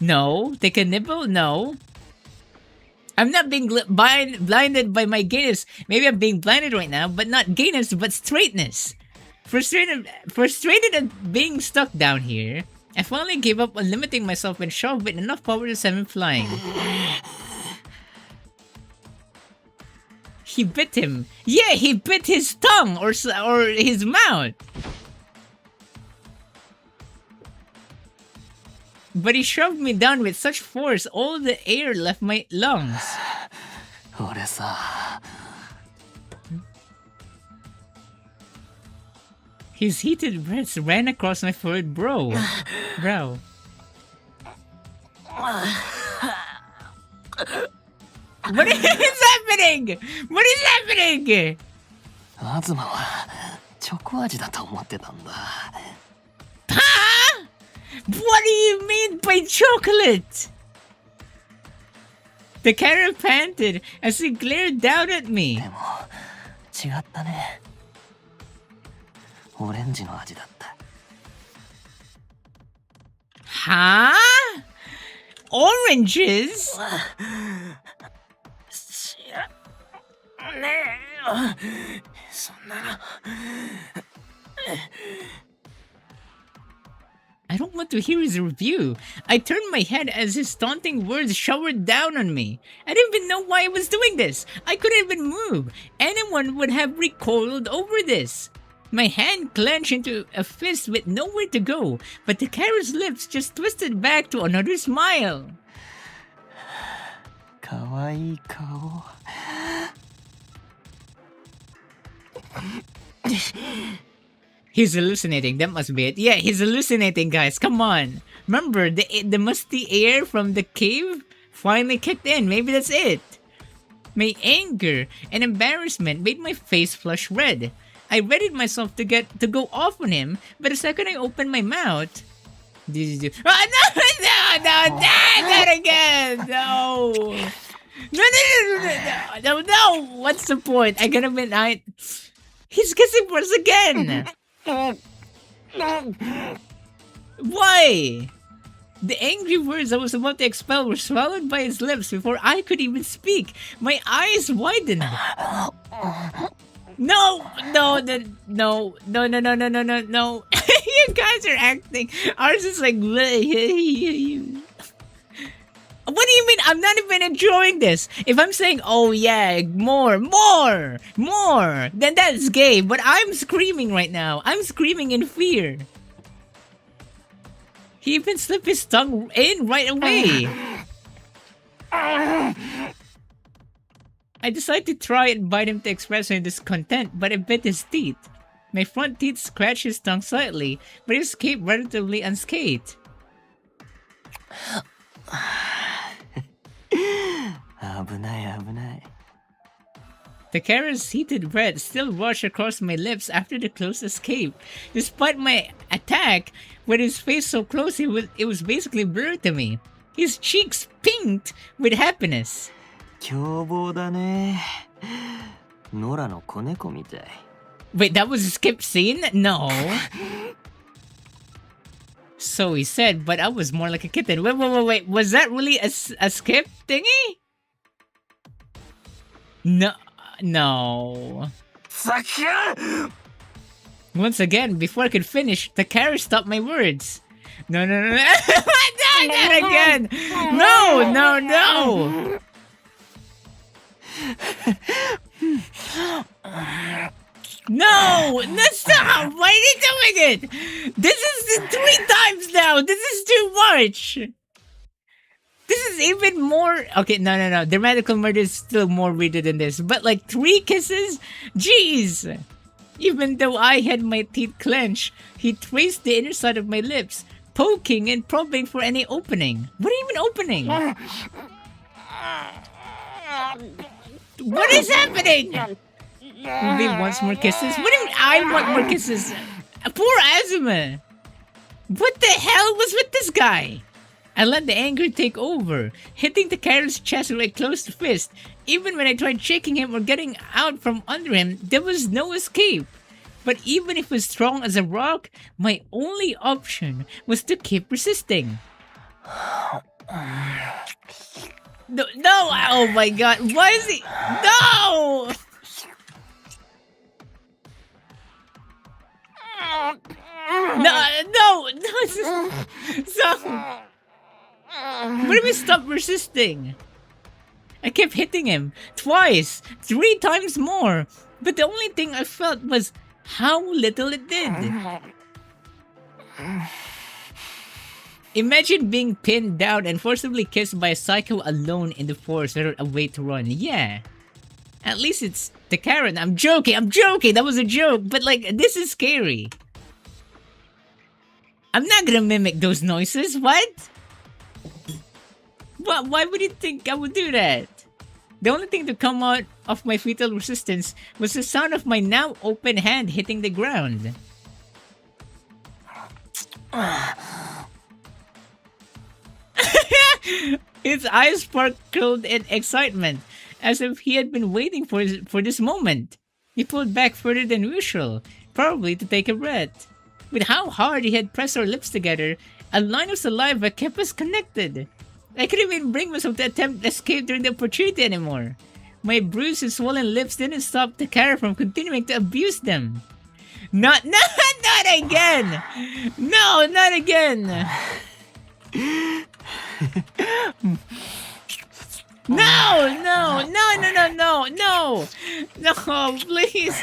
No. Take a nibble? No. I'm not being blinded by my gayness. Maybe I'm being blinded right now, but not gayness, but straightness. Frustrated at being stuck down here, I finally gave up on limiting myself and shoved with enough power to send him flying. He bit him. Yeah, he bit his tongue or his mouth. But he shoved me down with such force, all the air left my lungs.
俺さ。
His heated breaths ran across my furrowed brow. What is happening? What is happening?
東はチョコ味だと思ってたんだ。
Huh? What do you mean by chocolate? The Takara panted as he glared down at me.
でも違ったね。オレンジの味だった。
Huh? Oranges?
知らねえよ。そんなの。
I don't want to hear his review. I turned my head as his taunting words showered down on me. I didn't even know why I was doing this. I couldn't even move. Anyone would have recoiled over this. My hand clenched into a fist with nowhere to go, but Takara's lips just twisted back to another smile.
かわいい顔。
He's hallucinating, that must be it. Yeah, he's hallucinating, guys. Come on. Remember, the musty air from the cave finally kicked in. Maybe that's it. My anger and embarrassment made my face flush red. I readied myself to go off on him, but the second I opened my mouth... Oh, no, not again! No! No, what's the point? I gotta be... He's kissing for us again! Why? The angry words I was about to expel were swallowed by his lips before I could even speak. My eyes widened. No. You guys are acting. Ours is like. What do you mean? I'm not even enjoying this. If I'm saying, oh yeah, more, then that's gay. But I'm screaming right now. I'm screaming in fear. He even slipped his tongue in right away. I decided to try and bite him to express my discontent, but I bit his teeth. My front teeth scratched his tongue slightly, but he escaped relatively unscathed.
危ない危ない。
Takara's heated breath still rushed across my lips after the close escape. Despite my attack, with his face so close it was basically blurred to me. His cheeks pinked with happiness.
凶暴だね。野良の子猫みたい。
Wait, that was a skip scene? No. So he said, but I was more like a kitten. Wait. Was that really a skip thingy? No. Once again, before I could finish, Takara stopped my words. No. Not that again. No. No, stop! Why are you doing it? This is 3 times now. This is too much. This is even more. Okay, no. Dramatical murder is still more weirder than this. But like 3 kisses? Jeez. Even though I had my teeth clenched, he traced the inner side of my lips, poking and probing for any opening. What even opening? What is happening? Maybe wants more kisses? What do you mean I want more kisses? Poor Azuma! What the hell was with this guy? I let the anger take over, hitting Takara's chest with a closed fist. Even when I tried shaking him or getting out from under him, there was no escape. But even if he was strong as a rock, my only option was to keep resisting. No, oh my god, why is he? No! No, stop! What do we stop resisting? I kept hitting him twice, 3 times more, but the only thing I felt was how little it did. Imagine being pinned down and forcibly kissed by a psycho alone in the forest without a way to run. Yeah. At least it's Takara. I'm joking. That was a joke. But like, this is scary. I'm not gonna mimic those noises. What? Why would you think I would do that? The only thing to come out of my fetal resistance was the sound of my now open hand hitting the ground. His eyes sparkled in excitement, as if he had been waiting for this moment. He pulled back further than usual, probably to take a breath. With how hard he had pressed our lips together, a line of saliva kept us connected. I couldn't even bring myself to attempt escape during the opportunity anymore. My bruised and swollen lips didn't stop Takara from continuing to abuse them. Not again! No, not again! No, please!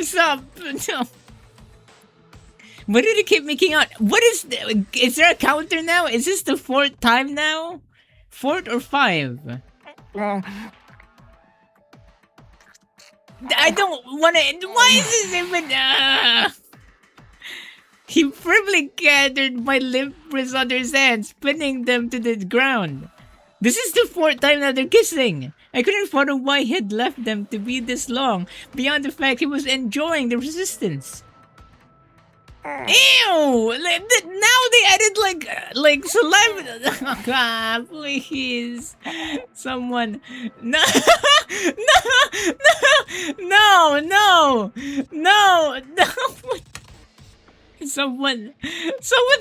Stop! No! What did he keep making out? What is there a counter now? Is this the 4th time now? 4th or 5? I don't wanna. Why is this even? He firmly gathered my limp wrists under his hands, pinning them to the ground. This is the 4th time that they're kissing. I couldn't fathom why he had left them to be this long, beyond the fact he was enjoying the resistance. Ew! Now they added like saliva. God, please, someone, no. Someone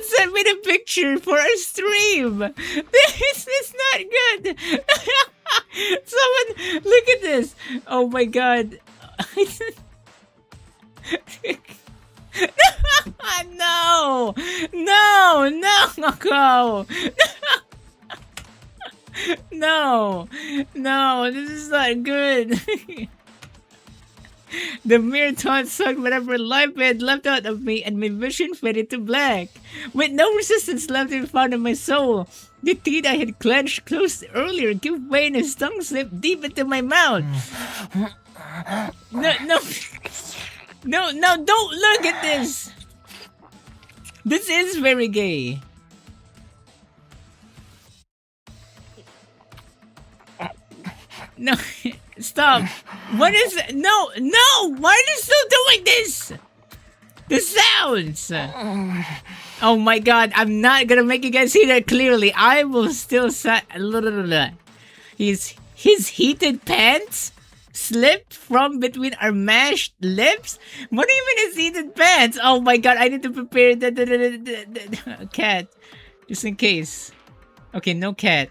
sent me the picture for our stream. This is not good. Someone, look at this. Oh my god. No! No! No! No! No! This is not good. The mere thought sucked whatever life I had left out of me, and my vision faded to black. With no resistance left in front of my soul, the teeth I had clenched closed earlier gave way and his tongue slipped deep into my mouth. No, no, no, don't look at this! This is very gay. No, stop. What is it? No, no! Why are you still doing this? The sounds! Oh my god, I'm not gonna make you guys see that clearly. I will still say... His heated pants slipped from between our mashed lips? What do you mean his heated pants? Oh my god, I need to prepare the cat. Just in case. Okay, no cat.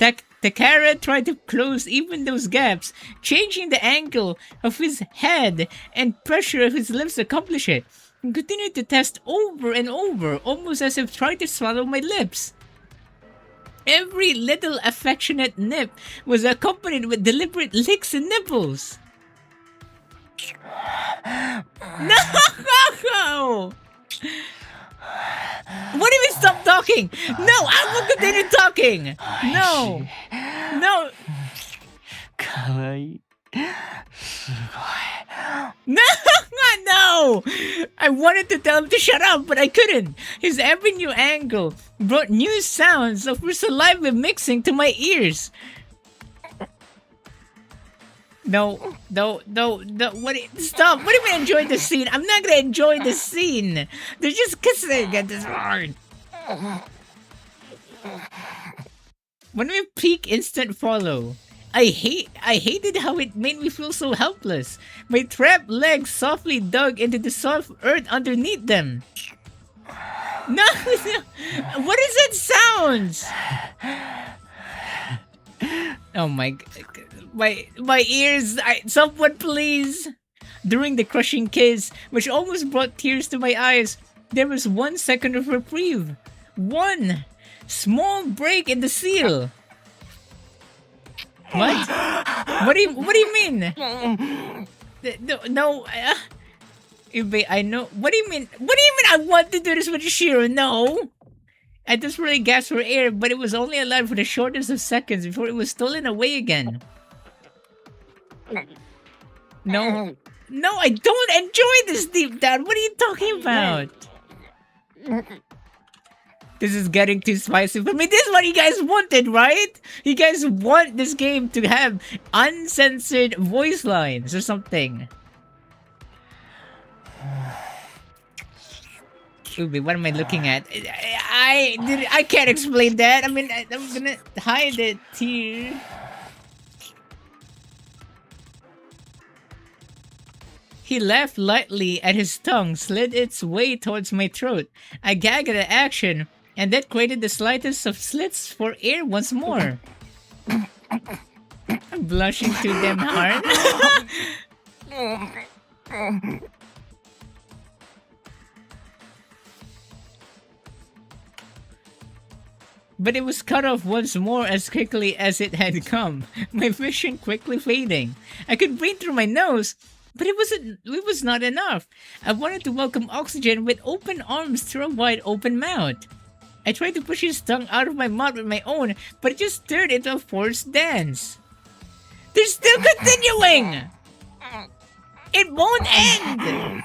Takara tried to close even those gaps, changing the angle of his head and pressure of his lips to accomplish it. He continued to test over and over, almost as if trying to swallow my lips. Every little affectionate nip was accompanied with deliberate licks and nipples. No! What do you mean stop talking? No, I will continue talking. No. No. No, no! I wanted to tell him to shut up, but I couldn't. His every new angle brought new sounds of her saliva mixing to my ears. No. What? Stop! What do you mean enjoy the scene? I'm not gonna enjoy the scene. They're just kissing at this point. When we peak instant follow, I hated how it made me feel so helpless. My trapped legs softly dug into the soft earth underneath them. No, what is that sounds? Oh my god. My ears, someone please. During the crushing kiss, which almost brought tears to my eyes, there was 1 second of reprieve. One small break in the seal. What? What do you mean? No, I know. What do you mean? What do you mean I want to do this with Shiro? No. I desperately gasped for air, but it was only alive for the shortest of seconds before it was stolen away again. No, I don't enjoy this deep down. What are you talking about? This is getting too spicy for me. This is what you guys wanted, right? You guys want this game to have uncensored voice lines or something. Ubi, what am I looking at? I can't explain that. I mean, I'm gonna hide it here. He laughed lightly and his tongue slid its way towards my throat. I gagged at the action, and that created the slightest of slits for air once more. I'm blushing too damn hard. But it was cut off once more as quickly as it had come, my vision quickly fading. I could breathe through my nose, but it was not enough. I wanted to welcome oxygen with open arms through a wide open mouth. I tried to push his tongue out of my mouth with my own, but it just turned into a forced dance. They're still continuing! It won't end!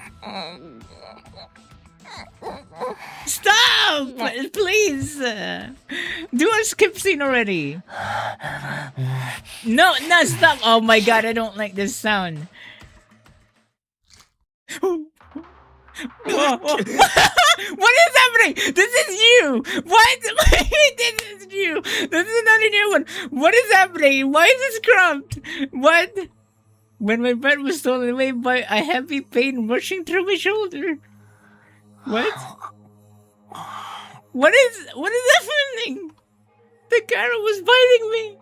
Stop! Please! Do a skip scene already. No, stop! Oh my god, I don't like this sound. What is happening? This is you! What? This is you! This is another new one! What is happening? Why is this cramped? What? When my breath was stolen away by a heavy pain rushing through my shoulder. What? What is happening? Takara was biting me.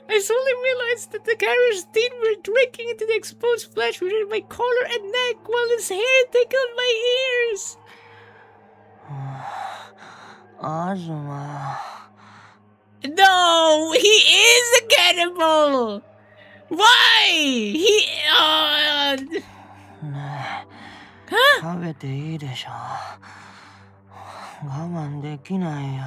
I suddenly realized that Takara's teeth were drinking into the exposed flesh within my collar and neck while his hair tickled my ears.
Azuma.
No, he is a cannibal. Why? He. Huh?
食べていいでしょ。我慢できないよ。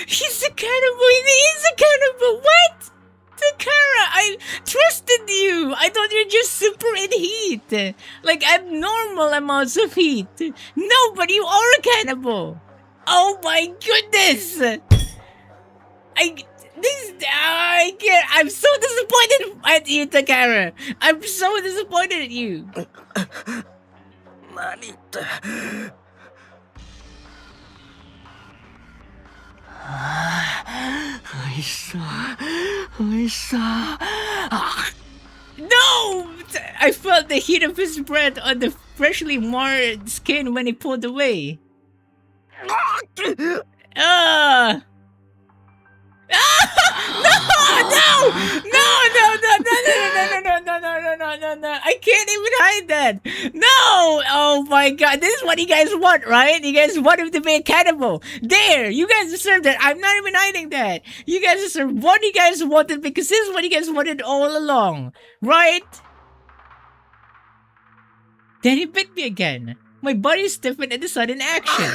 He's a cannibal. He is a cannibal. What? Takara, I trusted you. I thought you're just super in heat. Like abnormal amounts of heat. No, but you are a cannibal. Oh my goodness. I can't. I'm so disappointed at you, Takara. I'm so disappointed at you.
何って。美味しそう。美味しそう。
No! I felt the heat of his breath on the freshly marred skin when he pulled away. No! I can't even hide that. No! Oh my god, this is what you guys want, right? You guys want him to be a cannibal. There, you guys deserve that. I'm not even hiding that. You guys deserve what you guys wanted because this is what you guys wanted all along, right? Then he bit me again. My body stiffened at the sudden action.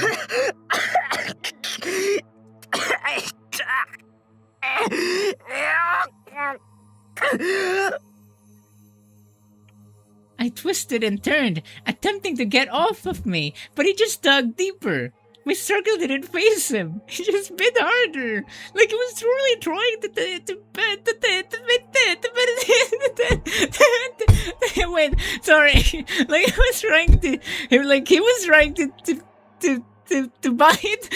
I twisted and turned, attempting to get off of me, but he just dug deeper. My circle didn't face him. He just bit harder, like he was truly trying to wait. Sorry, like he was trying to bite.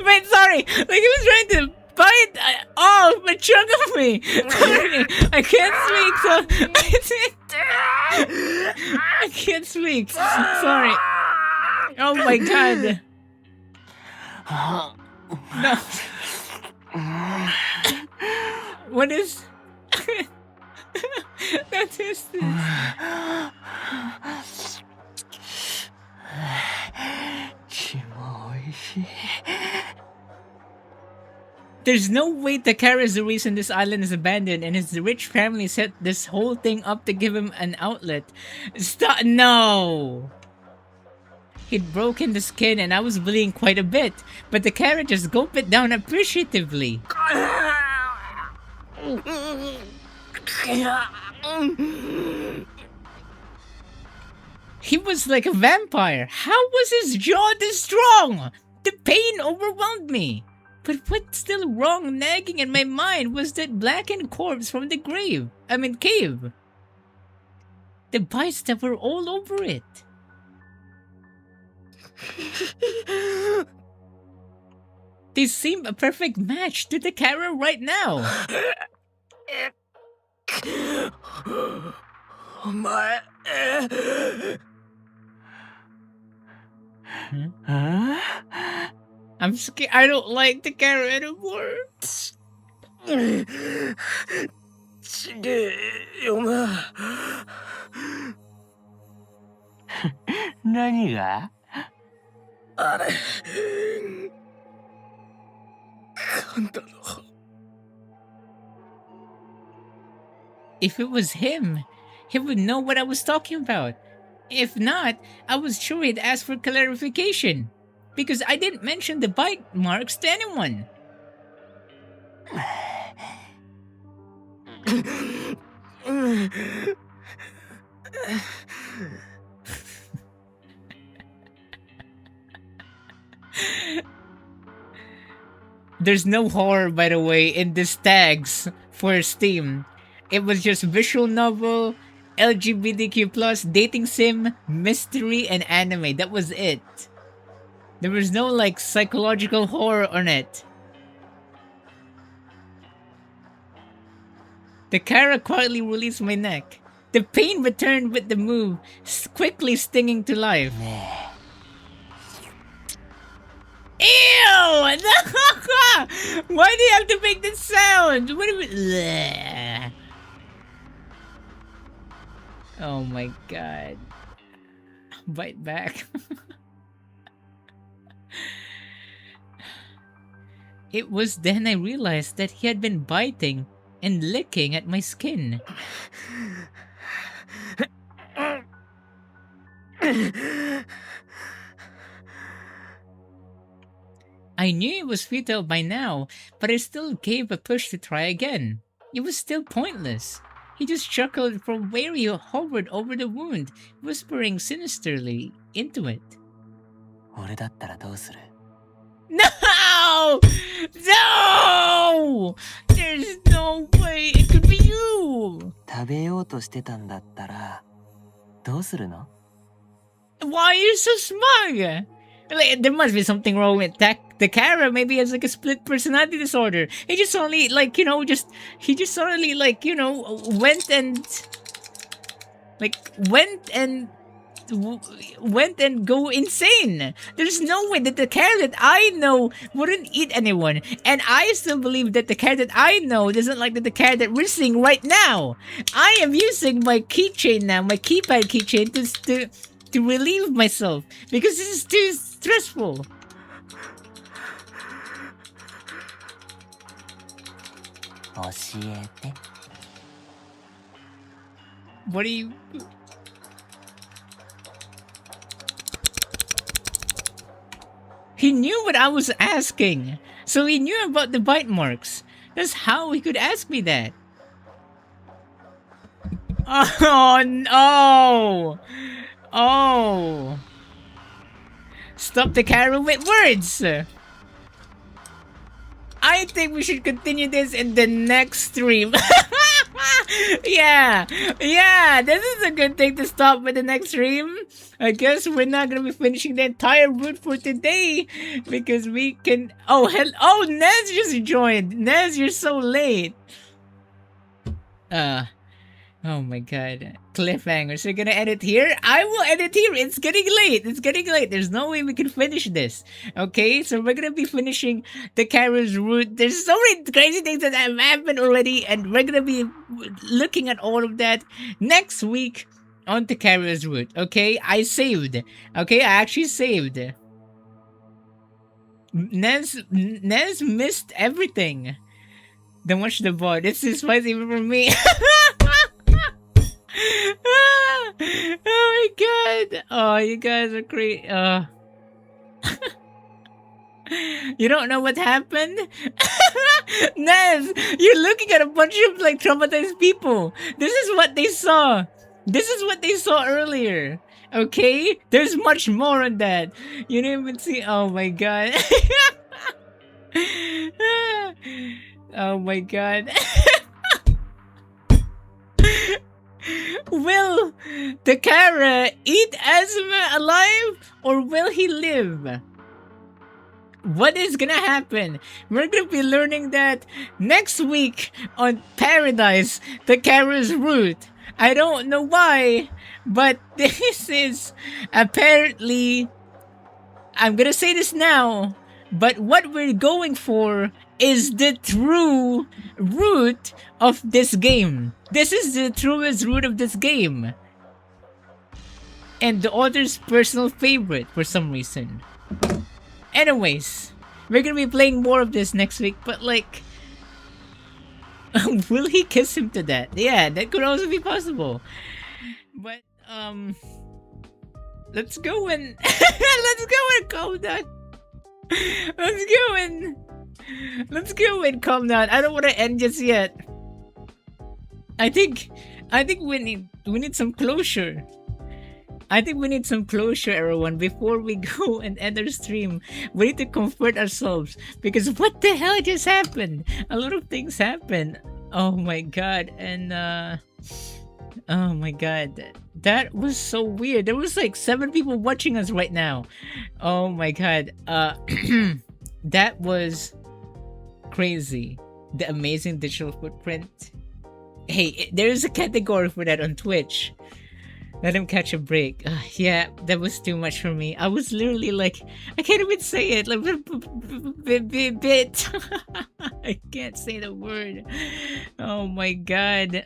Wait, sorry, like he was trying to bite off a chunk of me. Sorry, I can't speak, so I can't speak. Sorry. Oh my god. No. What is... That is this. There's no way Takara is the reason this island is abandoned and his rich family set this whole thing up to give him an outlet. Stop! No! He'd broken the skin and I was bleeding quite a bit, but Takara just gulped it down appreciatively. He was like a vampire. How was his jaw this strong? The pain overwhelmed me. But what's still wrong nagging in my mind was that blackened corpse from the cave. The bites that were all over it. They seem a perfect match to Takara right now. I'm scared. I don't like Takara anymore.
ちげえよな。何が？あれ。噛んだの。
If it was him, he would know what I was talking about. If not, I was sure he'd ask for clarification. Because I didn't mention the bite marks to anyone. There's no horror, by the way, in these tags for Steam. It was just visual novel, LGBTQ+, dating sim, mystery, and anime. That was it. There was no, like, psychological horror on it. Takara quietly released my neck. The pain returned with the move, quickly stinging to life. Ew! Why do you have to make this sound? What do we... Oh my god. Bite back. It was then I realized that he had been biting and licking at my skin. I knew it was futile by now, but I still gave a push to try again. It was still pointless. He just chuckled from where he hovered over the wound, whispering sinisterly into it.
俺だったらどうする?
No! No! There's no way it could be you!
食べようとしてたんだったらどうするの?
Why are you so smug? Like, there must be something wrong with Takara. Maybe he has like a split personality disorder. He just suddenly like, you know, he just suddenly like, you know, went and go insane. There's no way that the character that I know wouldn't eat anyone, and I still believe that the character that I know doesn't like the character that we're seeing right now. I am using my keychain now, my keypad keychain, to relieve myself because this is too stressful. What are you? He knew what I was asking, so he knew about the bite marks. That's how he could ask me that. Oh no! Oh! Stop the Takara with words! I think we should continue this in the next stream. Yeah, this is a good thing to stop with the next stream. I guess we're not gonna be finishing the entire route for today because we can. Oh, hell! Oh, Nez just joined. Nez, you're so late. Oh my god. Cliffhanger. So you're gonna edit here? I will edit here. It's getting late. It's getting late. There's no way we can finish this. Okay, so we're gonna be finishing the Takara's route. There's so many crazy things that have happened already, and we're gonna be looking at all of that next week on the Takara's route. Okay, I saved. Okay, I actually saved. Nez missed everything. Then watch the bot. This is spicy even for me. Oh my god! Oh, you guys are crazy. You don't know what happened? Nez, you're looking at a bunch of like traumatized people. This is what they saw. This is what they saw earlier. Okay? There's much more on that. You didn't even see. Oh my god. Oh my god. Will Takara eat Azuma alive or will he live? What is gonna happen? We're gonna be learning that next week on Paradise, Takara's route. I don't know why, but this is apparently, I'm gonna say this now, but what we're going for is the true route of this game. This is the truest route of this game. And the author's personal favorite for some reason. Anyways, we're gonna be playing more of this next week, but like, will he kiss him to death? Yeah, that could also be possible. But, let's go and, let's go and calm down. Let's go and calm down. I don't want to end just yet. I think we need some closure. I think we need some closure, everyone, before we go and end our stream. We need to comfort ourselves because what the hell just happened? A lot of things happened. Oh my god, and oh my god, that was so weird. There was like 7 people watching us right now. Oh my god, that was crazy. The amazing digital footprint. Hey, there's a category for that on Twitch. Let him catch a break. Yeah, that was too much for me. I was literally like, I can't even say it. Like, bit. I can't say the word. Oh my god.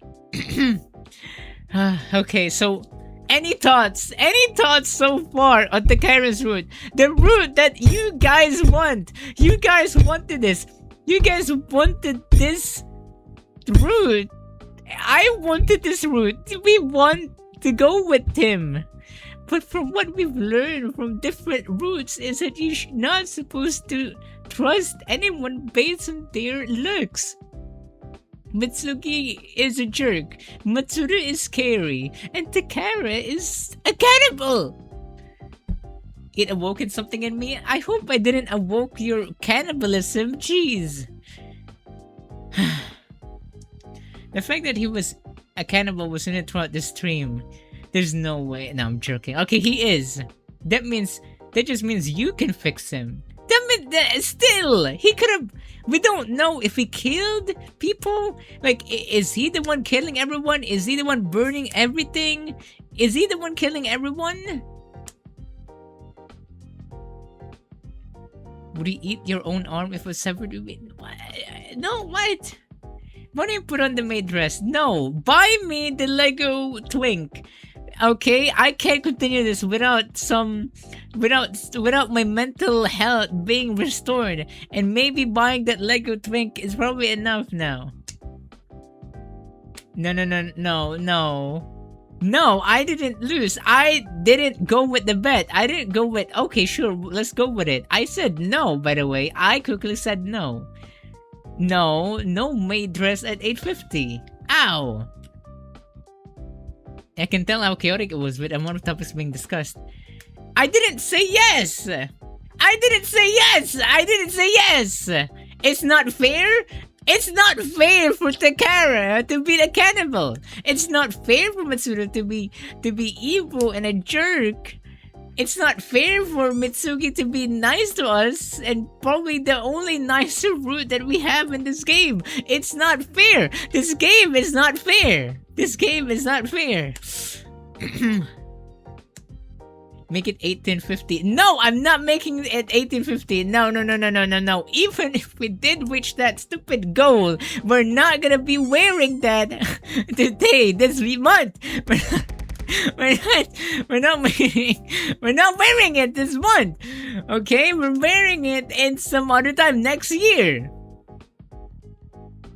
Okay, so any thoughts? Any thoughts so far on Takara's route? The route that you guys want. You guys wanted this. You guys wanted this route. I wanted this route. We want to go with him. But from what we've learned from different routes is that you're not supposed to trust anyone based on their looks. Mitsuki is a jerk, Matsuru is scary, and Takara is a cannibal! It awoken something in me? I hope I didn't awoke your cannibalism, jeez! The fact that he was a cannibal was in it throughout the stream. There's no way. No, I'm joking. Okay, he is. That just means you can fix him. That means that still, he could have. We don't know if he killed people. Like, is he the one killing everyone? Is he the one burning everything? Is he the one killing everyone? Would he eat your own arm if it was severed? No, what? Why don't you put on the maid dress? No, buy me the Lego Twink. Okay, I can't continue this without my mental health being restored, and maybe buying that Lego Twink is probably enough now. No, I didn't lose. I didn't go with the bet. I didn't go with, okay, sure, let's go with it. I said no, by the way. I quickly said no. No maid dress at 8:50. Ow! I can tell how chaotic it was with the amount of topics being discussed. I didn't say yes! I didn't say yes! It's not fair? It's not fair for Takara to be a cannibal. It's not fair for Matsuru to be evil and a jerk. It's not fair for Mitsuki to be nice to us and probably the only nicer route that we have in this game. It's not fair. This game is not fair. This game is not fair. Make it 1850. No, I'm not making it 1850. No. Even if we did reach that stupid goal, we're not gonna be wearing that today, this month. We're not wearing it this month. Okay, we're wearing it in some other time next year.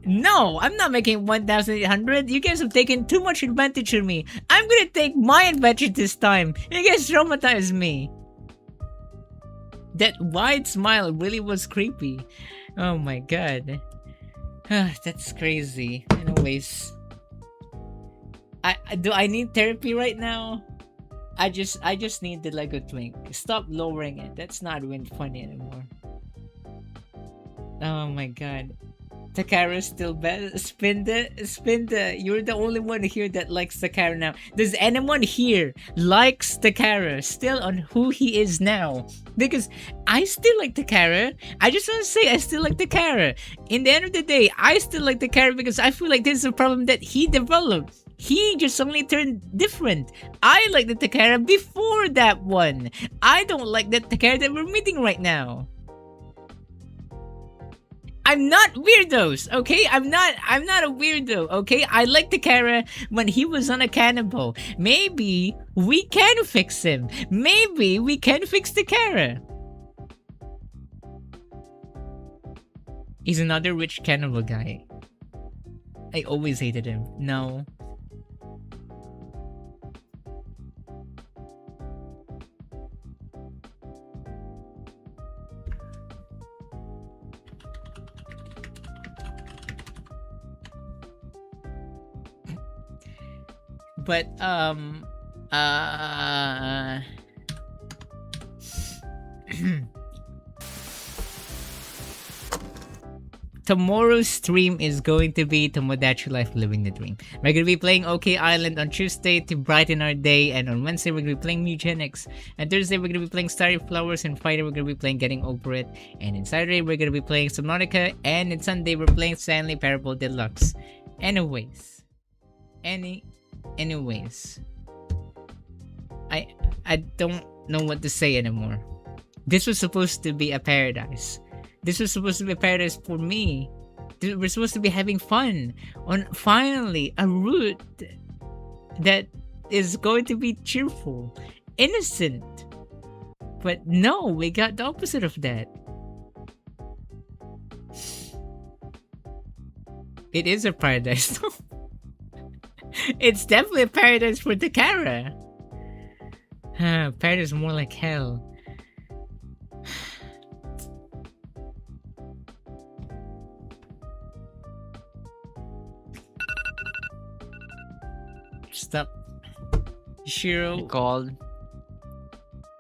No, I'm not making 1,800. You guys have taken too much advantage of me. I'm gonna take my advantage this time. You guys traumatized me. That wide smile really was creepy. Oh my god. That's crazy. Anyways. Do I need therapy right now? I just need the Lego Twink. Stop lowering it. That's not even funny anymore. Oh my god. Takara still bad. Spin the. You're the only one here that likes Takara now. Does anyone here likes Takara still on who he is now? Because I still like Takara. I just want to say I still like Takara. In the end of the day, I still like Takara because I feel like this is a problem that he developed. He just suddenly turned different. I like the Takara before that one. I don't like the Takara that we're meeting right now. I'm not weirdos, okay? I'm not a weirdo, okay? I like Takara when he was on a cannibal. Maybe we can fix him. Maybe we can fix Takara. He's another rich cannibal guy. I always hated him. No. But tomorrow's stream is going to be Tomodachi Life Living the Dream. We're going to be playing OK Island on Tuesday to brighten our day, and on Wednesday we're going to be playing Mugenics, and Thursday we're going to be playing Starry Flowers, and Friday we're going to be playing Getting Over It, and on Saturday we're going to be playing Subnautica, and on Sunday we're playing Stanley Parable Deluxe. Anyways. I don't know what to say anymore. This was supposed to be a paradise. This was supposed to be a paradise for me. We're supposed to be having fun on finally a route that is going to be cheerful, innocent. But no, we got the opposite of that. It is a paradise. It's definitely a paradise for Takara. Paradise is more like hell. Stop. Shiro.
You called.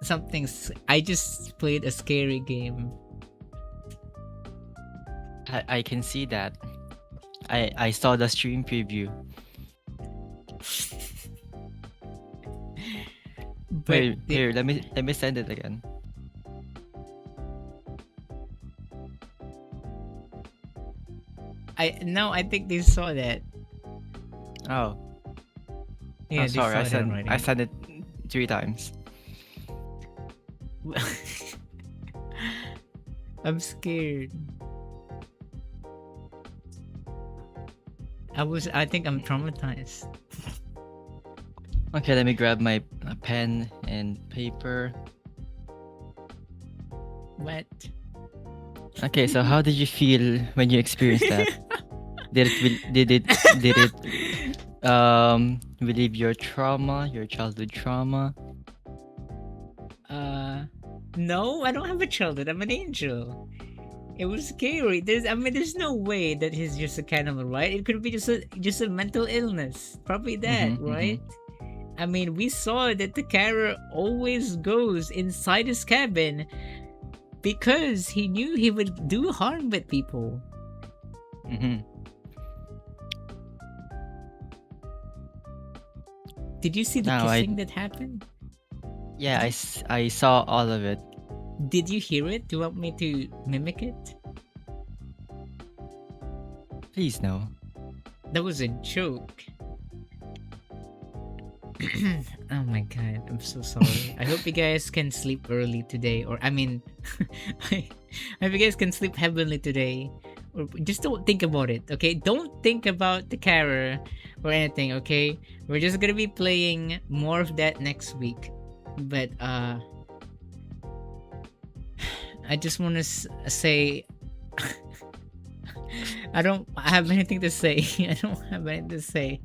Something's. I just played a scary game.
I can see that. I saw the stream preview.
But
Wait, here, let me send it again.
I think they saw that.
Oh,
Yeah,
oh,
they
sorry.
saw that already.
I sent it 3 times.
I'm scared. I think I'm traumatized.
Okay, let me grab my pen and paper.
What?
Okay, so how did you feel when you experienced that? Did it relieve your trauma, your childhood trauma?
No, I don't have a childhood. I'm an angel. It was scary. There's no way that he's just a cannibal, right? It could be just a mental illness. Probably that, right? I mean, we saw that Takara always goes inside his cabin because he knew he would do harm with people.
Mm-hmm.
Did you see the
No,
kissing that happened?
Yeah, I saw all of it.
Did you hear it? Do you want me to mimic it?
Please no.
That was a joke. Oh my god, I'm so sorry. I hope you guys can sleep early today. Or, I mean, I hope you guys can sleep heavenly today. Or just don't think about it, okay? Don't think about the Takara or anything, okay? We're just gonna be playing more of that next week. But, I just want to say I don't have anything to say. I don't have anything to say.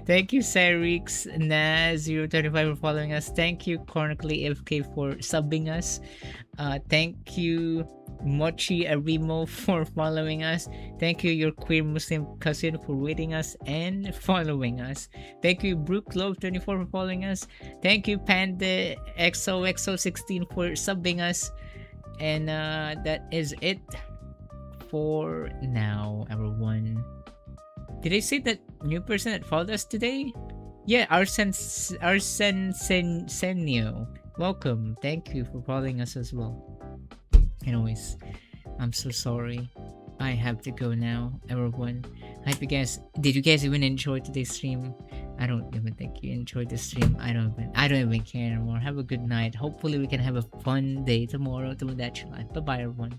Thank you, Cyrix Na025 for following us. Thank you, Cornically FK for subbing us. Thank you, Mochi Arimo for following us. Thank you, your queer Muslim cousin, for reading us and following us. Thank you, Brook Love24 for following us. Thank you, Panda XOXO16 for subbing us. And that is it for now, everyone. Did I say that new person that followed us today? Yeah, Senio. Welcome. Thank you for following us as well. Anyways, I'm so sorry. I have to go now, everyone. Did you guys even enjoy today's stream? I don't even think you enjoyed the stream. I don't even care anymore. Have a good night. Hopefully we can have a fun day tomorrow to that your life. Bye bye, everyone.